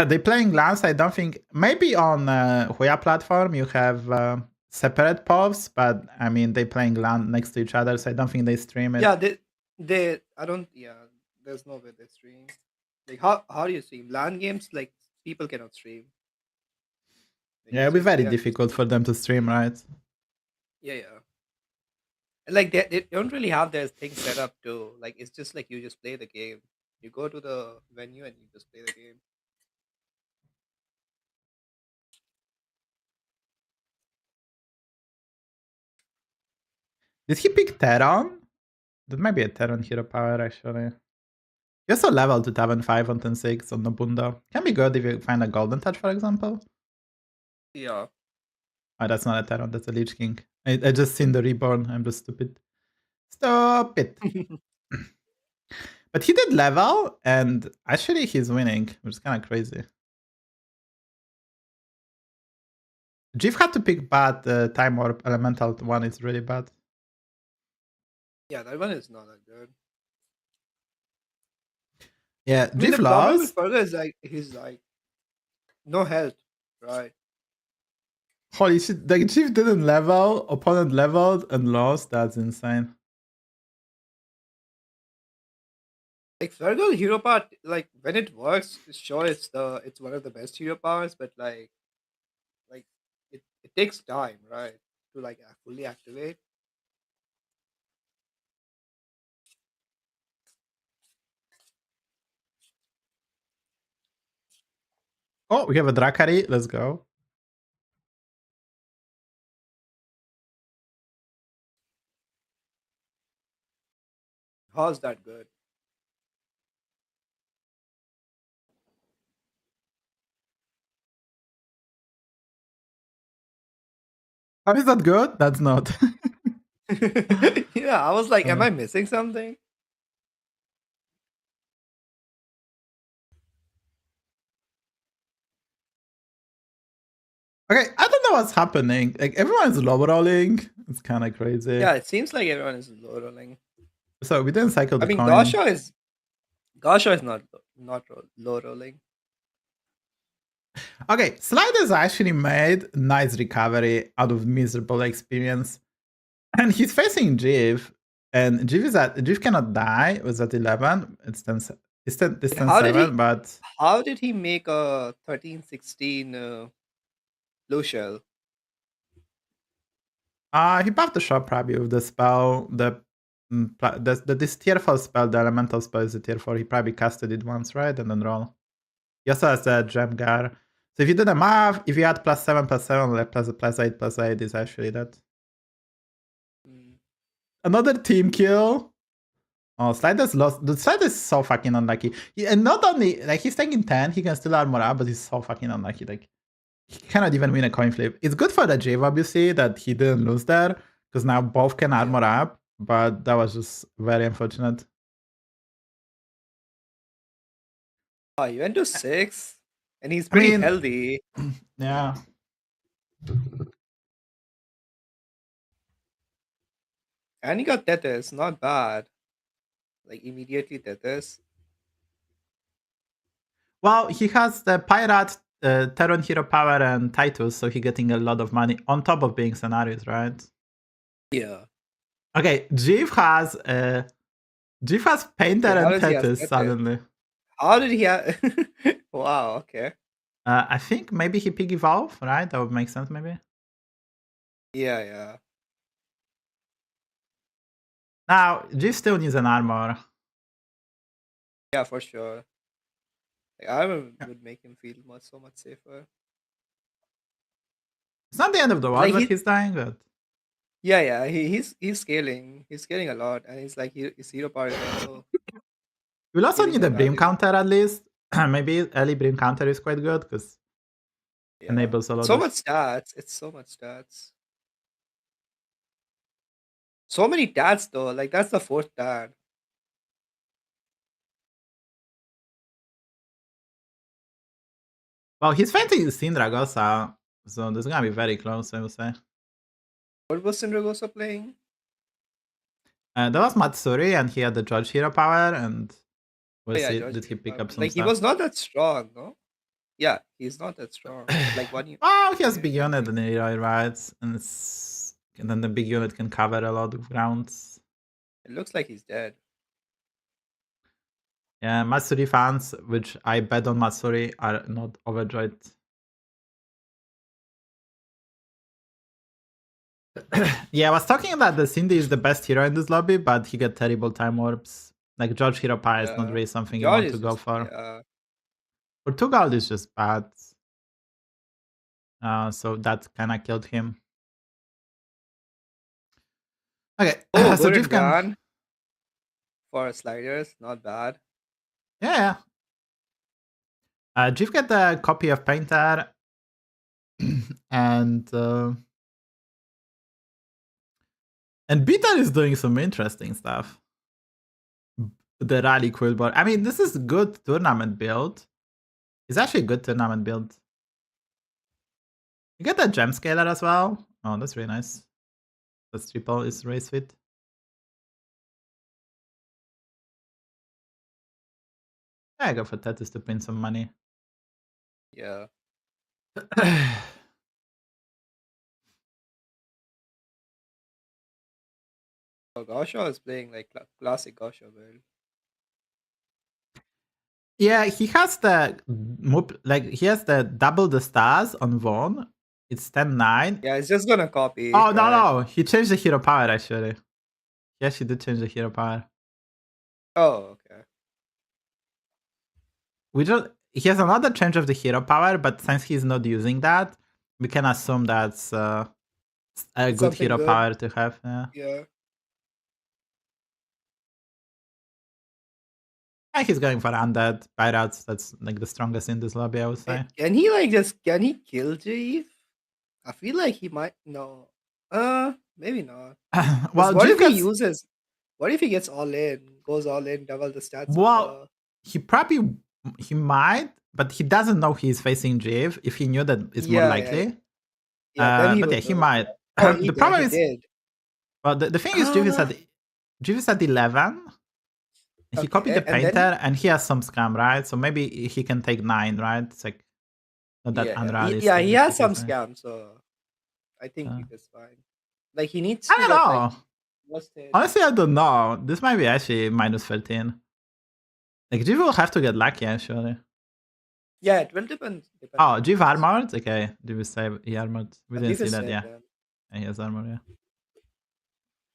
They playing LAN, so I don't think, maybe on Hoya platform you have separate povs, but I mean they playing LAN next to each other, so I don't think they stream it. Yeah, they I don't yeah, there's no way they stream. Like how do you stream? LAN games like people cannot stream. Like, Yeah, it's it'll be just very they have to difficult for them to stream, right? yeah. And like they don't really have their thing set up to like it's just like you just play the game. You go to the venue and you just play the game. Did he pick Terran? That might be a Terran hero power actually. He also leveled to Tavern 5 on 10-6 on Nobunda. Can be good if you find a Golden Touch, for example. Yeah. Oh, that's not a Terran, that's a Lich King. I just seen the Reborn, I'm just stupid. Stupid! But he did level, and actually he's winning, which is kind of crazy. Jif had to pick bad Time Warp Elemental one, is really bad. Yeah, that one is not that good. Yeah, I mean, Jif the problem with lost. Fergus is like he's like no health, right? Holy shit, the Jif didn't level, opponent leveled and lost, that's insane. Like Fergal hero part, like when it works, sure it's one of the best hero powers, but like it takes time, right, to like fully activate. Oh, we have a Drakari, let's go. How's that good? How is that good? That's not. Yeah, I was like, am I missing something? Okay, I don't know what's happening. Like everyone's low rolling. It's kind of crazy. Yeah, it seems like everyone is low rolling. So we didn't cycle the I mean, coin. Gasha is not low rolling. Okay, Slyders actually made nice recovery out of miserable experience, and he's facing Jiv, and Jiv cannot die with that 11. It's 10. It's 10. It's 10-7, but How did he make a 13-16 blue shell? he buffed the shop probably with the spell. This tier 4 spell, the elemental spell is a tier 4. He probably casted it once, right? And then roll. He also has a gem gar. So if you do the math, if you add +7/+7, like +8/8 is actually that. Another team kill. Oh, Sliders lost. The Sliders is so fucking unlucky. And not only, like, he's taking 10, he can still armor up, but he's so fucking unlucky. Like, he cannot even win a coin flip. It's good for the Jave, obviously, that he didn't lose there, because now both can armor up, but that was just very unfortunate. Oh, he went to 6, and he's pretty healthy. Yeah. And he got Tethys, not bad. Like, immediately Tethys. Well, he has the Pirate, Terran Hero Power, and Titus, so he's getting a lot of money on top of being scenarios, right? Yeah. Okay, Jiv has Painter and Tethys suddenly. How did he have... Wow, okay. I think maybe he pick Evolve, right? That would make sense, maybe. Yeah. Now, Jiv still needs an armor. Yeah, for sure. Like, armor would make him feel so much safer. It's not the end of the world, but he's dying, but... Yeah, he's scaling. He's scaling a lot, and he's like his hero power is also... We'll also need a Brim counter at least. Maybe early Brim counter is quite good because Yeah. enables a lot So of... much stats. It's so much stats. So many tats though. Like that's the fourth tat. Well, he's fighting Sindragosa, so this is gonna be very close, I would say. What was Sindragosa playing? That was Matsuri, and he had the Judge Hero power, and we'll Oh, yeah, see, George did he pick up some like he stuff? was not that strong, no? Yeah, he's not that strong. Like one Oh, he has big unit in Leroy, right? And then the big unit can cover a lot of grounds. It looks like he's dead. Yeah, Matsuri fans, which I bet on Matsuri, are not overjoyed. Yeah, I was talking about the Cindy is the best hero in this lobby, but he get terrible time warps. Like George Hero Pie is not really something you George want to is go just, for. yeah. For 2 gold is just bad. So that kind of killed him. Okay, Oh, so good Jif and can... gone for sliders, not bad. Yeah. Jif get a copy of Painter. And Beta is doing some interesting stuff. The Rally Quilboar. I mean, this is good tournament build. It's actually a good tournament build. You get that gem scaler as well. Oh, that's really nice. That's triple is race fit. Yeah, I go for Tetis to pin some money. Yeah. So Gosha is playing like classic Gosha build. Yeah, he has the he has the double the stars on Vaughn. It's 10-9. Yeah, it's just gonna copy. Oh, no, right? no. He changed the hero power, actually. Yes, he did change the hero power. Oh, okay. He has another change of the hero power, but since he's not using that, we can assume that's a good hero power to have. Yeah. And he's going for undead pirates. That's like the strongest in this lobby, I would say. Can he can he kill Jeeve? I feel like he might. No. Maybe not. Well, what if he uses? What if he gets all in, goes all in, double the stats? Well, he might, but he doesn't know he's facing Jeeve. If he knew that, it's more likely. Then he might. Oh, the problem is, did. well, the thing is, Jeeve is at 11. He copied the painter, and he has some scam, right? So maybe he can take 9, right? It's like not that unrealistic. Yeah, he has some scam, so I think he's fine. Like he needs. I don't know. Honestly, I don't know. This might be actually minus 13. Like Jeeve will have to get lucky, actually. Yeah, it will depend. Oh, Jeeve armored? Okay, Jeeve is he armored. We didn't see that, yeah. And he has armor, yeah.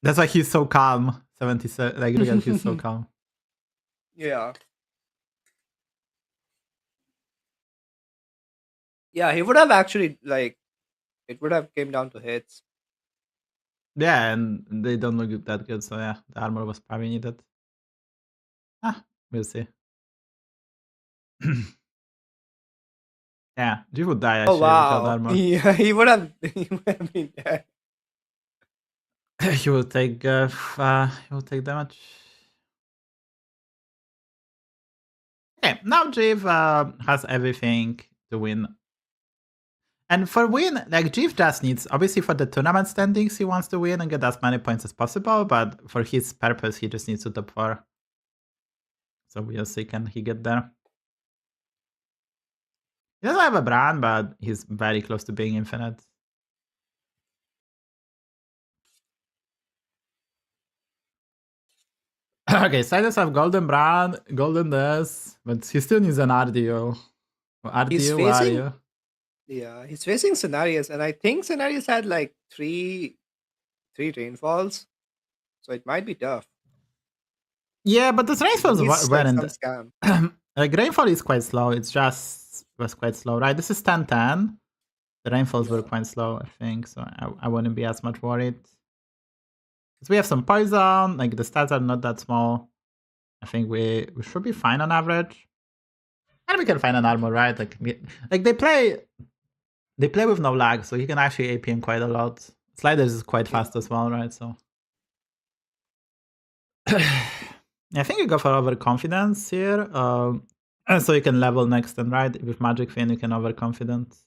That's why he's so calm. 77. Like, look at he's so calm. Yeah. Yeah, he would have actually like it would have came down to hits. Yeah, and they don't look that good, so yeah, the armor was probably needed. We'll see. Yeah, Jeeve would die actually without armor. Yeah, he would have been dead. He will take damage. Okay, now Jeeve has everything to win. And for win, like Jeeve just needs, obviously for the tournament standings, he wants to win and get as many points as possible, but for his purpose, he just needs to top 4. So we'll see, can he get there? He doesn't have a brand, but he's very close to being infinite. Okay, Sidus have golden brand, golden this, but he still needs an RDO. RDO, Yeah, he's facing scenarios, and I think scenarios had like three rainfalls, so it might be tough. Yeah, but the rainfalls weren't. Scam. Like rainfall is quite slow. It's just was quite slow, right? This is 10-10. The rainfalls were quite slow, I think, so I wouldn't be as much worried. Because we have some poison, like the stats are not that small. I think we should be fine on average. And we can find an armor, right? Like they play with no lag, so he can actually APM quite a lot. Sliders is quite fast as well, right? So I think you go for overconfidence here. And so you can level next and right with Magic Fin, you can overconfidence.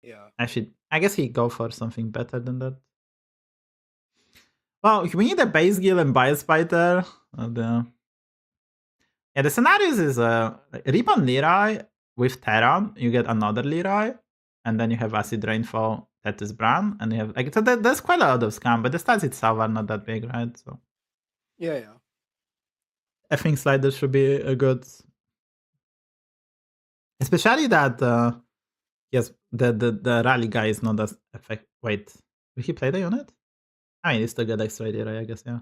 Yeah. Actually, I guess he go for something better than that. Well, we need a base guild and Biospiter. Yeah, the scenarios is Ribbon Leroy with Terran, you get another Leroy, and then you have Acid Rainfall, Tethys Bran, and you have like so there's quite a lot of scam, but the stats itself are not that big, right? So Yeah. I think sliders should be a good, especially that yes, the rally guy is not as effective. Wait, will he play the unit? I mean, he's still good extra Leroy, I guess, yeah.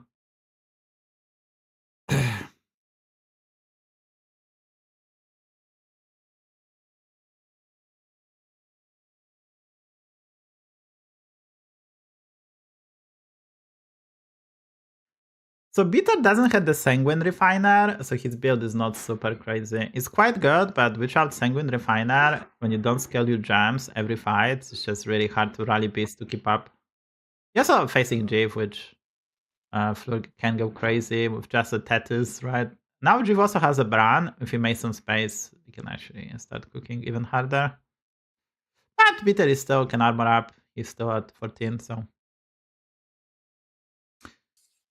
So Bitter doesn't have the Sanguine Refiner, so his build is not super crazy. It's quite good, but without Sanguine Refiner, when you don't scale your gems every fight, it's just really hard to rally beast to keep up. You're also facing Jiv, which can go crazy with just a Tethys, right? Now Jiv also has a Bran. If he makes some space, he can actually start cooking even harder. But Bitter is still can armor up. He's still at 14, so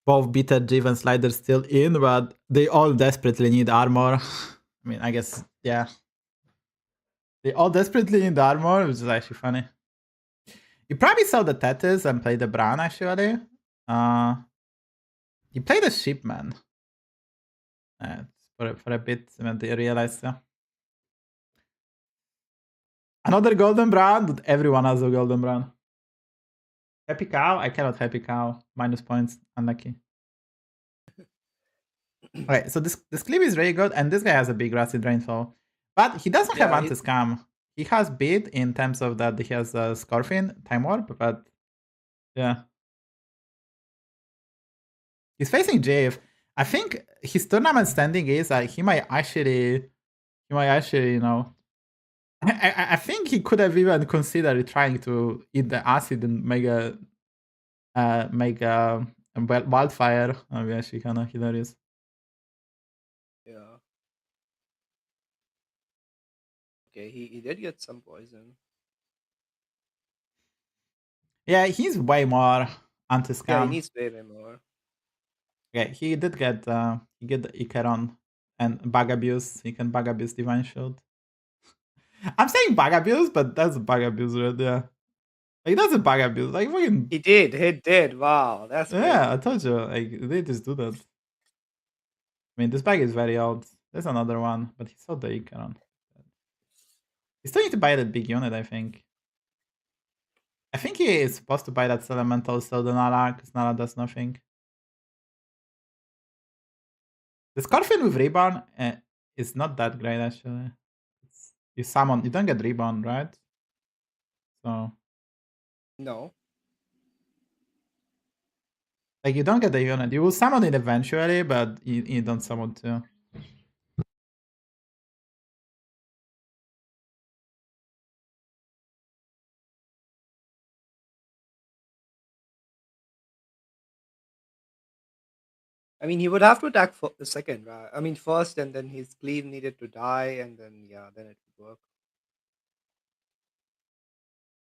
both Bitter, Jiv, and Slider still in, but they all desperately need armor. I mean, I guess, yeah. They all desperately need armor, which is actually funny. You probably saw the Tethys and played the Bran, actually. You played the Shipman. For a bit, when they realized, yeah. Another Golden Bran, but everyone has a Golden Bran. Happy Cow? I cannot Happy Cow. Minus points. Unlucky. Okay, so this clip is really good, and this guy has a big Acid Rainfall. But he doesn't have anti-scam. He has beat in terms of that he has a Scorpion, Time Warp, but yeah. He's facing JF. I think his tournament standing is that he might actually, you know, I think he could have even considered trying to eat the acid and make a wildfire. That'd be actually kind of hilarious. Yeah. Okay, he did get some poison. Yeah, he's way more anti-scam. Yeah, he needs way more. Yeah, he did get the Icaron and bug abuse. He can bug abuse Divine Shield. I'm saying bug abuse, but that's bug abuse right there. Like that's a bug abuse. Like fucking. He did. Wow, that's crazy. Yeah, I told you. Like they just do that. I mean, this bag is very old. There's another one, but he saw the Icaron. He still need to buy that big unit, I think. I think he is supposed to buy that Elemental still the Nala, because Nala does nothing. The Scorpion with Rebound is not that great, actually. You summon, you don't get Rebound, right? So. No. Like, you don't get the unit. You will summon it eventually, but you don't summon too. I mean, he would have to attack the second, right? I mean, first, and then his cleave needed to die, and then, yeah, then it would work.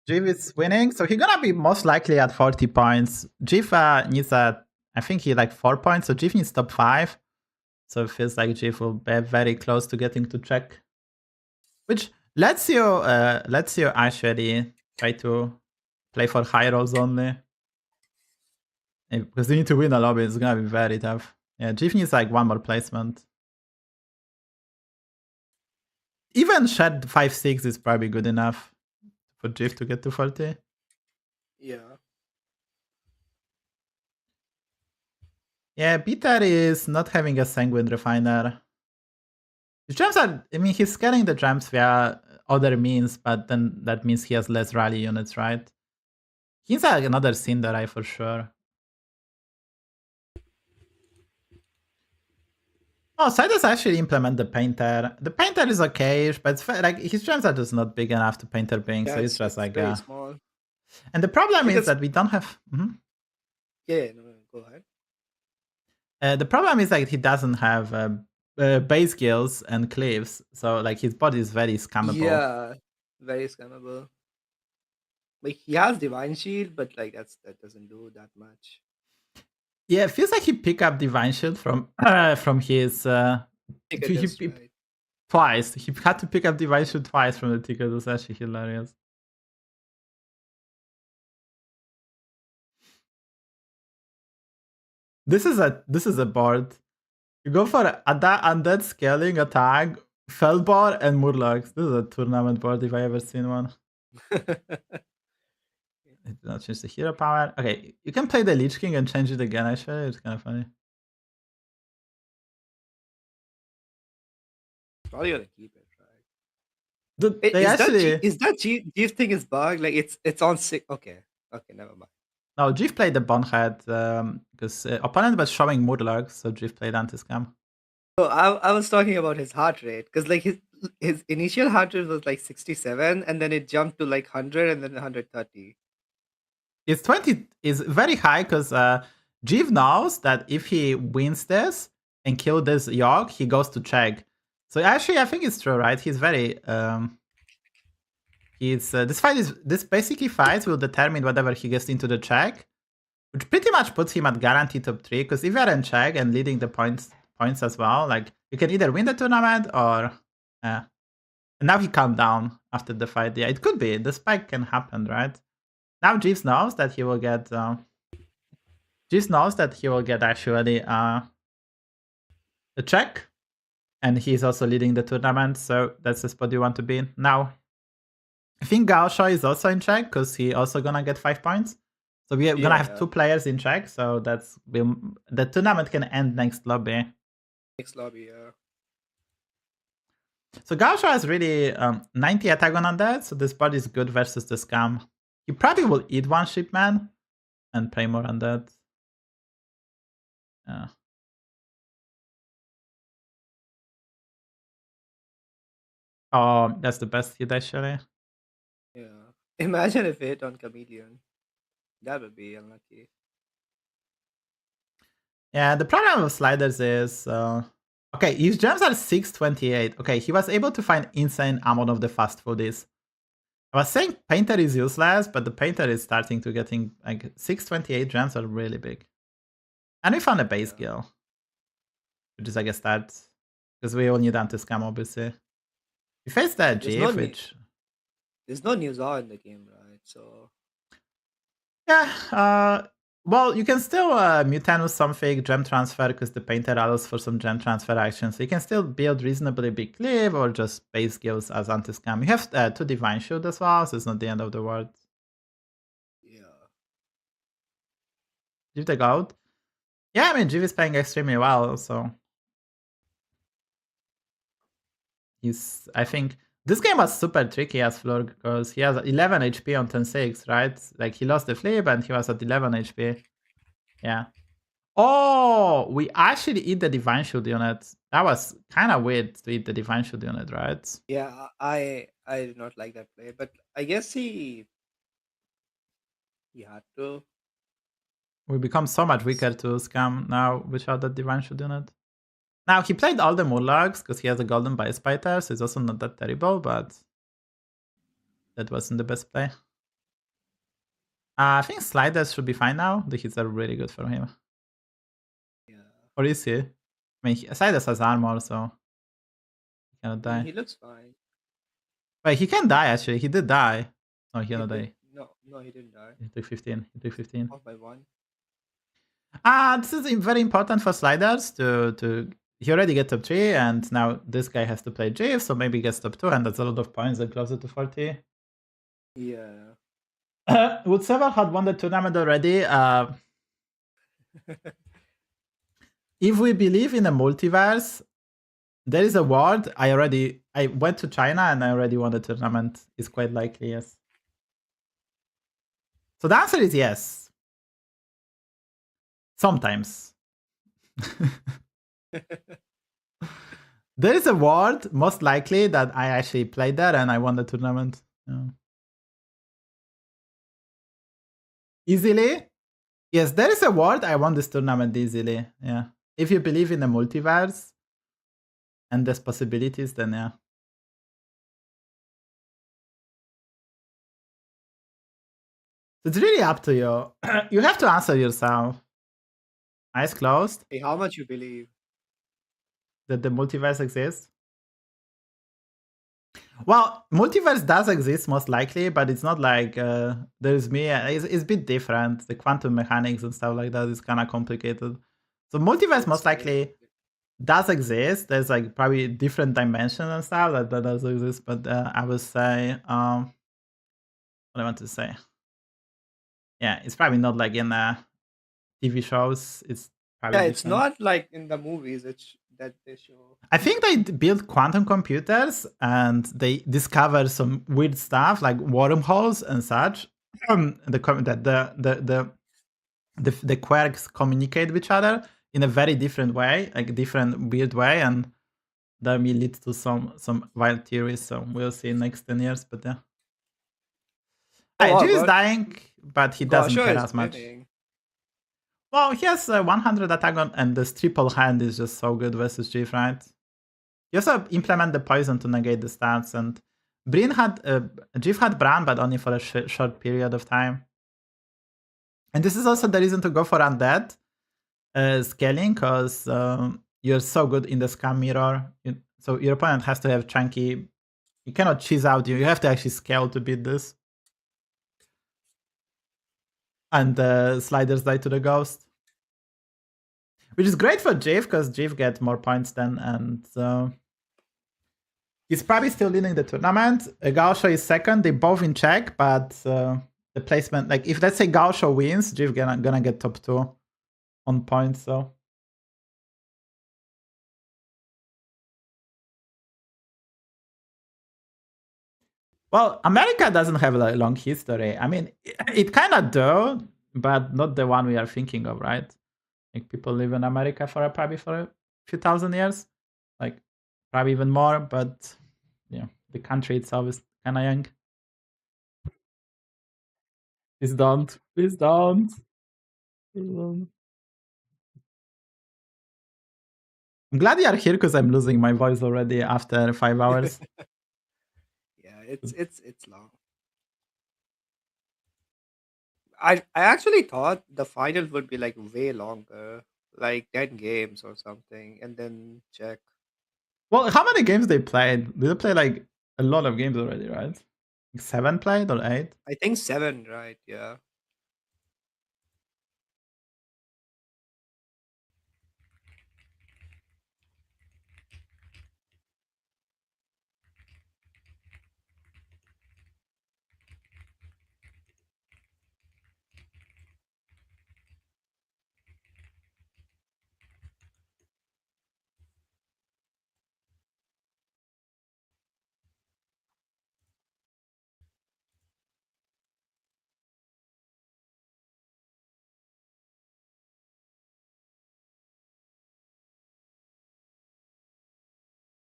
Jiv is winning, so he's gonna be most likely at 40 points. Jiv needs I think he like 4 points, so Jiv needs top 5. So it feels like Jiv will be very close to getting to check. Which lets you actually try to play for high rolls only. Because you need to win a lobby, it's gonna be very tough. Yeah, Jiv needs like one more placement. Even Shed 5-6 is probably good enough for Jiv to get to 40. Yeah. Yeah, Bitter is not having a Sanguine Refiner. His gems are, I mean, he's scaling the gems via other means, but then that means he has less rally units, right? He's like another Cinderai for sure. Oh, Savjz actually implement the painter. The painter is okay, but it's like his gems are just not big enough to painter bring, Yeah, so it's just it's like very small. And the problem is Because that we don't have. yeah, no, go ahead. The problem is like he doesn't have base skills and cleaves, so like his body is very scammable. Yeah, very scammable. Like he has divine shield, but like that doesn't do that much. Yeah, it feels like he picked up divine shield from his Ticketers, right? twice. He had to pick up divine shield twice from the ticket. It was actually hilarious. This is a board. You go for undead scaling attack, Quilboars, and Murlocs. This is a tournament board if I ever seen one. It did not change the hero power. Okay, you can play the Lich King and change it again, actually. It's kind of funny. Probably gonna keep it, right? Dude, they actually... Is that Jeeve thing is bugged? Like it's on 6. Okay, never mind. No, Jeeve played the Bonehead because opponent was showing Murlocs, so Jeeve played anti-scam. So I was talking about his heart rate because like his initial heart rate was like 67, and then it jumped to like 100, and then 130. It's 20 is very high because Jeeve knows that if he wins this and kill this Yogg, he goes to check. So actually, I think it's true, right? He's very this basically fights will determine whatever he gets into the check, which pretty much puts him at guaranteed top 3. Because if you're in check and leading the points as well, like you can either win the tournament or and now he calmed down after the fight. Yeah, it could be the spike can happen, right? Now Jeeves knows that he will get actually a check, and he's also leading the tournament, so that's the spot you want to be in. Now I think Gaosha is also in check because he also gonna get 5 points. So we're gonna have 2 players in check, so the tournament can end next lobby. Yeah. So Gaosha has really 90 attack on Undead, so this bot is good versus the scam. He probably will eat one shipman and play more Undead. Yeah. Oh, that's the best hit actually. Yeah. Imagine if it hit on Comedian. That would be unlucky. Yeah, the problem with sliders is okay, his gems are 628. Okay, he was able to find insane amount of the fast foodies. I was saying painter is useless, but the painter is starting to getting like 628 gems are really big. And we found a base skill, which is like a start because we all need anti-scam obviously. We faced that GF, which there's no news in the game, right? So yeah, well, you can still mutant some fake gem transfer because the painter allows for some gem transfer action. So you can still build reasonably big cleave or just base skills as anti-scam. You have 2 divine shield as well, so it's not the end of the world. Yeah. Give the goat. Yeah, I mean, Jiv is playing extremely well, so I think this game was super tricky as Flurg because he has 11 HP on 10-6, right? Like he lost the flip and he was at 11 HP. Yeah. Oh, we actually eat the divine shield unit. That was kind of weird to eat the divine shield unit, right? Yeah, I did not like that play, but I guess he had to. We become so much weaker to scam now without the divine shield unit. Now he played all the Murlocs because he has a golden bias spider, so it's also not that terrible, but that wasn't the best play. I think sliders should be fine now. The hits are really good for him. Yeah. Or is he? I mean, sliders has armor, so he cannot die. He looks fine. Wait, he can die actually. He did die. No, he cannot die. No, he didn't die. He took 15. He took 15. Off by 1. This is very important for sliders to he already get top 3, and now this guy has to play Jeeve, so maybe he gets top 2, and that's a lot of points and closer to 40. Yeah. Would Sever had won the tournament already? If we believe in a multiverse, there is a world. I went to China and I already won the tournament. It's quite likely, yes. So the answer is yes. Sometimes. There is a world, most likely, that I actually played there and I won the tournament. Yeah. Easily? Yes, there is a world I won this tournament easily. Yeah. If you believe in the multiverse and there's possibilities, then yeah. It's really up to you. You have to answer yourself. Eyes closed. Hey, how much you believe? That the multiverse exists? Well, multiverse does exist most likely, but it's not like there's me. It's a bit different. The quantum mechanics and stuff like that is kind of complicated. So multiverse most likely does exist. There's like probably different dimensions and stuff that does exist, but I would say what I want to say. Yeah, it's probably not like in TV shows. It's probably Yeah, different. it's not like in the movies. It's that they show. I think they built quantum computers and they discover some weird stuff like wormholes and such. The quirks communicate with each other in a very different way, like different weird way, and that may lead to some wild theories. So we'll see in next 10 years. But yeah, Jim is dying, but he doesn't care as much. Winning. Well, he has 100 attack on, and this triple hand is just so good versus Jif, right? You also implement the poison to negate the stats, and Jif had Bran, but only for a short period of time. And this is also the reason to go for Undead scaling, because you're so good in the scam mirror. So your opponent has to have chunky. You cannot cheese out you. You have to actually scale to beat this. And sliders die to the ghost. Which is great for Jif, because Jif gets more points then, and he's probably still leading the tournament. Gaosho is second. They both in check, but the placement, like if let's say Gaosho wins, Jif gonna get top 2 on points. So well, America doesn't have a long history. I mean, it kind of do, but not the one we are thinking of, right? Like people live in America probably for a few thousand years, like probably even more. But yeah, the country itself is kind of young. Please don't. Please don't. I'm glad you are here because I'm losing my voice already after 5 hours. Yeah, it's long. I actually thought the final would be like way longer, like 10 games or something, and then check. Well, how many games they played? Did they play like a lot of games already, right? Like 7 played or 8? I think 7, right? Yeah.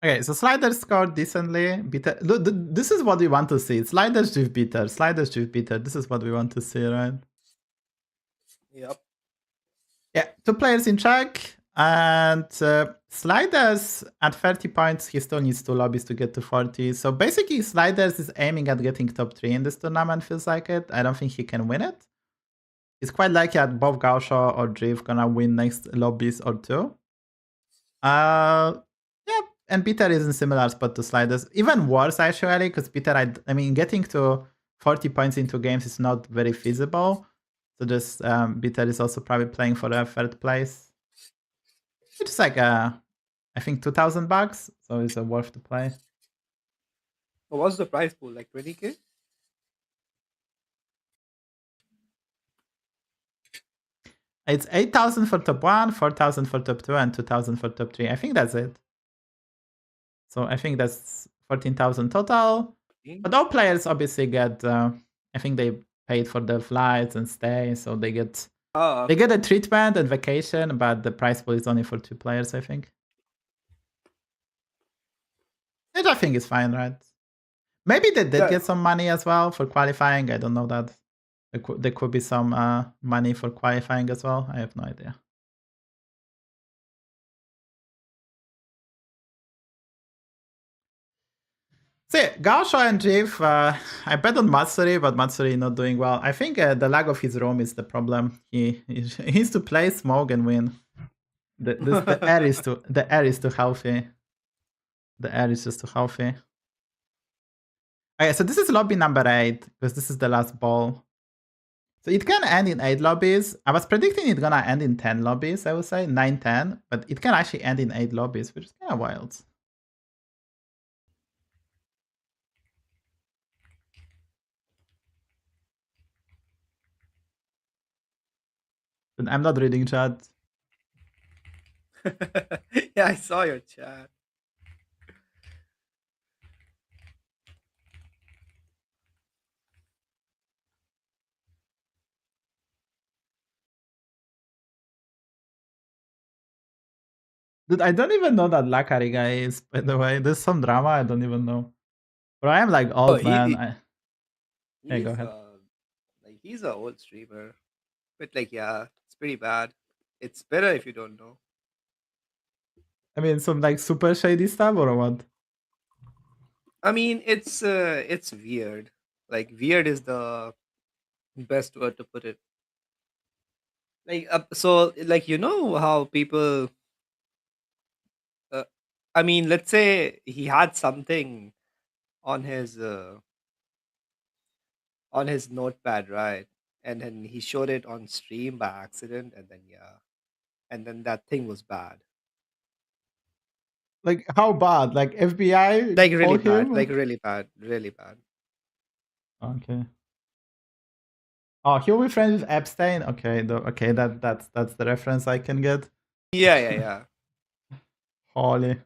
Okay, so sliders scored decently. Bitter. Look, this is what we want to see. Sliders with bitter. Sliders with bitter. This is what we want to see, right? Yep. Yeah, 2 players in check. And Sliders at 30 points, he still needs 2 lobbies to get to 40. So basically, Sliders is aiming at getting top 3 in this tournament, feels like it. I don't think he can win it. It's quite likely that both Gaosho or Driv gonna win next lobbies or 2. Yeah, and Peter is in similar spot to Sliders. Even worse, actually, because Peter, I mean, getting to 40 points into games is not very feasible. So just Peter is also probably playing for a 3rd place. Which is like, I think $2,000, so it's worth to play. What was the prize pool? Like 20K? It's 8,000 for top 1, 4,000 for top 2, and 2,000 for top 3. I think that's it. So I think that's 14,000 total. But all players obviously get, I think they paid for the flights and stay, so they get they get a treatment and vacation, but the prize pool is only for 2 players, I think. Which I think is fine, right? Maybe they did Yeah. get some money as well for qualifying. I don't know that. There could be some money for qualifying as well. I have no idea. See, Gaosho and Jif, I bet on Matsuri, but Matsuri not doing well. I think the lag of his roam is the problem. He needs to play smoke and win. The air is too healthy. The air is just too healthy. Okay, so this is lobby number 8, because this is the last ball. So it can end in 8 lobbies. I was predicting it's gonna end in 10 lobbies, I would say, 9, 10, but it can actually end in 8 lobbies, which is kind of wild. But I'm not reading chat. Yeah, I saw your chat. Dude, I don't even know that Lakari guy is, by the way. There's some drama, I don't even know. But I am like Oh, old man. Yeah, go he's ahead. like he's an old streamer, but like yeah, it's pretty bad. It's better if you don't know. I mean, some like super shady stuff or what? I mean, it's weird. Like weird is the best word to put it. Like so, like you know how people. Uh, I mean, let's say he had something on his notepad, right? And then he showed it on stream by accident, and then yeah, and then that thing was bad. Like, how bad? Like, FBI Like really call bad. him? Like really bad. Really bad. Okay. Oh, he'll be friends with Epstein? Okay, okay, that's the reference I can get. Yeah, yeah, yeah. Holy.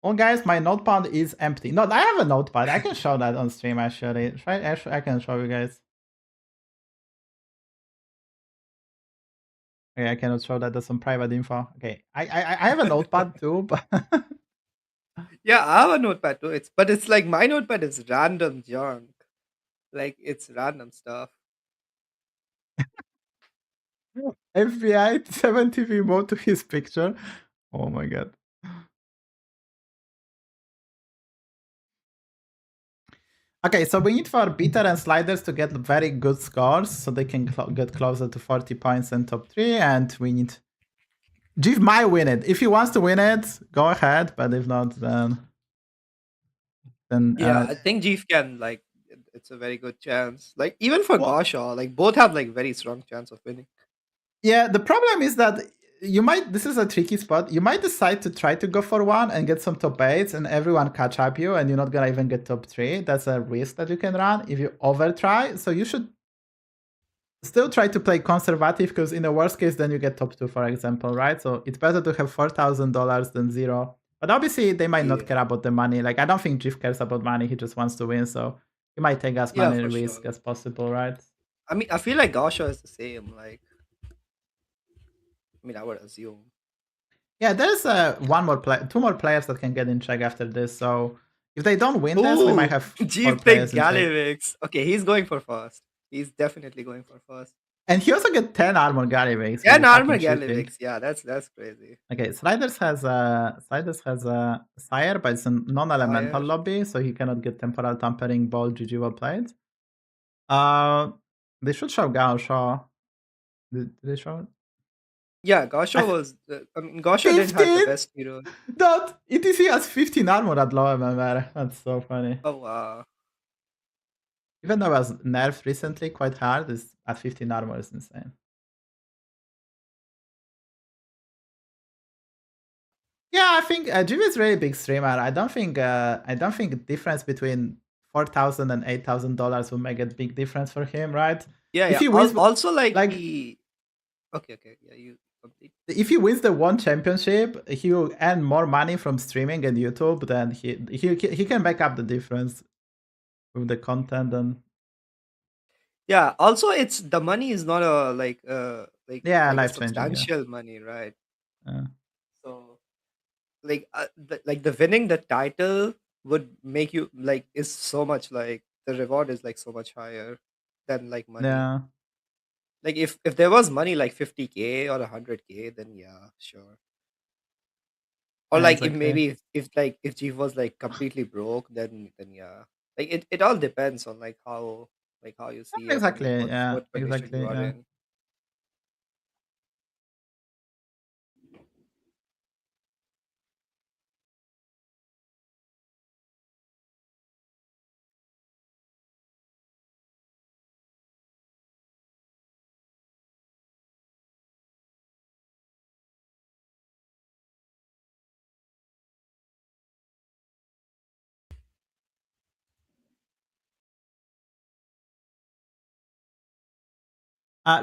Oh, guys, my notepad is empty. No, I have a notepad. I can show that on stream, actually. I can show you guys. Okay, I cannot show that. That's some private info. Okay, I have a notepad too, but Yeah, I have a notepad too. It's like my notepad is random junk. Like it's random stuff. FBI 7TV mode to his picture. Oh my god. Okay, so we need for Bitter and Sliders to get very good scores so they can get closer to 40 points in top 3, and we need... Jeff might win it. If he wants to win it, go ahead, but if not, then... Yeah, I think Jeef can like it's a very good chance. Like even for Well, Gaushaw, like both have like very strong chance of winning. yeah, the problem is that you might... This is a tricky spot. You might decide to try to go for one and get some top 8s and everyone catch up you and you're not gonna even get top 3. That's a risk that you can run if you over try. So you should still try to play conservative, because in the worst case, then you get top 2, for example, right? So it's better to have $4,000 than 0. But obviously, they might not care Yeah. about the money. Like, I don't think Jeff cares about money. He just wants to win. So he might take as Yeah, many for risk sure. as possible, right? I mean, I feel like Gaushaw is the same. Like, I mean, I would assume. Yeah, there's two more players that can get in check after this. So if they don't win this, we might Oh, have 4 Jeef players picked in check. Galivix. Okay, he's going for first. He's definitely going for first. And he also get 10 armor Gallivax. 10 armor Galivix. Yeah, that's crazy. Okay, Sliders has a Sire, but it's a non-elemental Fire. lobby, so he cannot get temporal tampering. Ball, GG, well played. They should show Gao Shaw. Did they show it? Yeah, Gaushaw was. I mean, Gaushaw didn't have the 15? best hero. That ETC has 15 armor at low MMR. That's so funny. Oh wow. Even though it was nerfed recently quite hard, is at 15 armor is insane. Yeah, I think Jimmy is really big streamer. I don't think the difference between $4,000 and $8,000 will make a big difference for him, right? Yeah, If yeah. he wins, Also, like like he. Okay, okay. Yeah, you complete. if he wins the one championship, he will earn more money from streaming and YouTube. Then he can make up the difference with the content. And Yeah. Also, it's the money is not a yeah, like a life changing. Yeah. substantial money, right? Yeah. So like the winning the title would make you like is so much like the reward is like so much higher than like money. Yeah, Like if there was money like 50K or 100K, then yeah, sure. Or yeah, like if exactly. maybe if like if Chief was like completely broke, then yeah. Like it all depends on like how you see it and like Exactly. Yeah, what condition you exactly. are Yeah. in.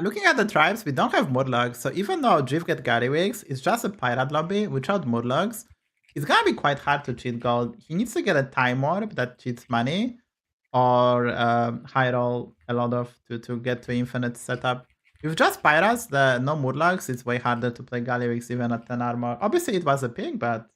Looking at the tribes, we don't have Murlocs, so even though Jiv get Garrywigs, it's just a pirate lobby without Murlocs. It's gonna be quite hard to cheat gold. He needs to get a time orb that cheats money, or high roll a lot of to get to infinite setup. With just pirates, the no Murlocs, it's way harder to play Garrywigs even at 10 armor. Obviously, it was a pick, but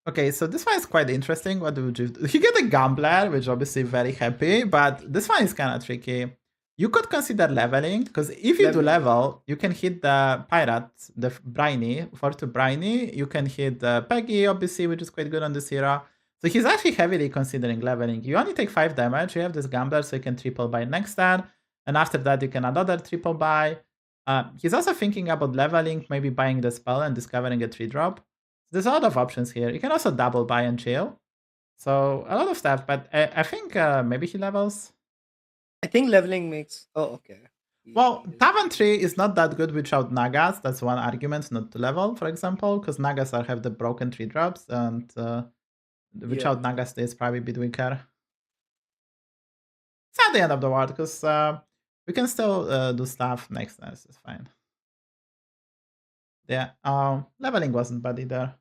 okay, so this one is quite interesting. What do you do? You get a Gambler, which obviously very happy, but this one is kind of tricky. You could consider leveling, because if you do Leveling, yeah. level, you can hit the Pirate, the Briny, 4 to Briny. You can hit the Peggy, obviously, which is quite good on this hero. So he's actually heavily considering leveling. You only take 5 damage. You have this Gambler, so you can triple buy next turn. And after that, you can another triple buy. He's also thinking about leveling, maybe buying the spell and discovering a 3-drop. There's a lot of options here. You can also double buy and chill. So a lot of stuff, but I think maybe he levels. I think leveling makes okay. Well, He is Tavern 3 is not that good without Nagas. That's one argument not to level, for example, because Nagas have the broken 3-drops, and yeah, without true. Nagas, it's probably a bit weaker. It's not the end of the world, because we can still do stuff next turn. It's fine. Yeah, leveling wasn't bad either.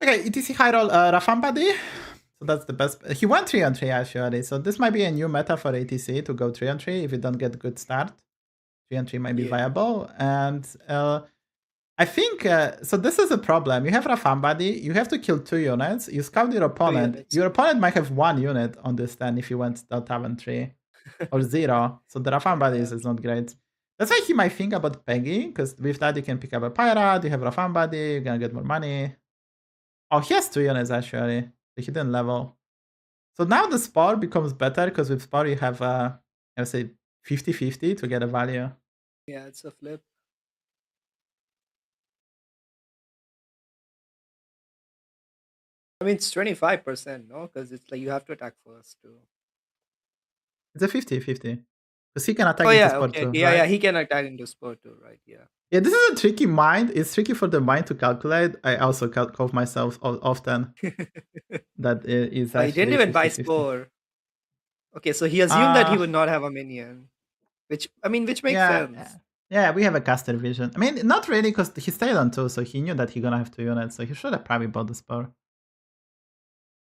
Okay, ETC high roll Rafambadi. So that's the best. He went 3 on 3 actually. So this might be a new meta for ATC to go 3 on 3 if you don't get a good start. 3 on 3 might be Yeah. viable. And I think so. This is a problem. You have Rafambadi, you have to kill 2 units. You scout your Two opponent. units. Your opponent might have 1 unit on this turn if you went Tavern 3 or 0. So the Rafambadi Yeah. is not great. That's why he might think about Peggy, because with that you can pick up a Pirate, you have Rafambadi, you're gonna get more money. Oh, he has 2 units actually. He didn't level. So now the Spore becomes better, because with Spore you have, I would say, 50-50 to get a value. Yeah, it's a flip. I mean, it's 25%, no? Because it's like you have to attack first too. It's a 50-50. Because he can attack Oh into yeah, Spore okay. too, Yeah, right? yeah, he can attack into sport too, right? Yeah. Yeah, this is a tricky mind. It's tricky for the mind to calculate. I also call myself often that it is Oh, he didn't actually even buy 50-50. spore. Okay, so he assumed that he Uh, would not have a minion, which I mean, which makes yeah, sense. yeah, we have a caster vision. I mean, not really, because he stayed on 2, so he knew that he's gonna have 2 units, so he should have probably bought the Spore.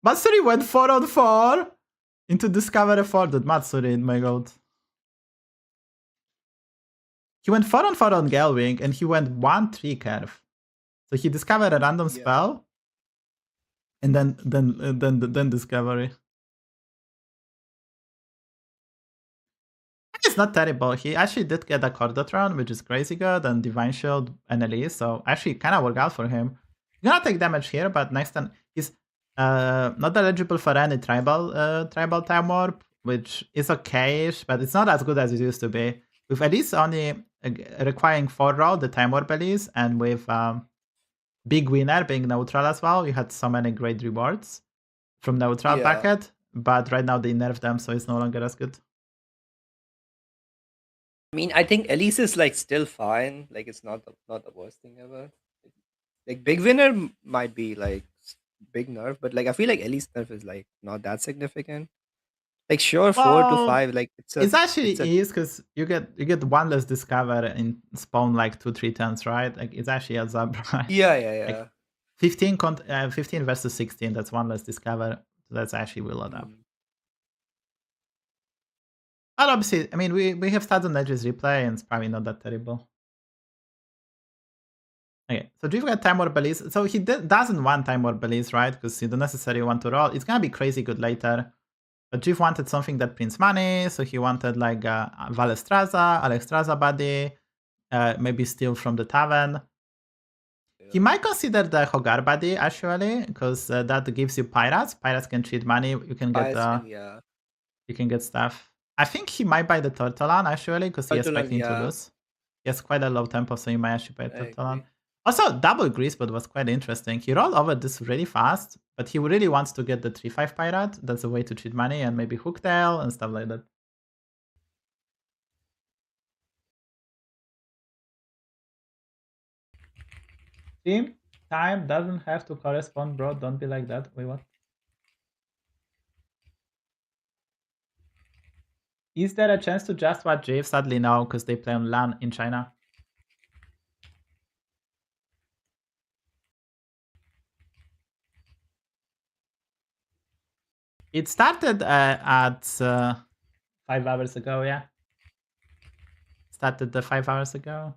Matsuri went 4 on 4 into Discover a 4. That Matsuri, my god. He went 4 on 4 on Galwing, and he went 1-3 curve. So he discovered a random Yeah. spell, and then discovery. It's not terrible. He actually did get a Cordotron, which is crazy good, and Divine Shield and Elise, so actually kind of worked out for him. He's gonna take damage here, but next turn he's not eligible for any tribal time warp, which is okay-ish, but it's not as good as it used to be. With Elise only requiring 4 roll, the time warp Elise, and with Big Winner being neutral as well, you had so many great rewards from neutral Yeah. bracket, but right now they nerfed them, so it's no longer as good. I mean, I think Elise is like still fine. Like it's not the worst thing ever. Like big winner might be like big nerf, but like I feel like Elise nerf is like not that significant. Like sure, 4 to Well, 5. Like it's actually it's a is because you get one less discover and spawn like 2-3 turns, right? Like it's actually adds up, right? yeah, yeah, Like yeah. 15 versus 16, that's one less discover. So that's actually will add up. Mm. But obviously, I mean, we have stats on Edge's replay, and it's probably not that terrible. Okay, so Drift got Time Warp Belize. So he doesn't want Time Warp Belize, right? Because he don't necessarily want to roll. It's gonna be crazy good later. But Drift wanted something that prints money, so he wanted like Valestraza, Alexstrasza Body, maybe steal from the tavern. He Yeah. might consider the Hogar Body actually, because that gives you pirates. Pirates can cheat money. You can get Yeah. stuff. I think he might buy the Tortolan actually, because he Cultural, expecting to yeah. lose. He has quite a low tempo, so he might actually buy I Tortolan. agree. Also, double grease, but was quite interesting. He rolled over this really fast, but he really wants to get the 3/5 pirate. That's a way to cheat money, and maybe Hooktail and stuff like that. Team time doesn't have to correspond, bro. Don't be like that. Wait, what? Is there a chance to just watch Jave? Sadly, no, because they play on LAN in China. It started at 5 hours ago, yeah. Started 5 hours ago.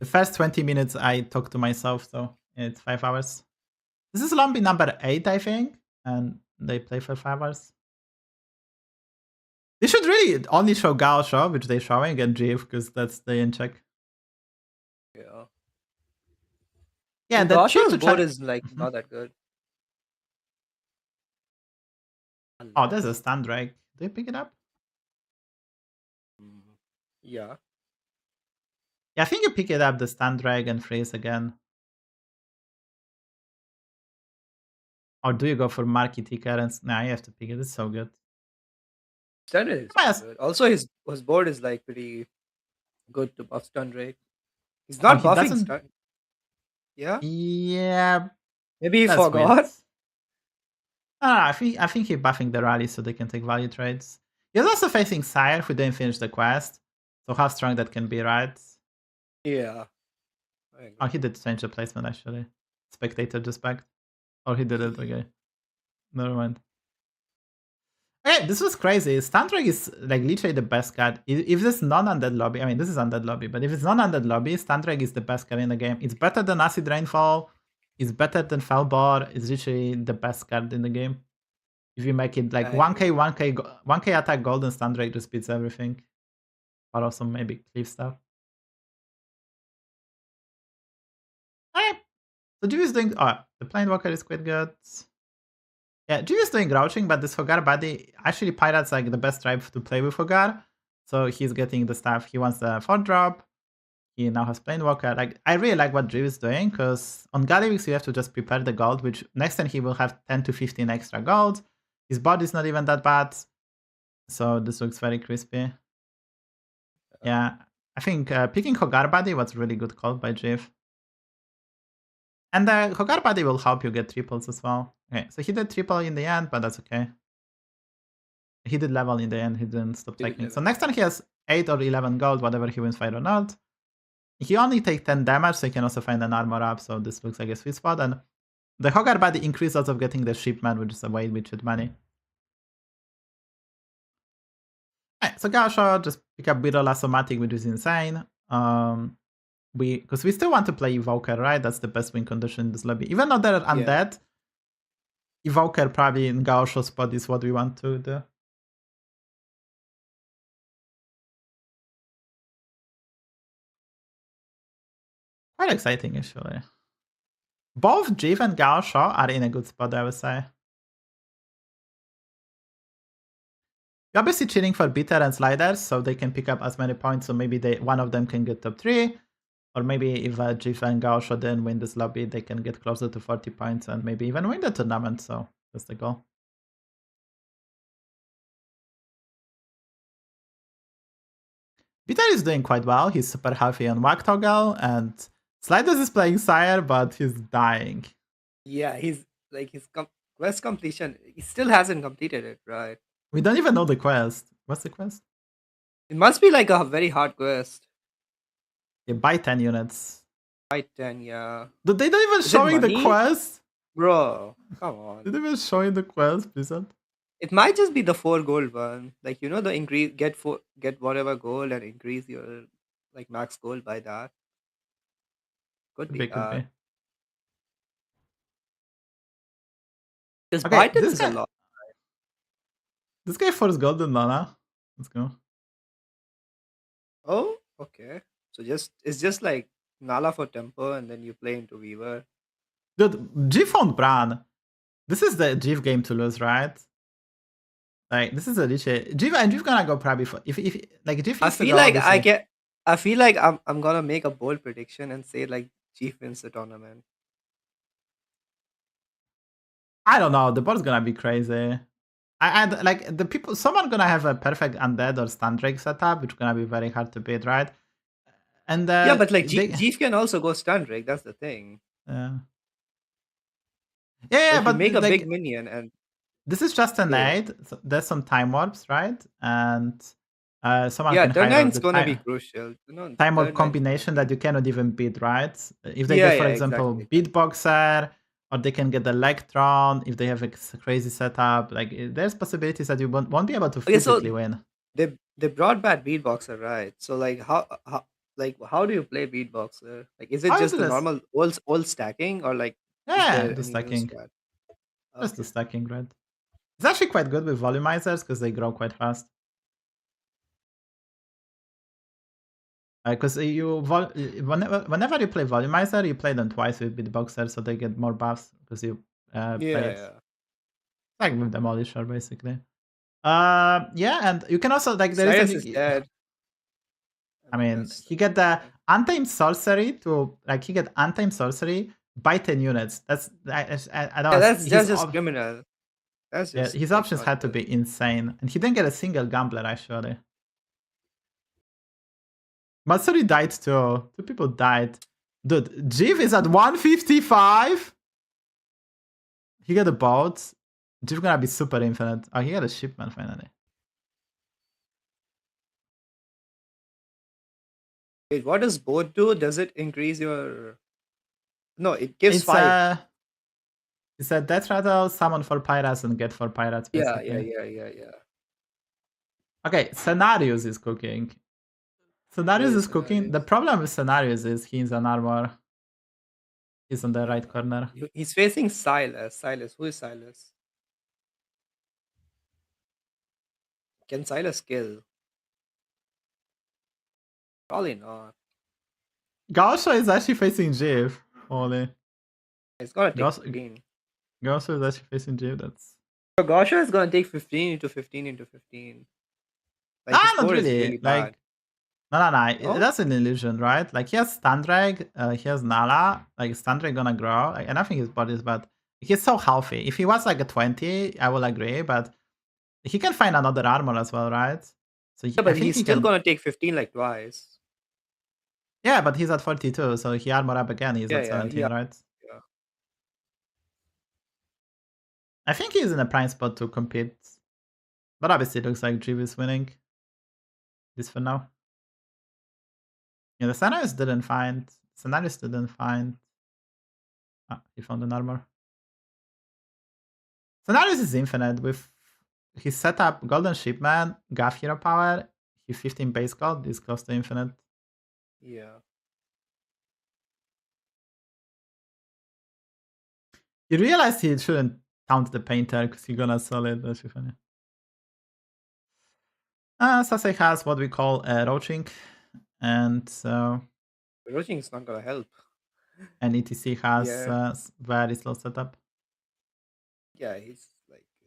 The first 20 minutes I talked to myself, so it's 5 hours. This is Lombi number 8, I think, and they play for 5 hours. They should really only show Gao Show, which they're showing, and Jeev, because that's the in check. Yeah. Yeah, the Gaucho's to board try... is like not that good. Oh, there's a stun drag. Do you pick it up? Yeah. Yeah, I think you pick it up, the stun drag, and freeze again. Or do you go for Marky Ticker and... Nah, you have to pick it. It's so good. Stun is Yes. good. Also, his board is like pretty good to buff stun rate. He's Oh, not he buffing doesn't... stun. Yeah. Yeah, Maybe he that's weird. forgot. I think he's buffing the rally so they can take value trades. He's also facing Sire, who didn't finish the quest. So how strong that can be, right? Yeah. Oh, he did change the placement actually. Spectator just backed. Or he did it, okay. Never mind. Okay, this was crazy. Stuntrag is like literally the best card. If this non-undead lobby, I mean this is undead lobby, but if it's non-undead lobby, Stuntrag is the best card in the game. It's better than Acid Rainfall. It's better than Felbor. It's literally the best card in the game. If you make it like 1k attack gold and Stuntrag just beats everything. Or also maybe Cleave stuff. Alright. So GV is doing... Oh, the Planewalker is quite good. Yeah, GV is doing Grouching, but this Hogar Buddy... Actually, Pirate's like the best tribe to play with Hogar. So he's getting the stuff. He wants the 4-drop. He now has Planewalker. Like, I really like what GV is doing, because on Galliwix you have to just prepare the gold, which next time he will have 10 to 15 extra gold. His body's not even that bad. So this looks very crispy. Yeah, I think picking Hogar Buddy was really good call by Jiv. And the Hogar Buddy will help you get triples as well. Okay, so he did triple in the end, but that's okay. He did level in the end, he didn't stop taking. So next time he has 8 or 11 gold, whatever he wins fight or not. He only takes 10 damage, so he can also find an armor up, so this looks like a sweet spot. And the Hogar Buddy increases odds of getting the shipment, which is a way we cheat money. Alright, so Gasha just pick up Birol Asomatic, which is insane. Because we still want to play Evoker, right? That's the best win condition in this lobby. Even though they're undead, Evoker probably in Gaosho's spot is what we want to do. Quite exciting, actually. Both Jiv and Gaosho are in a good spot, I would say. You're obviously cheating for Bitter and Sliders, so they can pick up as many points, so maybe one of them can get top 3. Or maybe if Jiv and Gaosho didn't win this lobby, they can get closer to 40 points and maybe even win the tournament, so that's the goal. Bitter is doing quite well. He's super healthy on Whack Toggle, and Sliders is playing Sire, but he's dying. Yeah, he's like his quest completion, he still hasn't completed it, right? We don't even know the quest. What's the quest? It must be like a very hard quest. Yeah, buy 10 units. Buy 10, yeah. They don't even Is it show you the money? quest. Bro, come on. They don't even show you the quest, Blizzard. It might just be the 4 gold one. Like, you know, the increase, get whatever gold and increase your like max gold by that. Could be Could that. be. Because Okay, Biden is a lot. this guy forced golden Nana. Let's go. Oh, okay. So it's just like Nala for tempo and then you play into Weaver. Dude, G found Bran. This is the Jiv game to lose, right? Like this is a legit Jiv, and Jiv gonna go probably for if like Jiv. I feel like I feel like I'm gonna make a bold prediction and say like Chief wins the tournament. I don't know. The board's gonna be crazy. I like the people. Someone gonna have a perfect undead or stun drake setup, which is gonna be very hard to beat, right? And yeah, but like Chief can also go stun drake. That's the thing. Yeah, If but you make a like, big minion and this is just an aid. So there's some time warps, right? And someone yeah, can turn hide 9's gonna be crucial. Time warp combination that you cannot even beat, right? If they get, for example, exactly. Beatboxer, or they can get Electron, if they have a crazy setup, like there's possibilities that you won't be able to physically win. They brought back Beatboxer, right? So like how do you play Beatboxer? Like is it just the normal old stacking or like the stacking? Just the stacking, right? It's actually quite good with volumizers because they grow quite fast. Because whenever you play Volumizer, you play them twice with Beatboxer, so they get more buffs because you play it. Like with Demolisher, basically. Yeah, and you can also like there is dead. I mean, he get the Untamed Sorcery to like he get Untamed Sorcery by 10 units. That's I don't know. That's just criminal. That's just his options had to be insane, and he didn't get a single gambler actually. Matsuri died too. 2 people died. Dude, Jiv is at 155. He got a boat. Jiv gonna be super infinite. Oh, he got a shipment finally. Wait, what does boat do? Does it increase your... No, it gives 5. It's a death rattle, summon for pirates, and get for pirates, basically. Yeah. Okay, Scenarios is cooking. Scenarios is cooking. The problem with Scenarios is he's an armor. He's on the right corner. He's facing Silas. Who is Silas? Can Silas kill? Probably not. Gausha is actually facing Jiv. Holy. It's gonna take 15. Gausha is actually facing Jiv. That's... So Gausha is gonna take 15 into 15 into 15. Like, not really. Like, no. That's an illusion, right? Like he has stun drag, he has Nala. Like stun drag gonna grow. Like, and I think his body is bad. He's so healthy. If he was like a 20, I will agree, but he can find another armor as well, right? So but he's still gonna take 15 like twice. Yeah, but he's at 42, so he armor up again. He's at 17, right? Yeah. I think he's in a prime spot to compete, but obviously it looks like Jiv is winning this for now. Yeah, the Scenarios didn't find. Ah, he found an armor. Scenarios is infinite with his setup Golden Shipman, Gaff Hero Power, his 15 base gold is close to infinite. Yeah. He realized he shouldn't count the painter because he's gonna sell it. That's funny. Sasuke has what we call roaching, and roaching is not gonna help. And ETC has very slow setup. Yeah, his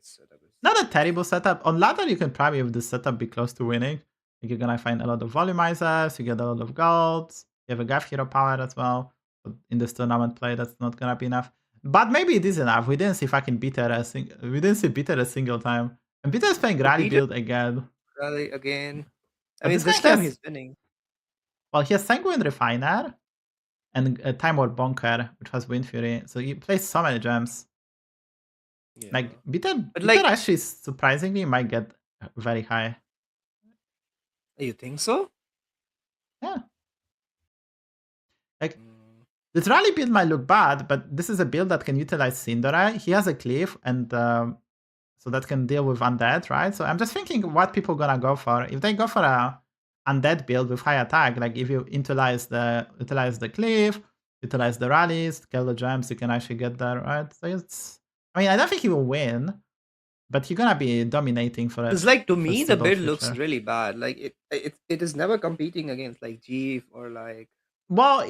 setup is not a terrible setup. On ladder, you can probably with the setup be close to winning. Like you're gonna find a lot of volumizers, you get a lot of gold, you have a Gaff Hero Power as well. But in this tournament play, that's not gonna be enough. But maybe it is enough. We didn't see fucking Bitter a single time. And Bitter is playing Rally build again. Rally again. I mean, this time he's winning. Well, he has Sanguine Refiner and a Time Warp Bonker, which has Wind Fury. So he plays so many gems. Yeah. Like bitter But like, actually surprisingly might get very high. you think so? Yeah. Like Mm. this rally build might look bad, but this is a build that can utilize Cinderai. He has a cleave, and so that can deal with undead, right? So I'm just thinking what people gonna go for. If they go for a undead build with high attack, like if you utilize the cleave, utilize the rallies, kill the gems, you can actually get there, right? So it's, I mean, I don't think he will win, but he's gonna be dominating for It's like, to a me, the foreseeable build looks future. really bad. Like it is never competing against like Jeeve or like. Well,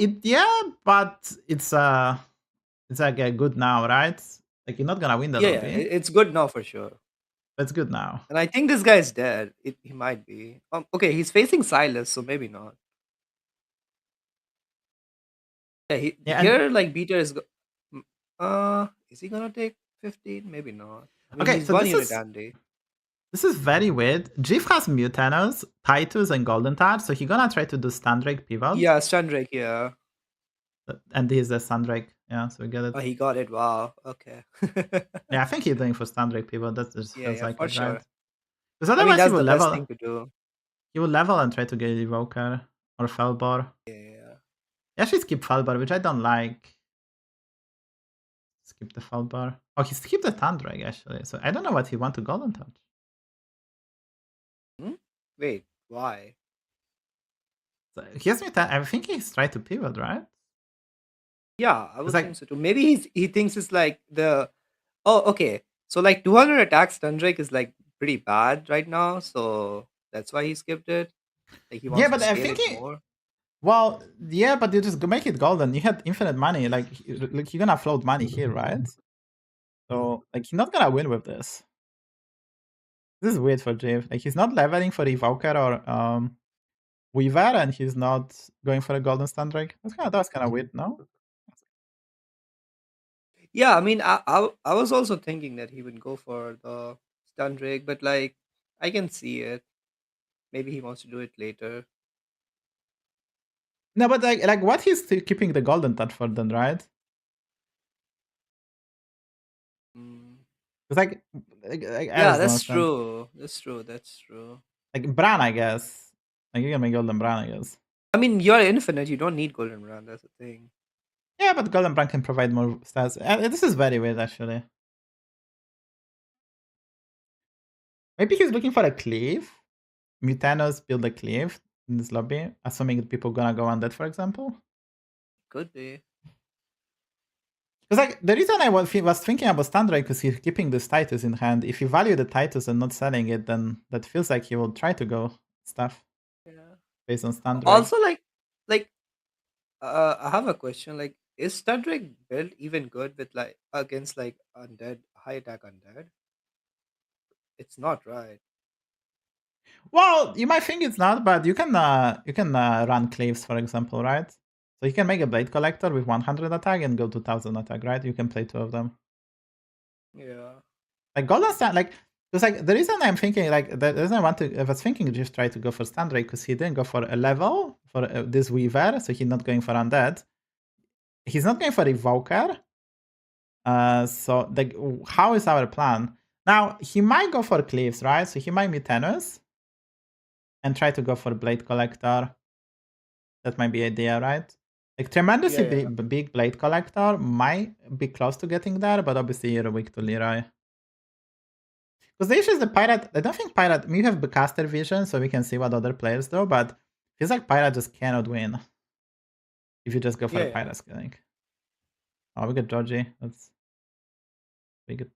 but it's like a good now, right? Like you're not gonna win the Yeah, yeah, lobby, it's good now for sure. but it's good now. And I think this guy's dead. He might be. Okay, he's facing Silas, so maybe not. Yeah, Yeah, and here like Beater is. Is he gonna take 15? Maybe not. I mean, okay, he's so one unit Andy. this is very weird. Jif has Mutanos, Titus, and Golden Touch, so he's gonna try to do Standrake pivot. Yeah, Stundrake. Yeah. And he's the Standrake. Yeah, so we get it. Oh, he got it. Wow. Okay. Yeah, I think he's doing for Standrake pivot. That just Yeah, feels yeah, like for it, right? sure. Because I mean, otherwise that's the best thing to do. he will level and try to get Evoker or Felbor. Yeah. He actually skip Felbor, which I don't like. Skip the Felbor. Oh, he skipped the Tandrake actually. So I don't know what he want to Golden Touch. Wait, why? So he has Mutan. I think he's trying to pivot, right? Yeah, I It's would like, think so too. Maybe he thinks it's like the. Oh, okay. So like 200 attack Stundrake is like pretty bad right now, so that's why he skipped it. Like he yeah, wants to but I scale think it more. well, yeah, but you just make it golden. You had infinite money. Like you're gonna float money here, right? So like you're not gonna win with this. This is weird for Jave. Like he's not leveling for Evoker or Weaver, and he's not going for a golden Standrake. That's kind of weird, no? Yeah, I mean, I was also thinking that he would go for the Stundrake, but like I can see it. Maybe he wants to do it later. No, but like what he's still keeping the golden touch for then, right? Mm. It's like I Yeah, just don't that's understand. true. That's true. That's true. Like Bran, I guess. Like you can make golden Bran, I guess. I mean, you're infinite. You don't need Golden Run. That's the thing. Yeah, but golden Bran can provide more stats. This is very weird, actually. Maybe he's looking for a cleave. Mutanos build a cleave in this lobby, assuming that people gonna go undead, for example. Could be. Because like the reason I was thinking about Standray, because he's keeping this Titus in hand. If you value the Titus and not selling it, then that feels like he will try to go stuff Yeah. based on Standray. Also, like, I have a question. Like, is Stundrake build even good with like against like undead high attack undead? It's not, right? Well, you might think it's not, but you can run cleaves, for example, right? So you can make a blade collector with 100 attack and go to 1000 attack, right? You can play 2 of them. Yeah. Like Golden Stand, like it's like the reason I'm thinking like the reason I was thinking just try to go for Standray because he didn't go for a level for this Weaver, so he's not going for undead. He's not going for Evoker. So like, how is our plan? Now he might go for Cleaves, right? So he might meet Tenus and try to go for Blade Collector. That might be idea, right? Like tremendously big Blade Collector might be close to getting there, but obviously you're weak to Leroy. Because the issue is the Pirate, I don't think Pirate, we have caster vision, so we can see what other players do, but it feels like Pirate just cannot win if you just go for a Pirate scaling. Oh, we got Georgie. That's pretty good.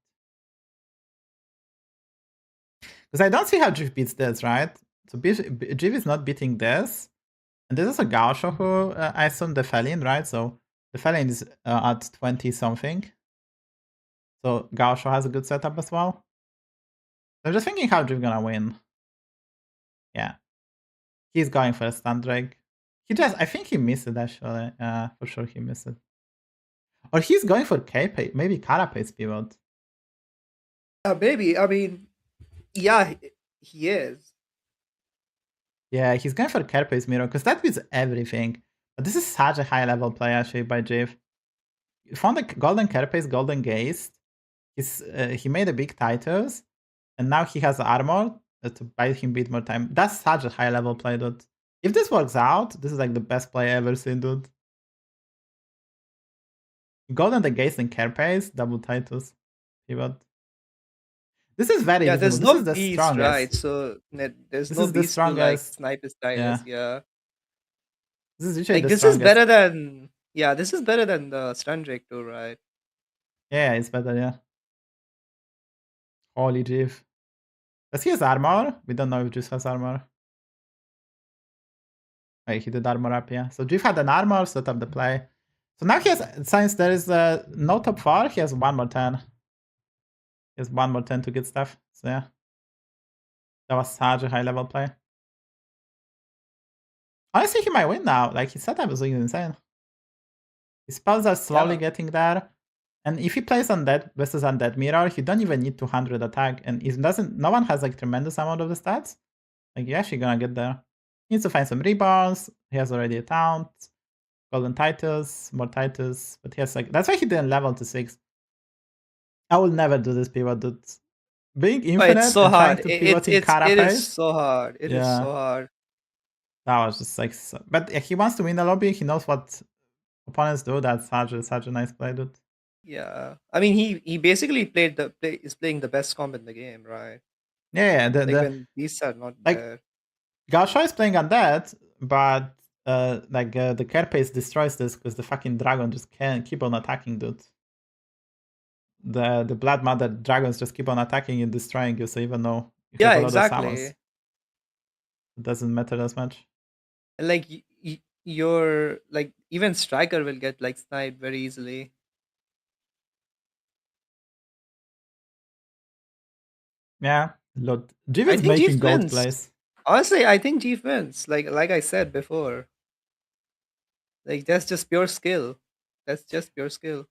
Because I don't see how Jiv beats this, right? So Jiv is not beating this. And this is a Gaosho who I assume the Felin, right? So the Felin is at 20 something. So Gaosho has a good setup as well. I'm just thinking how Jiv gonna win. Yeah. He's going for a Standrake. I think he missed it actually. For sure he missed it. Or he's going for K-Pay, maybe Carapace pivot. Maybe. I mean, yeah, he is. Yeah, he's going for Carapace Mirror because that beats everything. But this is such a high level play actually by Jiv. You found the Golden Carapace, Golden Gaze. he made a big Titus, and now he has armor to buy him a bit more time. That's such a high level play, dude. If this works out, this is like the best play I ever seen, dude. Golden the Gates and Carapace, double Titus, pivot. This is very Yeah, difficult. there's This no is the beast, strongest. right? So there's This no is the beast to like strongest. snipe his Titus. Yeah. This is usually Like the this is strongest. better than this is better than the stun Drake too, right? Yeah, it's better, yeah. Holy Jeff. Does he has armor? We don't know if Jeff has armor. Wait, he did armor up, yeah. So Jeff had an armor, set up the play. So now he has, since there is no top 4, he has one more turn. He has one more turn to get stuff. So yeah. That was such a high level play. Honestly, he might win now. Like, his setup is insane. His spells are slowly getting there. And if he plays Undead versus Undead Mirror, he don't even need 200 attack. And it doesn't, no one has like tremendous amount of the stats. Like, you're actually gonna get there. He needs to find some rebounds. He has already a taunt. Golden Titus, more Titus. But he has like, that's why he didn't level to 6. I will never do this pivot, dude. Being infinite it's so and hard. trying to pivot in It Carapace. is so hard. It is so hard. That was just like, so, but he wants to win the lobby. He knows what opponents do. That's such a nice play, dude. Yeah, I mean he basically is playing the best comp in the game, right? Yeah, when these are not like, there. Gasha is playing Undead, but the Carapace destroys this because the fucking dragon just can't keep on attacking, dude. The Blood Mother dragons just keep on attacking and destroying you. So even though you have a lot of summons, it doesn't matter as much. Like your like even Striker will get like sniped very easily. Yeah, look, Jeff is making gold plays. Honestly, I think Jeff wins. Like I said before. Like that's just pure skill. That's just pure skill.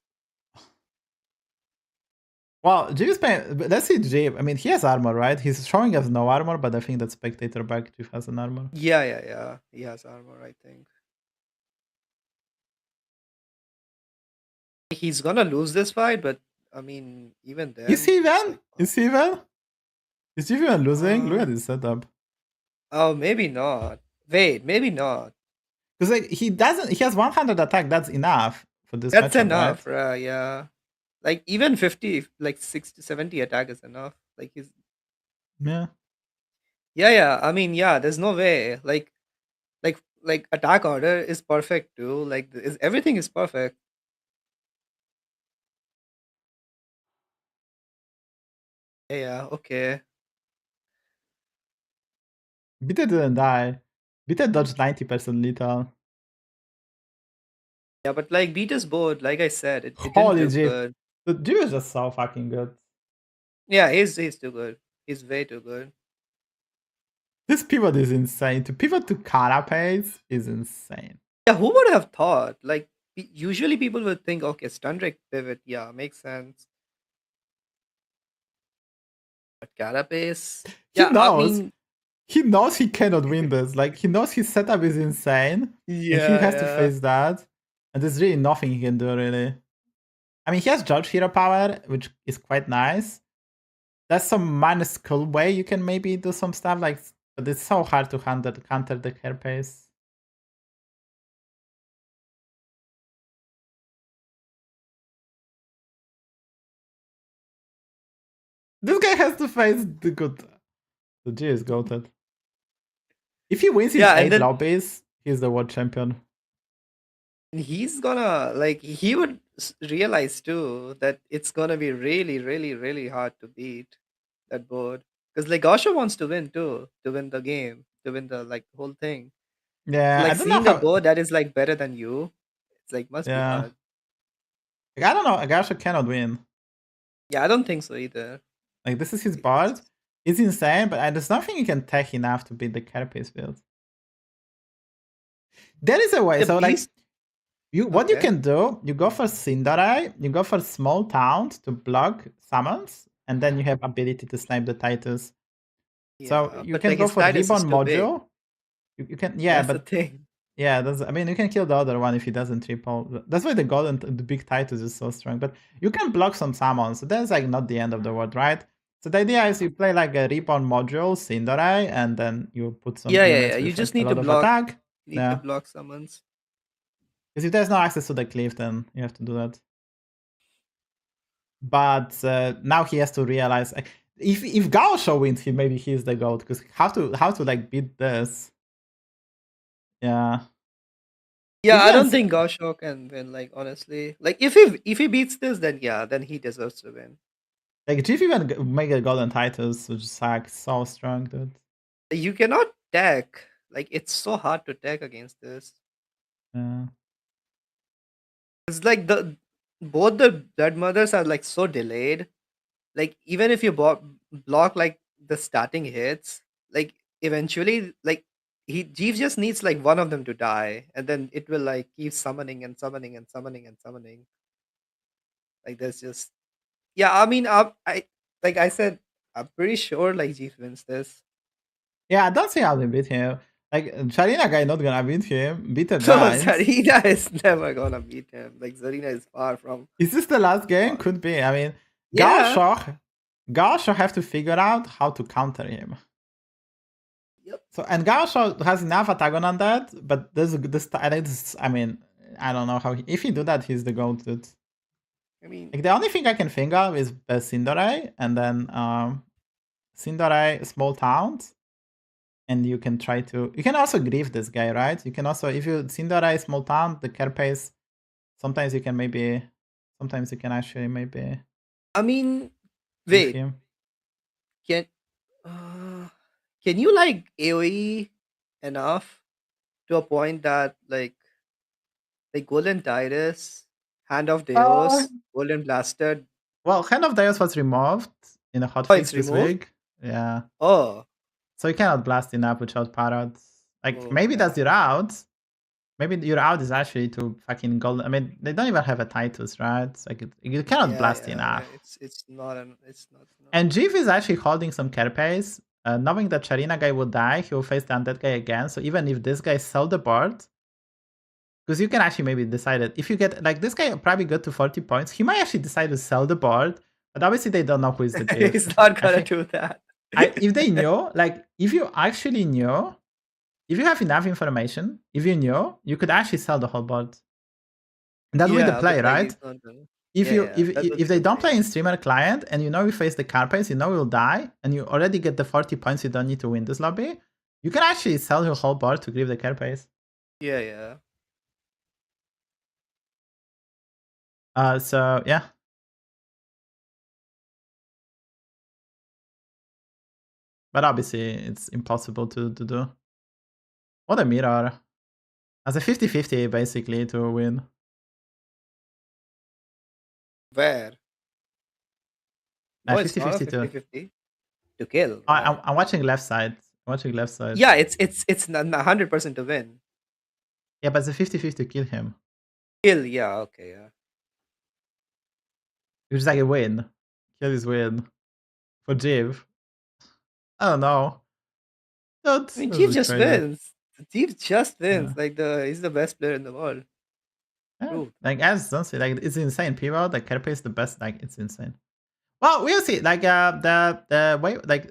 Well, Jeff is playing. Let's see Jeff. I mean, he has armor, right? He's showing us no armor, but I think that spectator back Jeff has an armor. Yeah. He has armor, I think. He's gonna lose this fight, but I mean, even then. Is he even? Is he even? Is Jeff even losing? Look at his setup. Oh, maybe not. Wait, maybe not. Because like he has 100 attack. That's enough for this. That's matchup, enough, right? Yeah. Like even 50, like 60, 70 attack is enough. Like he's. Yeah. I mean, yeah. There's no way. Like attack order is perfect too. Like everything is perfect. Yeah. Okay. Bitter didn't die. Bitter dodged 90% lethal. Yeah, but like Beater's board, like I said, it didn't Holy feel good. The Jeff is just so fucking good. Yeah, he's too good. He's way too good. This pivot is insane. To pivot to Carapace is insane. Yeah, who would have thought? Like usually people would think, okay, stun Drake pivot, yeah, makes sense. But Carapace, he knows he cannot win this. Like he knows his setup is insane. Yeah, and he has to face that. And there's really nothing he can do, really. I mean, he has Judge Hero power, which is quite nice. There's some minuscule way you can maybe do some stuff, like, but it's so hard to counter the Carapace. This guy has to face the good. The G is goated. If he wins his 8 lobbies, he's the world champion. He's gonna, like, he would realize too that it's gonna be really, really, really hard to beat that board. Because, like, Gasha wants to win too, to win the game, to win the, like, whole thing. Yeah, so, like, seeing a board that is, like, better than you, it's, like, must be hard. Like, I don't know, Gasha cannot win. Yeah, I don't think so either. Like, this is his board. It's insane, but there's nothing you can tech enough to beat the Carapace build. There is a way, so, like, what you can do, you go for Cinderai, you go for small taunt to block summons, and then you have ability to snipe the Titus. Yeah, so you can go for Reborn module. You can, yeah, that's but the thing. Yeah, I mean, you can kill the other one if he doesn't triple. That's why the golden, the big Titus is so strong. But you can block some summons, so that's like not the end of the world, right? So the idea is you play like a Reborn module, Cinderai, and then you put some Yeah, yeah, yeah. units You with like just a need to lot of block. attack. You need to Yeah, block summons. because if there's no access to the cliff, then you have to do that. But now he has to realize like, if Gaosho wins, maybe he's the goat. Because how to like beat this? Yeah. Yeah, I don't Vivian's think Gosho can win. Like honestly, like if he beats this, then yeah, then he deserves to win. like Chief even make a golden Titus, which is like so strong, dude. You cannot tech. Like it's so hard to tech against this. Yeah. It's like both the blood mothers are like so delayed. Like even if you block like the starting hits, like eventually like Jeeves just needs like one of them to die, and then it will like keep summoning and summoning and summoning and summoning. Like there's just yeah. I mean, I like I said, I'm pretty sure like Jeeves wins this. Yeah, I don't see how they beat him. Like Sharina guy not gonna beat him. Beat the No, giants. Zarina is never gonna beat him. Like Zarina is far from. Is this the last game? Far. Could be. I mean, Yeah. Gaosho have to figure out how to counter him. Yep. So and Gaosho has enough attack on that, but there's this. I mean, I don't know how. If he do that, he's the goat. Dude. I mean, Like the only thing I can think of is Cinderai, and then Cinderai small towns, and you can try to. You can also grief this guy, right? You can also, if you Cinderai small town, the care pace. Sometimes you can maybe. Sometimes you can actually maybe I mean, grief wait. him. Can uh, can you like AOE enough to a point that like Golden Titus, Hand of Uh, Deos, Golden Blaster? well, Hand of Deus was removed in a Oh, hotfix it's this removed. week. Yeah. Oh, So you cannot blast enough without parrots. Like oh maybe that's man. your out. Maybe your out is actually to fucking golden. I mean, they don't even have a Titus, right? It's like you cannot Yeah, blast yeah. enough. It's not enough. And Jeff is actually holding some care pace. Knowing that Sharina guy will die, he will face the undead guy again. So even if this guy sell the board, because you can actually maybe decide it. If you get like this guy probably got to 40 points, he might actually decide to sell the board. But obviously they don't know who is the Jeff. He's not I gonna think do that. if they knew, like if you actually knew, if you have enough information, if you knew, you could actually sell the whole board. That's with the Yeah, but play, like right? he's not gonna. If Yeah, you yeah. if That's what if they I'm don't play saying. in streamer client and you know you face the carpace, you know you'll die, and you already get the 40 points, you don't need to win this lobby. You can actually sell your whole board to grieve the carpace. Yeah, yeah. So yeah. But obviously it's impossible to do. What a mirror. As a 50-50 basically to win. Where? No, it's not a 50-50 to 50-50 to kill, I'm, right? I'm watching left side. Watching left side. Yeah, it's not 100% to win. Yeah, but it's a 50-50 to kill him. Kill, yeah, okay, yeah. Which is like a win. Kill is win. For Jiv. I don't know. I mean, That's Chief just just crazy. wins. Chief just Yeah. wins. Like he's the best player in the world. Yeah. Proved. Like as don't say like it's insane. People like Kerpe is the best. Like it's insane. Well, we'll see. Like the way like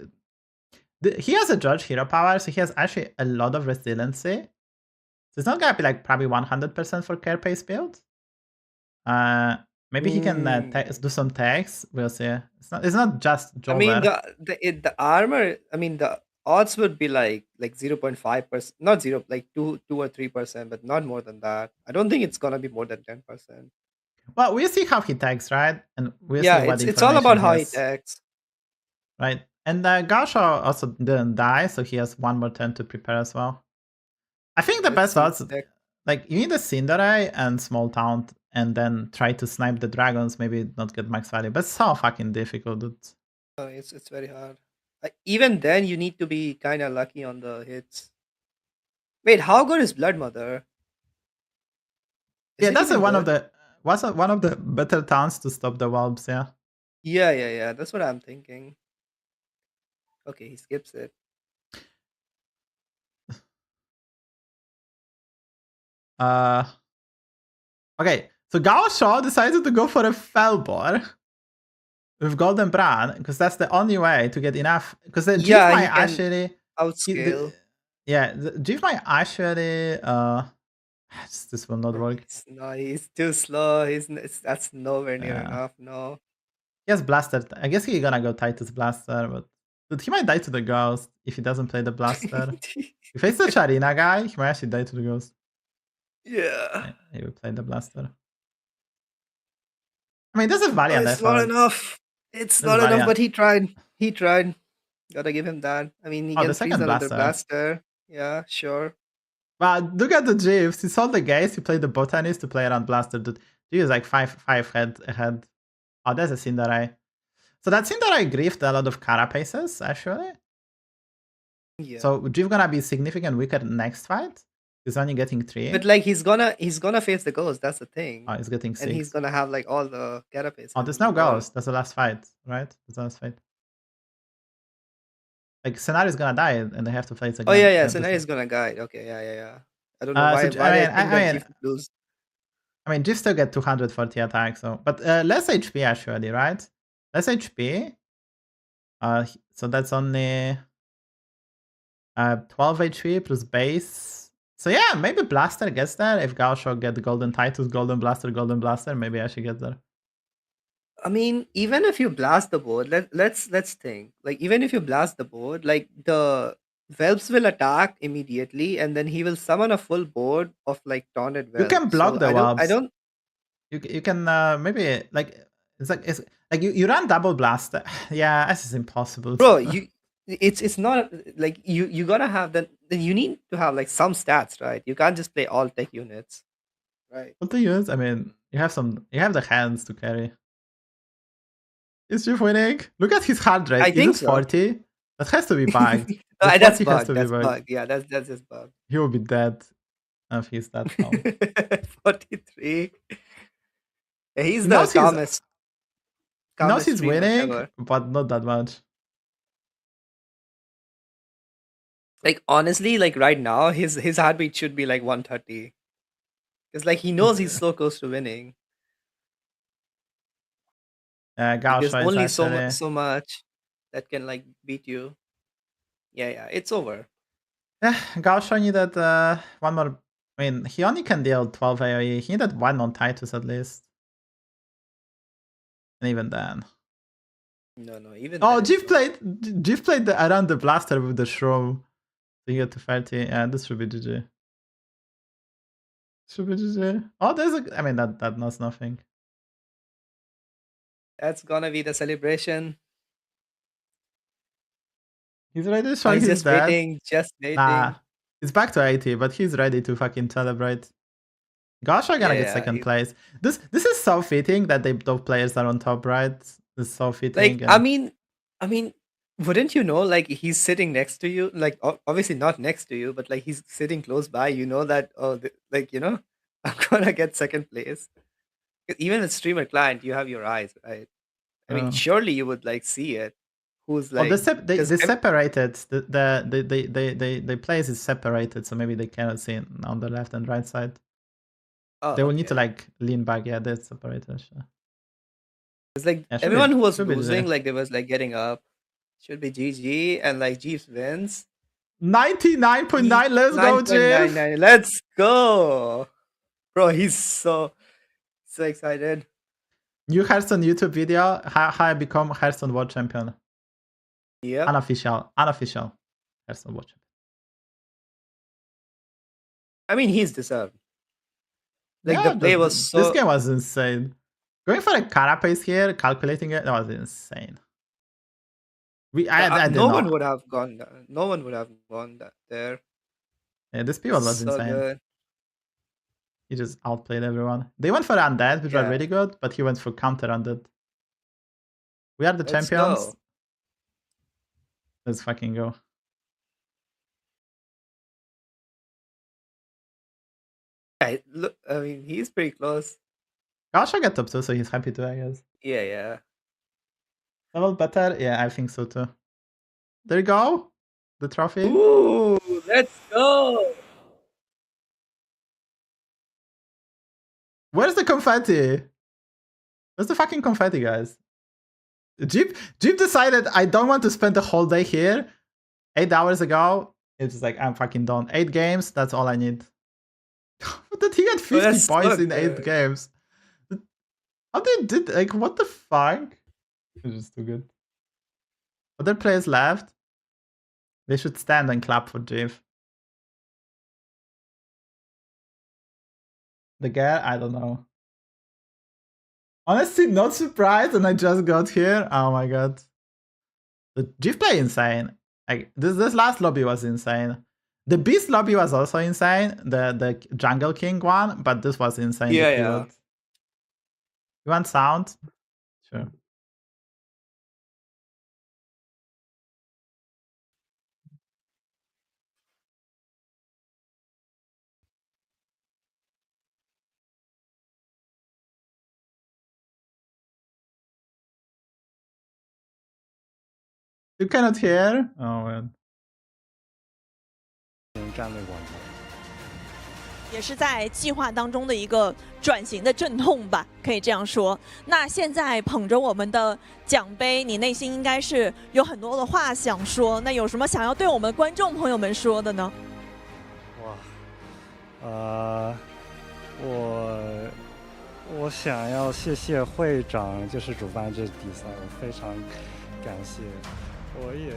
he has a judge hero power, so he has actually a lot of resiliency. So it's not gonna be like probably 100% for Kerpe's build. Uh, maybe he can Mm. do some tags. We'll see. It's not just I mean Jover. the armor. I mean the odds would be like 0.5%, not zero, like 2 or 3%, but not more than that. I don't think it's gonna be more than 10%. Well, we'll see how he tags, right? And we'll Yeah, see what it's all information about he how he has, attacks. right? And Gaosho also didn't die, so he has one more turn to prepare as well. I think the Let's best see odds, his deck. like you need a Cinderai and small town, and then try to snipe the dragons. Maybe not get max value, but it's so fucking difficult. Dude. It's very hard. Even then, you need to be kind of lucky on the hits. Wait, how good is Blood Mother? Is Yeah, it that's even one of good? the one of the better towns to stop the wolves. Yeah. Yeah, yeah, yeah. That's what I'm thinking. Okay, he skips it. Okay, so Gaosho decided to go for a Felbor with Golden Bran because that's the only way to get enough. Because the Jeep Yeah, might he can actually, outscale. the Jeep might actually. This will not work. No, he's too slow. That's nowhere near enough. No. He has Blaster. I guess he's gonna go Titus Blaster, but dude, he might die to the Ghost if he doesn't play the Blaster. If he's the Sharina guy, he might actually die to the Ghost. Yeah. He will play the Blaster. I mean, this is valiant It's effort. not enough. It's not enough, but he tried. He tried. Gotta give him that. I mean, he can freeze another blaster. Yeah, sure. But look at the Jeeves. He sold the gaze. He played the Botanist to play around Blaster. Dude, Jeeves is like five head ahead. Oh, there's a Cinderai. So that Cinderai griefed a lot of Carapaces, actually. Yeah. So Jeeves gonna be significant weaker next fight. He's only getting 3. But like he's gonna face the ghost. That's the thing. Oh, he's getting 6. And he's gonna have like all the Carapaces. Oh, there's no ghost. That's the last fight, right? That's the last fight. Like Scenario's gonna die, and they have to fight again. Oh yeah. Scenario's gonna guide. Okay, yeah. I don't know why. I mean, lose. I mean, Jeeves still get 240 attacks, so but less HP actually, right? Less HP. So that's only 12 HP plus base. So yeah, maybe Blaster gets there. If Gaosho get the Golden Titus, Golden Blaster, maybe I should get there. I mean, even if you blast the board, let's think. Like even if you blast the board, like the Whelps will attack immediately, and then he will summon a full board of like taunted Whelps. You can block the Whelps. I don't. You can maybe like it's like you run double blaster. Yeah, this is impossible. Bro, it's not like you gotta have that. Then you need to have like some stats, right? You can't just play all tech units, right? What to use? I mean, you have the hands to carry. Is Jeff winning? Look at his heart rate. I think so. 40. That has to be bugged. That's bug. That's bug. Yeah, that's just bug. He will be dead if he's that calm. 43. Yeah, he's the calmest. He knows he's winning, ever. But not that much. Like honestly, like right now, his heartbeat should be like 130. Because like he knows he's so close to winning. There's only so much that can like beat you. Yeah, it's over. Yeah, Gaosho needed one more. I mean, he only can deal 12 AoE. He needed one on Titus at least. And even then. No, even. Oh, Jeff played around the blaster with the shroom. So he got to 30. Yeah, this should be GG. Should be GG. Oh, there's a. I mean, that knows nothing. That's gonna be the celebration. He's ready to show his dad. Just waiting. Nah, it's back to 80, but he's ready to fucking celebrate. Gosh, I'm gonna get second place. This is so fitting that both players are on top, right? It's so fitting. Like, I mean, wouldn't you know? Like, he's sitting next to you. Like, obviously not next to you, but like he's sitting close by. You know that. Oh, like you know, I'm gonna get second place. Even with streamer client, you have your eyes, right? I mean, surely you would like see it. Who's like? They separated. The place is separated, so maybe they cannot see it on the left and right side. Oh, they will need to like lean back. Yeah, they're separated. Sure. It's like everyone who was losing, like they was like getting up. Should be GG, and like Jeeves wins. 99.9. Let's go, Jeeves. Let's go, bro. He's so excited. New Hearthstone YouTube video. How I become Hearthstone World Champion. Yeah. Unofficial Hearthstone World Champion. I mean, he's deserved. Like the play was so. This game was insane. Going for a Carapace here, calculating it, that was insane. No one would have gone there. No one would have gone there. Yeah, this people was insane. Good. He just outplayed everyone. They went for Undead, which were really good, but he went for counter Undead. We are the champions. Go. Let's fucking go. Look, I mean, he's pretty close. Gaosho got top 2, so he's happy too, I guess. Yeah. Level better? Yeah, I think so too. There you go. The trophy. Ooh, let's go. Where's the confetti? Where's the fucking confetti, guys? Jeep decided I don't want to spend the whole day here. 8 hours ago, it's like I'm fucking done. 8 games, that's all I need. But he got 50 points in 8 games. How they did, like, what the fuck? It's just too good. Other players left. They should stand and clap for Jeep. The girl, I don't know. Honestly, not surprised, and I just got here. Oh my god. The Jeep play insane. Like this last lobby was insane. The Beast lobby was also insane. The Jungle King one, but this was insane. Yeah. You want sound? Sure. You cannot hear? Oh man. 战略广告。也是在计划当中的一个转型的阵痛吧，可以这样说。那现在捧着我们的奖杯，你内心应该是有很多的话想说。那有什么想要对我们观众朋友们说的呢？哇，我想要谢谢会长，就是主办这比赛，我非常感谢。我也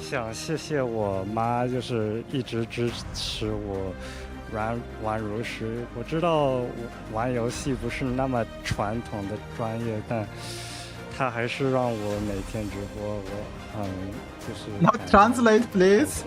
想谢谢我妈，就是一直支持我玩炉石。我知道玩游戏不是那么传统的专业，但她还是让我每天直播，我就是。Now translate, please.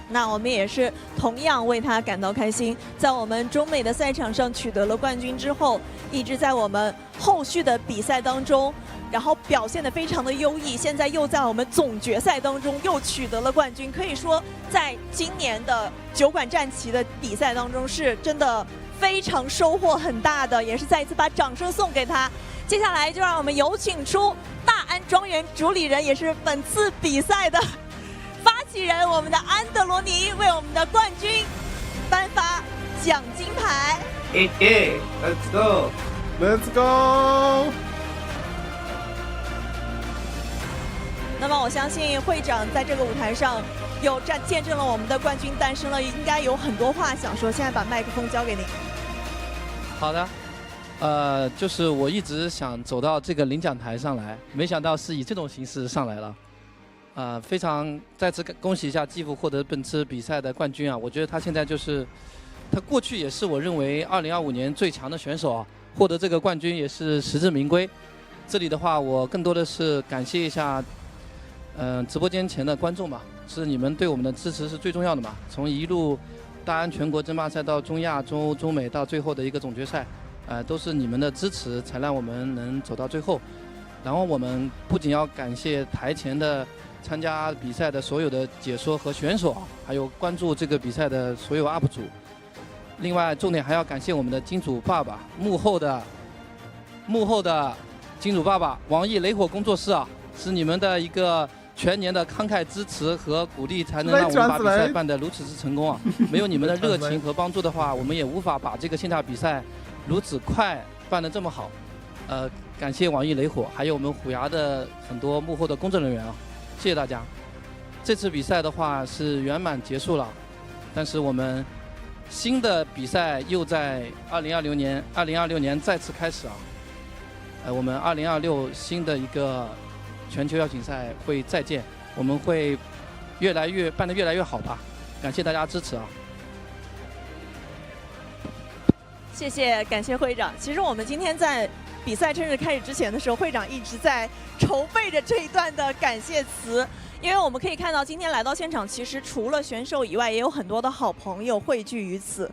那我们也是同样为他感到开心。在我们中美的赛场上取得了冠军之后，一直在我们后续的比赛当中，然后表现得非常的优异。现在又在我们总决赛当中又取得了冠军，可以说在今年的酒馆战旗的比赛当中是真的非常收获很大的，也是再一次把掌声送给他。接下来就让我们有请出大安庄园主理人，也是本次比赛的发起人，我们的安德罗尼为我们的冠军颁发奖金牌。Let's go! Let's go! 那么我相信会长在这个舞台上有见证了我们的冠军诞生了，应该有很多话想说。现在把麦克风交给你。好的，就是我一直想走到这个领奖台上来，没想到是以这种形式上来了。非常再次恭喜一下继父获得本次比赛的冠军啊！我觉得他现在就是他过去也是我认为2025年最强的选手啊，获得这个冠军也是实至名归。这里的话，我更多的是感谢一下，直播间前的观众吧，是你们对我们的支持是最重要的嘛。从一路大安全国争霸赛到中亚、中欧、中美到最后的一个总决赛，都是你们的支持才让我们能走到最后。然后我们不仅要感谢台前的参加比赛的所有的解说和选手，还有关注这个比赛的所有 UP 主。另外，重点还要感谢我们的金主爸爸，幕后的金主爸爸，网易雷火工作室啊，是你们的一个全年的慷慨支持和鼓励，才能让我们把比赛办得如此之成功啊！没有你们的热情和帮助的话，我们也无法把这个线下比赛如此快办得这么好。感谢网易雷火，还有我们虎牙的很多幕后的工作人员啊！谢谢大家。这次比赛的话是圆满结束了，但是我们新的比赛又在2026年再次开始啊。我们2026新的一个全球邀请赛会再见，我们会办得越来越好吧。感谢大家支持啊！谢谢，感谢会长。其实我们今天在比赛正式开始之前的时候，会长一直在筹备着这一段的感谢词，因为我们可以看到今天来到现场，其实除了选手以外，也有很多的好朋友汇聚于此，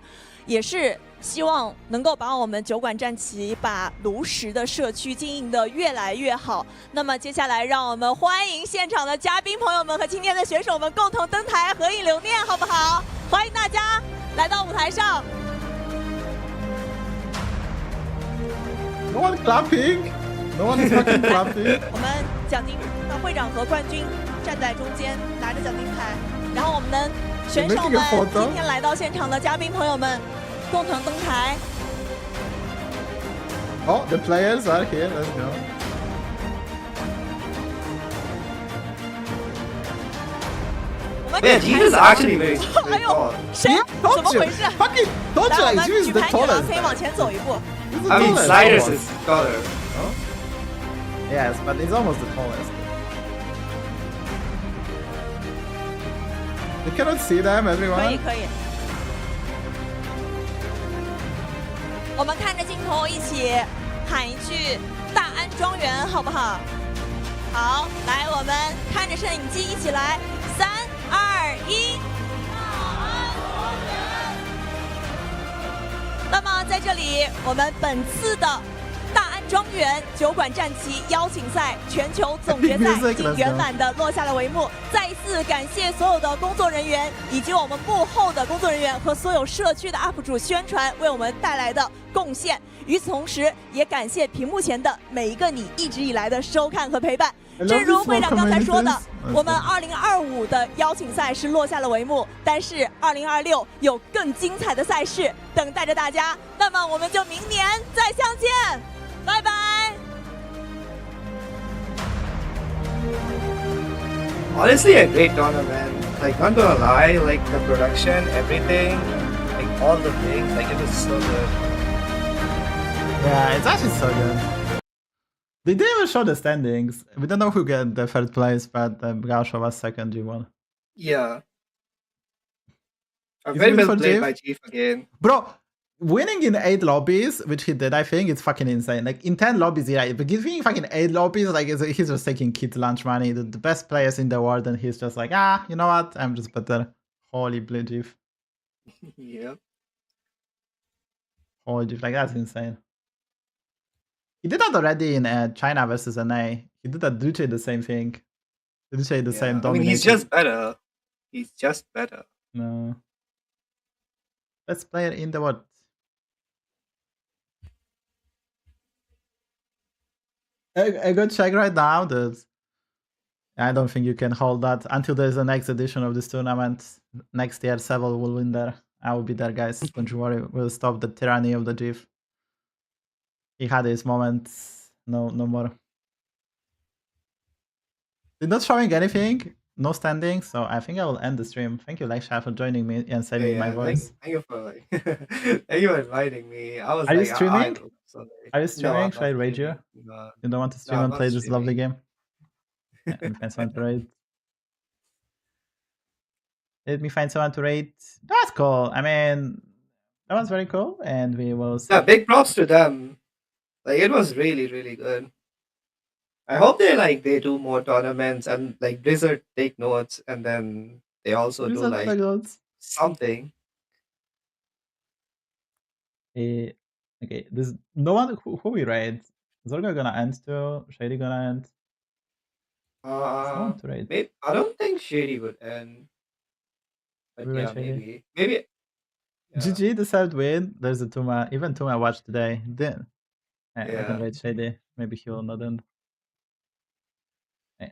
也是希望能够把我们酒馆战旗、把炉石的社区经营得越来越好。那么接下来，让我们欢迎现场的嘉宾朋友们和今天的选手们共同登台合影留念，好不好？欢迎大家来到舞台上。No one clapping. No one is fucking clapping. 我们奖金会长和冠军站在中间，拿着奖金牌，然后我们的选手们今天来到现场的嘉宾朋友们共同登台。Oh, the players are here. Let's go. Yeah, G is actually very, 哎 very 呦 tall.，谁？ Yeah, 怎么 told you. 回事？ Fucking told 来， you 我 like 们 G is 举 the 牌女郎 tallest. 可以往前走一步。 He's the I mean, tallest. Sliders almost. is taller. Yes, but he's almost the tallest. You cannot see them, 可以 everyone. 可以。我们看着镜头一起喊一句“大安庄园”，好不好？好，来，我们看着摄影机一起来，3、2、1，大安庄园。那么在这里，我们本次的大安庄园酒馆战旗邀请赛全球总决赛已经圆满的落下了帷幕。再一次感谢所有的工作人员，以及我们幕后的工作人员和所有社区的 UP 主宣传为我们带来的贡献。与此同时，也感谢屏幕前的每一个你一直以来的收看和陪伴。正如会长刚才说的，我们2025的邀请赛是落下了帷幕，但是2026有更精彩的赛事等待着大家。那么我们就明年再相见，拜拜。 Honestly, a great tournament. Like, not gonna lie, like the production, everything, like all the things, like it was so good. Yeah, it's actually so good. They didn't even show the standings. We don't know who got the third place, but Gausha was second G1. Yeah. It's Very good well for played Chief. by Chief again. Bro, winning in 8 lobbies, which he did, I think, it's fucking insane. Like, in 10 lobbies, yeah, but giving fucking 8 lobbies, like, he's just taking kids' lunch money, the best players in the world, and he's just like, you know what? I'm just better. Holy blue Chief. Yeah. Holy Chief, like, that's insane. He did that already in China versus NA. He did that Duce the same thing. Duce the same I mean, dominating. he's just better. He's just better. No. Best player in the world. A good check right now. I don't think you can hold that until there's a next edition of this tournament. Next year, Savjz will win there. I will be there, guys. Don't you worry. We'll stop the tyranny of the GIF. He had his moments. No more. They're not showing anything. No standing. So I think I will end the stream. Thank you, Leksha, for joining me and saving my voice. Thank you for like, thank you for inviting me. I was Are you like, streaming? so Are you streaming? I'm Should I not raid you? streaming. No. You don't want to stream No, and I'm play not this lovely streaming. game? Yeah, let me find someone to raid. Let me find someone to raid. That's cool. I mean, that was very cool. And we will see. Yeah, big props to them. Like, it was really, really good. I hope they do more tournaments and like Blizzard take notes and then they also do like something. Okay, there's no one who we raid. Zorga gonna end too. Shady gonna end. Someone to raid. Maybe, I don't think Shady would end. But We raid yeah, Shady. maybe. Yeah. GG deserved win. There's a Tuma. Even Tuma watched today. Then I can raid Shady. Maybe he will not end.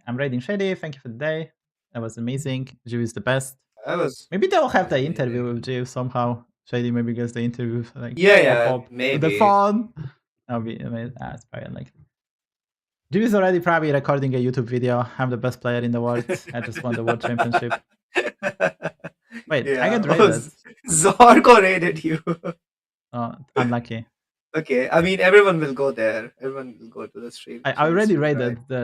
I'm raiding Shady. Thank you for the day. That was amazing. Jiv is the best. That was Maybe they'll have the interview with Jiv somehow. Shady maybe gets the interview. Like, maybe. With the phone. That'll be amazing. It's probably unlikely. Jiv is already probably recording a YouTube video. I'm the best player in the world. I just won the world championship. Wait, I get raided. Zorko raided you. Oh, unlucky. Okay, I mean everyone will go there. Everyone will go to the stream. I already raided the